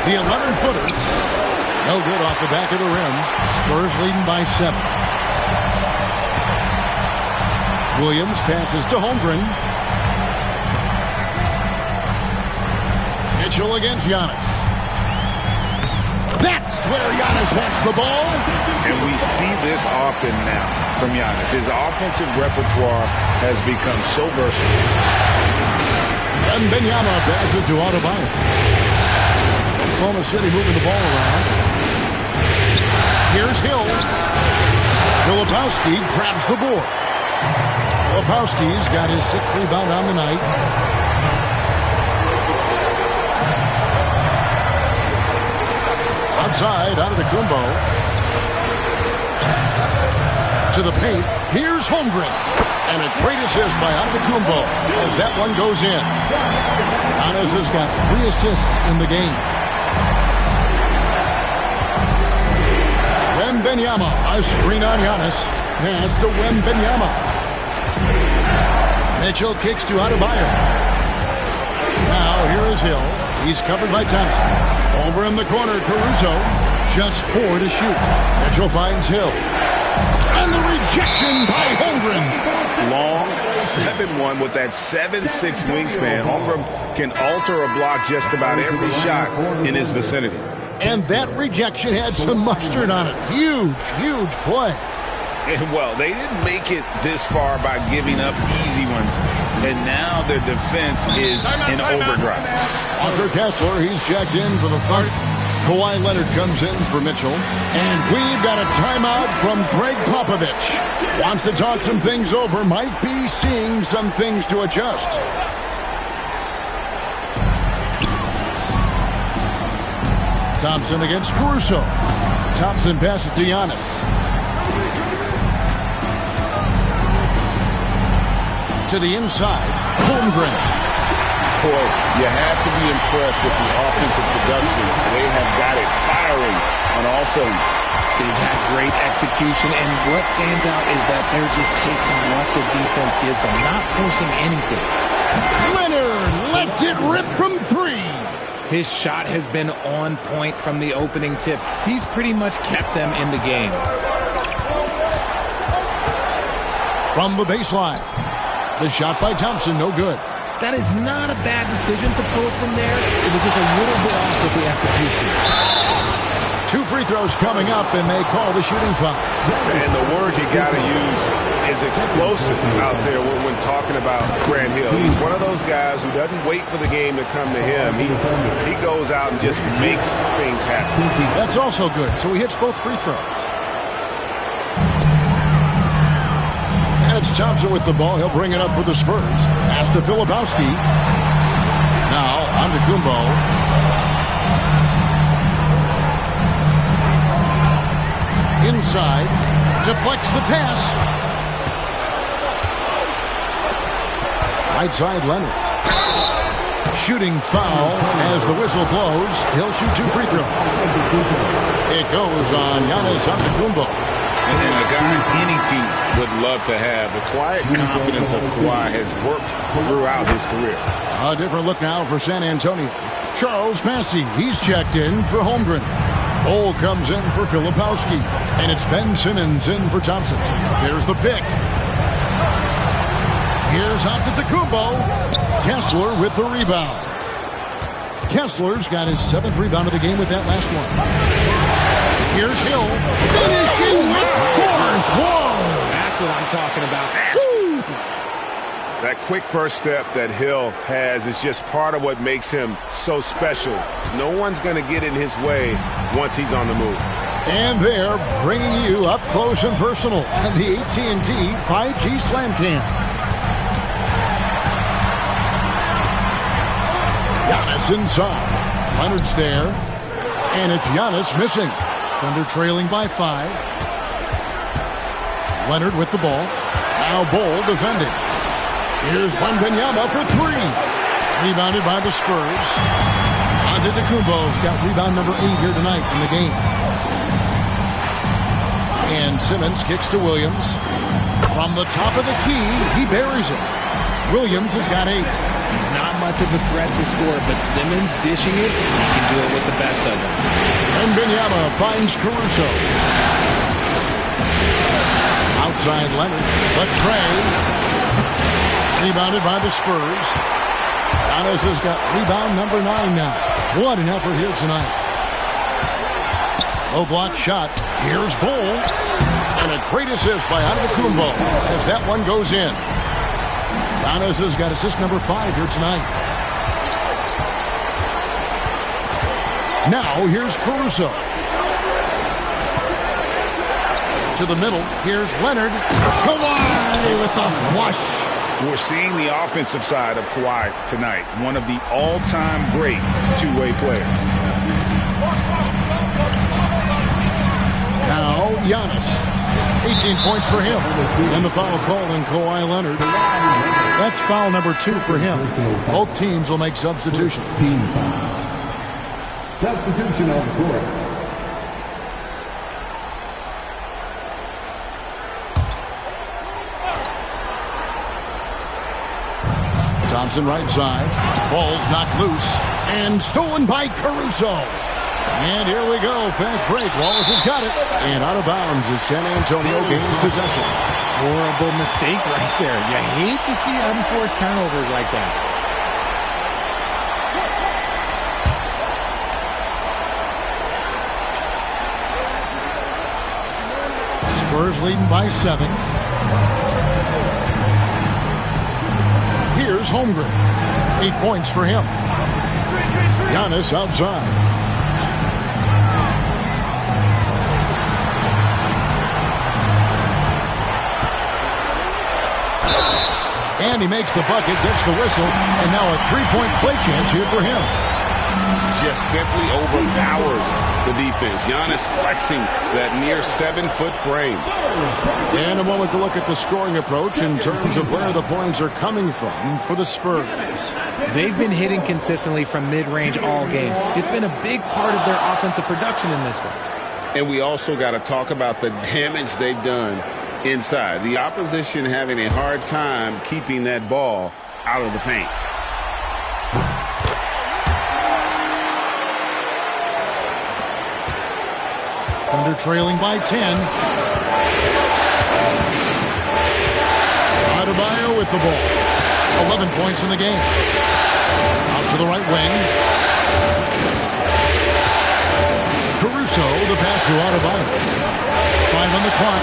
The 11-footer. No good off the back of the rim. Spurs leading by 7. Williams passes to Holmgren. Mitchell against Giannis. That's where Giannis wants the ball. And we see this often now from Giannis. His offensive repertoire has become so versatile. Wembanyama passes to Adebayo. Oklahoma City moving the ball around. Here's Hill. Filipowski grabs the board. Filipowski's got his 6th rebound on the night. Outside, Antetokounmpo. To the paint. Here's Holmgren. And a great assist by Antetokounmpo as that one goes in. Giannis has got 3 assists in the game. Wembanyama, a screen on Giannis. Pass to Wembanyama. Mitchell kicks to Adebayo. Now here is Hill. He's covered by Thompson. Over in the corner, Caruso. Just 4 to shoot. Mitchell finds Hill. And the rejection by Holmgren. Long 7-1 with that 7'6" wingspan. Holmgren can alter a block just about every shot in his vicinity. And that rejection had some mustard on it. Huge, huge play. And well, they didn't make it this far by giving up easy ones. And now their defense is in overdrive. Walker Kessler, he's checked in for the front. Kawhi Leonard comes in for Mitchell. And we've got a timeout from Greg Popovich. Wants to talk some things over. Might be seeing some things to adjust. Thompson against Caruso. Thompson passes to Giannis. To the inside, Holmgren. Boy, you have to be impressed with the offensive production. They have got it firing on all cylinders. They've had great execution, and what stands out is that they're just taking what the defense gives them, not forcing anything. Leonard lets it rip from 3. His shot has been on point from the opening tip. He's pretty much kept them in the game. From the baseline. The shot by Thompson, no good. That is not a bad decision to pull it from there. It was just a little bit off with the execution. 2 free throws coming up, and they call the shooting foul. And the word you got to use is explosive out there when talking about Grant Hill. He's one of those guys who doesn't wait for the game to come to him. He goes out and just makes things happen. That's also good. So he hits both free throws. And it's Thompson with the ball. He'll bring it up for the Spurs. Pass to Filipowski. Now Antetokounmpo. Inside, deflects the pass. Right side, Leonard. Shooting foul as the whistle blows. He'll shoot 2 free throws. It goes on Giannis Antetokounmpo. And a guy any team would love to have. The quiet confidence of Kawhi has worked throughout his career. A different look now for San Antonio. Charles Massey, he's checked in for Holmgren. Cole comes in for Filipowski. And it's Ben Simmons in for Thompson. Here's the pick. Here's Antetokounmpo. Kessler with the rebound. Kessler's got his 7th rebound of the game with that last one. Here's Hill. Finishing with force. Whoa! That's what I'm talking about. That quick first step that Hill has is just part of what makes him so special. No one's going to get in his way once he's on the move. And they're bringing you up close and personal on the AT&T 5G Slam Cam. Giannis inside. Leonard's there. And it's Giannis missing. Thunder trailing by 5. Leonard with the ball. Now Bol defending. Here's Wembanyama for 3. Rebounded by the Spurs. Antetokounmpo's got rebound number 8 here tonight in the game. And Simmons kicks to Williams. From the top of the key, he buries it. Williams has got 8. He's not much of a threat to score, but Simmons dishing it, he can do it with the best of them. Wembanyama finds Caruso. Outside Leonard. Latrey. Rebounded by the Spurs. Giannis has got rebound number 9 now. What an effort here tonight. Low block shot. Here's Bol. And a great assist by Antetokounmpo as that one goes in. Giannis has got assist number 5 here tonight. Now here's Caruso. To the middle. Here's Leonard. Kawhi with the flush. We're seeing the offensive side of Kawhi tonight. One of the all-time great two-way players. Now Giannis. 18 points for him. And the foul call on Kawhi Leonard. That's foul number 2 for him. Both teams will make substitutions. Substitution on the court. Thompson right side. Ball's knocked loose. And stolen by Caruso. And here we go. Fast break. Wallace has got it. And out of bounds as San Antonio gains possession. Horrible mistake right there. You hate to see unforced turnovers like that. Spurs leading by 7. Here's Holmgren. 8 points for him. Giannis outside. And he makes the bucket, gets the whistle, and now a 3-point play chance here for him. Just simply overpowers the defense. Giannis flexing that near 7-foot frame. And a moment to look at the scoring approach in terms of where the points are coming from for the Spurs. They've been hitting consistently from mid-range all game. It's been a big part of their offensive production in this one. And we also got to talk about the damage they've done inside. The opposition having a hard time keeping that ball out of the paint. Thunder trailing by 10. Adebayo with the ball. 11 points in the game. Out to the right wing. Caruso, the pass to Adebayo. 5 on the clock.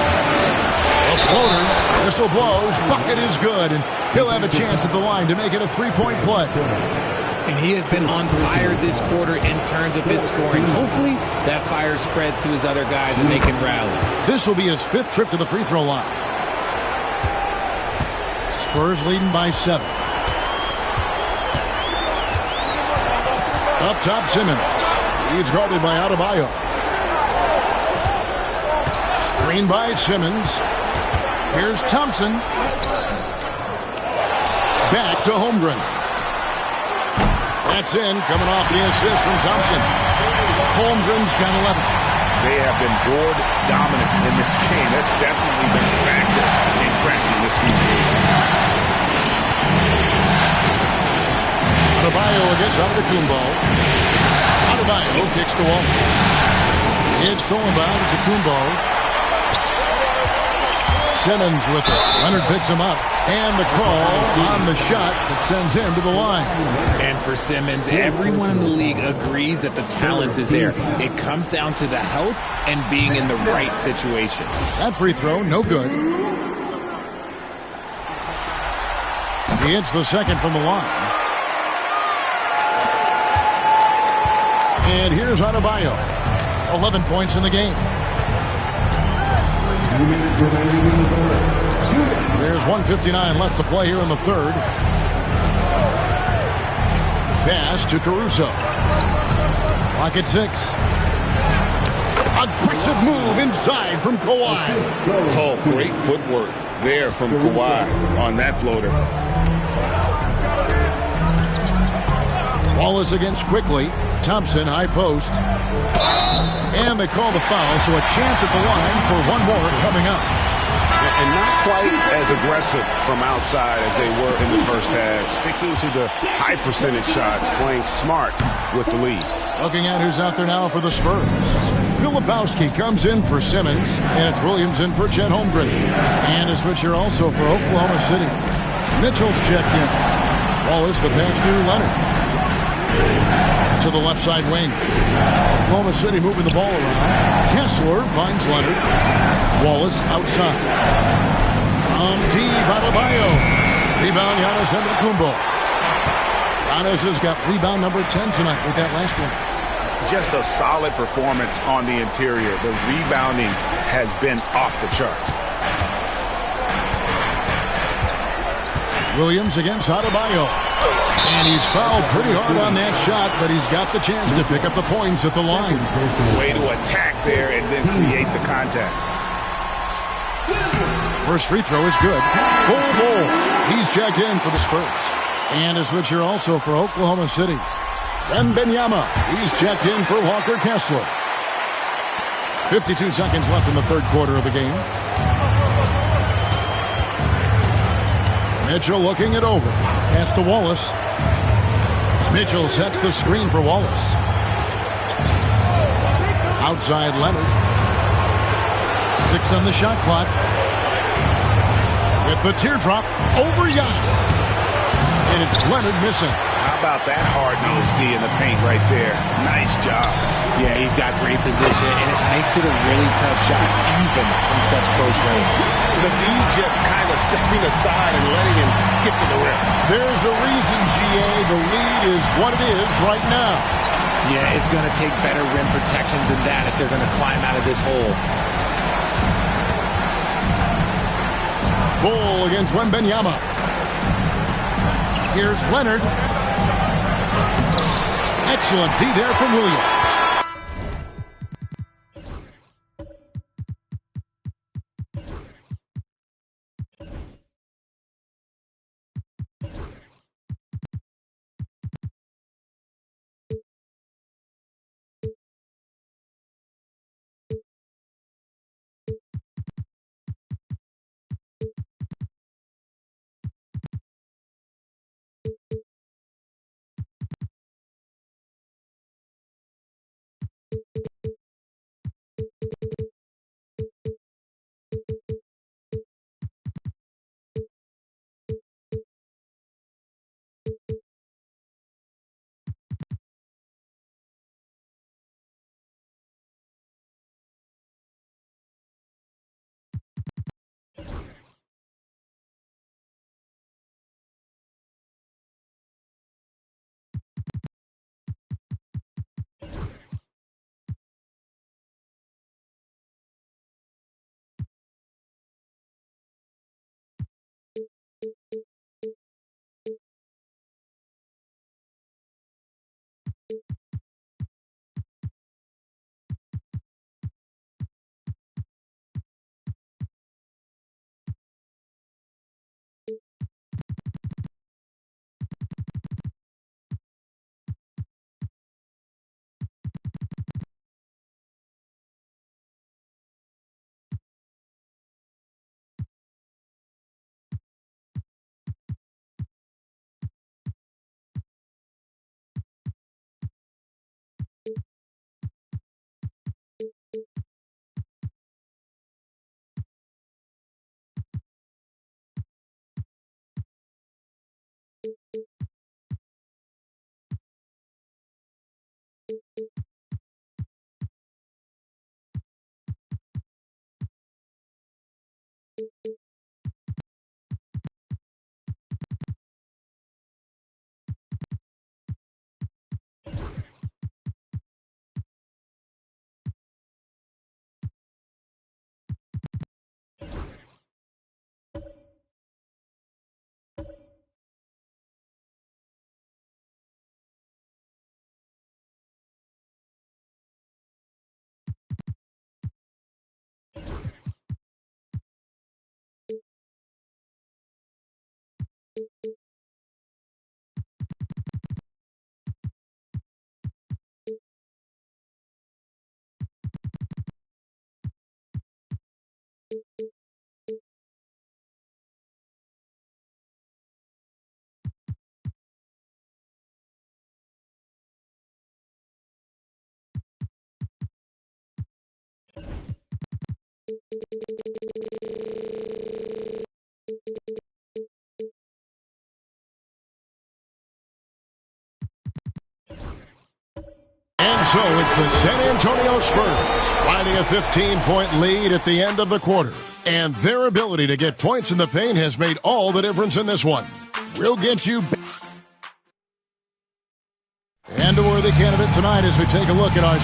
A floater. Whistle blows. Bucket is good. And he'll have a chance at the line to make it a 3-point play. And he has been on fire this quarter in terms of his scoring. Hopefully, that fire spreads to his other guys and they can rally. This will be his 5th trip to the free throw line. Spurs leading by 7. Up top, Simmons. He's guarded by Adebayo. Screen by Simmons. Here's Thompson. Back to Holmgren. That's in, coming off the assist from Thompson. Holmgren's got 11. They have been board dominant in this game. That's definitely been a factor in cracking this game. Adebayo against Antetokounmpo. Adebayo kicks to Wallace. It's stolen by Antetokounmpo. Simmons with it. Leonard picks him up. And the call on the shot that sends him to the line. And for Simmons, everyone in the league agrees that the talent is there. It comes down to the health and being in the right situation. That free throw, no good. He hits the second from the line. And here's Adebayo. 11 points in the game. 2 minutes remaining in the third. There's 1:59 left to play here in the third. Pass to Caruso. Clock at 6. Aggressive move inside from Kawhi. Oh, great footwork there from Kawhi on that floater. Wallace against Quickly. Thompson, high post. And they call the foul, so a chance at the line for one more coming up. And not quite as aggressive from outside as they were in the first half. Sticking to the high percentage shots, playing smart with the lead. Looking at who's out there now for the Spurs. Filipowski comes in for Simmons, and it's Williams in for Chet Holmgren. And a switcher also for Oklahoma City. Mitchell's checked in. Wallace the pass to Leonard. To the left side wing. Oklahoma City moving the ball around. Kessler finds Leonard. Wallace outside. From deep, Adebayo. Rebound, Giannis Antetokounmpo. Giannis has got rebound number 10 tonight with that last one. Just a solid performance on the interior. The rebounding has been off the charts. Williams against Adebayo. And he's fouled pretty hard on that shot, but he's got the chance to pick up the points at the line. Way to attack there and then create the contact. First free throw is good. Bol. He's checked in for the Spurs. And a switcher also for Oklahoma City. Wembanyama. He's checked in for Walker Kessler. 52 seconds left in the third quarter of the game. Mitchell looking it over. Pass to Wallace. Mitchell sets the screen for Wallace. Outside Leonard. 6 on the shot clock. With the teardrop over Giannis. And it's Leonard missing. How about that hard-nosed D in the paint right there? Nice job. Yeah, he's got great position, and it makes it a really tough shot, even from such close range. The D just kind of stepping aside and letting him get to the rim. There's a reason, GA. The lead is what it is right now. Yeah, it's going to take better rim protection than that if they're going to climb out of this hole. Bol against Wembanyama. Here's Leonard. Excellent D there from Williams. And so it's the San Antonio Spurs riding a 15-point lead at the end of the quarter. And their ability to get points in the paint has made all the difference in this one. We'll get you back. And a worthy candidate tonight as we take a look at our...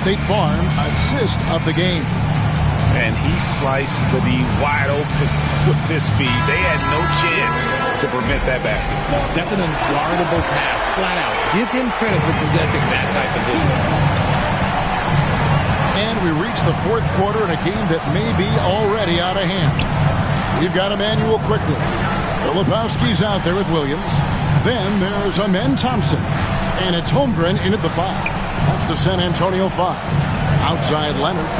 State Farm assist of the game. And he sliced the D wide open with his feet. They had no chance to prevent that basket. That's an unguardable pass, flat out. Give him credit for possessing that type of vision. And we reach the fourth quarter in a game that may be already out of hand. We've got Emmanuel quickly. Filipowski's out there with Williams. Then there's Amen Thompson. And it's Holmgren in at the 5. That's the San Antonio 5. Outside Leonard.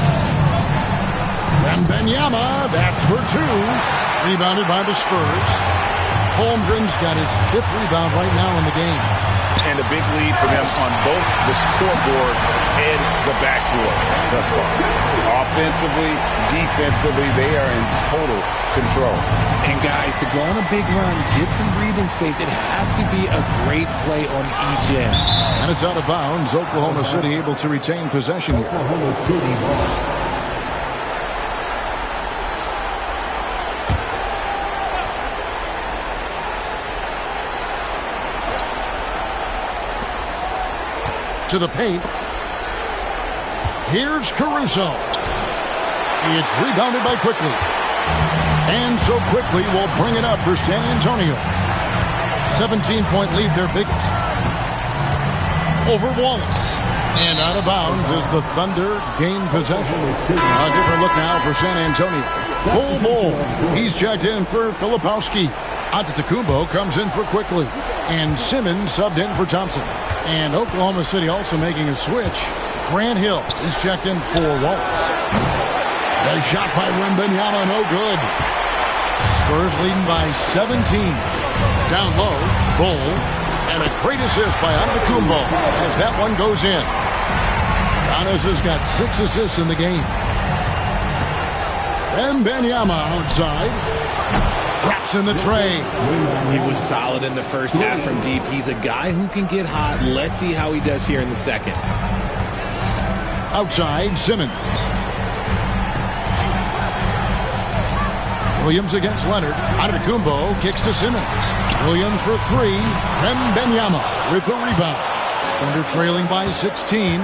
Wembanyama, that's for 2. Rebounded by the Spurs. Holmgren's got his 5th rebound right now in the game. And a big lead for them on both the scoreboard and the backboard thus far. Offensively, defensively, they are in total control. And guys, to go on a big run, get some breathing space, it has to be a great play on each end. And it's out of bounds. Oklahoma City able to retain possession here. Oklahoma City ball. To the paint. Here's Caruso. It's rebounded by Quickly. And so Quickly will bring it up for San Antonio. 17-point lead, their biggest. Over Wallace. And out of bounds as the Thunder gain possession. A different look now for San Antonio. Bull. He's checked in for Filipowski. Antetokounmpo comes in for Quickly. And Simmons subbed in for Thompson. And Oklahoma City also making a switch. Grant Hill is checked in for Wallace. A shot by Wembanyama, no good. Spurs leading by 17. Down low, Bull. And a great assist by Antetokounmpo as that one goes in. Giannis has got 6 assists in the game. Wembanyama outside. Traps in the tray. He was solid in the first half from deep. He's a guy who can get hot. Let's see how he does here in the second. Outside, Simmons. Williams against Leonard. Antetokounmpo kicks to Simmons. Williams for 3. Wembanyama with the rebound. Thunder trailing by 16.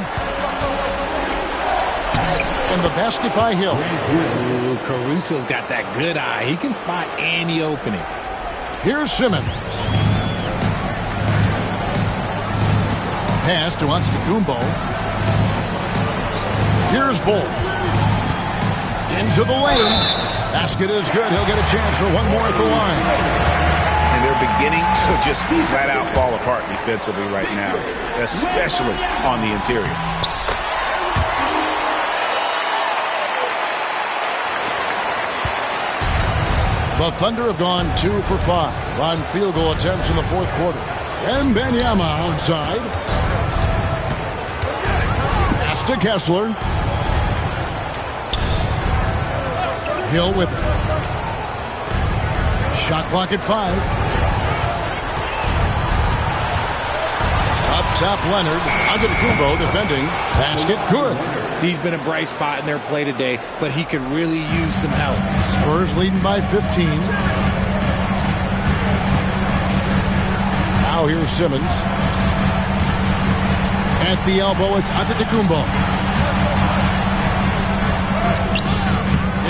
And the basket by Hill. Ooh, Caruso's got that good eye. He can spot any opening. Here's Simmons. Pass to Antetokounmpo. Here's Bull. Into the lane. Basket is good. He'll get a chance for one more at the line. And they're beginning to just flat out fall apart defensively right now, especially on the interior. The Thunder have gone 2 for 5 on field goal attempts in the fourth quarter. Wembanyama outside. Pass to Kessler. Hill with it. Shot clock at 5. Up top, Leonard. Antetokounmpo defending. Basket good. He's been a bright spot in their play today, but he could really use some help. Spurs leading by 15. Now here's Simmons. At the elbow, it's Antetokounmpo.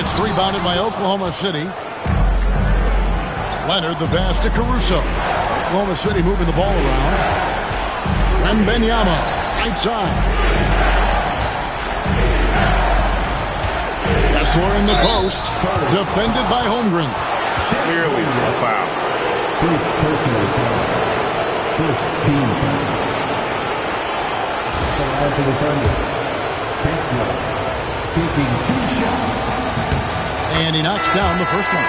It's rebounded by Oklahoma City. Leonard, the pass to Caruso. Oklahoma City moving the ball around. Wembanyama, right side. Kessler in the post, defended by Holmgren. Clearly a foul. First personal foul. First team foul. Foul for the Thunder. Kessler taking 2 shots. And he knocks down the first one.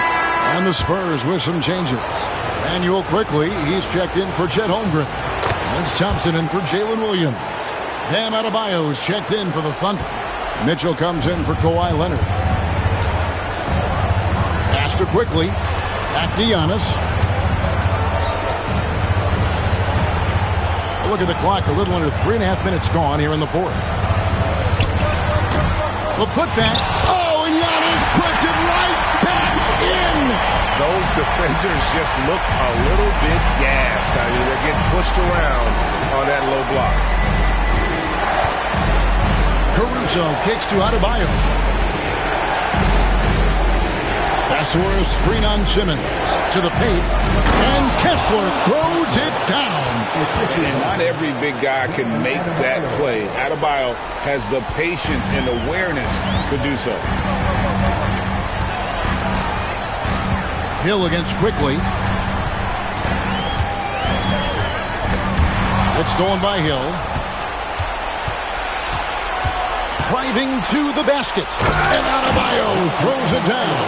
And the Spurs with some changes. Manuel quickly, he's checked in for Chet Holmgren. That's Thompson in for Jalen Williams. Bam Adebayo is checked in for the Thunder. Mitchell comes in for Kawhi Leonard. Pastor quickly. Back to Giannis. Look at the clock. A little under 3.5 minutes gone here in the fourth. The putback. Oh, and Giannis puts it right back in. Those defenders just look a little bit gassed. I mean, they're getting pushed around on that low block. Caruso kicks to Adebayo. Kessler screen on Simmons to the paint. And Kessler throws it down. And not every big guy can make that play. Adebayo has the patience and awareness to do so. Hill against Quickly. It's stolen by Hill. Driving to the basket. And Adebayo throws it down.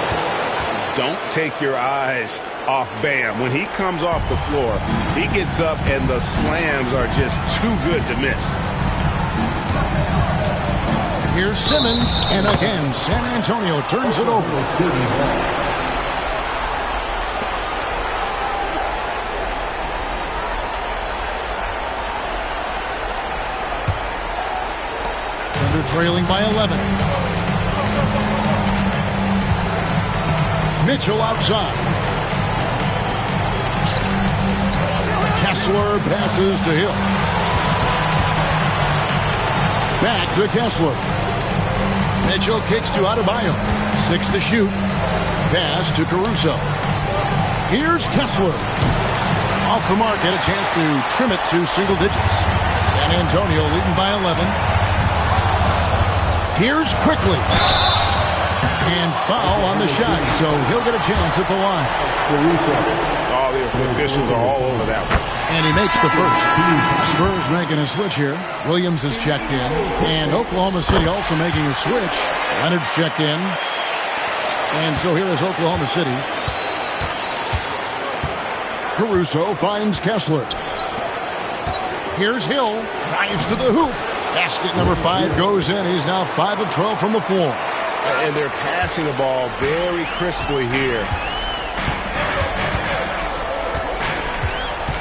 Don't take your eyes off Bam. When he comes off the floor, he gets up and the slams are just too good to miss. Here's Simmons. And again, San Antonio turns it over. Trailing by 11. Mitchell outside. Kessler passes to Hill. Back to Kessler. Mitchell kicks to Adebayo. 6 to shoot. Pass to Caruso. Here's Kessler. Off the mark, had a chance to trim it to single digits. San Antonio leading by 11. Here's Quickly. And foul on the shot, so he'll get a chance at the line. All the officials are all over that one. And he makes the first. Spurs making a switch here. Williams is checked in. And Oklahoma City also making a switch. Leonard's checked in. And so here is Oklahoma City. Caruso finds Kessler. Here's Hill. Drives to the hoop. Basket number 5 goes in. He's now 5 of 12 from the floor. And they're passing the ball very crisply here.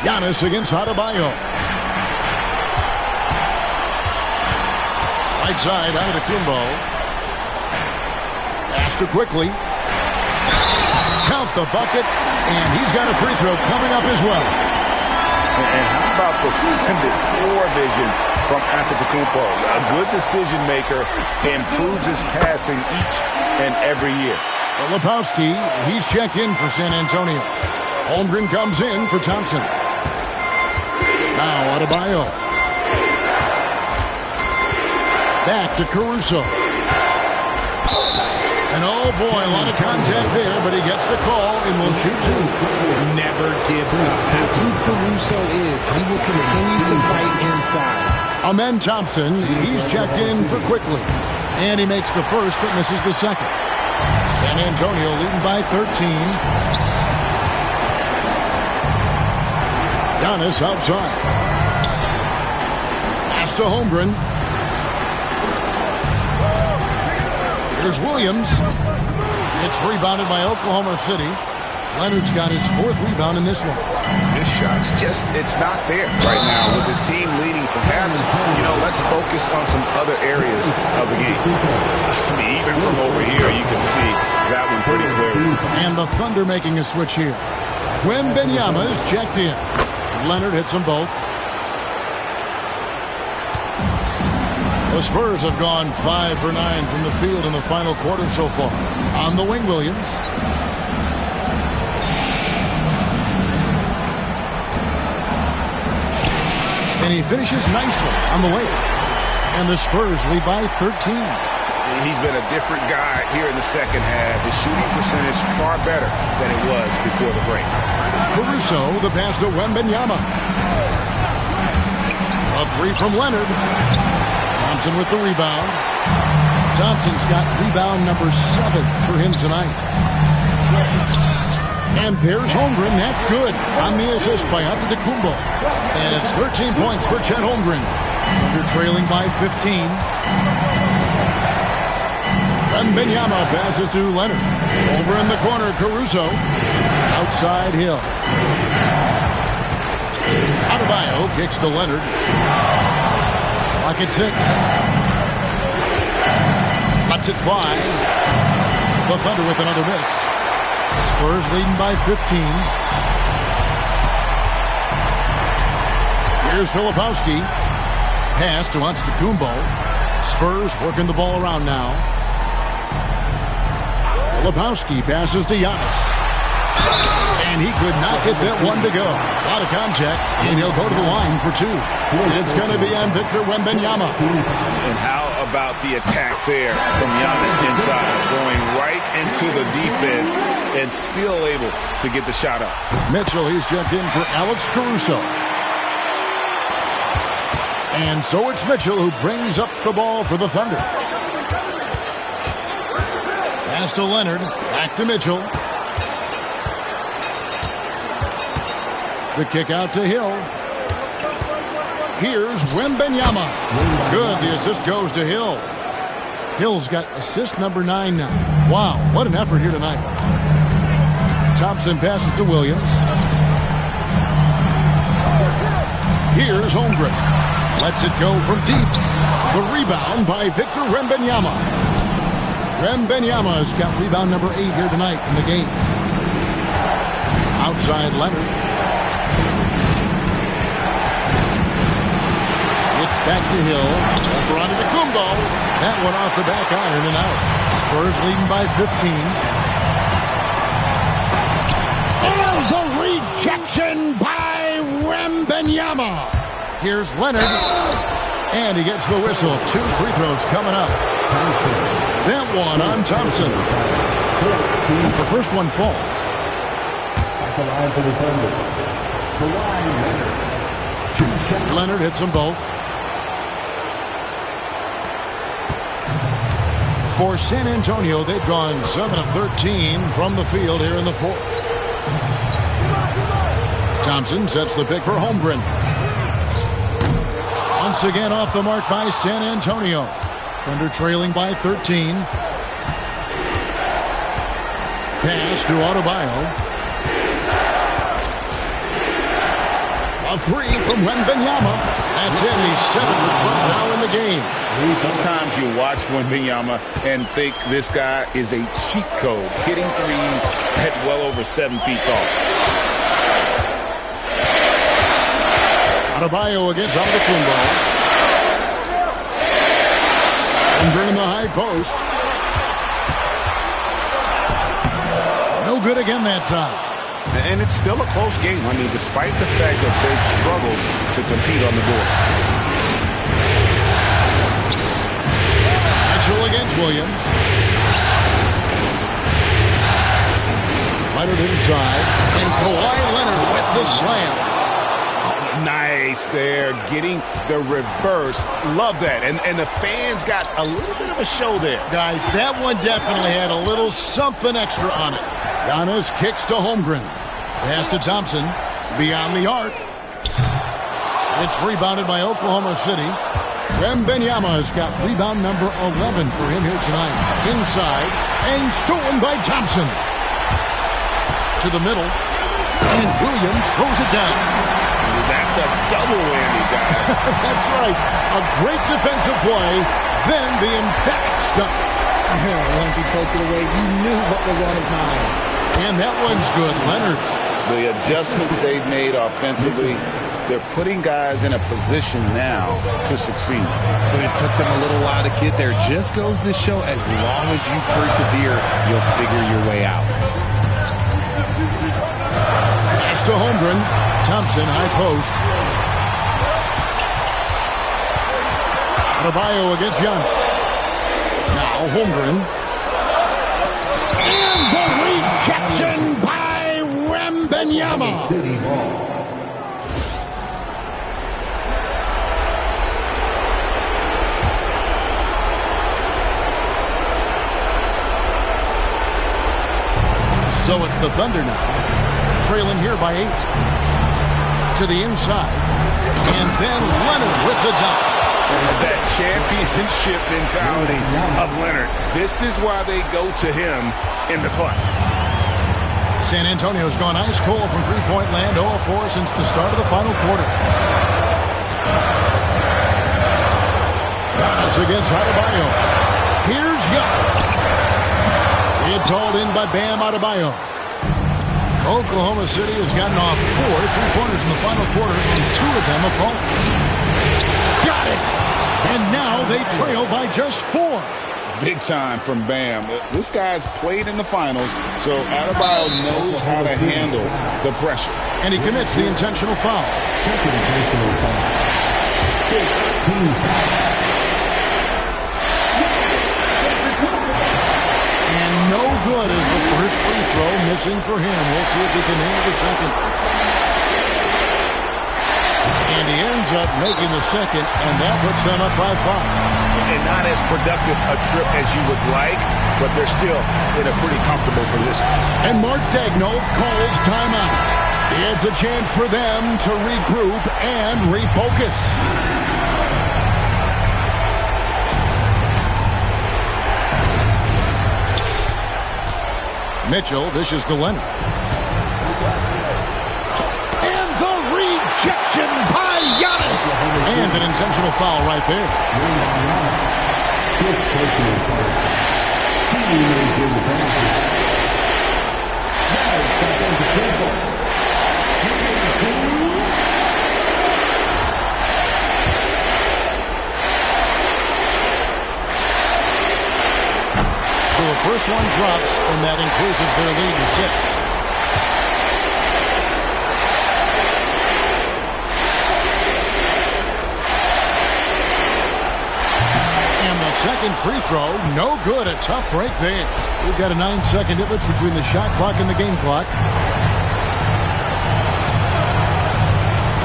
Giannis against Adebayo. Right side, Antetokounmpo. Pass to Quickly. Count the bucket, and he's got a free throw coming up as well. And how about the splendid floor vision from Antetokounmpo? A good decision maker, improves his passing each and every year. Lepowski, he's checked in for San Antonio. Holmgren comes in for Thompson. Now Adebayo. Back to Caruso. And oh boy, a lot of contact there, but he gets the call and will shoot 2. Never gives up. That's who Caruso is. He will continue to fight inside. Amen Thompson, he's checked in for Quickly. And he makes the first, but misses the second. San Antonio leading by 13. Giannis outside. Pass to Holmgren. Here's Williams. It's rebounded by Oklahoma City. Leonard's got his 4th rebound in this one. His shot's just, it's not there right now with his team leading. Perhaps, let's focus on some other areas of the game. I mean, even from over here, you can see that one pretty clearly. And the Thunder making a switch here. Wembanyama is checked in. Leonard hits them both. The Spurs have gone 5 for 9 from the field in the final quarter so far. On the wing, Williams. And he finishes nicely on the way. And the Spurs lead by 13. He's been a different guy here in the second half. His shooting percentage far better than it was before the break. Caruso, the pass to Wembanyama. A 3 from Leonard. Thompson with the rebound. Thompson's got rebound number 7 for him tonight. And pairs Holmgren, that's good. On the assist by Antetokounmpo. And it's 13 points for Chet Holmgren. Under trailing by 15. Wembanyama passes to Leonard. Over in the corner, Caruso. Outside Hill. Adebayo kicks to Leonard. Clock at 6. Lets it fly. The Thunder with another miss. Spurs leading by 15. Here's Filipowski. Pass to Antetokounmpo. Spurs working the ball around now. Filipowski passes to Giannis. And he could not get that one to go. A lot of contact, and he'll go to the line for 2. It's going to be on Victor Wembanyama. And how about the attack there from Giannis inside, going right into the defense and still able to get the shot up. Mitchell, he's checked in for Alex Caruso. And so it's Mitchell who brings up the ball for the Thunder. Pass to Leonard, back to Mitchell. The kick out to Hill. Here's Wembanyama. Good, the assist goes to Hill. Hill's got assist number 9 now. Wow, what an effort here tonight. Thompson passes to Williams. Here's Holmgren. Lets it go from deep. The rebound by Victor Wembanyama. Wembanyama's got rebound number 8 here tonight in the game. Outside Leonard. It's back to Hill. For Antetokounmpo. That one off the back iron and out. Spurs leading by 15. And the rejection by Wembanyama. Here's Leonard. And he gets the whistle. 2 free throws coming up. That one on Thompson. The first one falls. At the line for the Thunder. Leonard hits them both. For San Antonio, they've gone 7 of 13 from the field here in the 4th. Thompson sets the pick for Holmgren. Once again off the mark by San Antonio. Thunder trailing by 13. Pass to Adebayo. A 3 from Wembanyama. That's it. He's 7 for 12 now in the game. Sometimes you watch Wembanyama and think this guy is a cheat code, hitting threes at well over 7 feet tall. Adebayo against Antetokounmpo. And bringing the high post. No good again that time. And it's still a close game. I mean, despite the fact that they've struggled to compete on the board. Mitchell against Williams. Leonard inside. And Kawhi Leonard with the slam. Nice. space there, getting the reverse. Love that. And the fans got a little bit of a show there. Guys, that one definitely had a little something extra on it. Giannis kicks to Holmgren. Pass to Thompson. Beyond the arc. It's rebounded by Oklahoma City. Wembanyama has got rebound number 11 for him here tonight. Inside, and stolen by Thompson. To the middle, and Williams throws it down. That's a double whammy, guys. That's right. A great defensive play, then the emphatic stop. Once he poked it away, you knew what was on his mind. And that one's good, Leonard. The adjustments they've made offensively, they're putting guys in a position now to succeed. But it took them a little while to get there. Just goes to show, as long as you persevere, you'll figure your way out. Pass to Holmgren. Thompson, high post. Adebayo against Giannis. Now Holmgren. And the rejection by Wembanyama. So it's the Thunder now, trailing here by 8. To the inside, and then Leonard with the dunk. That championship mentality of Leonard. This is why they go to him in the clutch. San Antonio's gone ice cold from three-point land, 0-4 since the start of the final quarter. Giannis against Adebayo. Here's Giannis. It's hauled in by Bam Adebayo. Oklahoma City has gotten off 4 3-pointers in the final quarter, and 2 of them have fallen. Got it! And now they trail by just 4. Big time from Bam. This guy's played in the finals, so Adebayo knows how to handle the pressure. And he commits the intentional foul. Second intentional foul. 15. No good as the first free throw missing for him. We'll see if he can nail the second. And he ends up making the second, and that puts them up by 5. And not as productive a trip as you would like, but they're still in a pretty comfortable position. And Mark Daigneault calls timeout. It's a chance for them to regroup and refocus. Mitchell dishes to Leonard. And the rejection by Giannis. And an intentional foul right there. So the first one drops, and that increases their lead to 6. And the second free throw, no good. A tough break there. We've got a 9-second difference between the shot clock and the game clock.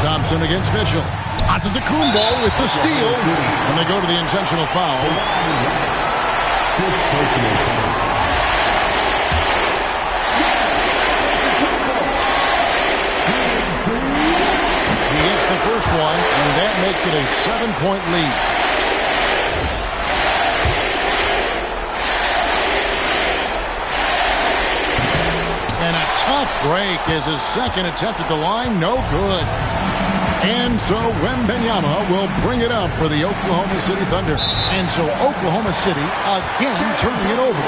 Thompson against Mitchell. Antetokounmpo with the steal. And they go to the intentional foul. He gets the first one, and that makes it a 7-point lead. And a tough break as his second attempt at the line, no good. And so Wembanyama will bring it up for the Oklahoma City Thunder. And so Oklahoma City again turning it over.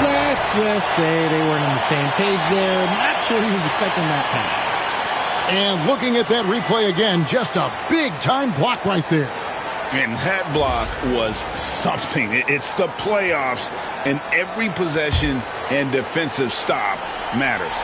Let's just say they weren't on the same page there. Not sure he was expecting that pass. And looking at that replay again, just a big-time block right there. And that block was something. It's the playoffs, and every possession and defensive stop matters.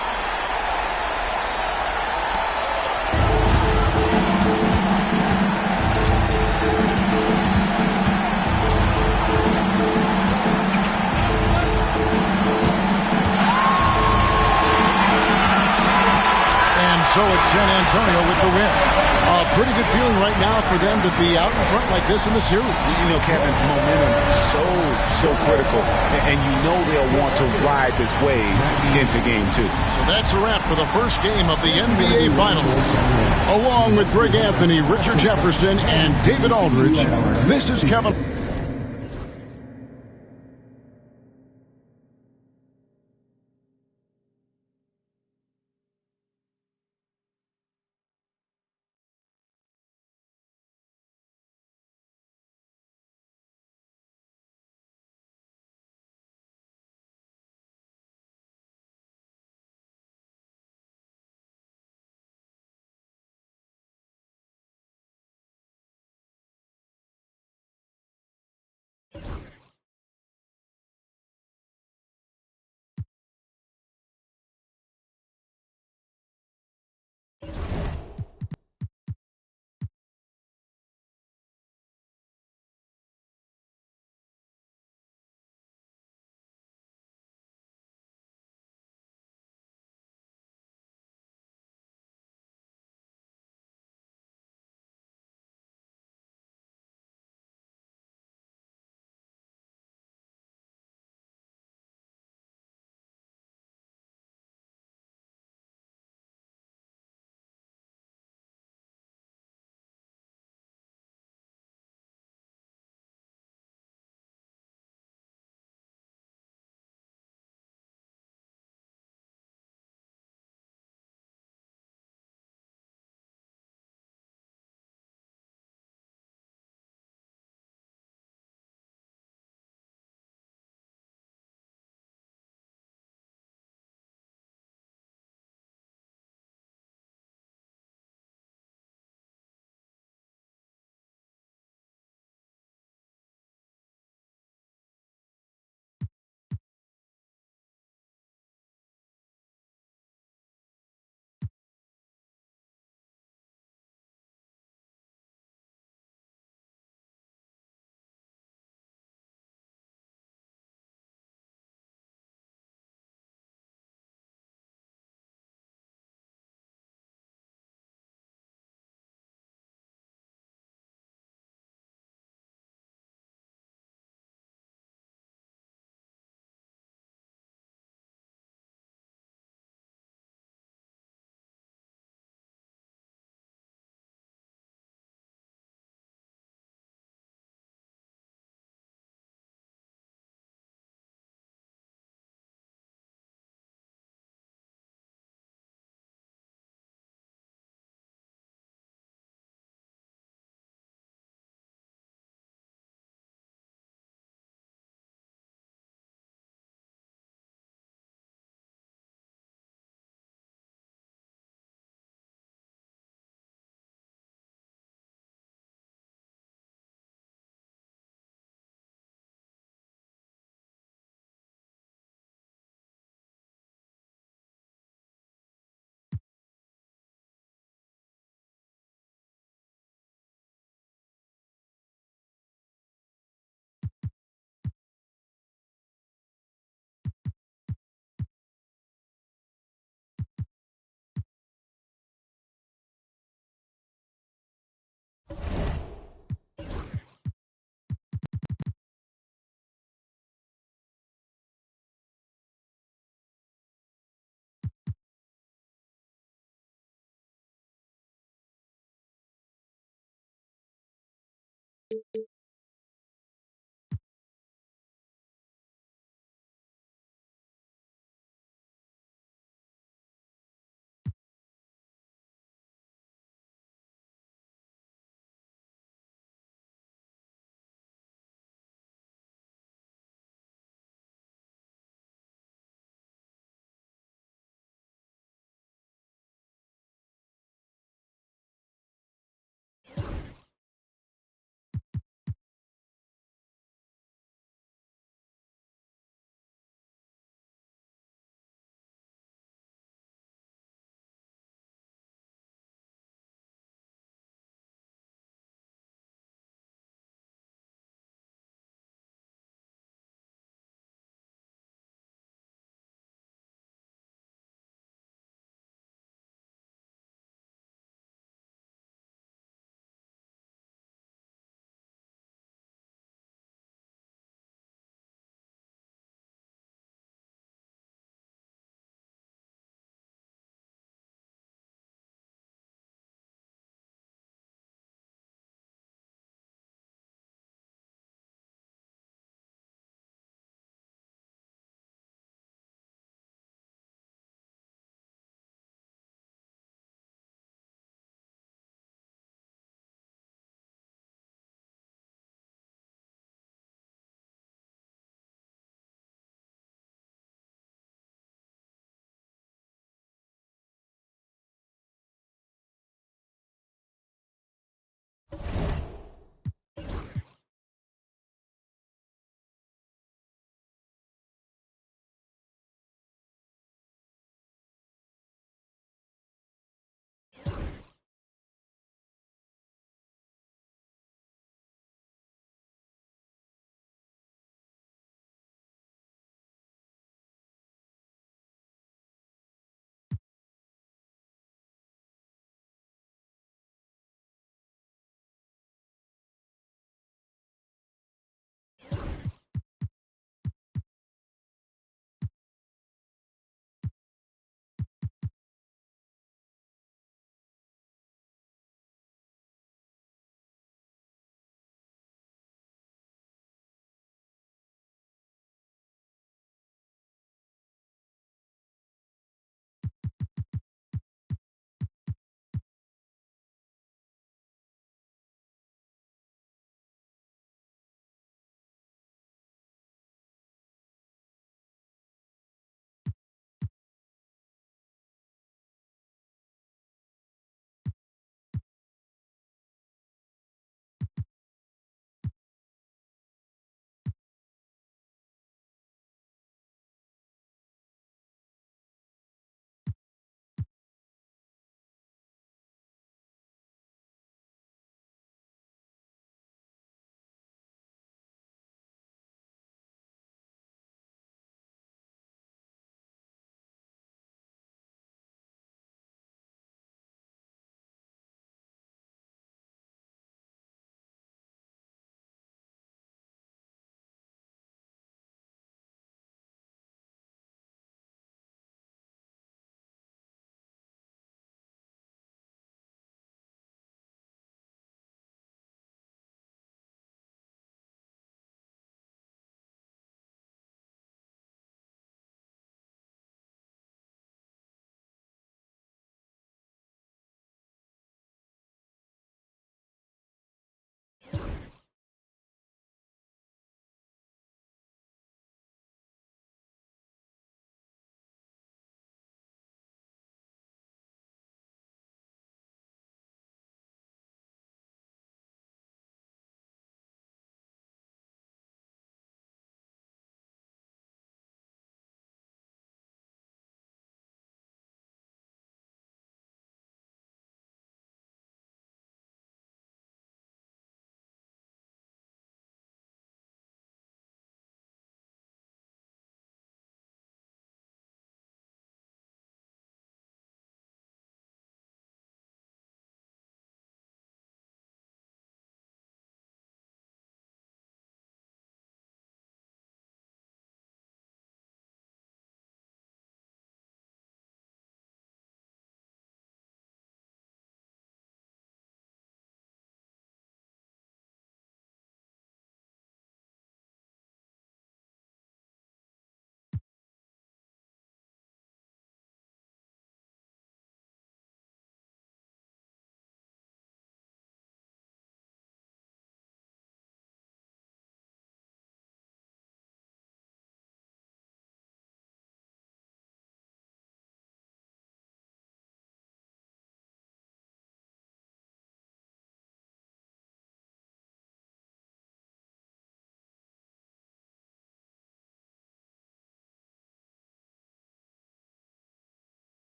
So it's San Antonio with the win. A pretty good feeling right now for them to be out in front like this in the series. You know, Kevin, momentum so critical, and you know they'll want to ride this wave into game 2. So that's a wrap for the first game of the NBA Finals. Along with Greg Anthony, Richard Jefferson, and David Aldridge, this is Kevin.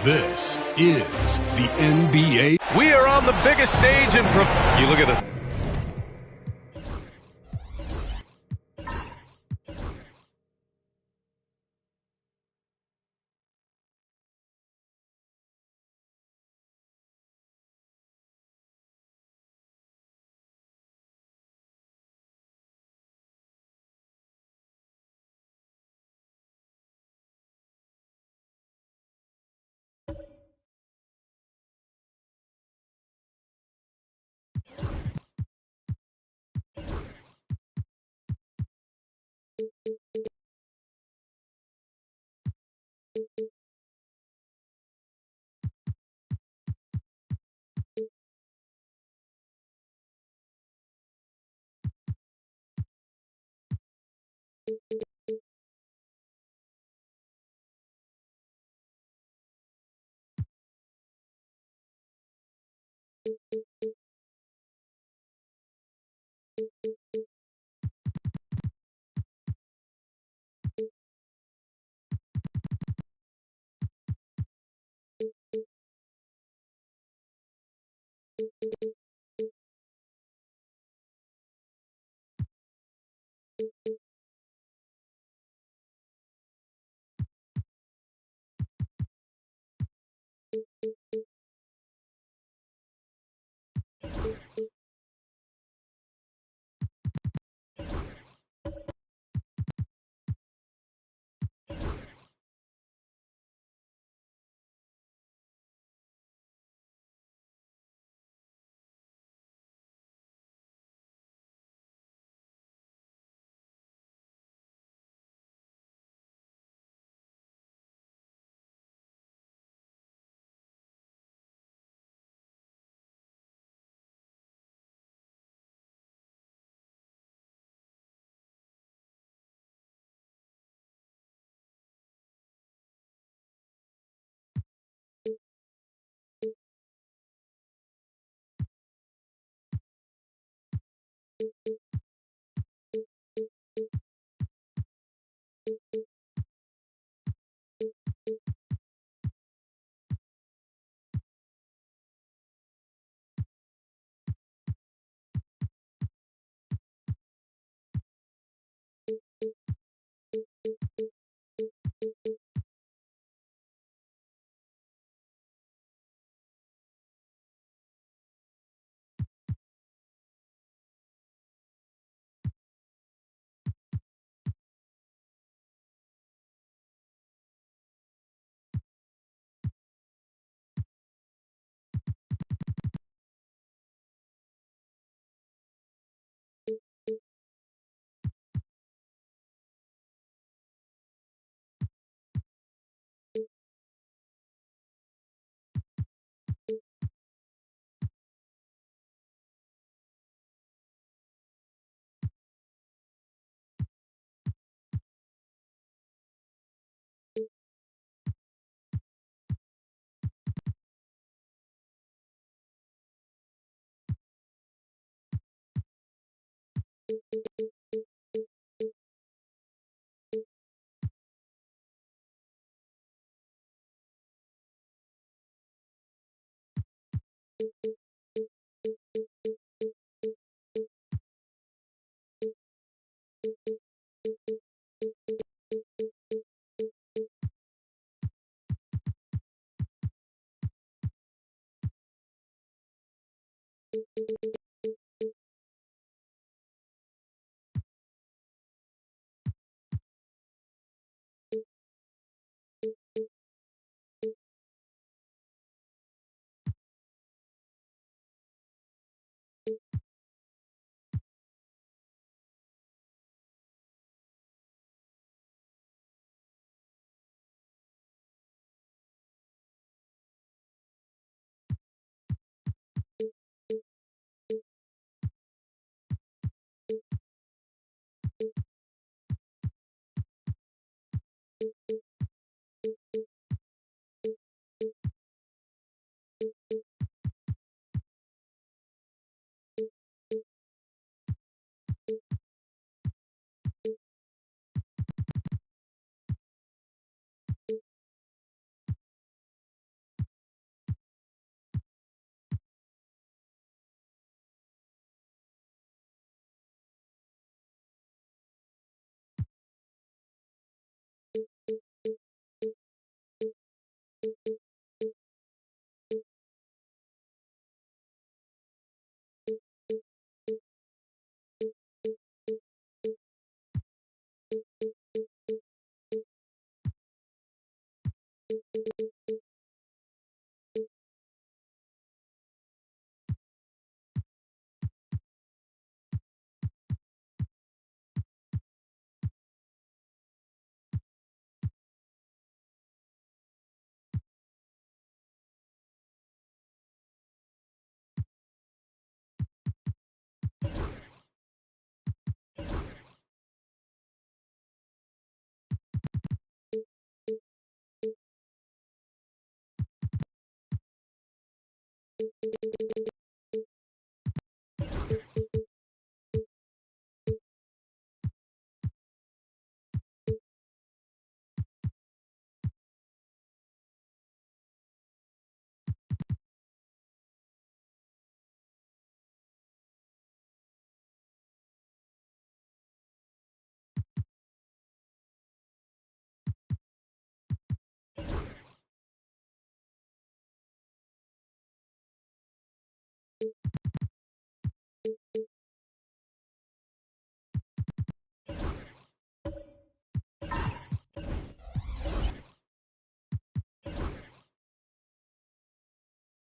This is the NBA. We are on the biggest stage in you look at the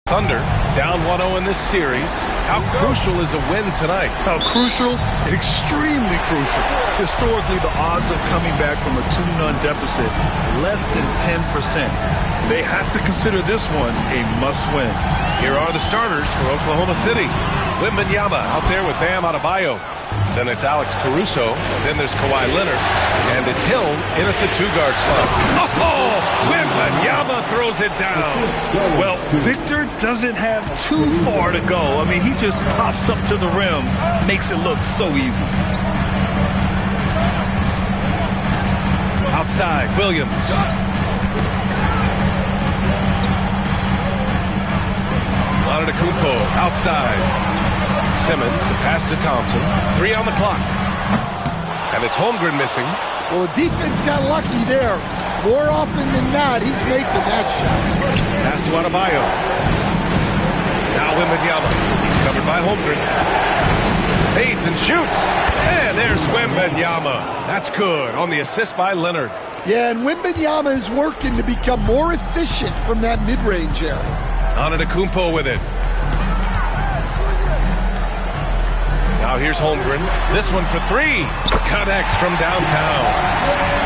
Thunder down 1-0 in this series. How crucial is a win tonight? How crucial? Extremely crucial. Historically, the odds of coming back from a 2-0 deficit, less than 10%. They have to consider this one a must-win. Here are the starters for Oklahoma City. Wembanyama out there with Bam Adebayo. Then it's Alex Caruso. Then there's Kawhi Leonard. And it's Hill in at the two-guard spot. Oh! Wembanyama throws it down. Well, Victor doesn't have too far to go. I mean, he just pops up to the rim. Makes it look so easy. Outside, Williams. Antetokounmpo outside. Simmons, the pass to Thompson. 3 on the clock. And it's Holmgren missing. Well, the defense got lucky there. More often than not, he's making that shot. Pass to Adebayo. Now Wembanyama. He's covered by Holmgren. Fades and shoots. And there's Wembanyama. That's good on the assist by Leonard. Yeah, and Wembanyama is working to become more efficient from that mid-range area. Antetokounmpo with it. Now here's Holmgren. This one for 3. Connects from downtown.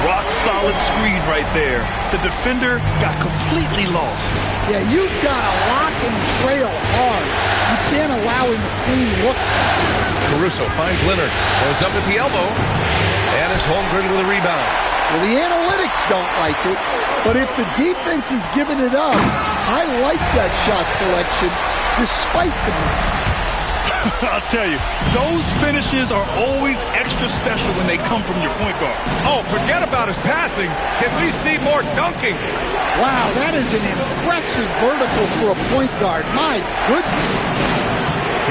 Rock solid screen right there. The defender got completely lost. Yeah, you've got to lock and trail hard. You can't allow him to clean look. Caruso finds Leonard. Goes up at the elbow. And it's Holmgren with a rebound. Well, the analytics don't like it, but if the defense is giving it up, I like that shot selection despite the miss. I'll tell you, those finishes are always extra special when they come from your point guard. Oh, forget about his passing. Can we see more dunking? Wow, that is an impressive vertical for a point guard. My goodness.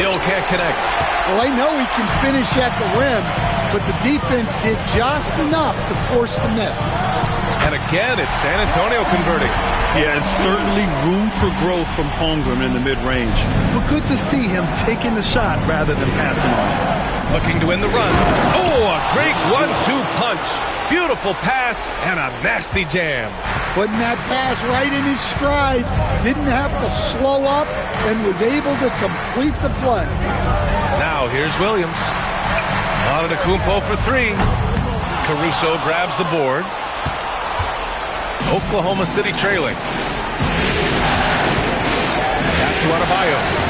Hill can't connect. Well, I know he can finish at the rim, but the defense did just enough to force the miss. And again, it's San Antonio converting. Yeah, it's certainly room for growth from Holmgren in the mid-range. But good to see him taking the shot rather than passing on it. Looking to win the run. Oh, a great 1-2 punch. Beautiful pass and a nasty jam. Putting that pass right in his stride. Didn't have to slow up and was able to complete the play. Now here's Williams. Antetokounmpo for 3. Caruso grabs the board. Oklahoma City trailing. Pass to Adebayo.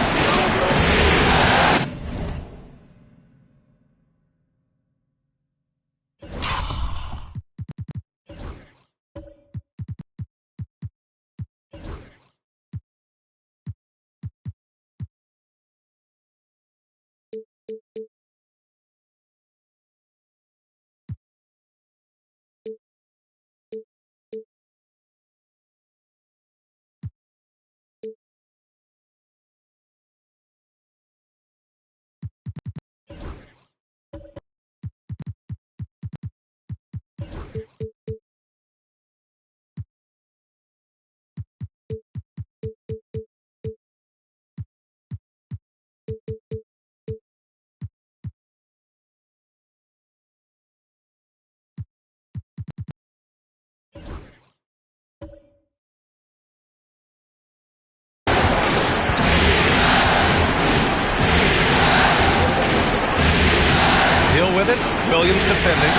With it, Williams defending.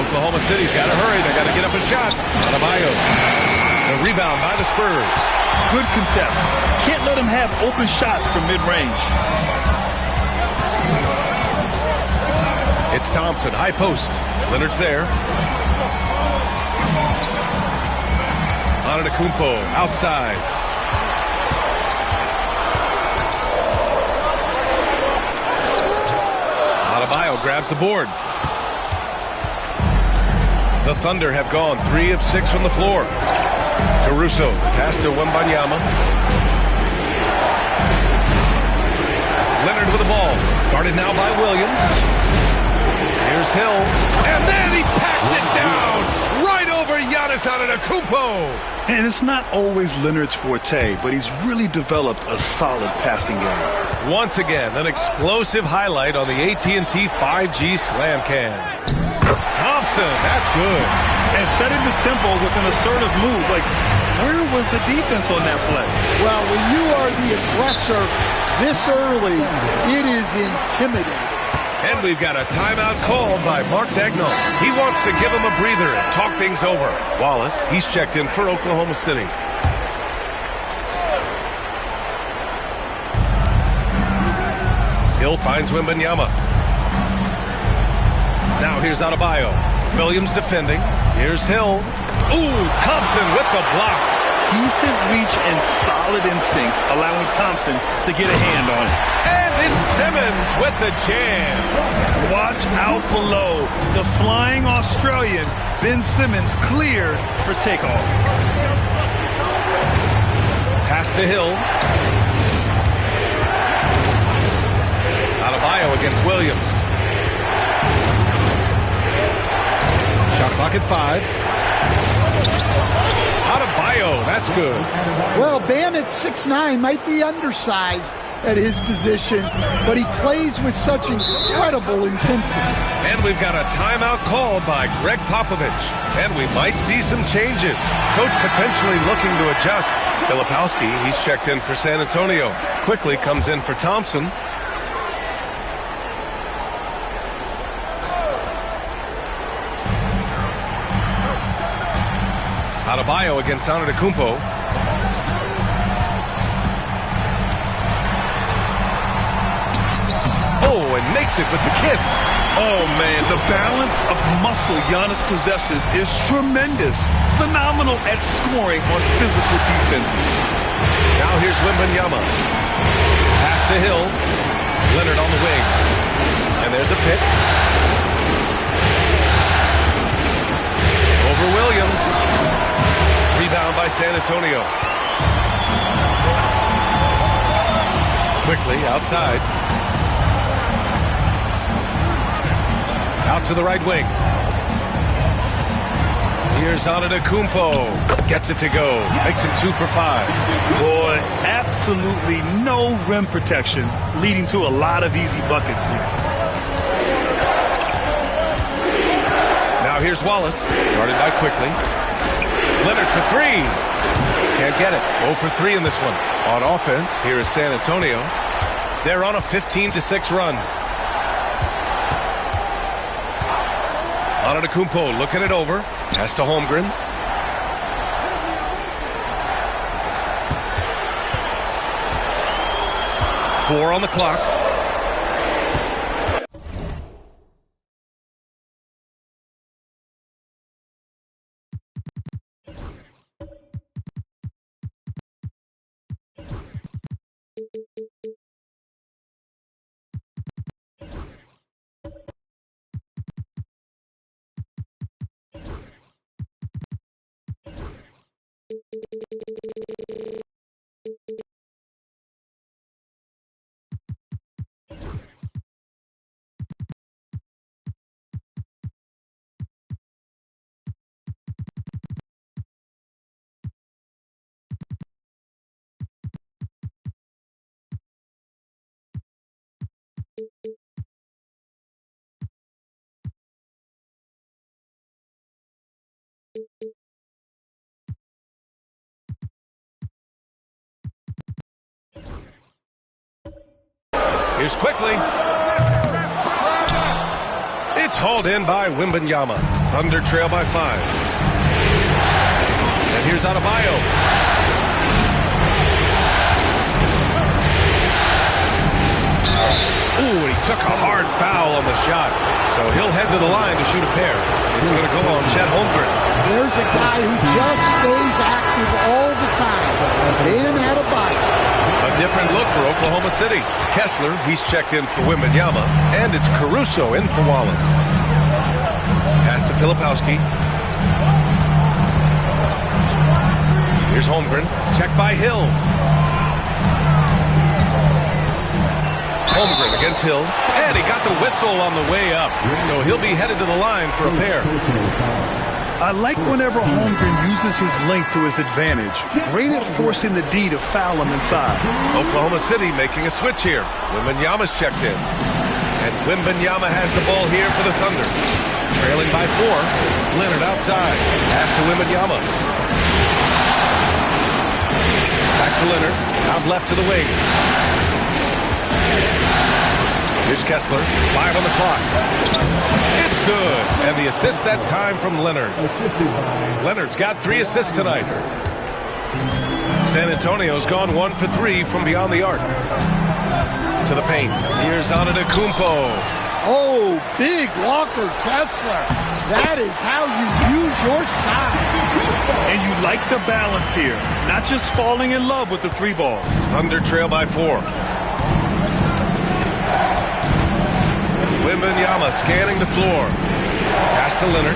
Oklahoma City's got to hurry. They got to get up a shot. Adebayo. The rebound by the Spurs. Good contest. Can't let him have open shots from mid-range. It's Thompson, high post. Leonard's there. Antetokounmpo outside. Adebayo grabs the board. The Thunder have gone 3 of 6 from the floor. Caruso, pass to Wembanyama. Leonard with the ball. Guarded now by Williams. Here's Hill. And then he packs it down right over Giannis Antetokounmpo. And it's not always Leonard's forte, but he's really developed a solid passing game. Once again, an explosive highlight on the AT&T 5G Slam Cam. Thompson, that's good. And setting the tempo with an assertive move. Like, where was the defense on that play? Well, when you are the aggressor this early, it is intimidating. And we've got a timeout called by Mark Daigneault. He wants to give him a breather and talk things over. Wallace, he's checked in for Oklahoma City. Hill finds Wembanyama. Now here's Adebayo. Williams defending. Here's Hill. Ooh, Thompson with the block. Decent reach and solid instincts, allowing Thompson to get a hand on it. And it's Simmons with the jam. Watch out below. The flying Australian, Ben Simmons, cleared for takeoff. Pass to Hill. Adebayo against Williams. Shot clock at 5. Adebayo, that's good. Well, Bam at 6'9" might be undersized at his position, but he plays with such incredible intensity. And we've got a timeout called by Greg Popovich. And we might see some changes. Coach potentially looking to adjust. Filipowski, he's checked in for San Antonio. Quickly comes in for Thompson. Adebayo against Antetokounmpo. Oh, and makes it with the kiss. Oh, man, the balance of muscle Giannis possesses is tremendous. Phenomenal at scoring on physical defenses. Now here's Wembanyama. Pass to Hill. Leonard on the wing. And there's a pick. Over Williams. Rebound by San Antonio. Quickly outside. Out to the right wing. Here's Antetokounmpo. Gets it to go. Makes him 2 for 5. Boy, absolutely no rim protection, leading to a lot of easy buckets here. Now here's Wallace. Guarded by Quickly. Leonard for 3. Can't get it. 0 for 3 in this one. On offense, here is San Antonio. They're on a 15-6 run. Antetokounmpo looking it over. Pass to Holmgren. Four on the clock. Here's Quickly. It's hauled in by Wembanyama. Thunder trail by 5. And here's Adebayo. Ooh, he took a hard foul on the shot. So he'll head to the line to shoot a pair. It's going to go on Chet Holmgren. There's a guy who just stays active all the time. Bam Adebayo. A different look for Oklahoma City. Kessler, he's checked in for Wembanyama, and it's Caruso in for Wallace. Pass to Filipowski. Here's Holmgren, checked by Hill. Holmgren against Hill, and he got the whistle on the way up, so he'll be headed to the line for a pair. I like whenever Holmgren uses his length to his advantage. Great at forcing the D to foul him inside. Oklahoma City making a switch here. Wembanyama's checked in. And Wembanyama has the ball here for the Thunder. Trailing by 4. Leonard outside. Pass to Wembanyama. Back to Leonard. Out left to the wing. Here's Kessler. 5 on the clock. It's good. And the assist that time from Leonard. Leonard's got 3 assists tonight. San Antonio's gone 1 for 3 from beyond the arc. To the paint. Here's Antetokounmpo. Oh, big Walker Kessler. That is how you use your size. And you like the balance here. Not just falling in love with the 3 ball. Thunder trail by 4. Wembanyama scanning the floor. Pass to Leonard.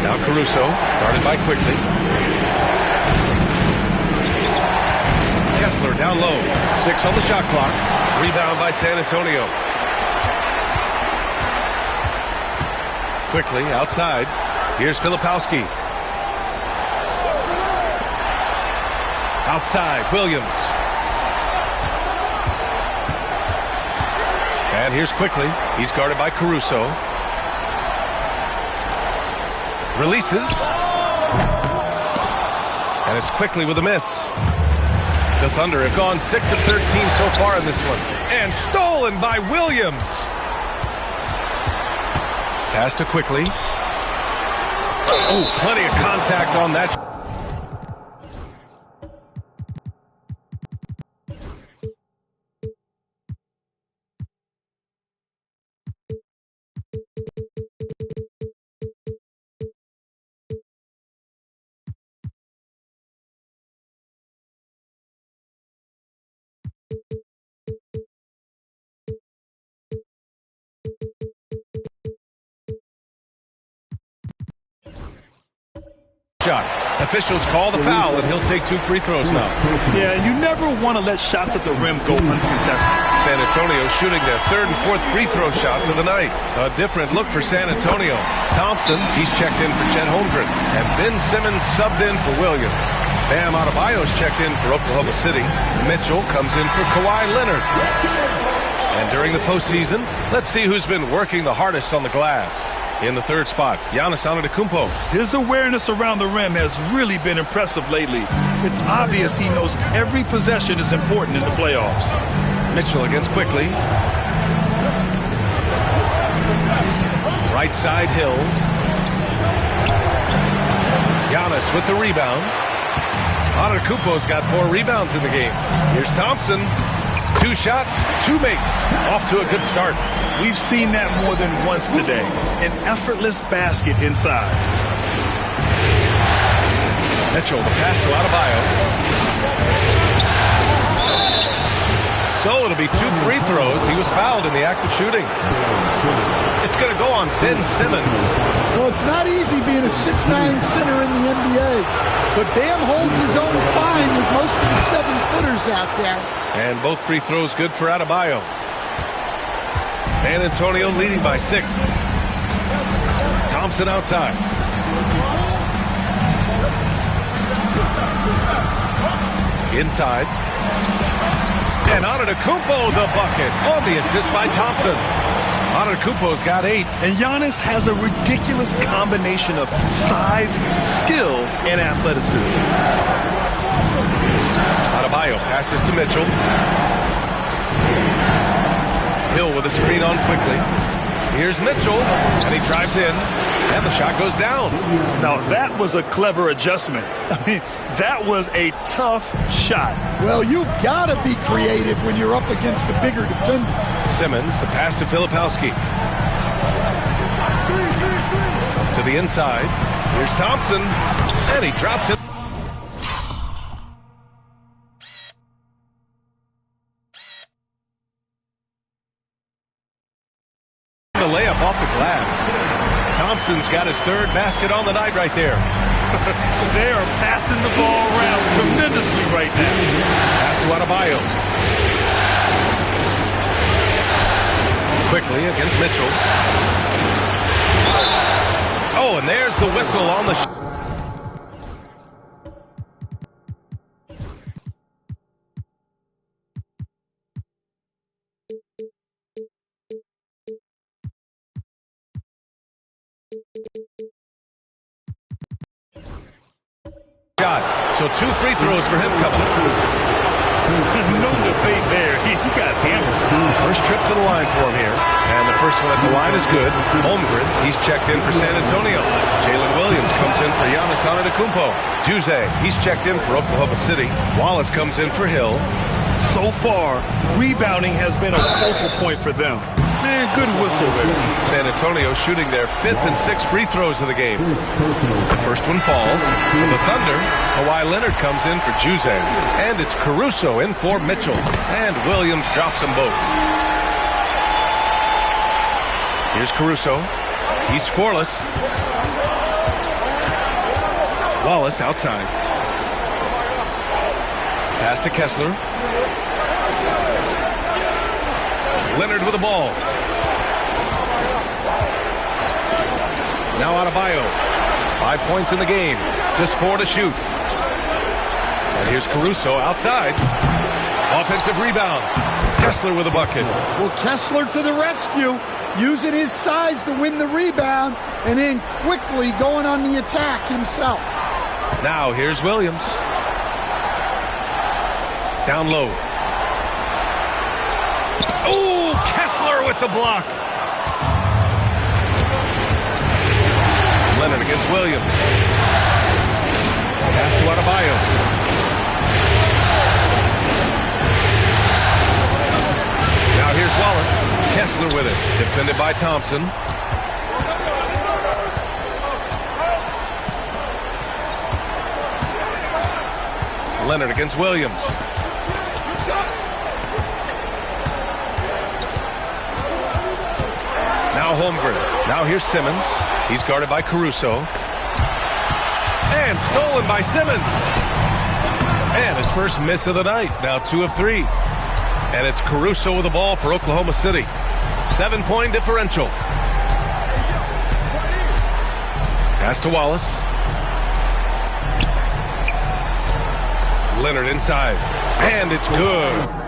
Now Caruso, guarded by Quickly. Kessler down low. 6 on the shot clock. Rebound by San Antonio. Quickly outside. Here's Filipowski. Outside, Williams. And here's Quickly. He's guarded by Caruso. Releases. And it's Quickly with a miss. The Thunder have gone 6 of 13 so far in this one. And stolen by Williams. Pass to Quickly. Oh, plenty of contact on that. Shot. Officials call the foul, and he'll take 2 free throws now. Yeah, and you never want to let shots at the rim go uncontested. San Antonio shooting their 3rd and 4th free throw shots of the night. A different look for San Antonio. Thompson, he's checked in for Chet Holmgren. And Ben Simmons subbed in for Williams. Bam Adebayo's checked in for Oklahoma City. Mitchell comes in for Kawhi Leonard. And during the postseason, let's see who's been working the hardest on the glass. In the 3rd spot, Giannis Antetokounmpo. His awareness around the rim has really been impressive lately. It's obvious he knows every possession is important in the playoffs. Mitchell against Quickly. Right side, Hill. Giannis with the rebound. Antetokounmpo's got 4 rebounds in the game. Here's Thompson. 2 shots, 2 makes. Off to a good start. We've seen that more than once today. An effortless basket inside. Mitchell, the pass to Adebayo. So it'll be 2 free throws. He was fouled in the act of shooting. It's going to go on Ben Simmons. Well, it's not easy being a 6'9" center in the NBA, but Bam holds his own fine with most of the 7-footers out there. And both free throws good for Adebayo. San Antonio leading by 6. Thompson outside. Inside. And Antetokounmpo the bucket on the assist by Thompson. Antetokounmpo's got 8. And Giannis has a ridiculous combination of size, skill, and athleticism. Adebayo passes to Mitchell. Hill with a screen on Quickly. Here's Mitchell, and he drives in, and the shot goes down. Now that was a clever adjustment. I mean, that was a tough shot. Well, you've got to be creative when you're up against a bigger defender. Simmons, the pass to Filipowski. To the inside. Here's Thompson, and he drops it. layup off the glass. Thompson's got his third basket on the night right there. They are passing the ball around tremendously right now. Pass to Adebayo. Quickly against Mitchell. Oh, and there's the whistle on the shot. So 2 free throws for him coming up. No debate there. He got hammered. First trip to the line for him here. And the first one at the line is good. Holmgren, he's checked in for San Antonio. Jalen Williams comes in for Giannis Antetokounmpo. Juzay, he's checked in for Oklahoma City. Wallace comes in for Hill. So far, rebounding has been a focal point for them. Man, good whistle there. San Antonio shooting their 5th and 6th free throws of the game. The first one falls. For the Thunder, Kawhi Leonard comes in for Juzay. And it's Caruso in for Mitchell. And Williams drops them both. Here's Caruso. He's scoreless. Wallace outside. Pass to Kessler. Leonard with the ball. Now Adebayo. 5 points in the game. Just 4 to shoot. And here's Caruso outside. Offensive rebound. Kessler with a bucket. Well, Kessler to the rescue, using his size to win the rebound, and then quickly going on the attack himself. Now here's Williams. Down low. Oh, Kessler with the block. Leonard against Williams. Pass to Adebayo. Now here's Wallace. Kessler with it. Defended by Thompson. Leonard against Williams. Now Holmgren. Now here's Simmons. He's guarded by Caruso. And stolen by Simmons. And his first miss of the night. Now 2 of 3. And it's Caruso with the ball for Oklahoma City. 7-point differential. Pass to Wallace. Leonard inside. And it's good.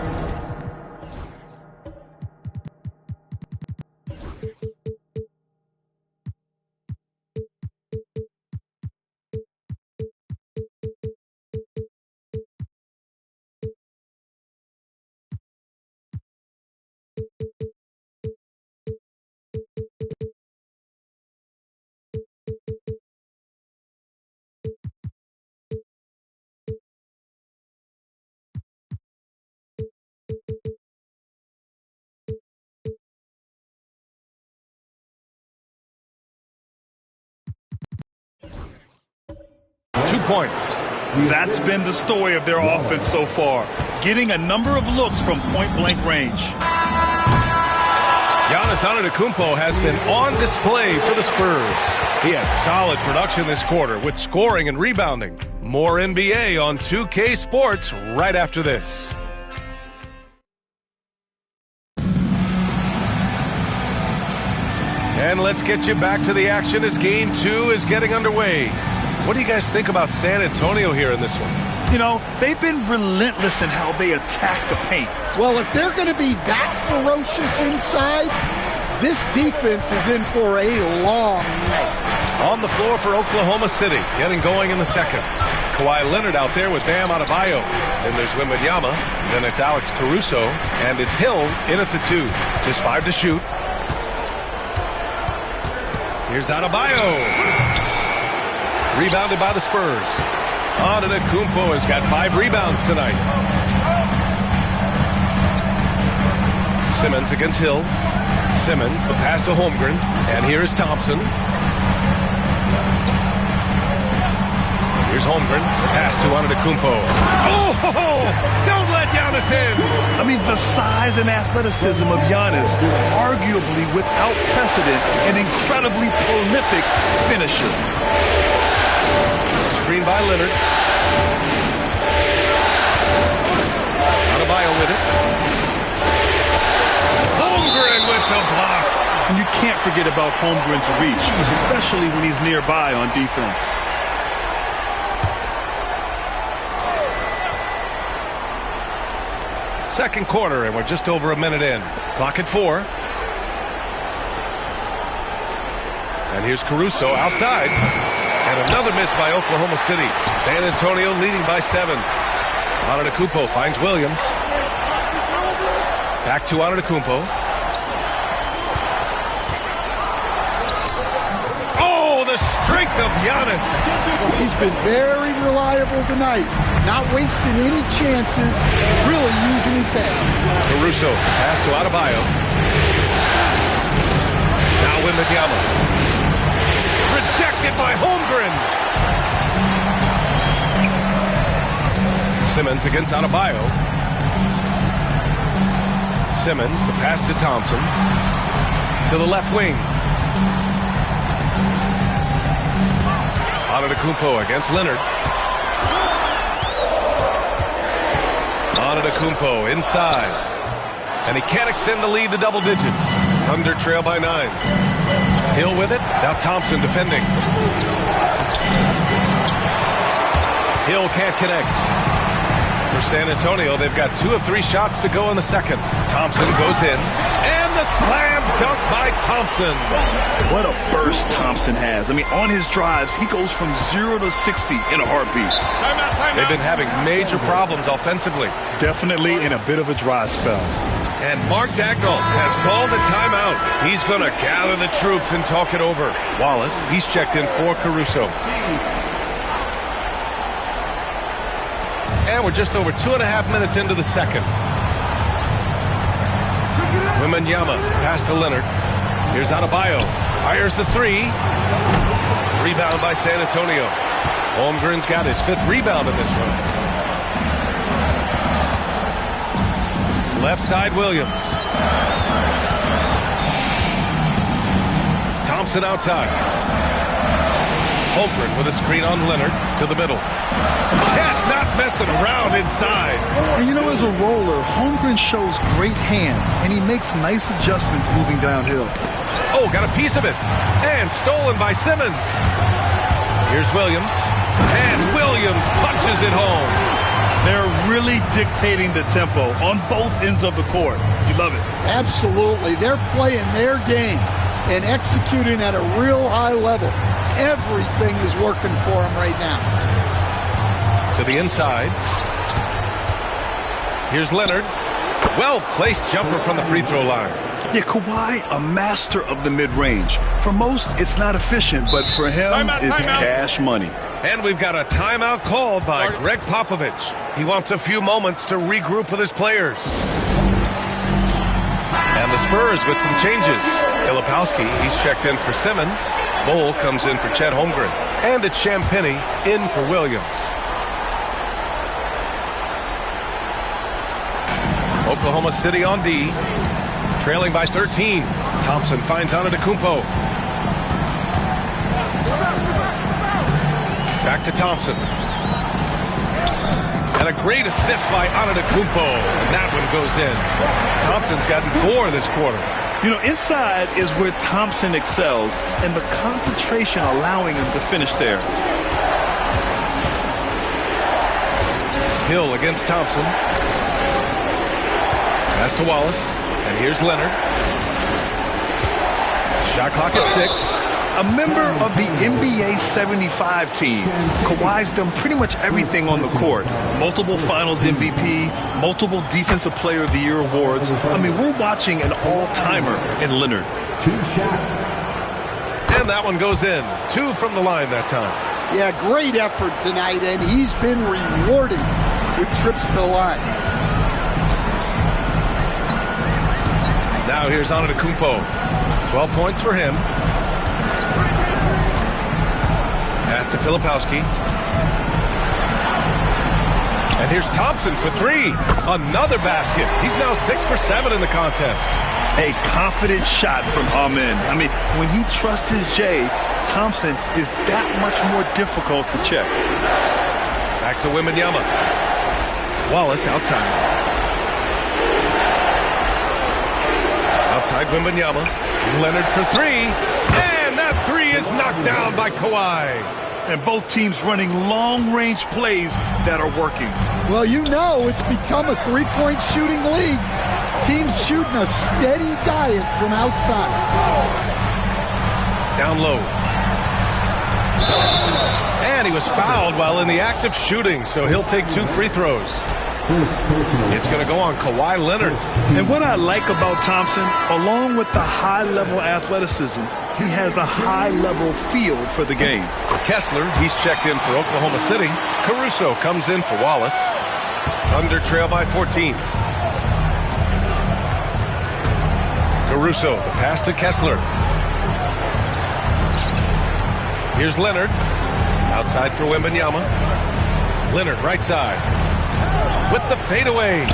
Points. That's been the story of their offense so far. Getting a number of looks from point-blank range. Giannis Antetokounmpo has been on display for the Spurs. He had solid production this quarter with scoring and rebounding. More NBA on 2K Sports right after this. And let's get you back to the action as Game 2 is getting underway. What do you guys think about San Antonio here in this one? You know, they've been relentless in how they attack the paint. Well, if they're going to be that ferocious inside, this defense is in for a long night. On the floor for Oklahoma City, getting going in the second. Kawhi Leonard out there with Bam Adebayo. Then there's Wembanyama. Then it's Alex Caruso. And it's Hill in at the 2. Just 5 to shoot. Here's Adebayo. Rebounded by the Spurs. Antetokounmpo has got 5 rebounds tonight. Simmons against Hill. Simmons, the pass to Holmgren. And here is Thompson. Here's Holmgren. Pass to Antetokounmpo. Oh! Don't let Giannis in! I mean, the size and athleticism of Giannis, arguably without precedent, an incredibly prolific finisher. Screen by Leonard. Adebayo with it. Holmgren with the block. And you can't forget about Holmgren's reach, especially when he's nearby on defense. Second quarter, and we're just over a minute in. Clock at 4. And here's Caruso outside. And another miss by Oklahoma City. San Antonio leading by 7. Antetokounmpo finds Williams. Back to Antetokounmpo. Oh, the strength of Giannis. He's been very reliable tonight. Not wasting any chances, really using his head. Caruso, pass to Adebayo. Now Wembanyama. Rejected by Holmgren. Simmons against Adebayo. Simmons, the pass to Thompson. To the left wing. Antetokounmpo against Leonard. Antetokounmpo inside. And he can't extend the lead to double digits. Thunder trail by 9. Hill with it. Now Thompson defending. Hill can't connect. For San Antonio, they've got 2 of 3 shots to go in the second. Thompson goes in. And the slam dunk by Thompson. What a burst Thompson has. I mean, on his drives, he goes from 0 to 60 in a heartbeat. They've been having major problems offensively. Definitely in a bit of a dry spell. And Mark Dagnall has called a timeout. He's going to gather the troops and talk it over. Wallace, he's checked in for Caruso. And we're just over 2.5 minutes into the second. Wembanyama, pass to Leonard. Here's Adebayo. Fires the 3. Rebound by San Antonio. Holmgren's got his 5th rebound in this one. Left side, Williams. Thompson outside. Holmgren with a screen on Leonard to the middle. Chet not messing around inside. And you know, as a roller, Holmgren shows great hands, and he makes nice adjustments moving downhill. Oh, got a piece of it. And stolen by Simmons. Here's Williams. And Williams punches it home. They're really dictating the tempo on both ends of the court. You love it. Absolutely. They're playing their game and executing at a real high level. Everything is working for them right now. To the inside. Here's Leonard. Well-placed jumper from the free throw line. Yeah, Kawhi, a master of the mid-range. For most, it's not efficient, but for him, it's cash money. And we've got a timeout called by Greg Popovich. He wants a few moments to regroup with his players. And the Spurs with some changes. Filipowski, he's checked in for Simmons. Bol comes in for Chet Holmgren. And it's Champagnie in for Williams. Oklahoma City on D. Trailing by 13. Thompson finds Antetokounmpo. Back to Thompson. And a great assist by Antetokounmpo. And that one goes in. Thompson's gotten 4 this quarter. You know, inside is where Thompson excels, and the concentration allowing him to finish there. Hill against Thompson. Pass to Wallace. And here's Leonard. Shot clock at 6. A member of the NBA 75 team, Kawhi's done pretty much everything on the court. Multiple Finals MVP, multiple Defensive Player of the Year awards. I mean, we're watching an all-timer in Leonard. 2 shots. And that one goes in. 2 from the line that time. Yeah, great effort tonight, and he's been rewarded with trips to the line. Now here's Antetokounmpo. 12 points for him. Pass to Filipowski. And here's Thompson for three. Another basket. He's now 6 for 7 in the contest. A confident shot from Amen. I mean, when he trusts his J, Thompson is that much more difficult to check. Back to Wembanyama. Wallace outside. Outside Wembanyama. Leonard for three. And that three is knocked down by Kawhi. And both teams running long-range plays that are working. Well, you know it's become a three-point shooting league. Teams shooting a steady diet from outside. Down low. And he was fouled while in the act of shooting, so he'll take 2 free throws. It's going to go on Kawhi Leonard. And what I like about Thompson, along with the high-level athleticism, he has a high-level feel for the game. Kessler, he's checked in for Oklahoma City. Caruso comes in for Wallace. Thunder trail by 14. Caruso, the pass to Kessler. Here's Leonard. Outside for Wembanyama. Leonard right side. With the fadeaway.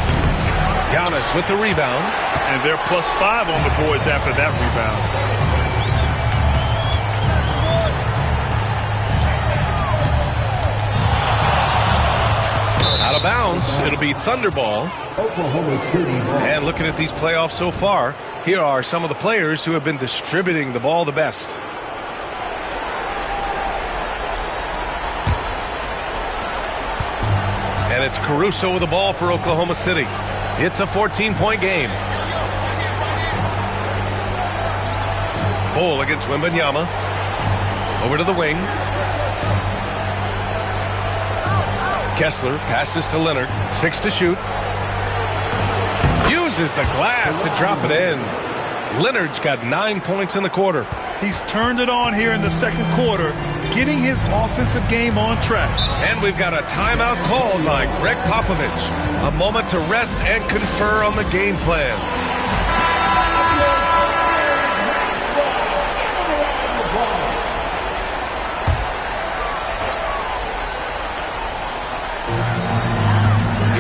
Giannis with the rebound. And they're +5 on the boards after that rebound. Out of bounds. It'll be Thunderball. Oklahoma City. And looking at these playoffs so far, here are some of the players who have been distributing the ball the best. And it's Caruso with the ball for Oklahoma City. It's a 14-point game. Ball against Wembanyama. Over to the wing. Kessler passes to Leonard. 6 to shoot. Uses the glass to drop it in. Leonard's got 9 points in the quarter. He's turned it on here in the second quarter, getting his offensive game on track. And we've got a timeout called by Greg Popovich. A moment to rest and confer on the game plan.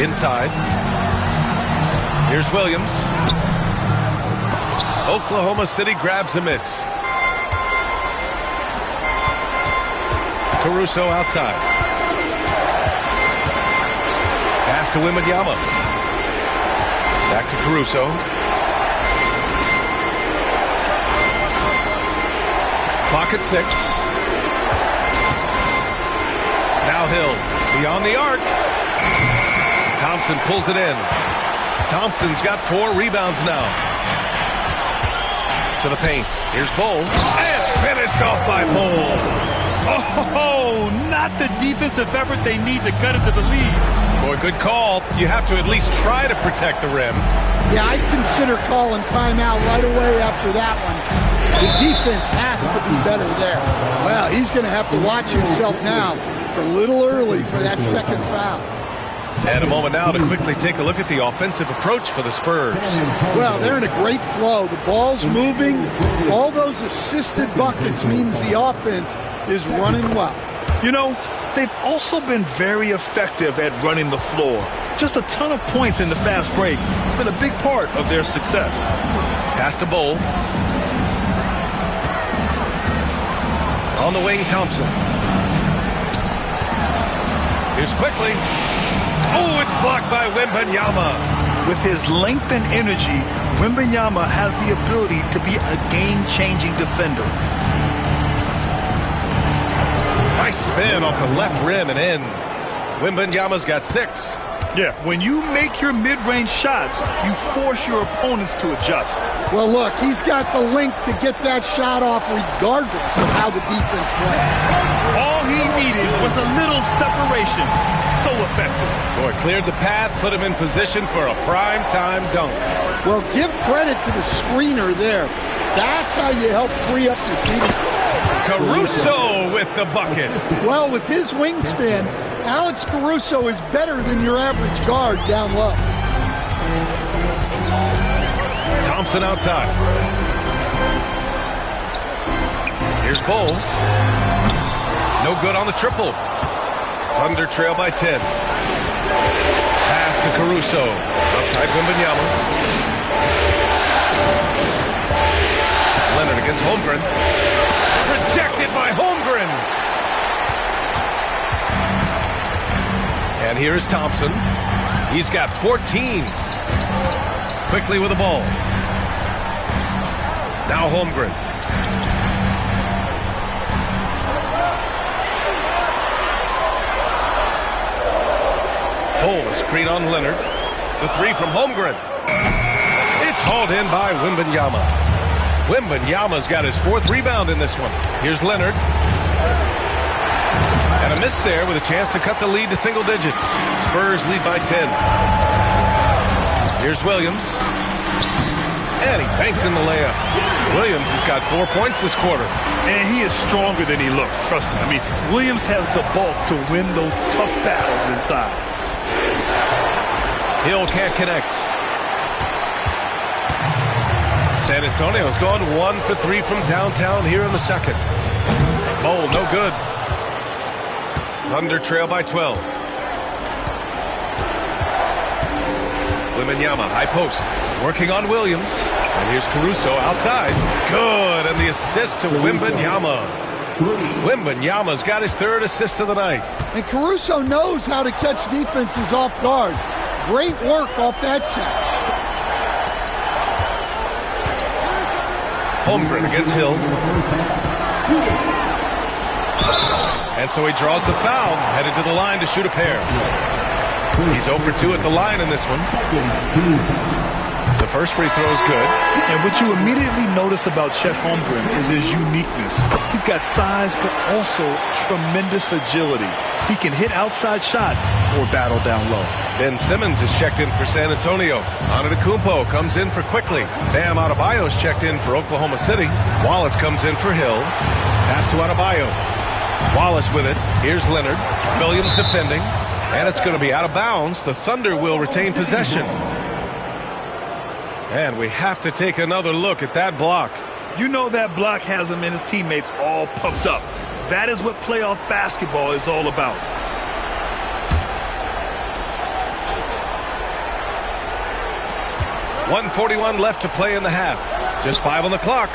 Inside. Here's Williams. Oklahoma City grabs a miss. Caruso outside. Pass to Wembanyama. Back to Caruso. Clock at 6. Now Hill beyond the arc. Thompson pulls it in. Thompson's got 4 rebounds now. To the paint. Here's Bull. And finished off by Bull. Oh, not the defensive effort they need to cut into the lead. Boy, good call. You have to at least try to protect the rim. Yeah, I'd consider calling timeout right away after that one. The defense has to be better there. Well, he's going to have to watch himself now. It's a little early for that second foul. And a moment now to quickly take a look at the offensive approach for the Spurs. Well, they're in a great flow. The ball's moving. All those assisted buckets means the offense is running well. You know, they've also been very effective at running the floor. Just a ton of points in the fast break. It's been a big part of their success. Pass to Bull. On the wing, Thompson. Here's quickly. Oh, it's blocked by Wembanyama. With his length and energy, Wembanyama has the ability to be a game-changing defender. Nice spin off the left rim and in. Wembanyama's got 6. Yeah, when you make your mid-range shots, you force your opponents to adjust. Well, look, he's got the length to get that shot off regardless of how the defense plays. All he needed was a little separation. So effective. Boy, cleared the path, put him in position for a prime-time dunk. Well, give credit to the screener there. That's how you help free up your teammates. Caruso with the bucket. Well, with his wingspan, Alex Caruso is better than your average guard down low. Thompson outside. Here's Bull. No good on the triple. Thunder trail by 10. Pass to Caruso. Outside Wembanyama. Leonard against Holmgren. Rejected by Holmgren. And here's Thompson. He's got 14. Quickly with the ball. Now Holmgren. Pull a screen on Leonard. The three from Holmgren. It's hauled in by Wembanyama. Wembanyama's got his 4th rebound in this one. Here's Leonard. And a miss there with a chance to cut the lead to single digits. Spurs lead by 10. Here's Williams. And he banks in the layup. Williams has got 4 points this quarter. And he is stronger than he looks, trust me. I mean, Williams has the bulk to win those tough battles inside. Hill can't connect. San Antonio's gone 1 for 3 from downtown here in the second. Bowl, no good. Thunder trail by 12. Wembanyama, high post. Working on Williams. And here's Caruso outside. Good. And the assist to Wembanyama. Wembanyama's got his 3rd assist of the night. And Caruso knows how to catch defenses off guard. Great work off that catch. Holmgren against Hill. And so he draws the foul, headed to the line to shoot a pair. He's 0 for 2 at the line in this one. The first free throw is good. And what you immediately notice about Chet Holmgren is his uniqueness. He's got size, but also tremendous agility. He can hit outside shots or battle down low. Ben Simmons is checked in for San Antonio. Antetokounmpo comes in for Quickly. Bam Adebayo's checked in for Oklahoma City. Wallace comes in for Hill. Pass to Adebayo. Wallace with it. Here's Leonard. Williams defending. And it's going to be out of bounds. The Thunder will retain possession. And we have to take another look at that block. You know that block has him and his teammates all pumped up. That is what playoff basketball is all about. .141 left to play in the half. Just 5 on the clock.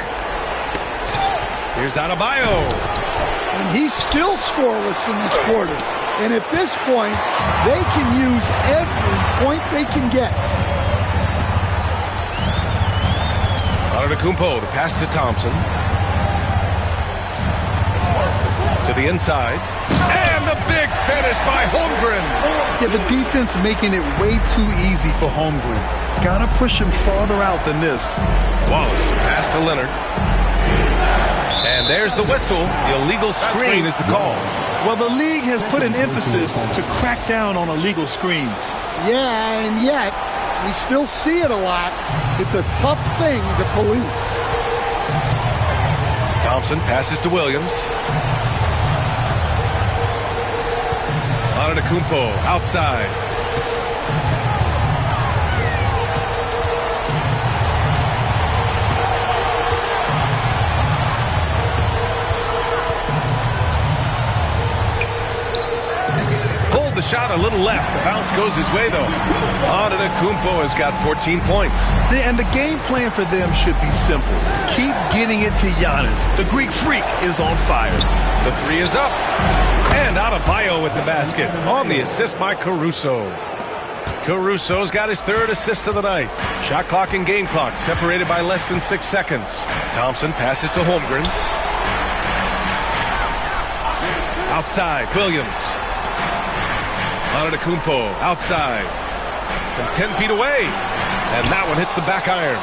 Here's Adebayo. And he's still scoreless in this quarter. And at this point, they can use every point they can get. Antetokounmpo, the pass to Thompson. To the inside. And the big finish by Holmgren. Yeah, the defense making it way too easy for Holmgren. Gotta push him farther out than this. Wallace, the pass to Leonard. And there's the whistle. The illegal screen is the call. Well, the league has put an emphasis to crack down on illegal screens. Yeah, and yet we still see it a lot. It's a tough thing to police. Thompson passes to Williams. Antetokounmpo outside. The shot a little left. The bounce goes his way, though. Antetokounmpo has got 14 points. And the game plan for them should be simple. Keep getting it to Giannis. The Greek freak is on fire. The three is up. And Adebayo with the basket on the assist by Caruso. Caruso's got his 3rd assist of the night. Shot clock and game clock separated by less than 6 seconds. Thompson passes to Holmgren. Outside, Williams. Antetokounmpo outside. From 10 feet away. And that one hits the back iron.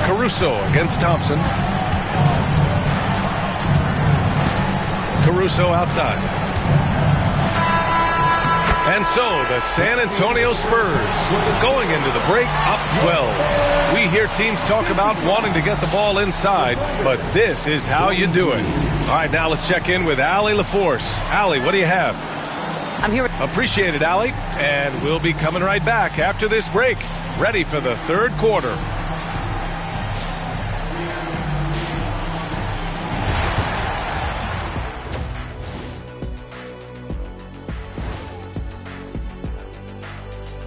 Caruso against Thompson. Caruso outside. And so the San Antonio Spurs going into the break up 12. We hear teams talk about wanting to get the ball inside, but this is how you do it. All right, now let's check in with Allie LaForce. Allie, what do you have? I'm here. Appreciate it, Allie. And we'll be coming right back after this break, ready for the 3rd quarter.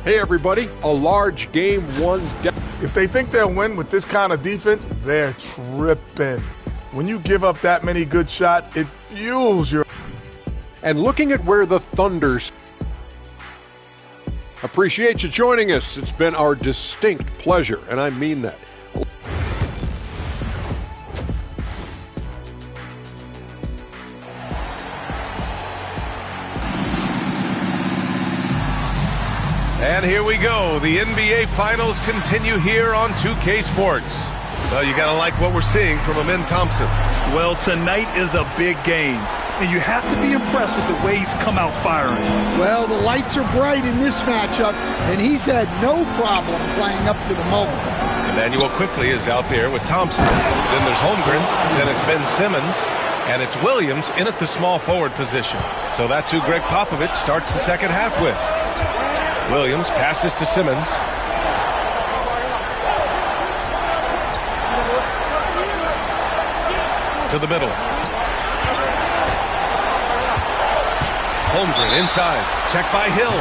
Hey, everybody, a large Game 1. If they think they'll win with this kind of defense, they're tripping. When you give up that many good shots, it fuels your... And looking at where the Thunder... Appreciate you joining us. It's been our distinct pleasure, and I mean that. And here we go. The NBA Finals continue here on 2K Sports. Well, you got to like what we're seeing from Amin Thompson. Well, tonight is a big game, and you have to be impressed with the way he's come out firing. Well, the lights are bright in this matchup, and he's had no problem playing up to the moment. Emmanuel quickly is out there with Thompson. Then there's Holmgren. Then it's Ben Simmons. And it's Williams in at the small forward position. So that's who Greg Popovich starts the second half with. Williams passes to Simmons. To the middle. Holmgren inside. Check by Hill.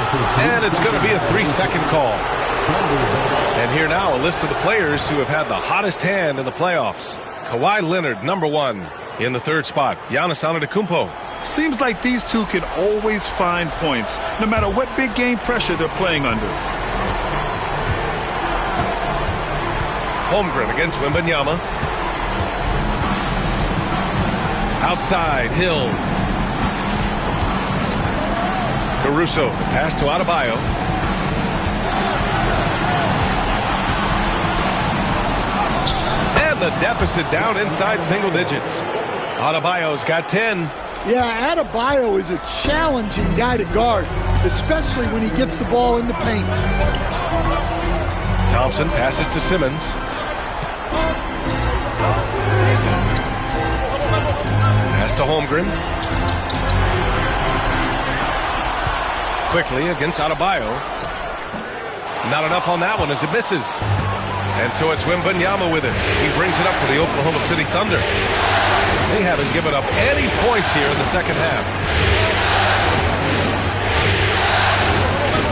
And it's going to be a 3-second call. And here now a list of the players who have had the hottest hand in the playoffs. Kawhi Leonard, number 1. In the third spot, Giannis Antetokounmpo. Seems like these two can always find points, no matter what big game pressure they're playing under. Holmgren against Wembanyama. Outside, Hill. Caruso, the pass to Adebayo. And the deficit down inside single digits. Adebayo's got 10. Yeah, Adebayo is a challenging guy to guard, especially when he gets the ball in the paint. Thompson passes to Simmons. Pass to Holmgren. Quickly against Adebayo. Not enough on that one as it misses. And so it's Wembanyama with it. He brings it up for the Oklahoma City Thunder. They haven't given up any points here in the second half.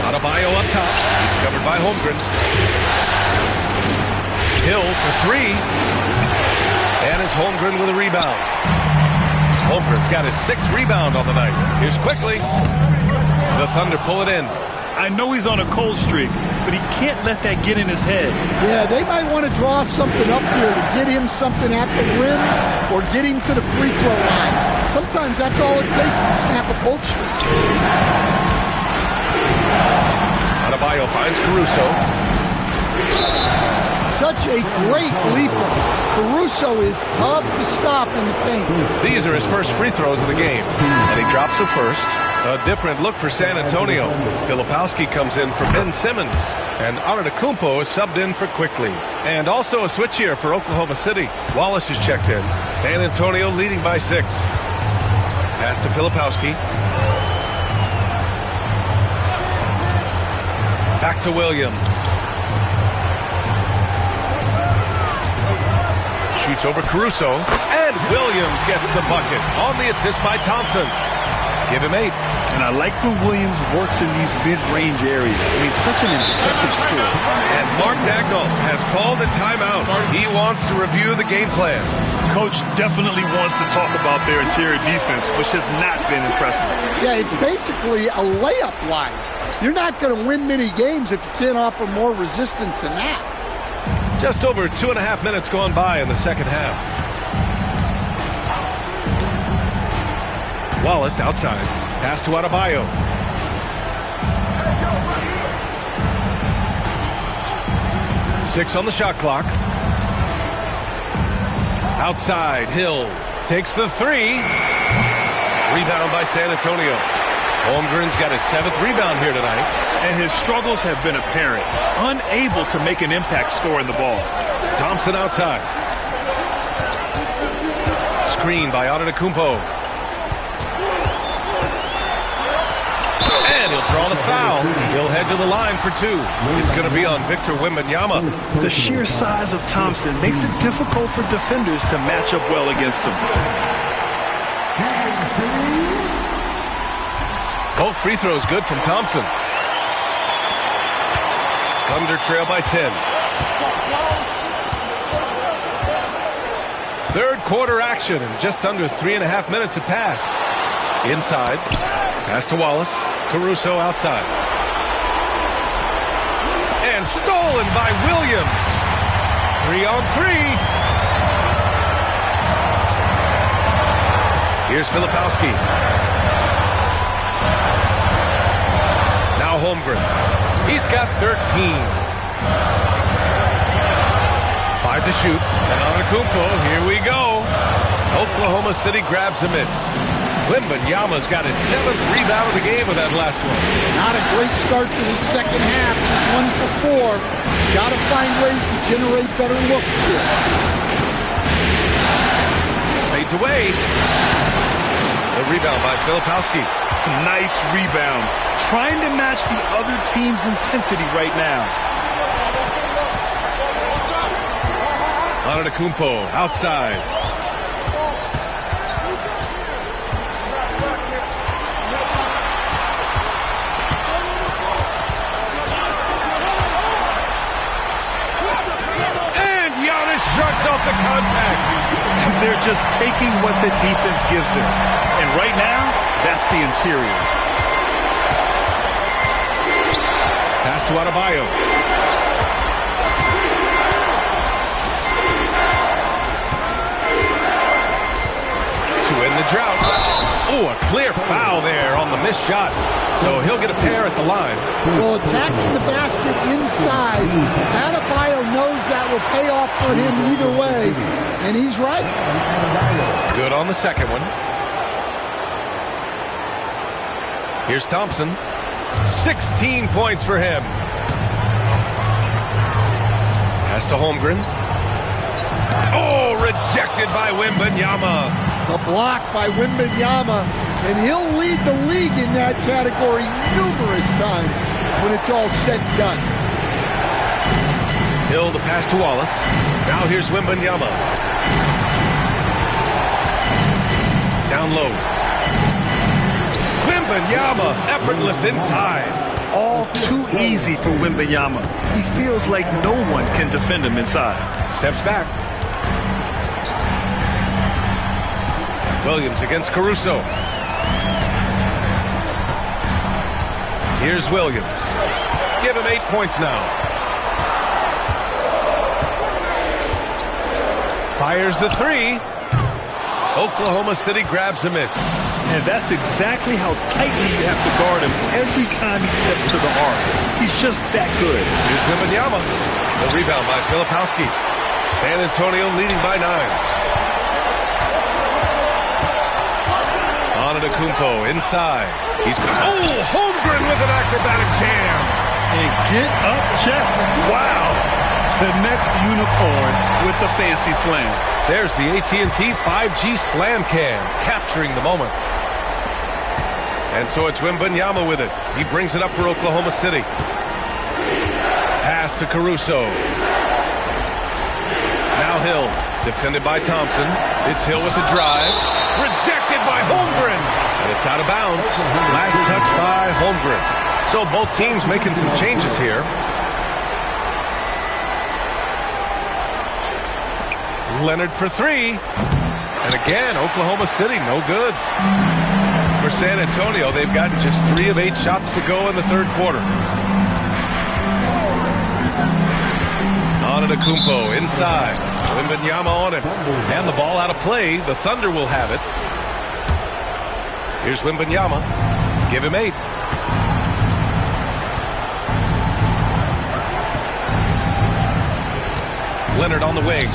Adebayo up top. He's covered by Holmgren. Hill for 3. And it's Holmgren with a rebound. Holmgren's got his 6th rebound on the night. Here's quickly. The Thunder pull it in. I know he's on a cold streak, but he can't let that get in his head. Yeah, they might want to draw something up here to get him something at the rim or get him to the free throw line. Sometimes that's all it takes to snap a cold streak. Adebayo finds Caruso. Such a great leaper. Caruso is tough to stop in the paint. These are his first free throws of the game, and he drops the first. A different look for San Antonio. Filipowski comes in for Ben Simmons, and Antetokounmpo is subbed in for Quickly. And also a switch here for Oklahoma City. Wallace is checked in. San Antonio leading by 6. Pass to Filipowski. Back to Williams. Shoots over Caruso, and Williams gets the bucket on the assist by Thompson. Give him 8. And I like when Williams works in these mid-range areas. I mean, such an impressive skill. And Mark Daigneault has called a timeout. He wants to review the game plan. Coach definitely wants to talk about their interior defense, which has not been impressive. Yeah, it's basically a layup line. You're not going to win many games if you can't offer more resistance than that. Just over 2.5 minutes gone by in the second half. Wallace outside. Pass to Adebayo. Six on the shot clock. Outside, Hill takes the 3. Rebound by San Antonio. Holmgren's got his 7th rebound here tonight. And his struggles have been apparent. Unable to make an impact scoring the ball. Thompson outside. Screen by Antetokounmpo. And he'll draw the foul. He'll head to the line for 2. It's going to be on Victor Wembanyama. The sheer size of Thompson makes it difficult for defenders to match up well against him. Both free throws good from Thompson. Thunder trail by 10. Third quarter action, and just under 3.5 minutes have passed. Inside, pass to Wallace. Caruso outside. And stolen by Williams. 3-on-3. Here's Filipowski. Now Holmgren. He's got 13. 5 to shoot. And Antetokounmpo, here we go. Oklahoma City grabs a miss. Wembanyama's got his 7th rebound of the game with that last one. Not a great start to the second half. He's 1 for 4. Got to find ways to generate better looks here. Fades away. The rebound by Filipowski. Nice rebound. Trying to match the other team's intensity right now. Antetokounmpo outside. And Giannis shrugs off the contact. They're just taking what the defense gives them. And right now, that's the interior. Pass to Adebayo. In the drought. Oh, a clear foul there on the missed shot. So he'll get a pair at the line. Well, attacking the basket inside, Adebayo knows that will pay off for him either way, and he's right. Good on the second one. Here's Thompson. 16 points for him. Pass to Holmgren. Oh, rejected by Wembanyama. The block by Wembanyama, and he'll lead the league in that category numerous times when it's all said and done. Hill the pass to Wallace. Now here's Wembanyama. Down low. Wembanyama, effortless inside. All too easy for Wembanyama. He feels like no one can defend him inside. Steps back. Williams against Caruso. Here's Williams. Give him 8 points now. Fires the three. Oklahoma City grabs a miss. And that's exactly how tightly you have to guard him every time he steps to the arc. He's just that good. Here's Wembanyama. The rebound by Filipowski. San Antonio leading by 9. Antetokounmpo inside. He's Holmgren with an acrobatic jam. And get up, Jeff. Wow. The next unicorn with the fancy slam. There's the AT&T 5G Slam Cam, capturing the moment. And so it's Wembanyama with it. He brings it up for Oklahoma City. Pass to Caruso. Now Hill, defended by Thompson. It's Hill with the drive. Rejected by Holmgren. And it's out of bounds. Last touch by Holmgren. So both teams making some changes here. Leonard for three. And again, Oklahoma City, no good. For San Antonio, they've got just 3 of 8 shots to go in the third quarter. Antetokounmpo inside. Wembanyama on him. And the ball out of play. The Thunder will have it. Here's Wembanyama. Give him 8. Leonard on the wing.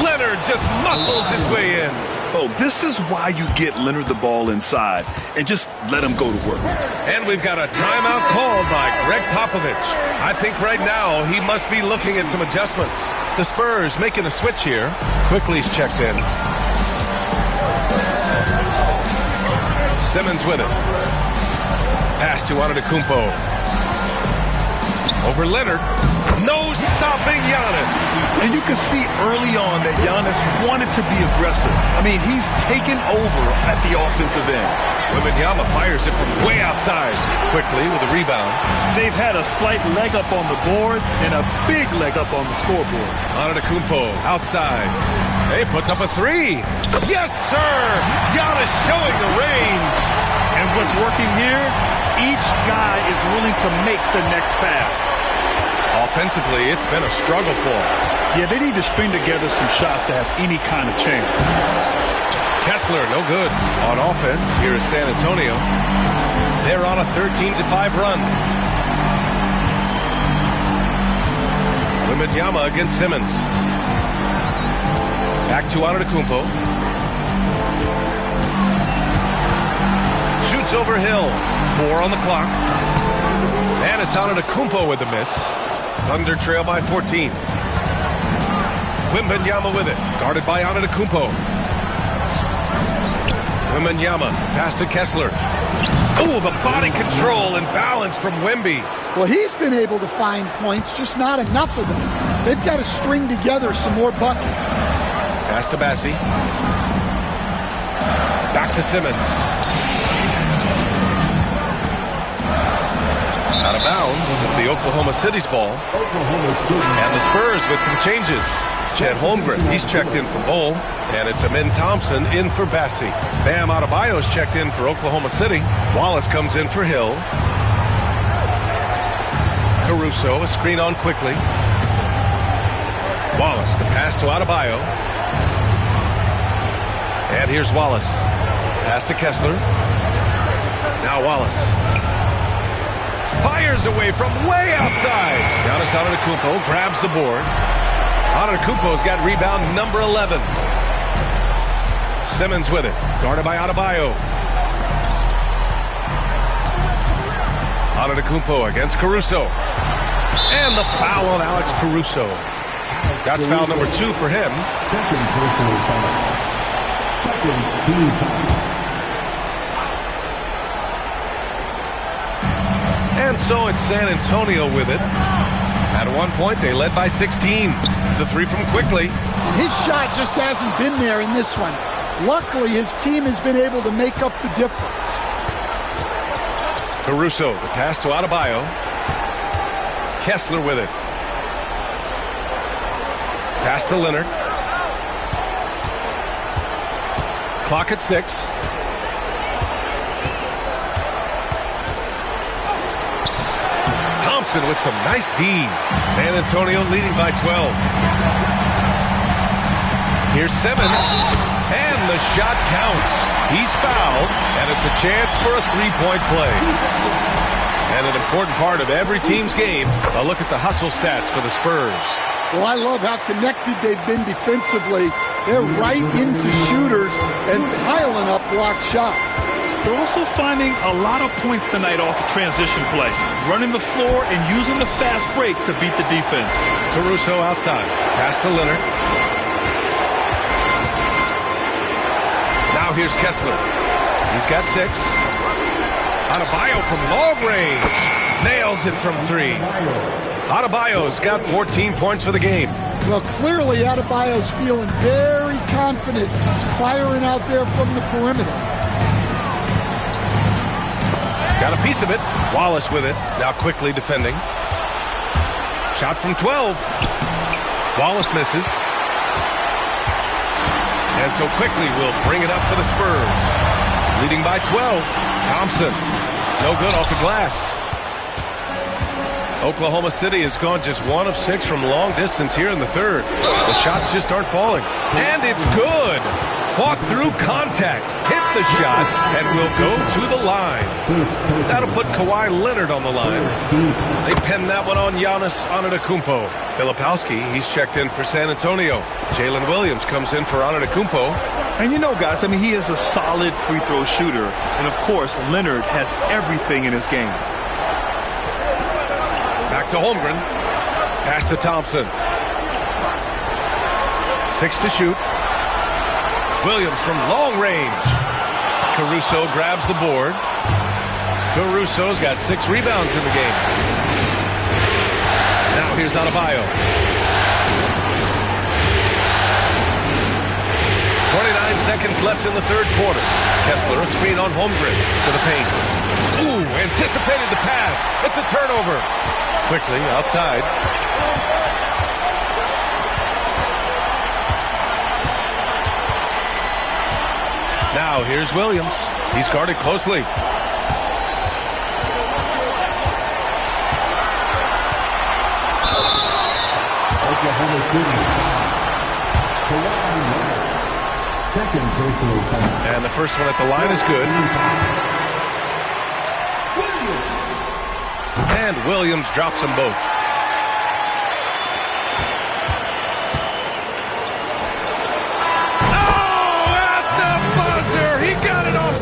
Leonard just muscles his way in. Oh, this is why you get Leonard the ball inside and just let him go to work. And we've got a timeout called by Greg Popovich. I think right now he must be looking at some adjustments. The Spurs making a switch here. Quickly's checked in. Simmons with it. Pass to Antetokounmpo. Over Leonard. No stopping Giannis. And you can see early on that Giannis wanted to be aggressive. I mean, he's taken over at the offensive end. Wembanyama fires it from way outside. Quickly with a rebound. They've had a slight leg up on the boards and a big leg up on the scoreboard. Antetokounmpo outside. He puts up a three. Yes, sir! Giannis showing the range. And what's working here, each guy is willing to make the next pass. Offensively, it's been a struggle for him. Yeah, they need to string together some shots to have any kind of chance. Kessler, no good. On offense, here is San Antonio. They're on a 13-5 run. Wembanyama against Simmons. Back to Antetokounmpo. Shoots over Hill. 4 on the clock. And it's Antetokounmpo with the miss. Thunder trail by 14. Wembanyama with it. Guarded by Antetokounmpo. Wembanyama. Pass to Kessler. Oh, the body control and balance from Wemby. Well, he's been able to find points, just not enough of them. They've got to string together some more buckets. Pass to Bassi. Back to Simmons. Out of bounds, the Oklahoma City's ball. And the Spurs with some changes. Chet Holmgren, he's checked in for Bol. And it's Amin Thompson in for Bassi. Bam Adebayo's checked in for Oklahoma City. Wallace comes in for Hill. Caruso, a screen on quickly. Wallace, the pass to Adebayo. And here's Wallace. Pass to Kessler. Now Wallace. Fires away from way outside. Giannis Antetokounmpo grabs the board. Antetokounmpo's got rebound number 11. Simmons with it. Guarded by Adebayo. Antetokounmpo against Caruso. And the foul on Alex Caruso. That's foul number 2 for him. Second personal foul. Second team foul. And so it's San Antonio with it. At one point, they led by 16. The three from Quickly. And his shot just hasn't been there in this one. Luckily, his team has been able to make up the difference. Caruso, the pass to Adebayo. Kessler with it. Pass to Leonard. Clock at 6. Thompson with some nice D. San Antonio leading by 12. Here's Simmons. And the shot counts. He's fouled, and it's a chance for a three-point play. And an important part of every team's game, a look at the hustle stats for the Spurs. Well, I love how connected they've been defensively. They're right into shooters and piling up blocked shots. They're also finding a lot of points tonight off of transition play, running the floor and using the fast break to beat the defense. Caruso outside. Pass to Leonard. Now here's Kessler. He's got 6. Adebayo from long range. Nails it from 3. Adebayo's got 14 points for the game. Well, clearly Adebayo's feeling very confident firing out there from the perimeter. Got a piece of it. Wallace with it. Now Quickly defending. Shot from 12. Wallace misses. And so Quickly will bring it up for the Spurs. Leading by 12. Thompson. No good off the glass. Oklahoma City has gone just 1 of 6 from long distance here in the third. The shots just aren't falling. And it's good. Fought through contact. Hit the shot and will go to the line. That'll put Kawhi Leonard on the line. They pinned that one on Giannis Antetokounmpo. Filipowski, he's checked in for San Antonio. Jalen Williams comes in for Antetokounmpo. And you know, guys, I mean, he is a solid free throw shooter. And, of course, Leonard has everything in his game. Back to Holmgren. Pass to Thompson. 6 to shoot. Williams from long range. Caruso grabs the board. Caruso's got 6 rebounds in the game. Now here's Adebayo. 29 seconds left in the third quarter. Kessler, a screen on Holmgren to the paint. Ooh, anticipated the pass. It's a turnover. Quickly outside. Now here's Williams. He's guarded closely. Oklahoma City. Second personal foul. And the first one at the line is good. And Williams drops them both. Oh, at the buzzer! He got it off.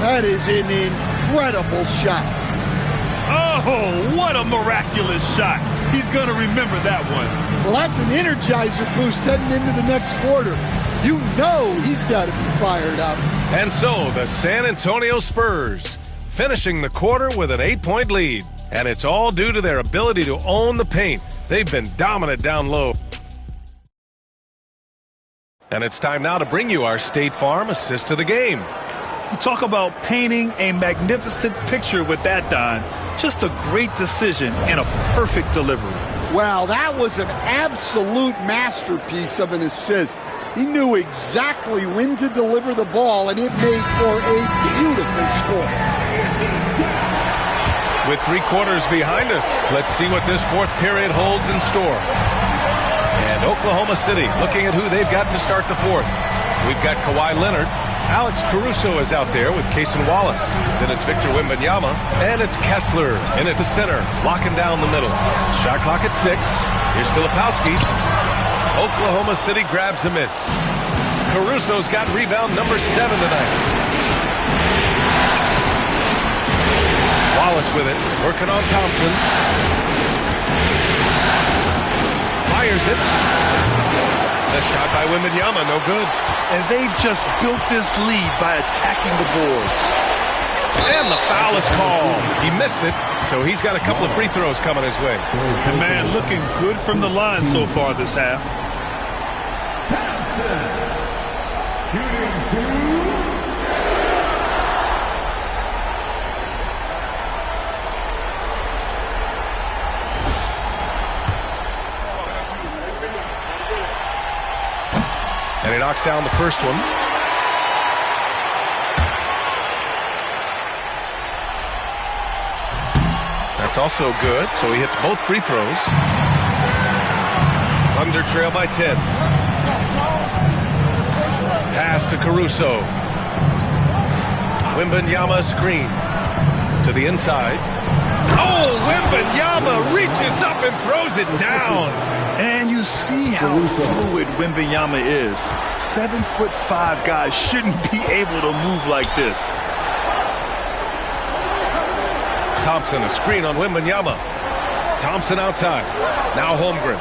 That is an incredible shot. Oh, what a miraculous shot. He's going to remember that one. Well, that's an energizer boost heading into the next quarter. You know he's got to be fired up. And so the San Antonio Spurs finishing the quarter with an 8-point lead. And it's all due to their ability to own the paint. They've been dominant down low. And it's time now to bring you our State Farm assist to the game. Talk about painting a magnificent picture with that, Don. Just a great decision and a perfect delivery. Wow, that was an absolute masterpiece of an assist. He knew exactly when to deliver the ball, and it made for a beautiful score. With 3 quarters behind us, let's see what this fourth period holds in store. And Oklahoma City looking at who they've got to start the fourth. We've got Kawhi Leonard. Alex Caruso is out there with Cason Wallace. Then it's Victor Wembanyama. And it's Kessler in at the center, locking down the middle. Shot clock at 6. Here's Filipowski. Oklahoma City grabs a miss. Caruso's got rebound number 7 tonight. Wallace with it, working on Thompson. Fires it. The shot by Wembanyama, no good. And they've just built this lead by attacking the boards. And the foul is called. He missed it, so he's got a couple of free throws coming his way. And man, looking good from the line so far this half. Thompson, shooting 2. And he knocks down the first one. That's also good, so he hits both free throws. Thunder trail by 10. Pass to Caruso. Wembanyama screen to the inside. Oh, Wembanyama reaches up and throws it down. And you see how fluid Wembanyama is. 7'5" guys shouldn't be able to move like this. Thompson, a screen on Wembanyama. Thompson outside. Now Holmgren.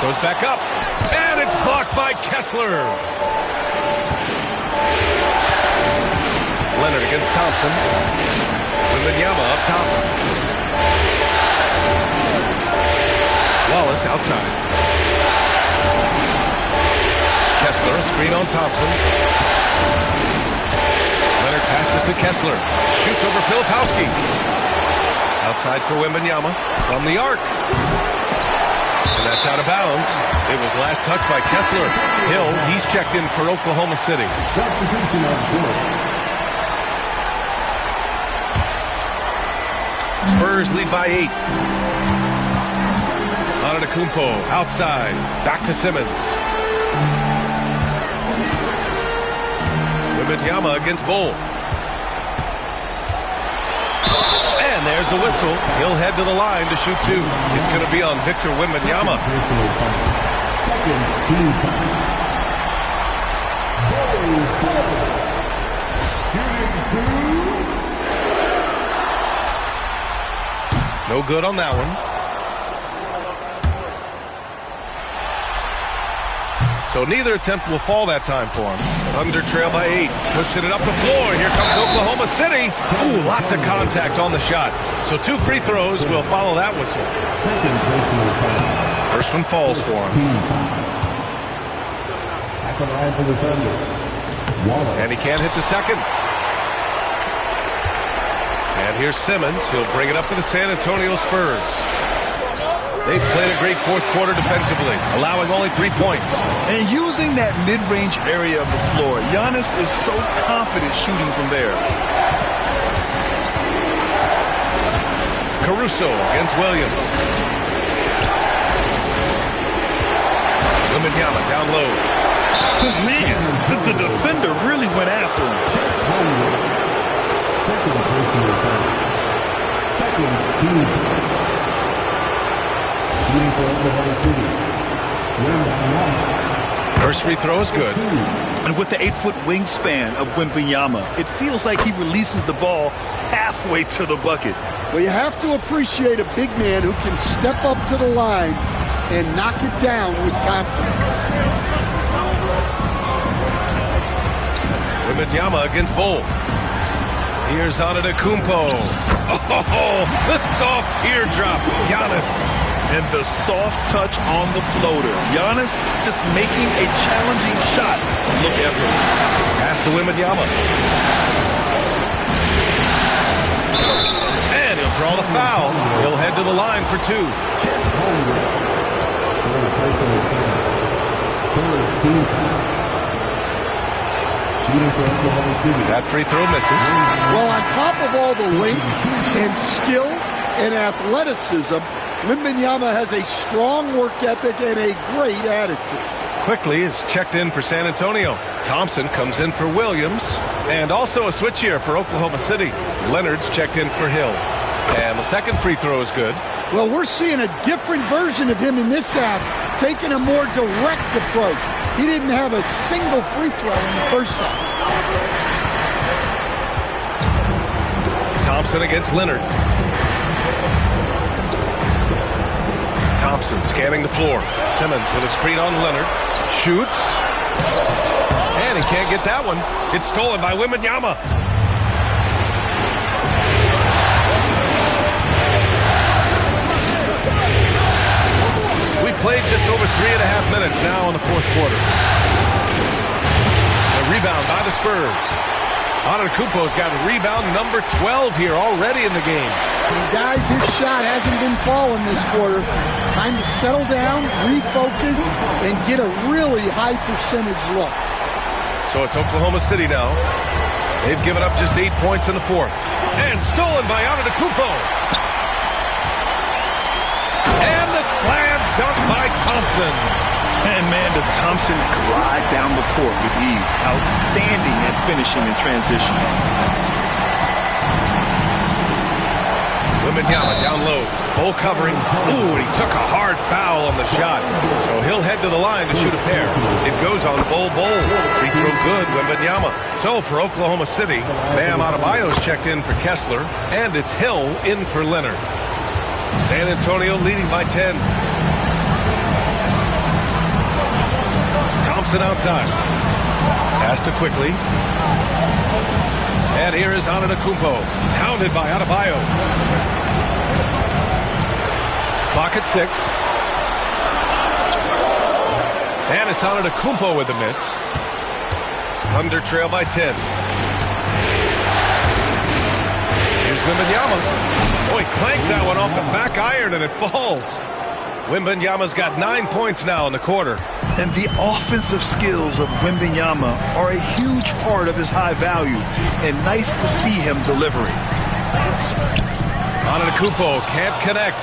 Goes back up. And it's blocked by Kessler. Leonard against Thompson. Wembanyama up top. Wallace outside. Kessler, a screen on Thompson. Leonard passes to Kessler. Shoots over Filipowski. Outside for Wembanyama. From the arc. And that's out of bounds. It was last touched by Kessler. Hill, he's checked in for Oklahoma City. Spurs lead by 8. Antetokounmpo outside. Back to Simmons. Wembanyama against Bull. And there's a whistle. He'll head to the line to shoot 2. It's going to be on Victor Wembanyama. Second team foul. No good on that one. So neither attempt will fall that time for him. Thunder trail by 8. Pushing it up the floor. Here comes Oklahoma City. Ooh, lots of contact on the shot. So 2 free throws will follow that whistle. First one falls for him. And he can't hit the second. And here's Simmons. He'll bring it up for the San Antonio Spurs. They've played a great fourth quarter defensively, allowing only 3 points. And using that mid-range area of the floor, Giannis is so confident shooting from there. Caruso against Williams. Wembanyama down low. Man, the defender really went after him. Second personal foul. Second team foul. Shooting for Oklahoma City. First free throw is good. And with the 8-foot wingspan of Wembanyama, it feels like he releases the ball halfway to the bucket. Well, you have to appreciate a big man who can step up to the line and knock it down with confidence. Wembanyama against Bull. Here's Antetokounmpo. Oh, the soft teardrop. Giannis. And the soft touch on the floater. Giannis just making a challenging shot look effortless. Pass to Wembanyama. And he'll draw the foul. He'll head to the line for 2. That free throw misses. Well, on top of all the length and skill and athleticism, Wembanyama has a strong work ethic and a great attitude. Quickly is checked in for San Antonio. Thompson comes in for Williams. And also a switch here for Oklahoma City. Leonard's checked in for Hill. And the second free throw is good. Well, we're seeing a different version of him in this half, taking a more direct approach. He didn't have a single free throw in the first half. Thompson against Leonard. Thompson scanning the floor. Simmons with a screen on Leonard. Shoots. And he can't get that one. It's stolen by Wembanyama. We played just over 3.5 minutes now in the fourth quarter. A rebound by the Spurs. Antetokounmpo's got rebound number 12 here already in the game. And guys, his shot hasn't been falling this quarter. Time to settle down, refocus, and get a really high percentage look. So it's Oklahoma City now. They've given up just 8 points in the fourth. And stolen by Antetokounmpo. And the slam dunk by Thompson. And man, does Thompson glide down the court with ease. Outstanding at finishing in transition. Wembanyama down low. Bull covering. Ooh, and he took a hard foul on the shot. So he'll head to the line to shoot a pair. It goes on Bull. Free throw good, Wembanyama. So for Oklahoma City, Bam Adebayo's checked in for Kessler. And it's Hill in for Leonard. San Antonio leading by 10. Thompson outside. Pass to Quickly. And here is Antetokounmpo, pounded by Adebayo. Clock at 6. And it's Antetokounmpo with the miss. Thunder trail by 10. Here's Wembanyama. Oh, he clanks that one off the back iron and it falls. Wembanyama's got 9 points now in the quarter. And the offensive skills of Wembanyama are a huge part of his high value, and nice to see him delivering. Antetokounmpo can't connect.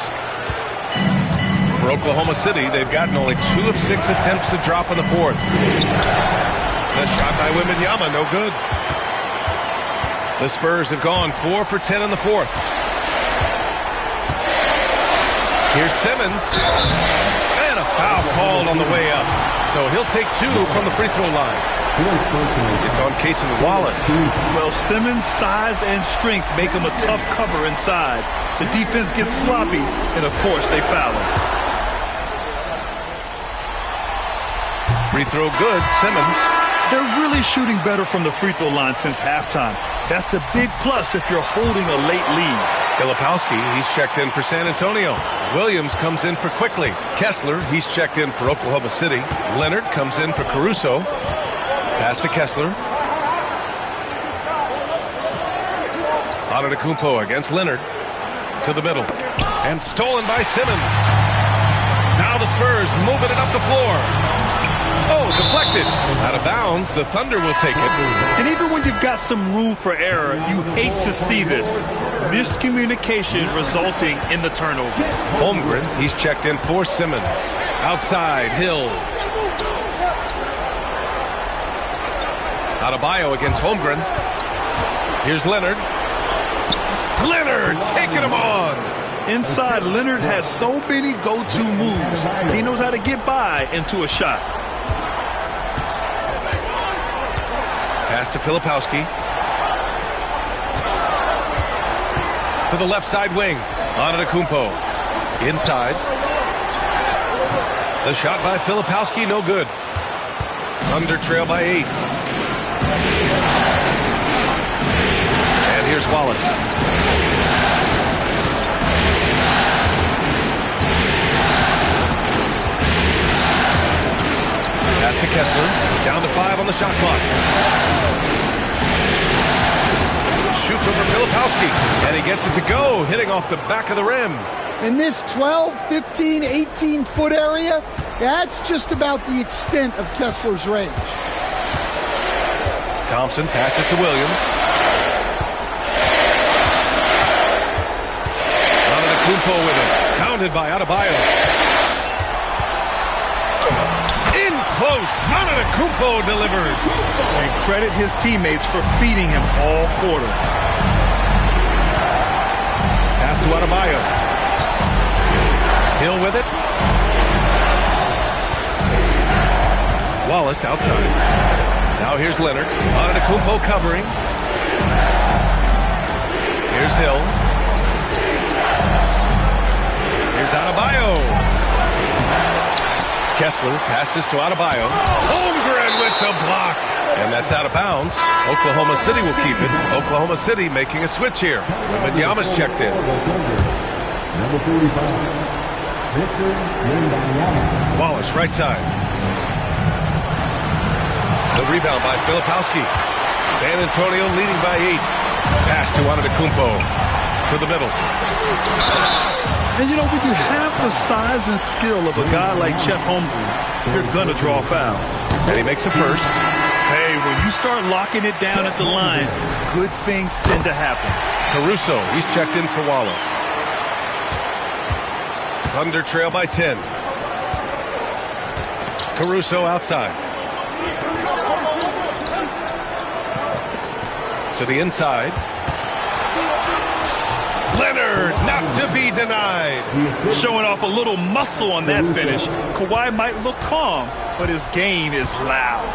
For Oklahoma City, they've gotten only 2 of 6 attempts to drop in the fourth. The shot by Wembanyama, no good. The Spurs have gone 4 for 10 in the fourth. Here's Simmons. And a foul called on the way up. So he'll take 2 from the free throw line. It's on Cason Wallace. Well, Simmons' size and strength make him a tough cover inside. The defense gets sloppy, and of course they foul him. Free throw good, Simmons. They're really shooting better from the free throw line since halftime. That's a big plus if you're holding a late lead. Filipowski, he's checked in for San Antonio. Williams comes in for Quickly. Kessler, he's checked in for Oklahoma City. Leonard comes in for Caruso. Pass to Kessler. Antetokounmpo against Leonard. To the middle. And stolen by Simmons. Now the Spurs moving it up the floor. Oh, deflected. Out of bounds. The Thunder will take it. And even when you've got some room for error, you hate to see this. Miscommunication resulting in the turnover. Holmgren, he's checked in for Simmons. Outside, Hill. Adebayo against Holmgren. Here's Leonard. Leonard taking him on. Inside, Leonard has so many go-to moves. He knows how to get by into a shot. Pass to Filipowski. To the left side wing. Antetokounmpo. Inside. The shot by Filipowski, no good. Thunder trail by 8. And here's Wallace. Pass to Kessler. Down to 5 on the shot clock. Shoots over Filipowski. And he gets it to go, hitting off the back of the rim. In this 12, 15, 18-foot area, that's just about the extent of Kessler's range. Thompson passes to Williams. Antetokounmpo with him. Pounded by Adebayo. Close. Antetokounmpo delivers. And credit his teammates for feeding him all quarter. Pass to Adebayo. Hill with it. Wallace outside. Now here's Leonard. Antetokounmpo covering. Here's Hill. Here's Adebayo. Kessler passes to Adebayo. Holmgren with the block. And that's out of bounds. Oklahoma City will keep it. Oklahoma City making a switch here. Wembanyama's checked in. Number 45, Victor Wembanyama. Wallace, right side. The rebound by Filipowski. San Antonio leading by 8. Pass to Antetokounmpo. To the middle. And, you know, when you have the size and skill of a guy like Chet Holmgren, you're going to draw fouls. And he makes a first. Hey, when you start locking it down at the line, good things tend to happen. Caruso, he's checked in for Wallace. Thunder trail by 10. Caruso outside. To the inside. Leonard, not to be denied. Showing off a little muscle on that finish. Kawhi might look calm, but his game is loud.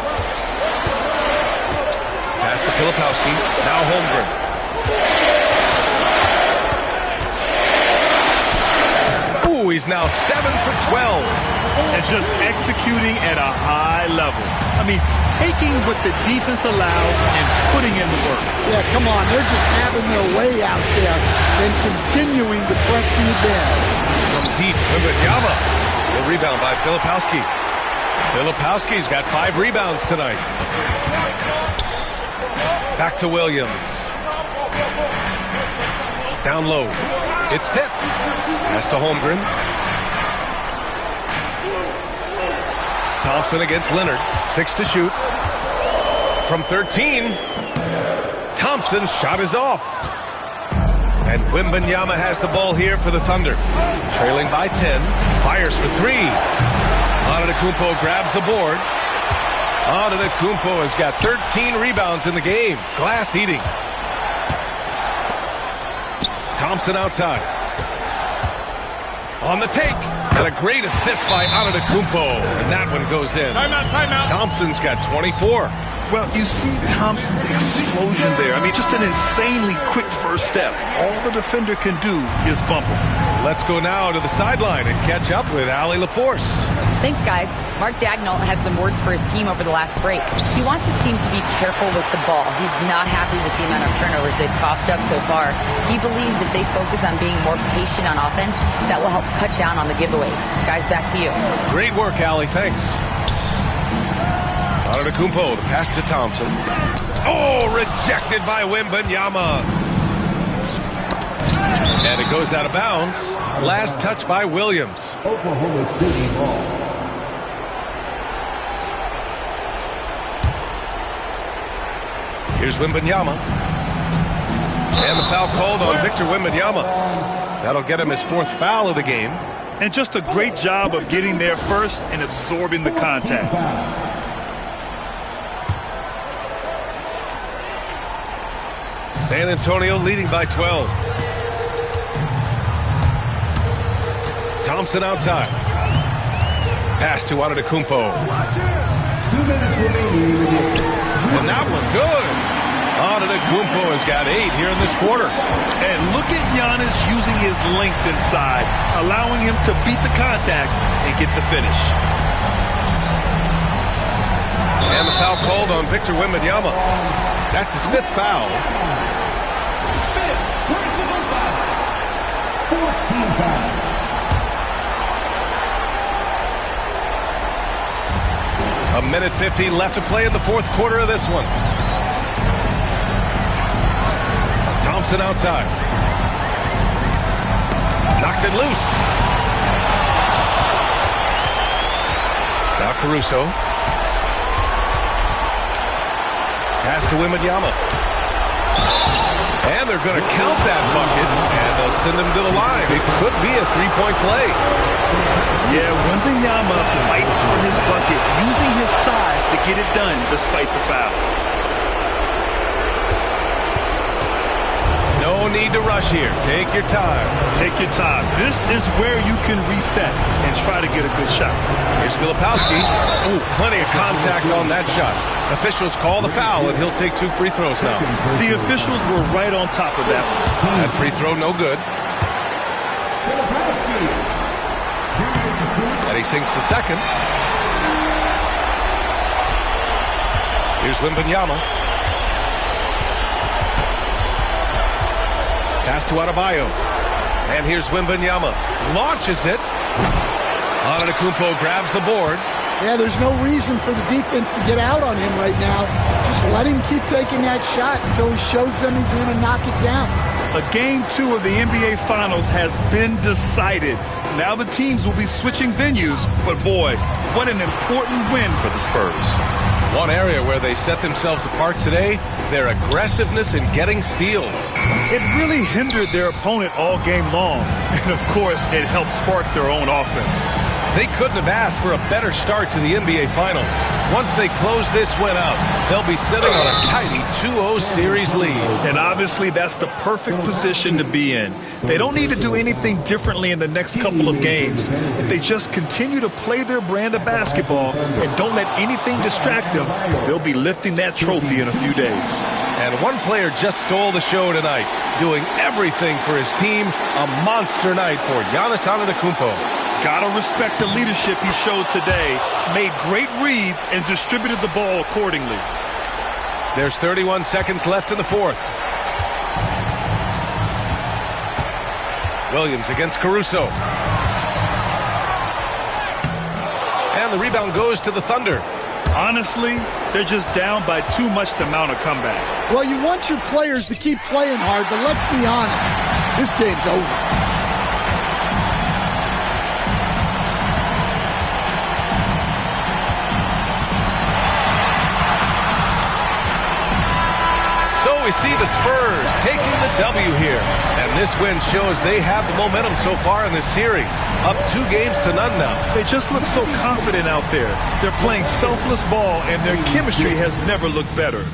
Pass to Filipowski. Now Holmgren. Ooh, Ooh, he's now 7 for 12. And just executing at a high level. I mean, taking what the defense allows and putting in the work. Yeah, come on. They're just having their way out there and continuing to press the advantage. From deep, Wembanyama. The rebound by Filipowski. Filipowski's got 5 rebounds tonight. Back to Williams. Down low. It's tipped. Pass to Holmgren. Thompson against Leonard. 6 to shoot. From 13. Thompson's shot is off. And Wembanyama has the ball here for the Thunder. Trailing by 10. Fires for 3. Antetokounmpo grabs the board. Antetokounmpo has got 13 rebounds in the game. Glass eating. Thompson outside. On the take. And a great assist by Antetokounmpo. And that one goes in. Timeout, timeout. Thompson's got 24. Well, you see Thompson's explosion there. I mean, just an insanely quick first step. All the defender can do is bump him. Let's go now to the sideline and catch up with Allie LaForce. Thanks, guys. Mark Daigneault had some words for his team over the last break. He wants his team to be careful with the ball. He's not happy with the amount of turnovers they've coughed up so far. He believes if they focus on being more patient on offense, that will help cut down on the giveaways. Guys, back to you. Great work, Allie. Thanks. Antetokounmpo, the pass to Thompson. Oh, rejected by Wembanyama. And it goes out of bounds. Last touch by Williams. Oklahoma City ball. Here's Wembanyama. And the foul called on Victor Wembanyama. That'll get him his 4th foul of the game. And just a great job of getting there first and absorbing the contact. San Antonio leading by 12. Thompson outside. Pass to Antetokounmpo. 2 minutes remaining. And that one good. Antetokounmpo has got 8 here in this quarter. And look at Giannis using his length inside, allowing him to beat the contact and get the finish. And the foul called on Victor Wembanyama. That's his 5th foul. 14 foul. A minute 50 left to play in the 4th quarter of this one. Thompson outside. Knocks it loose. Now Caruso. Pass to Wembanyama. And they're going to count that bucket, and they'll send him to the line. It could be a 3-point play. Yeah, Wembanyama fights for his bucket, using his size to get it done despite the foul. No need to rush here. Take your time. Take your time. This is where you can reset and try to get a good shot. Here's Filipowski. Ooh, plenty of contact on that shot. Officials call the foul, and he'll take 2 free throws now. The officials were right on top of that one. That free throw, no good. And he sinks the second. Here's Wembanyama. Pass to Adebayo. And here's Wembanyama. Launches it. Antetokounmpo grabs the board. Yeah, there's no reason for the defense to get out on him right now. Just let him keep taking that shot until he shows them he's going to knock it down. A Game 2 of the NBA Finals has been decided. Now the teams will be switching venues, but boy, what an important win for the Spurs. One area where they set themselves apart today, their aggressiveness in getting steals. It really hindered their opponent all game long. And of course, it helped spark their own offense. They couldn't have asked for a better start to the NBA Finals. Once they close this win out, they'll be sitting on a tidy 2-0 series lead. And obviously, that's the perfect position to be in. They don't need to do anything differently in the next couple of games. If they just continue to play their brand of basketball and don't let anything distract them, they'll be lifting that trophy in a few days. And one player just stole the show tonight, doing everything for his team. A monster night for Giannis Antetokounmpo. Gotta respect the leadership he showed today. Made great reads and distributed the ball accordingly. There's 31 seconds left in the fourth. Williams against Caruso. And the rebound goes to the Thunder. Honestly, they're just down by too much to mount a comeback. Well, you want your players to keep playing hard, but let's be honest. This game's over. We see the Spurs taking the W here. And this win shows they have the momentum so far in this series. Up 2-0 now. They just look so confident out there. They're playing selfless ball, and their chemistry has never looked better.